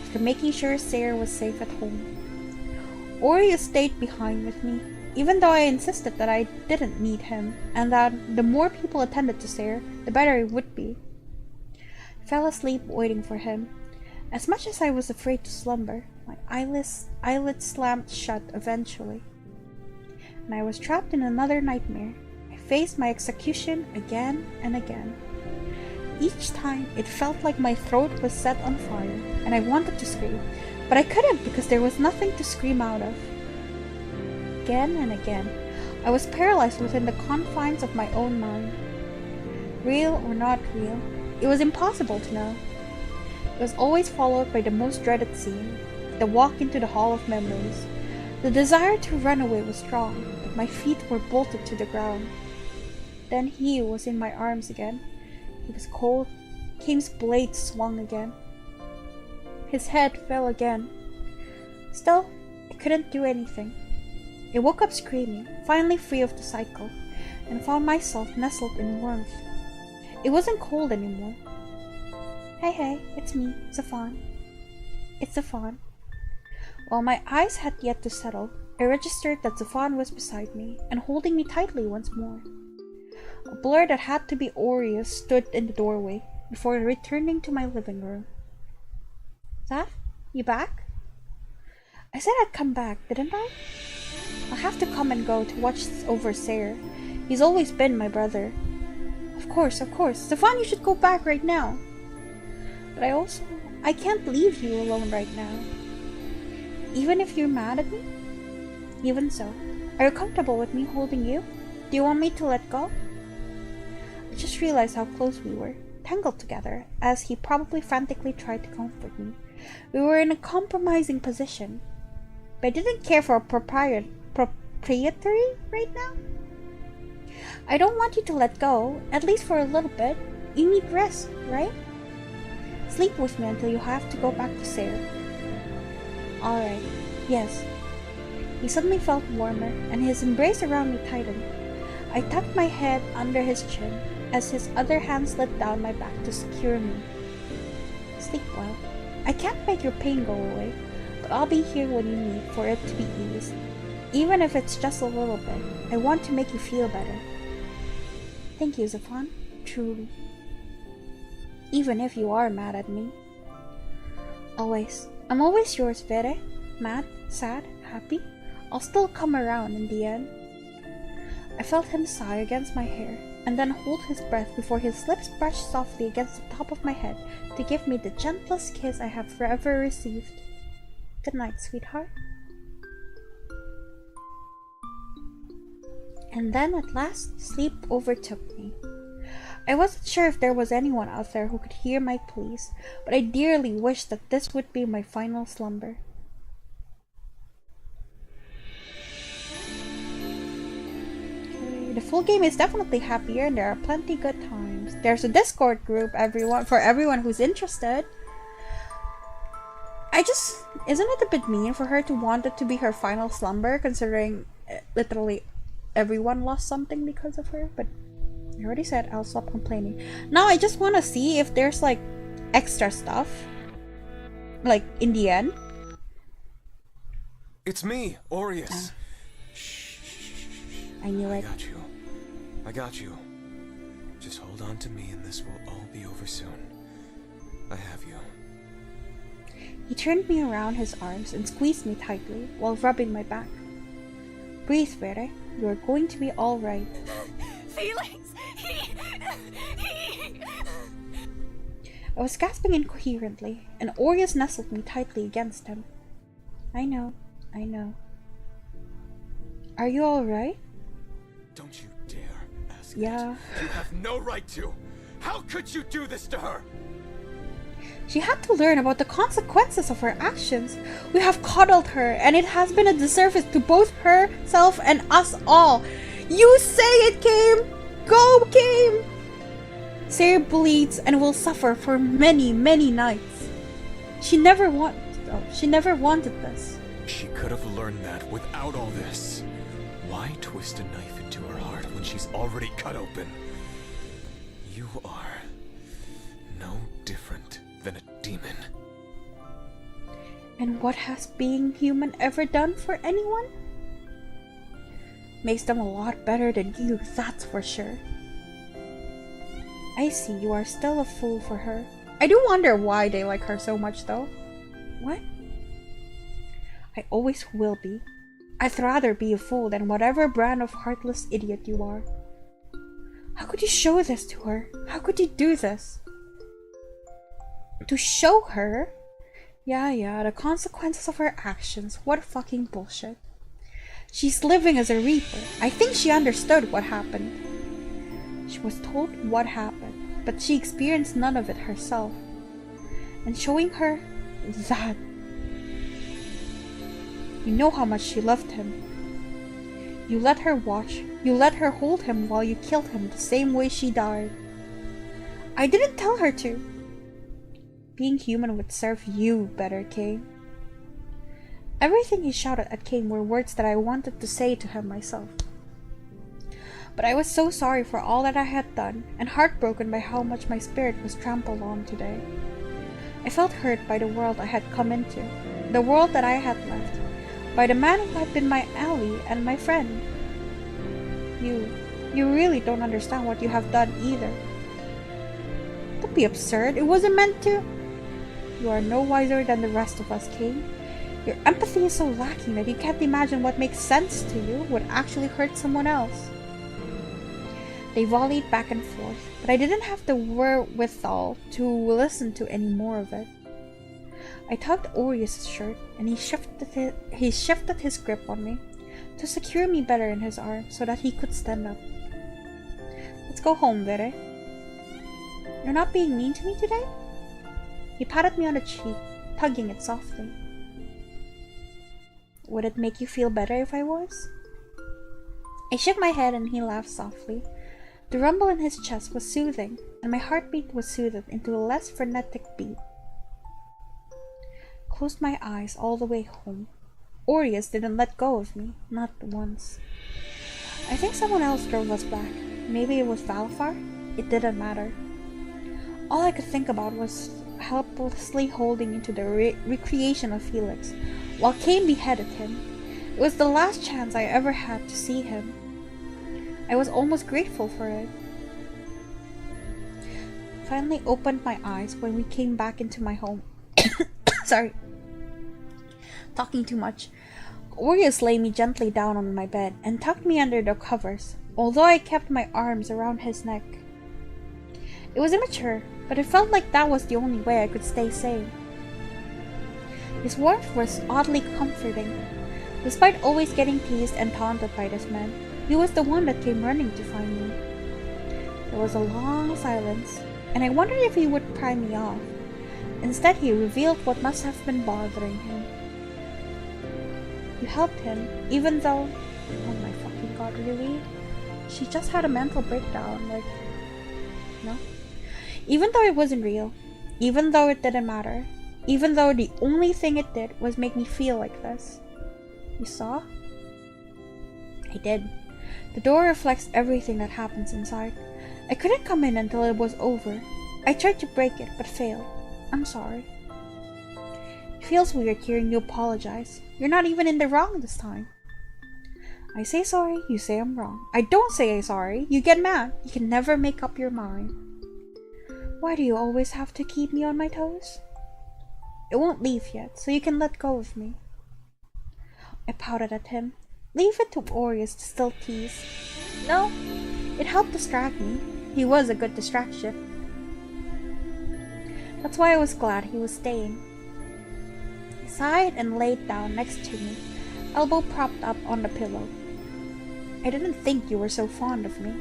after making sure Sayre was safe at home. Orias stayed behind with me, even though I insisted that I didn't need him, and that the more people attended to Sayre, the better it would be. I fell asleep waiting for him. As much as I was afraid to slumber, my eyelids slammed shut eventually, and I was trapped in another nightmare. I faced my execution again and again. Each time, it felt like my throat was set on fire, and I wanted to scream, but I couldn't because there was nothing to scream out of. again and again. I was paralyzed within the confines of my own mind. Real or not real, it was impossible to know. It was always followed by the most dreaded scene, the walk into the Hall of Memories. The desire to run away was strong, but my feet were bolted to the ground. Then he was in my arms again. He was cold. King's blade swung again. His head fell again. Still, I couldn't do anything. I woke up screaming, finally free of the cycle, and found myself nestled in warmth. It wasn't cold anymore. Hey, it's me, Zafan. It's Zafan. While my eyes had yet to settle, I registered that Zafan was beside me and holding me tightly once more. A blur that had to be Orias stood in the doorway before returning to my living room. Zaf, you back? I said I'd come back, didn't I? I'll have to come and go to watch over Sayer. He's always been my brother. Of course. Zafan, you should go back right now. But I can't leave you alone right now. Even if you're mad at me? Even so, are you comfortable with me holding you? Do you want me to let go? I just realized how close we were, tangled together, as he probably frantically tried to comfort me. We were in a compromising position. But I didn't care for a proprietary right now. I don't want you to let go, at least for a little bit. You need rest, right? Sleep with me until you have to go back to Sayer. Alright, yes. He suddenly felt warmer, and his embrace around me tightened. I tucked my head under his chin, as his other hand slid down my back to secure me. Sleep well. I can't make your pain go away, but I'll be here when you need for it to be eased. Even if it's just a little bit, I want to make you feel better. Thank you, Zafan. Truly. Even if you are mad at me. Always. I'm always yours, Vere. Mad, sad, happy. I'll still come around in the end. I felt him sigh against my hair, and then hold his breath before his lips brushed softly against the top of my head to give me the gentlest kiss I have forever received. Good night, sweetheart. And then at last, sleep overtook me. I wasn't sure if there was anyone out there who could hear my pleas, but I dearly wished that this would be my final slumber. Okay, the full game is definitely happier and there are plenty good times. There's a Discord group for everyone who's interested. Isn't it a bit mean for her to want it to be her final slumber, considering literally everyone lost something because of her? But I already said I'll stop complaining. Now I just want to see if there's like extra stuff, like in the end. It's me, Orias. I knew it. I got you. Just hold on to me and this will all be over soon. I have you. He turned me around his arms and squeezed me tightly while rubbing my back. Breathe, Vere. You are going to be all right. Feelings. I was gasping incoherently, and Orias nestled me tightly against him. I know. Are you all right? Don't you dare ask Yeah. that. You have no right to. How could you do this to her? She had to learn about the consequences of her actions. We have coddled her, and it has been a disservice to both herself and us all. You say it, Game! Go, Game! Sayer bleeds and will suffer for many, many nights. She never wanted this. She could have learned that without all this. Why twist a knife into her heart when she's already cut open? You are no different than a demon. And what has being human ever done for anyone? Makes them a lot better than you, that's for sure. I see you are still a fool for her. I do wonder why they like her so much though. What? I always will be. I'd rather be a fool than whatever brand of heartless idiot you are. How could you show this to her? How could you do this? To show her? Yeah, the consequences of her actions. What fucking bullshit. She's living as a Reaper. I think she understood what happened. She was told what happened, but she experienced none of it herself. And showing her that, you know how much she loved him. You let her watch, you let her hold him while you killed him the same way she died. I didn't tell her to. Being human would serve you better, Kane. Everything he shouted at Kane were words that I wanted to say to him myself. But I was so sorry for all that I had done, and heartbroken by how much my spirit was trampled on today. I felt hurt by the world I had come into, the world that I had left, by the man who had been my ally and my friend. You really don't understand what you have done either. Don't be absurd, it wasn't meant to. You are no wiser than the rest of us, Kane. Your empathy is so lacking that you can't imagine what makes sense to you would actually hurt someone else. They volleyed back and forth, but I didn't have the wherewithal to listen to any more of it. I tugged Orias' shirt, and he shifted his grip on me to secure me better in his arms so that he could stand up. Let's go home, Vere. You're not being mean to me today? He patted me on the cheek, tugging it softly. Would it make you feel better if I was? I shook my head and he laughed softly. The rumble in his chest was soothing, and my heartbeat was soothed into a less frenetic beat. Closed my eyes all the way home. Orias didn't let go of me, not once. I think someone else drove us back. Maybe it was Valfar? It didn't matter. All I could think about was helplessly holding into the recreation of Felix, while Kane beheaded him. It was the last chance I ever had to see him. I was almost grateful for it. Finally opened my eyes when we came back into my home. Sorry. Talking too much. Orias laid me gently down on my bed and tucked me under the covers, although I kept my arms around his neck. It was immature, but it felt like that was the only way I could stay sane. His warmth was oddly comforting. Despite always getting teased and taunted by this man, he was the one that came running to find me. There was a long silence, and I wondered if he would pry me off. Instead, he revealed what must have been bothering him. You helped him, even though... Oh my fucking god, really? She just had a mental breakdown, like... No? Even though it wasn't real, even though it didn't matter, even though the only thing it did was make me feel like this. You saw? I did. The door reflects everything that happens inside. I couldn't come in until it was over. I tried to break it, but failed. I'm sorry. It feels weird hearing you apologize. You're not even in the wrong this time. I say sorry, you say I'm wrong. I don't say sorry, you get mad. You can never make up your mind. Why do you always have to keep me on my toes? It won't leave yet, so you can let go of me. I pouted at him. Leave it to Orias to still tease. No, it helped distract me. He was a good distraction. That's why I was glad he was staying. He sighed and laid down next to me, elbow propped up on the pillow. I didn't think you were so fond of me.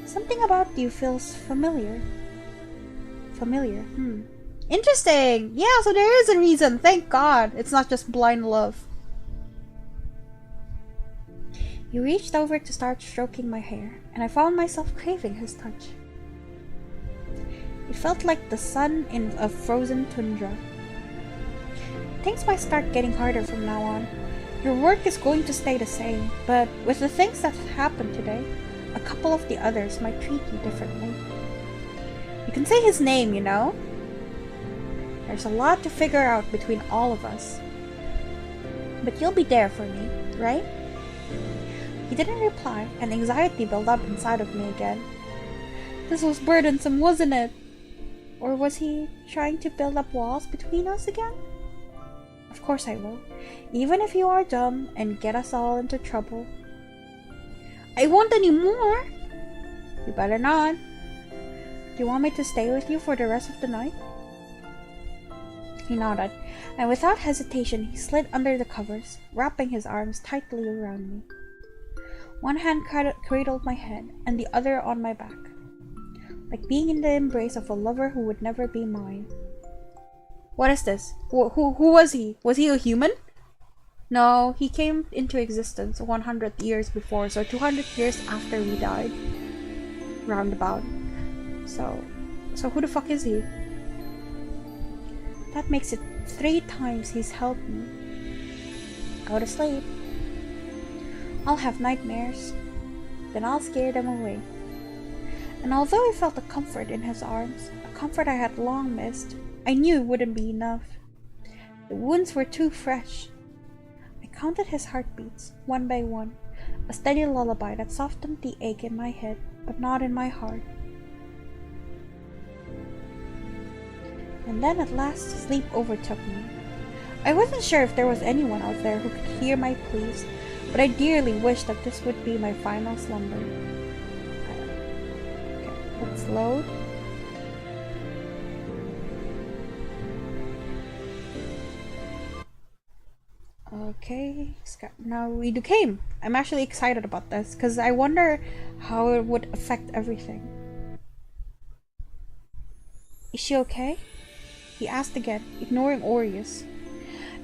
Something about you feels familiar. Familiar, Interesting! Yeah, so there is a reason, thank God. It's not just blind love. He reached over to start stroking my hair, and I found myself craving his touch. It felt like the sun in a frozen tundra. Things might start getting harder from now on. Your work is going to stay the same, but with the things that happened today, a couple of the others might treat you differently. You can say his name, you know? There's a lot to figure out between all of us. But you'll be there for me, right? He didn't reply, and anxiety built up inside of me again. This was burdensome, wasn't it? Or was he trying to build up walls between us again? Of course I will, even if you are dumb and get us all into trouble. I won't anymore! You better not. Do you want me to stay with you for the rest of the night? He nodded, and without hesitation he slid under the covers, wrapping his arms tightly around me. One hand cradled my head, and the other on my back, like being in the embrace of a lover who would never be mine. What is this? Who was he? Was he a human? No, he came into existence 100 years before, so 200 years after we died. Roundabout. So who the fuck is he? That makes it 3 times he's helped me. Go to sleep. I'll have nightmares. Then I'll scare them away. And although I felt a comfort in his arms, a comfort I had long missed, I knew it wouldn't be enough. The wounds were too fresh. I counted his heartbeats, one by one, a steady lullaby that softened the ache in my head, but not in my heart. And then at last sleep overtook me. I wasn't sure if there was anyone out there who could hear my pleas, but I dearly wished that this would be my final slumber. Okay, let's load. Okay, now we do came. I'm actually excited about this because I wonder how it would affect everything. Is she okay? He asked again, ignoring Orias.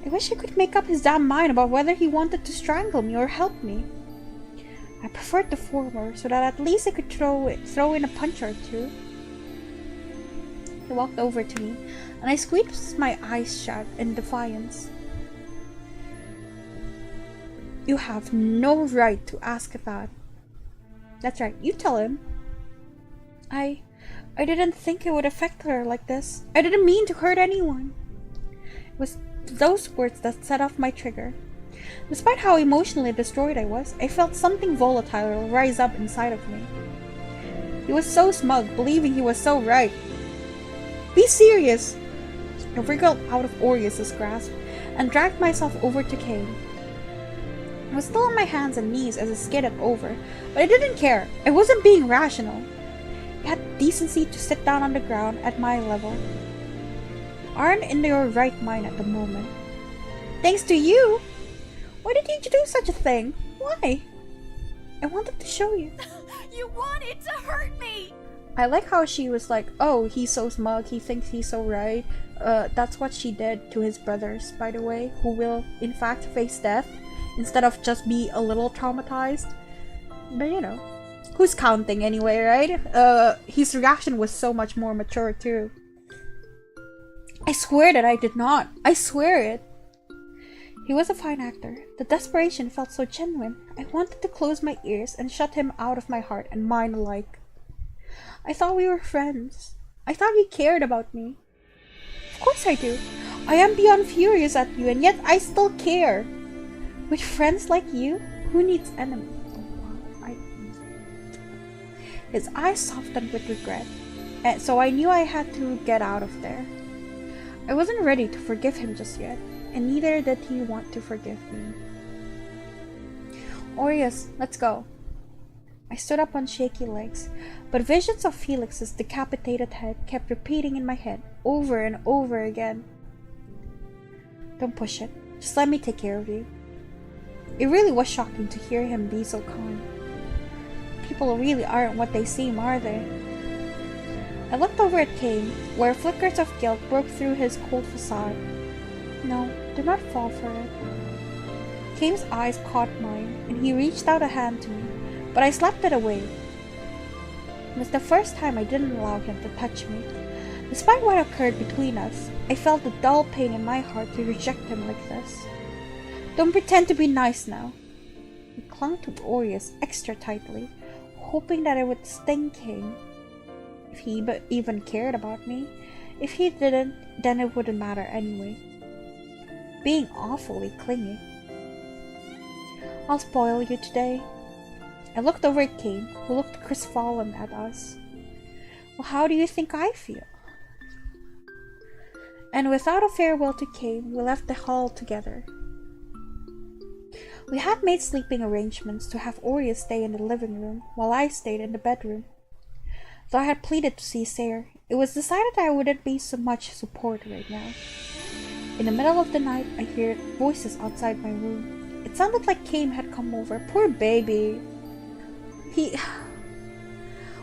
I wish I could make up his damn mind about whether he wanted to strangle me or help me. I preferred the former, so that at least I could throw in a punch or two. He walked over to me, and I squeezed my eyes shut in defiance. You have no right to ask that. That's right, you tell him. I didn't think it would affect her like this. I didn't mean to hurt anyone. It was those words that set off my trigger. Despite how emotionally destroyed I was, I felt something volatile rise up inside of me. He was so smug, believing he was so right. Be serious! I wriggled out of Orias' grasp and dragged myself over to Kane. I was still on my hands and knees as I skidded over, but I didn't care. I wasn't being rational. I had decency to sit down on the ground at my level. Aren't in your right mind at the moment. Thanks to you! Why did you do such a thing? Why? I wanted to show you. You wanted to hurt me! I like how she was like, oh, he's so smug, he thinks he's so right. That's what she did to his brothers, by the way, who will in fact face death, instead of just be a little traumatized. But you know, who's counting anyway, right? His reaction was so much more mature too. I swear that I did not. I swear it. He was a fine actor. The desperation felt so genuine. I wanted to close my ears and shut him out of my heart and mind alike. I thought we were friends. I thought you cared about me. Of course I do. I am beyond furious at you, and yet I still care. With friends like you, who needs enemies? His eyes softened with regret, and so I knew I had to get out of there. I wasn't ready to forgive him just yet, and neither did he want to forgive me. Orias, let's go. I stood up on shaky legs, but visions of Felix's decapitated head kept repeating in my head over and over again. Don't push it. Just let me take care of you. It really was shocking to hear him be so calm. People really aren't what they seem, are they? I looked over at Kane, where flickers of guilt broke through his cold facade. No, do not fall for it. Kane's eyes caught mine, and he reached out a hand to me, but I slapped it away. It was the first time I didn't allow him to touch me. Despite what occurred between us, I felt a dull pain in my heart to reject him like this. Don't pretend to be nice now. I clung to Orias extra tightly, hoping that it would sting Kane. If he even cared about me. If he didn't, then it wouldn't matter anyway. Being awfully clingy. I'll spoil you today. I looked over at Kane, who looked crestfallen at us. Well, how do you think I feel? And without a farewell to Kane, we left the hall together. We had made sleeping arrangements to have Orias stay in the living room, while I stayed in the bedroom. Though I had pleaded to see Sayre, it was decided that I wouldn't be so much support right now. In the middle of the night, I hear voices outside my room. It sounded like Kame had come over. Poor baby.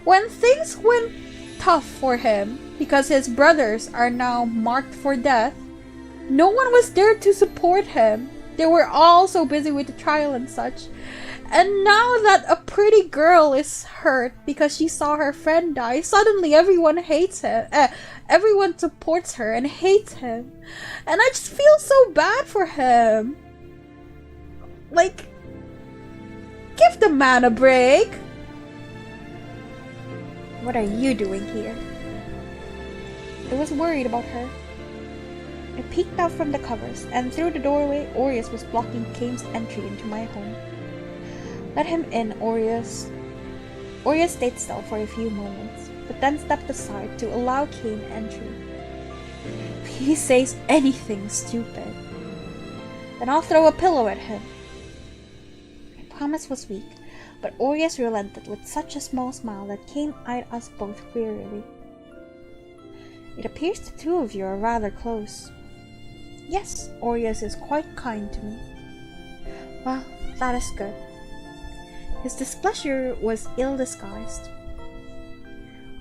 When things went tough for him, because his brothers are now marked for death, no one was there to support him. They were all so busy with the trial and such. And now that a pretty girl is hurt because she saw her friend die, suddenly everyone hates him. Everyone supports her and hates him. And I just feel so bad for him. Like, give the man a break. What are you doing here? I was worried about her. I peeked out from the covers, and through the doorway, Orias was blocking Kame's entry into my home. Let him in, Orias. Orias stayed still for a few moments, but then stepped aside to allow Kame entry. If he says anything stupid, then I'll throw a pillow at him. My promise was weak, but Orias relented with such a small smile that Kame eyed us both wearily. It appears the two of you are rather close. Yes, Orias is quite kind to me. Well, that is good. His displeasure was ill-disguised.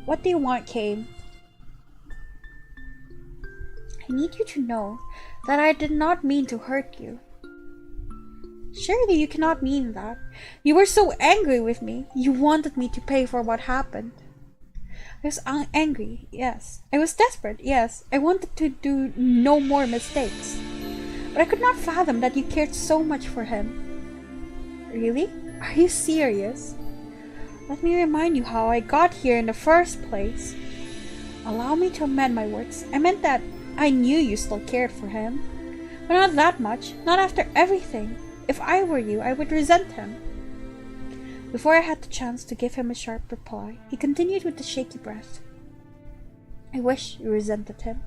What do you want, Kame? I need you to know that I did not mean to hurt you. Surely you cannot mean that. You were so angry with me. You wanted me to pay for what happened. I was angry, yes. I was desperate, yes. I wanted to do no more mistakes. But I could not fathom that you cared so much for him. Really? Are you serious? Let me remind you how I got here in the first place. Allow me to amend my words. I meant that I knew you still cared for him. But not that much. Not after everything. If I were you, I would resent him. Before I had the chance to give him a sharp reply, he continued with a shaky breath. I wish you resented him.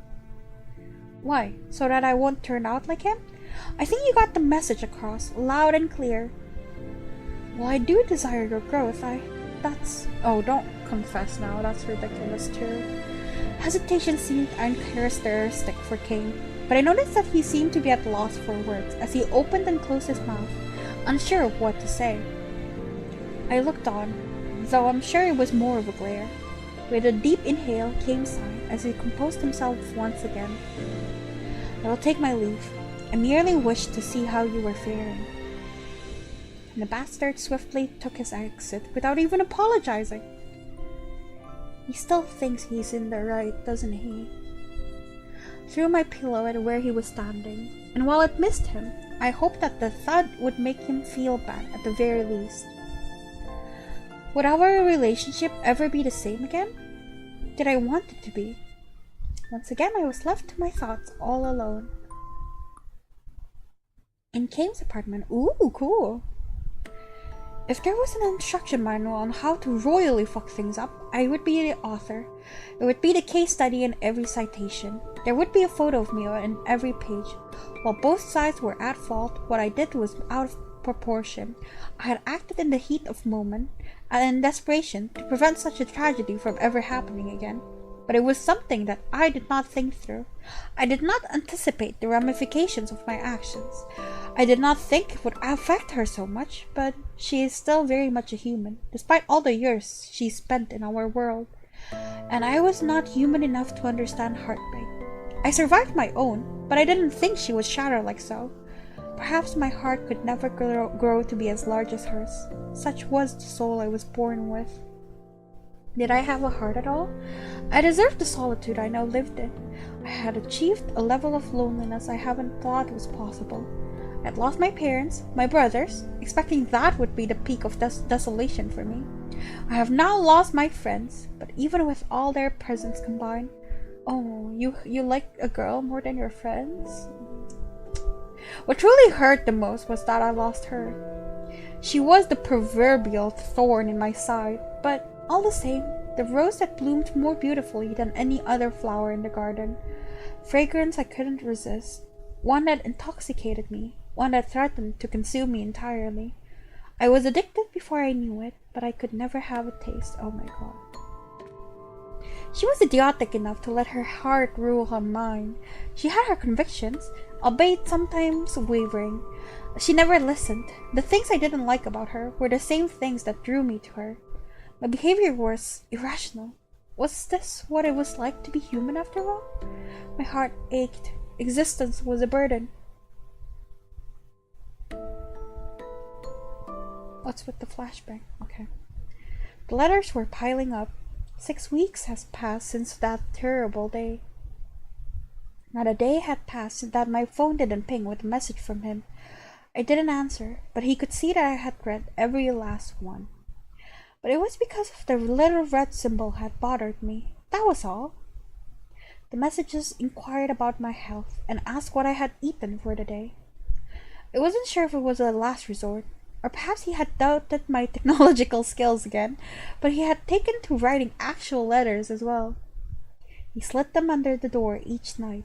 Why? So that I won't turn out like him? I think you got the message across, loud and clear. Well, I do desire your growth. Oh, don't confess now. That's ridiculous too. Hesitation seemed uncharacteristic for Kame, but I noticed that he seemed to be at loss for words as he opened and closed his mouth, unsure of what to say. I looked on, though I'm sure it was more of a glare. With a deep inhale, Kame sighed as he composed himself once again. I will take my leave. I merely wished to see how you were faring. And the bastard swiftly took his exit without even apologizing. He still thinks he's in the right, doesn't he? I threw my pillow at where he was standing, and while it missed him, I hoped that the thud would make him feel bad at the very least. Would our relationship ever be the same again? Did I want it to be? Once again, I was left to my thoughts all alone. In Kame's apartment. Ooh, cool. If there was an instruction manual on how to royally fuck things up, I would be the author. It would be the case study in every citation. There would be a photo of me in every page. While both sides were at fault, what I did was out of proportion. I had acted in the heat of moment and in desperation to prevent such a tragedy from ever happening again. But it was something that I did not think through. I did not anticipate the ramifications of my actions. I did not think it would affect her so much, but she is still very much a human, despite all the years she spent in our world. And I was not human enough to understand heartbreak. I survived my own, but I didn't think she would shatter like so. Perhaps my heart could never grow to be as large as hers. Such was the soul I was born with. Did I have a heart at all? I deserved the solitude I now lived in. I had achieved a level of loneliness I haven't thought was possible. I had lost my parents, my brothers, expecting that would be the peak of desolation for me. I have now lost my friends, but even with all their presence combined... Oh, you like a girl more than your friends? What truly hurt the most was that I lost her. She was the proverbial thorn in my side, but all the same, the rose that bloomed more beautifully than any other flower in the garden. Fragrance I couldn't resist, one that intoxicated me, one that threatened to consume me entirely. I was addicted before I knew it, but I could never have a taste. Oh my god. She was idiotic enough to let her heart rule her mind. She had her convictions, albeit sometimes wavering. She never listened. The things I didn't like about her were the same things that drew me to her. My behavior was irrational. Was this what it was like to be human after all? My heart ached. Existence was a burden. What's with the flashbang? Okay. The letters were piling up. 6 weeks has passed since that terrible day. Not a day had passed that my phone didn't ping with a message from him. I didn't answer, but he could see that I had read every last one. But it was because of the little red symbol had bothered me. That was all. The messages inquired about my health and asked what I had eaten for the day. I wasn't sure if it was a last resort, or perhaps he had doubted my technological skills again, but he had taken to writing actual letters as well. He slid them under the door each night.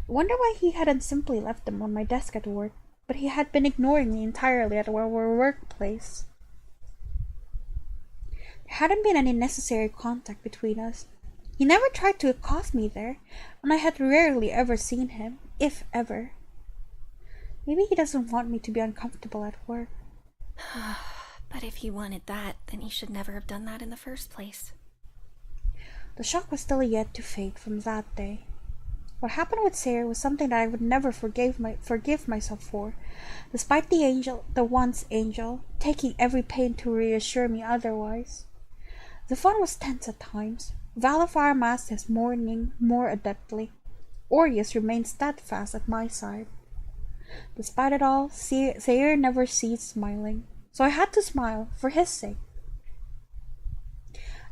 I wonder why he hadn't simply left them on my desk at work, but he had been ignoring me entirely at our workplace. There hadn't been any necessary contact between us. He never tried to accost me there, and I had rarely ever seen him, if ever. Maybe he doesn't want me to be uncomfortable at work. But if he wanted that, then he should never have done that in the first place. The shock was still yet to fade from that day. What happened with Sayre was something that I would never forgive myself for, despite the once angel, taking every pain to reassure me otherwise. The phone was tense at times. Valafar masked his mourning more adeptly. Orias remained steadfast at my side. Despite it all, Sayre never ceased smiling, so I had to smile for his sake.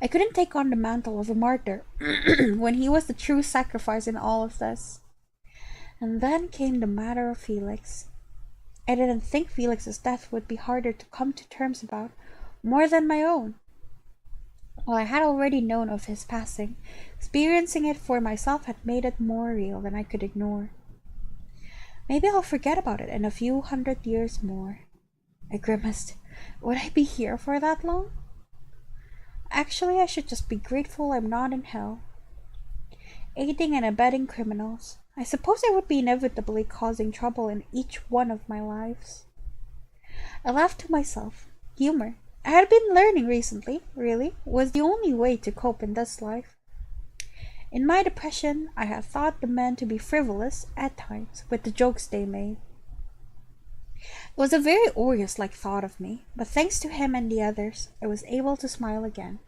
I couldn't take on the mantle of a martyr when he was the true sacrifice in all of this. And then came the matter of Felix. I didn't think Felix's death would be harder to come to terms about, more than my own. While I had already known of his passing, experiencing it for myself had made it more real than I could ignore. Maybe I'll forget about it in a few 100 years more. I grimaced. Would I be here for that long? Actually, I should just be grateful I'm not in hell. Aiding and abetting criminals. I suppose I would be inevitably causing trouble in each one of my lives. I laughed to myself. Humor, I had been learning recently, really, was the only way to cope in this life. In my depression, I had thought the men to be frivolous, at times, with the jokes they made. It was a very Orias-like thought of me, but thanks to him and the others, I was able to smile again.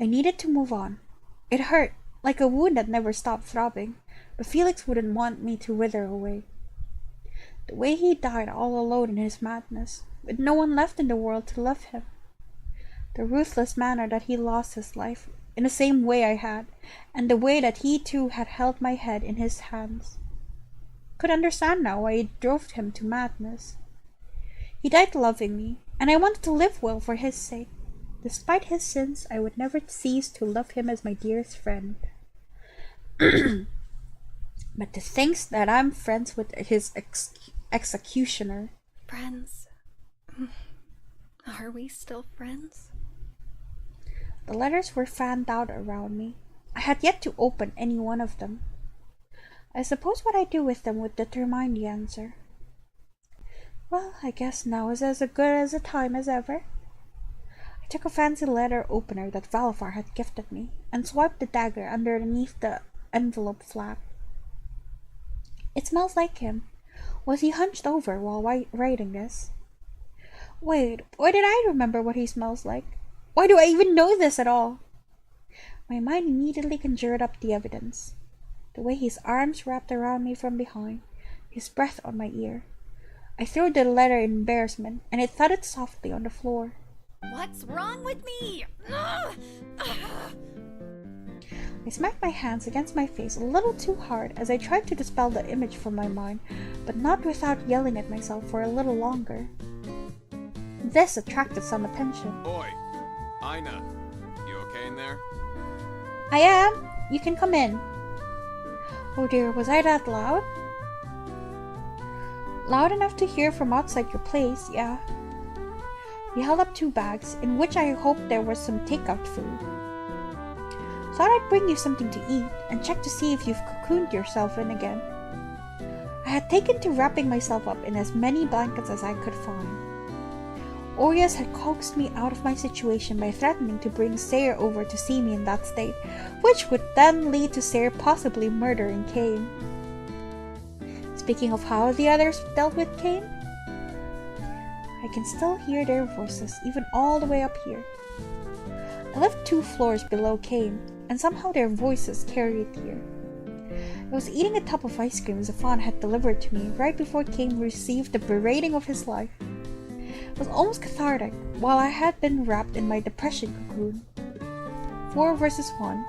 I needed to move on. It hurt, like a wound that never stopped throbbing, but Felix wouldn't want me to wither away. The way he died all alone in his madness, with no one left in the world to love him. The ruthless manner that he lost his life, in the same way I had, and the way that he too had held my head in his hands. Could understand now why it drove him to madness. He died loving me, and I wanted to live well for his sake. Despite his sins, I would never cease to love him as my dearest friend. But to think that I'm friends with his executioner. Friends? Are we still friends? The letters were fanned out around me. I had yet to open any one of them. I suppose what I do with them would determine the answer. Well, I guess now is as good as a time as ever. I took a fancy letter opener that Valafar had gifted me, and swiped the dagger underneath the envelope flap. It smells like him. Was he hunched over while writing this? Wait, why did I remember what he smells like? Why do I even know this at all? My mind immediately conjured up the evidence. The way his arms wrapped around me from behind, his breath on my ear. I threw the letter in embarrassment, and it thudded softly on the floor. What's wrong with me? I smacked my hands against my face a little too hard as I tried to dispel the image from my mind, but not without yelling at myself for a little longer. This attracted some attention. Oi, Aina, you okay in there? I am. You can come in. Oh dear, was I that loud? Loud enough to hear from outside your place, yeah. He held up 2 bags, in which I hoped there was some takeout food. Thought I'd bring you something to eat and check to see if you've cocooned yourself in again. I had taken to wrapping myself up in as many blankets as I could find. Orias had coaxed me out of my situation by threatening to bring Sayre over to see me in that state, which would then lead to Sayre possibly murdering Cain. Speaking of how the others dealt with Cain, I can still hear their voices, even all the way up here. I lived 2 floors below Cain, and somehow their voices carried here. I was eating a tub of ice cream Zafan had delivered to me right before Cain received the berating of his life. It was almost cathartic, while I had been wrapped in my depression cocoon. 4 versus 1.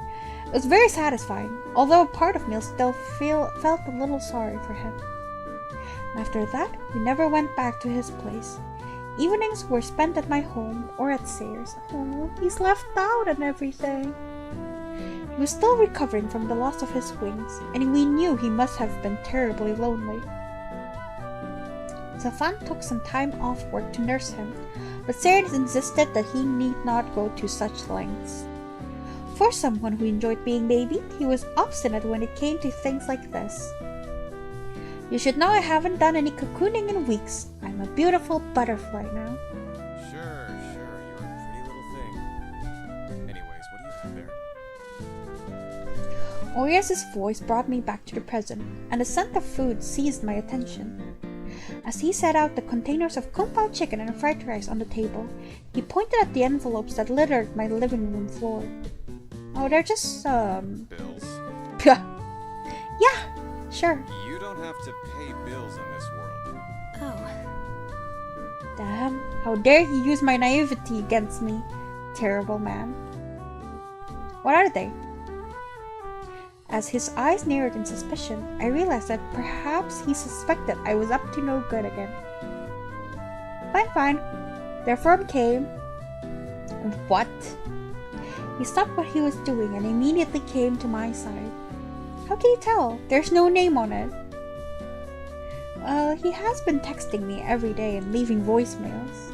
It was very satisfying, although a part of me still felt a little sorry for him. And after that, we never went back to his place. Evenings were spent at my home or at Sayre's. Oh, he's left out and everything. He was still recovering from the loss of his wings, and we knew he must have been terribly lonely. Zafan took some time off work to nurse him, but Sayre insisted that he need not go to such lengths. For someone who enjoyed being babied, he was obstinate when it came to things like this. You should know I haven't done any cocooning in weeks. I'm a beautiful butterfly now. Sure, you're a pretty little thing. Anyways, what do you have there? Orias' voice brought me back to the present, and the scent of food seized my attention. As he set out the containers of kung pao chicken and fried rice on the table, he pointed at the envelopes that littered my living room floor. Oh, they're just, Bills? Yeah, sure. You don't have to pay bills in this world. Oh. Damn, how dare he use my naivety against me. Terrible man. What are they? As his eyes narrowed in suspicion, I realized that perhaps he suspected I was up to no good again. Fine. They're from Cain. What? He stopped what he was doing and immediately came to my side. How can you tell? There's no name on it. Well, he has been texting me every day and leaving voicemails.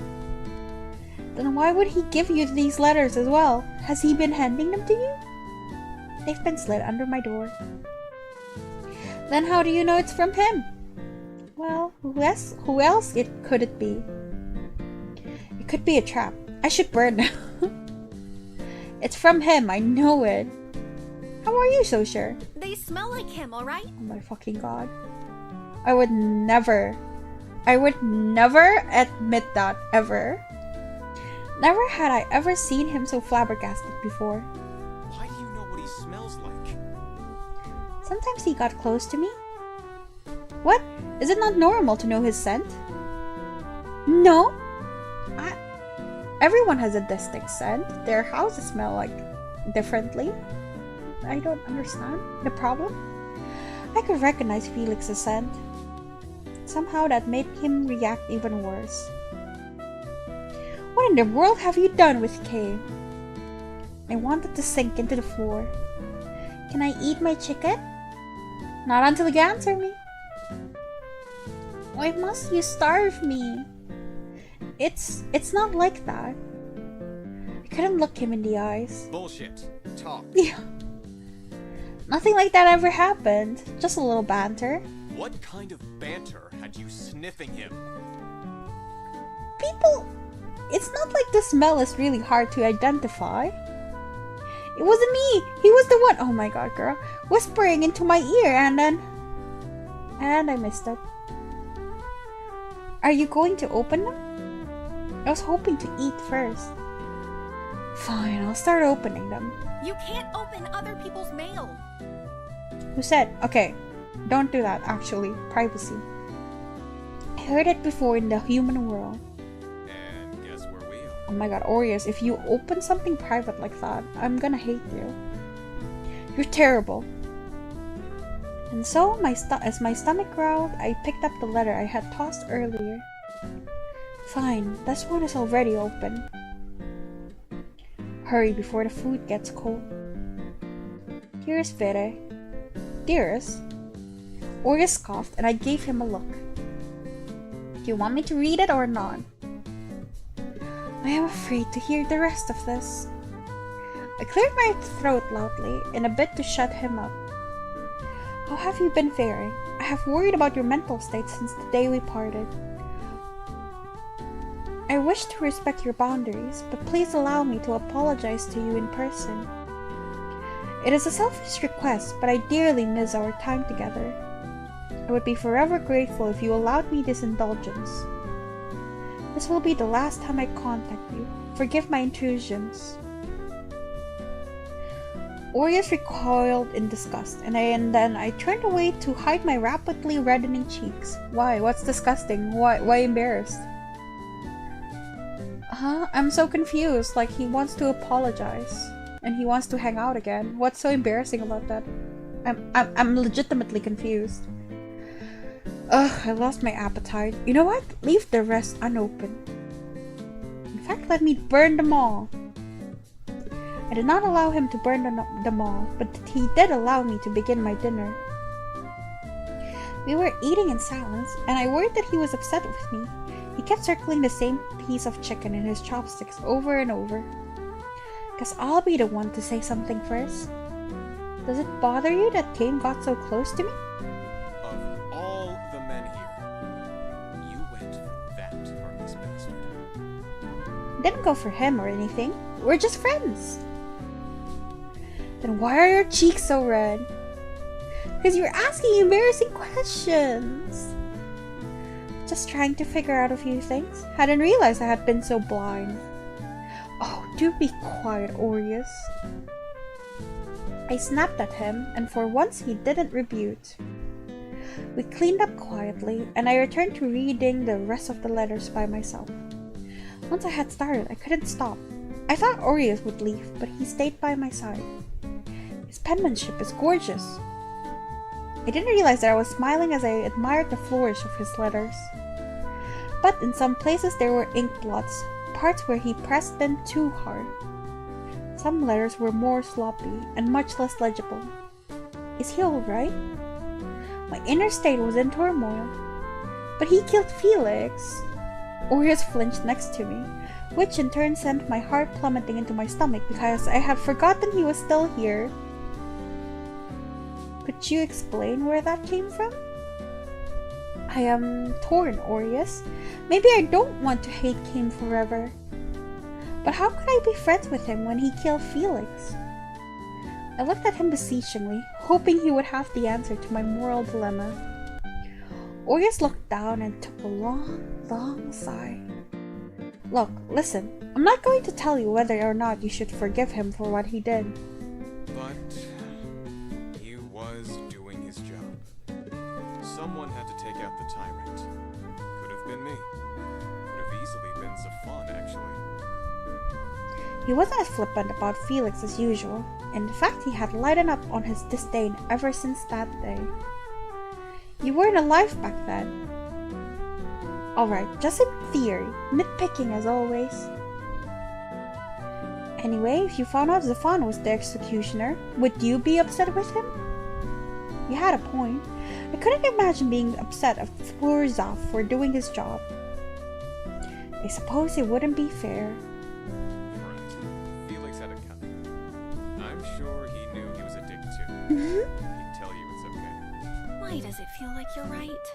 Then why would he give you these letters as well? Has he been handing them to you? They've been slid under my door. Then how do you know it's from him? Well, who else could it be? It could be a trap. I should burn now. It's from him, I know it. How are you so sure? They smell like him, alright? Oh my fucking god. I would never admit that, ever. Never had I ever seen him so flabbergasted before. Why do you know what he smells like? Sometimes he got close to me. What? Is it not normal to know his scent? No. Everyone has a distinct scent. Their houses smell like differently. I don't understand the problem. I could recognize Felix's scent. Somehow that made him react even worse. What in the world have you done with Kay? I wanted to sink into the floor. Can I eat my chicken? Not until you answer me. Why must you starve me? It's not like that. I couldn't look him in the eyes. Bullshit. Talk. Yeah. Nothing like that ever happened. Just a little banter. What kind of banter had you sniffing him? People... It's not like the smell is really hard to identify. It wasn't me. He was the one... Oh my god, girl. Whispering into my ear and then... And I missed it. Are you going to open them? I was hoping to eat first. Fine, I'll start opening them. You can't open other people's mail. Who said? Okay, don't do that, actually. Privacy. I heard it before in the human world. And guess where we are? Oh my god, Orias, if you open something private like that, I'm gonna hate you. You're terrible. And so, as my stomach growled, I picked up the letter I had tossed earlier. Fine, this one is already open. Hurry before the food gets cold. Dearest Vere. Dearest? Orias scoffed and I gave him a look. Do you want me to read it or not? I am afraid to hear the rest of this. I cleared my throat loudly in a bid to shut him up. How have you been faring? I have worried about your mental state since the day we parted. I wish to respect your boundaries, but please allow me to apologize to you in person. It is a selfish request, but I dearly miss our time together. I would be forever grateful if you allowed me this indulgence. This will be the last time I contact you. Forgive my intrusions. Orias recoiled in disgust, and then I turned away to hide my rapidly reddening cheeks. Why? What's disgusting? Why embarrassed? I'm so confused. Like, he wants to apologize, and he wants to hang out again. What's so embarrassing about that? I'm legitimately confused. Ugh, I lost my appetite. You know what? Leave the rest unopened. In fact, let me burn them all. I did not allow him to burn them all, but he did allow me to begin my dinner. We were eating in silence, and I worried that he was upset with me. He kept circling the same piece of chicken in his chopsticks over and over. Guess I'll be the one to say something first. Does it bother you that Cain got so close to me? Of all the men here, you went for that heartless bastard. Didn't go for him or anything. We're just friends. Then why are your cheeks so red? Because you're asking embarrassing questions. Just trying to figure out a few things. Hadn't realized I had been so blind. Oh, do be quiet, Orias. I snapped at him, and for once he didn't rebuke. We cleaned up quietly, and I returned to reading the rest of the letters by myself. Once I had started, I couldn't stop. I thought Orias would leave, but he stayed by my side. His penmanship is gorgeous. I didn't realize that I was smiling as I admired the flourish of his letters. But in some places there were ink blots, parts where he pressed them too hard. Some letters were more sloppy and much less legible. Is he alright? My inner state was in turmoil. But he killed Felix. Orias flinched next to me, which in turn sent my heart plummeting into my stomach because I had forgotten he was still here. Could you explain where that came from? I am torn, Orias. Maybe I don't want to hate Cain forever. But how could I be friends with him when he killed Felix? I looked at him beseechingly, hoping he would have the answer to my moral dilemma. Orias looked down and took a long, long sigh. Look, listen, I'm not going to tell you whether or not you should forgive him for what he did. But he was doing his job. Someone had to take out the tyrant. Could have been me. Could have easily been Zafon, actually. He wasn't as flippant about Felix as usual. In fact, he had lightened up on his disdain ever since that day. You weren't alive back then. Alright, just in theory, nitpicking as always. Anyway, if you found out Zafon was the executioner, would you be upset with him? You had a point. I couldn't imagine being upset at poor Zaf for doing his job. I suppose it wouldn't be fair. Felix had a cut. I'm sure he knew he was a dick too. He'd tell you it's okay. Why does it feel like you're right?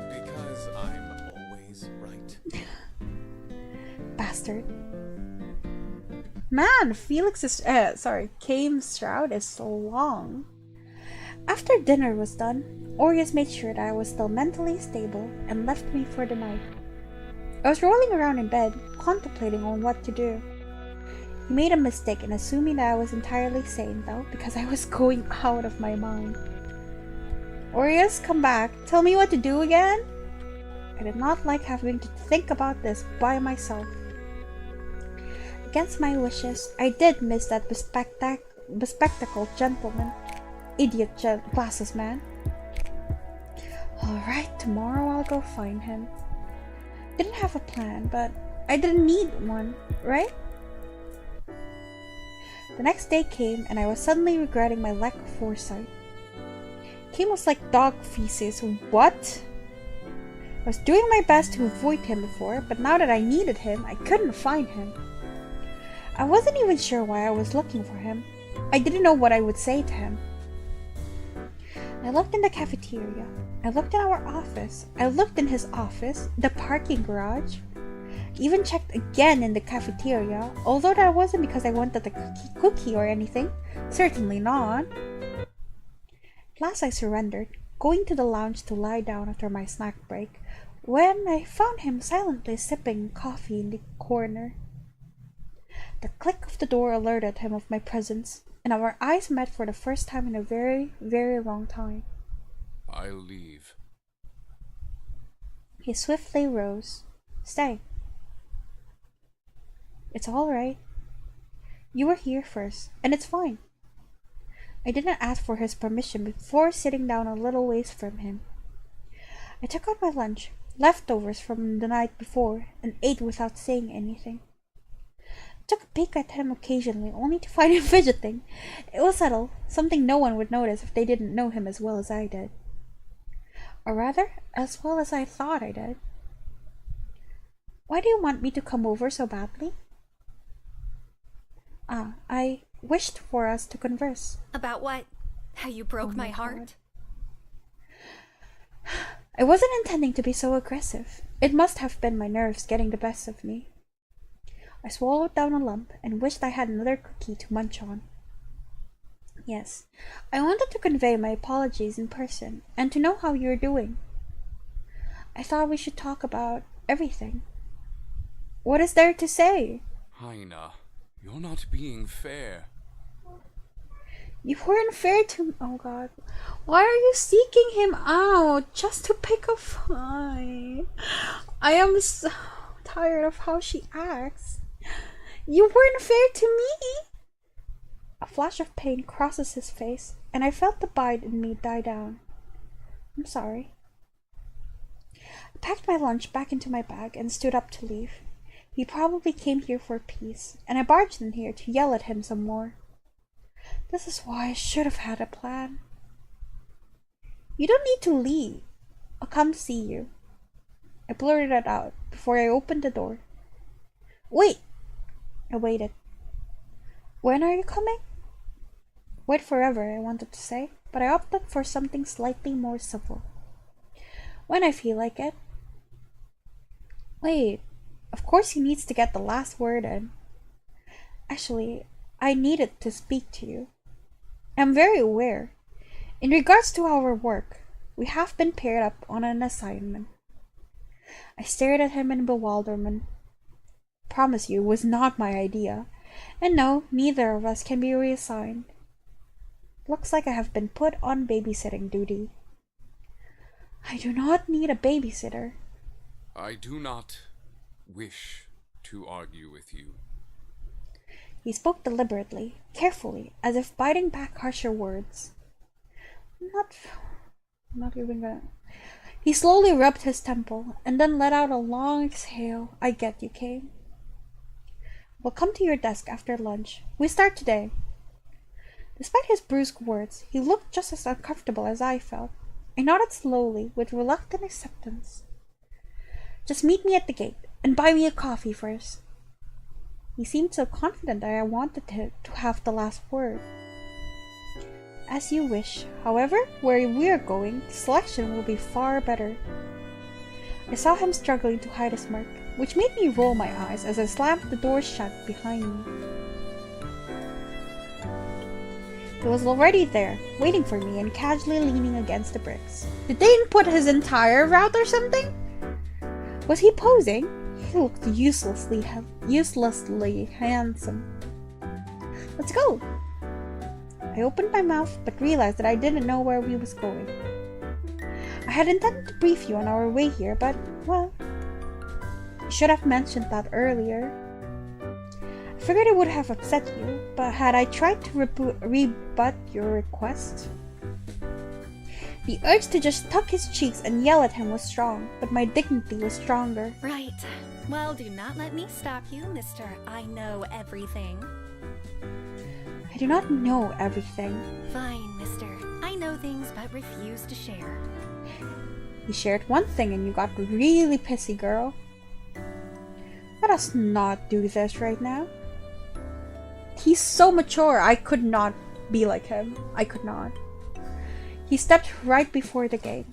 Because I'm always right. Bastard. Man, Cain's shroud is so long. After dinner was done, Orias made sure that I was still mentally stable and left me for the night. I was rolling around in bed, contemplating on what to do. He made a mistake in assuming that I was entirely sane, though, because I was going out of my mind. Orias, come back. Tell me what to do again? I did not like having to think about this by myself. Against my wishes, I did miss that bespectacled gentleman. Idiot glasses man. Alright, tomorrow I'll go find him. Didn't have a plan, but I didn't need one, right? The next day came, and I was suddenly regretting my lack of foresight. Cain was like dog feces. What? I was doing my best to avoid him before, but now that I needed him, I couldn't find him. I wasn't even sure why I was looking for him. I didn't know what I would say to him. I looked in the cafeteria. I looked in our office. I looked in his office, the parking garage. Even checked again in the cafeteria, although that wasn't because I wanted the cookie or anything. Certainly not. At last I surrendered, going to the lounge to lie down after my snack break, when I found him silently sipping coffee in the corner. The click of the door alerted him of my presence, and our eyes met for the first time in a very, very long time. I'll leave. He swiftly rose. Stay. It's all right. You were here first, and it's fine. I didn't ask for his permission before sitting down a little ways from him. I took out my lunch, leftovers from the night before, and ate without saying anything. I took a peek at him occasionally, only to find him fidgeting. It was subtle, something no one would notice if they didn't know him as well as I did. Or rather, as well as I thought I did. Why do you want me to come over so badly? I wished for us to converse. About what? How you broke my heart? I wasn't intending to be so aggressive. It must have been my nerves getting the best of me. I swallowed down a lump and wished I had another cookie to munch on. Yes, I wanted to convey my apologies in person and to know how you're doing. I thought we should talk about everything. What is there to say? Heina, you're not being fair. You weren't fair to... Oh God. Why are you seeking him out just to pick a fight? I am so tired of how she acts. You weren't fair to me. A flash of pain crosses his face, and I felt the bite in me die down. I'm sorry. I packed my lunch back into my bag and stood up to leave. He probably came here for peace, and I barged in here to yell at him some more. This is why I should have had a plan. You don't need to leave. I'll come see you. I blurted it out before I opened the door. Wait! I waited. When are you coming? Wait forever, I wanted to say, but I opted for something slightly more civil. When I feel like it. Wait, of course he needs to get the last word in. Actually, I needed to speak to you. I'm very aware. In regards to our work, we have been paired up on an assignment. I stared at him in bewilderment. Promise you, it was not my idea. And no, neither of us can be reassigned. Looks like I have been put on babysitting duty. I do not need a babysitter. I do not wish to argue with you. He spoke deliberately, carefully, as if biting back harsher words. Not even gonna... He slowly rubbed his temple, and then let out a long exhale. I get you, Kane. We'll come to your desk after lunch. We start today. Despite his brusque words, he looked just as uncomfortable as I felt. I nodded slowly, with reluctant acceptance. Just meet me at the gate, and buy me a coffee first. He seemed so confident that I wanted to have the last word. As you wish. However, where we're going, the selection will be far better. I saw him struggling to hide a smirk, which made me roll my eyes as I slammed the door shut behind me. He was already there, waiting for me and casually leaning against the bricks. Did they input his entire route or something? Was he posing? He looked uselessly handsome. Let's go! I opened my mouth but realized that I didn't know where we was going. I had intended to brief you on our way here, but, well, I should have mentioned that earlier. I figured it would have upset you, but had I tried to rebut your request? The urge to just tuck his cheeks and yell at him was strong, but my dignity was stronger. Right. Well, do not let me stop you, Mr. I know everything. I do not know everything. Fine, mister. I know things but refuse to share. You shared one thing and you got really pissy, girl. Let us not do this right now. He's so mature. I could not be like him. I could not. He stepped right before the gate.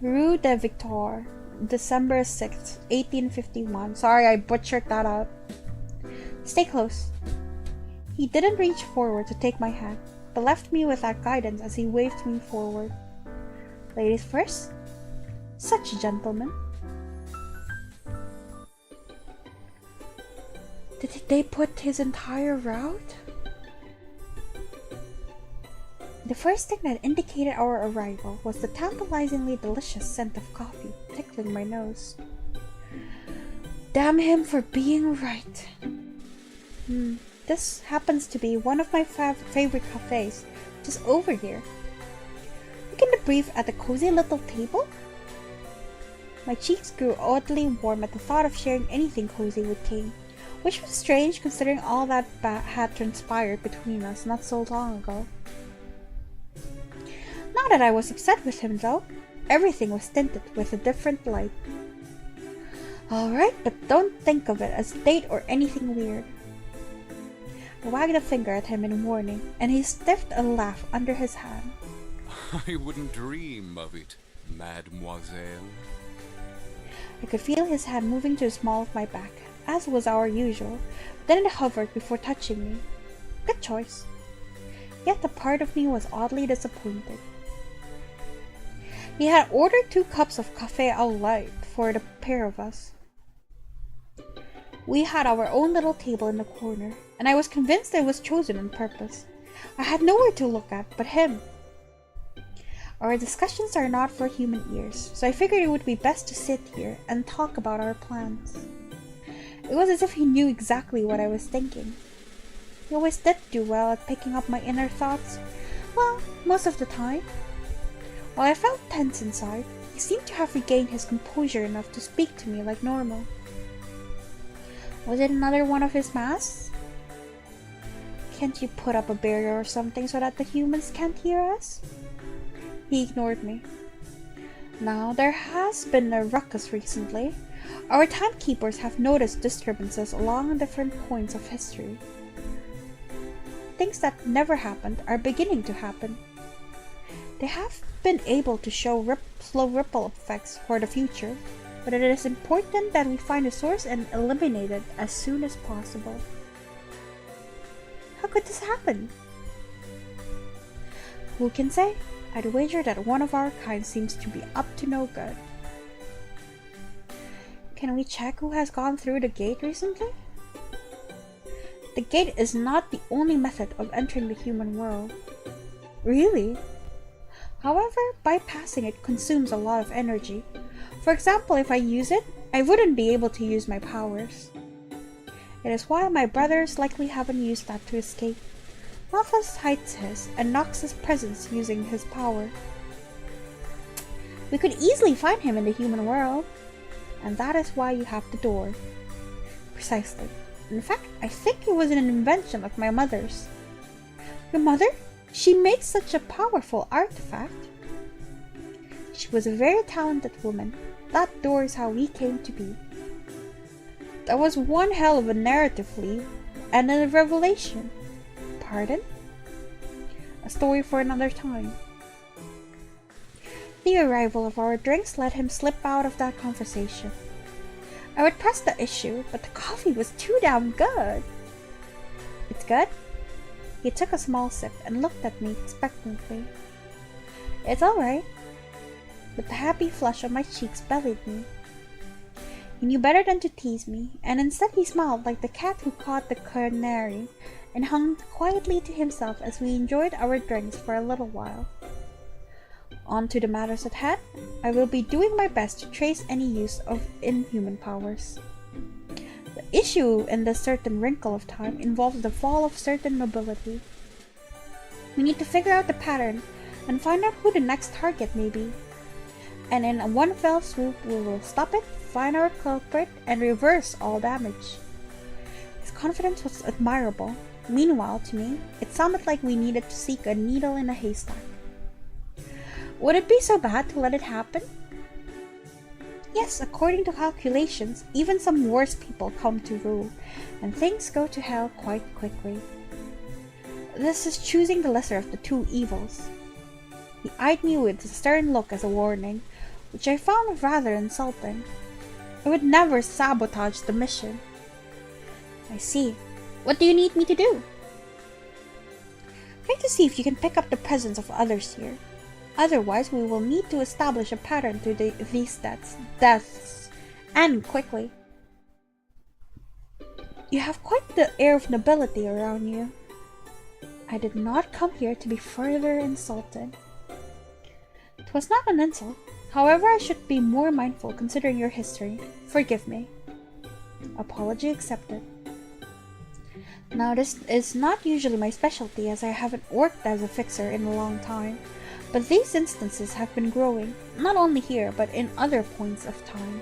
Rue de Victor, December 6th, 1851. Sorry, I butchered that up. Stay close. He didn't reach forward to take my hand, but left me with that guidance as he waved me forward. Ladies first. Such a gentleman. Did they put his entire route? The first thing that indicated our arrival was the tantalizingly delicious scent of coffee tickling my nose. Damn him for being right. This happens to be one of my favorite cafes, just over here. We can debrief at a cozy little table? My cheeks grew oddly warm at the thought of sharing anything cozy with King, which was strange considering all that had transpired between us not so long ago. Not that I was upset with him though. Everything was tinted with a different light. Alright, but don't think of it as a date or anything weird. I wagged a finger at him in warning, and he sniffed a laugh under his hand. I wouldn't dream of it, mademoiselle. I could feel his hand moving to the small of my back, as was our usual, but then it hovered before touching me. Good choice. Yet a part of me was oddly disappointed. He had ordered 2 cups of café au lait for the pair of us. We had our own little table in the corner, and I was convinced it was chosen on purpose. I had nowhere to look at but him. Our discussions are not for human ears, so I figured it would be best to sit here and talk about our plans. It was as if he knew exactly what I was thinking. He always did do well at picking up my inner thoughts. Well, most of the time. While I felt tense inside, he seemed to have regained his composure enough to speak to me like normal. Was it another one of his masks? Can't you put up a barrier or something so that the humans can't hear us? He ignored me. Now, there has been a ruckus recently. Our timekeepers have noticed disturbances along different points of history. Things that never happened are beginning to happen. They have been able to show slow ripple effects for the future, but it is important that we find a source and eliminate it as soon as possible. How could this happen? Who can say? I'd wager that one of our kind seems to be up to no good. Can we check who has gone through the gate recently? The gate is not the only method of entering the human world. Really? However, bypassing it consumes a lot of energy. For example, if I use it, I wouldn't be able to use my powers. It is why my brothers likely haven't used that to escape. Malphus hides his and Nox's presence using his power. We could easily find him in the human world. And that is why you have the door. Precisely. In fact, I think it was an invention of my mother's. Your mother? She made such a powerful artifact. She was a very talented woman. That door is how we came to be. That was one hell of a narrative leap and a revelation. Pardon? A story for another time. The arrival of our drinks let him slip out of that conversation. I would press the issue, but the coffee was too damn good. It's good? He took a small sip and looked at me expectantly. It's alright. But the happy flush on my cheeks bellied me. He knew better than to tease me, and instead he smiled like the cat who caught the canary and hung quietly to himself as we enjoyed our drinks for a little while. On to the matters at hand. I will be doing my best to trace any use of inhuman powers. The issue in this certain wrinkle of time involves the fall of certain nobility. We need to figure out the pattern and find out who the next target may be. And in one fell swoop we will stop it, find our culprit, and reverse all damage. His confidence was admirable. Meanwhile, to me, it sounded like we needed to seek a needle in a haystack. Would it be so bad to let it happen? Yes, according to calculations, even some worse people come to rule, and things go to hell quite quickly. This is choosing the lesser of the two evils. He eyed me with a stern look as a warning, which I found rather insulting. I would never sabotage the mission. I see. What do you need me to do? Try to see if you can pick up the presence of others here. Otherwise, we will need to establish a pattern to these deaths, and quickly. You have quite the air of nobility around you. I did not come here to be further insulted. It was not an insult. However, I should be more mindful considering your history. Forgive me. Apology accepted. Now, this is not usually my specialty as I haven't worked as a fixer in a long time, but these instances have been growing, not only here but in other points of time.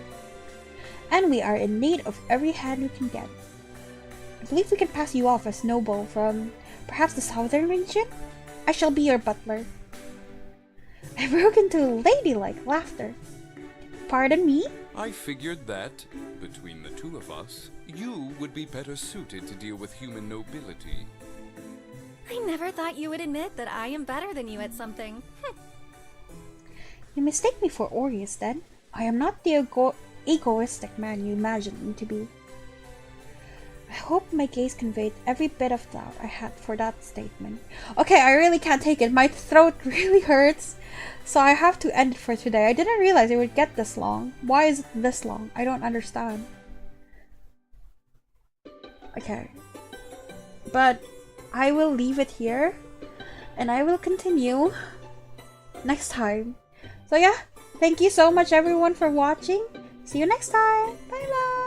And we are in need of every hand we can get. I believe we can pass you off as noble from perhaps the southern region? I shall be your butler. I broke into ladylike laughter. Pardon me? I figured that, between the two of us, you would be better suited to deal with human nobility. I never thought you would admit that I am better than you at something. You mistake me for Orias then. I am not the egoistic man you imagined me to be. I hope my gaze conveyed every bit of doubt I had for that statement. Okay, I really can't take it. My throat really hurts. So I have to end it for today. I didn't realize it would get this long. Why is it this long? I don't understand. Okay. But I will leave it here. And I will continue next time. So yeah, thank you so much everyone for watching. See you next time. Bye bye.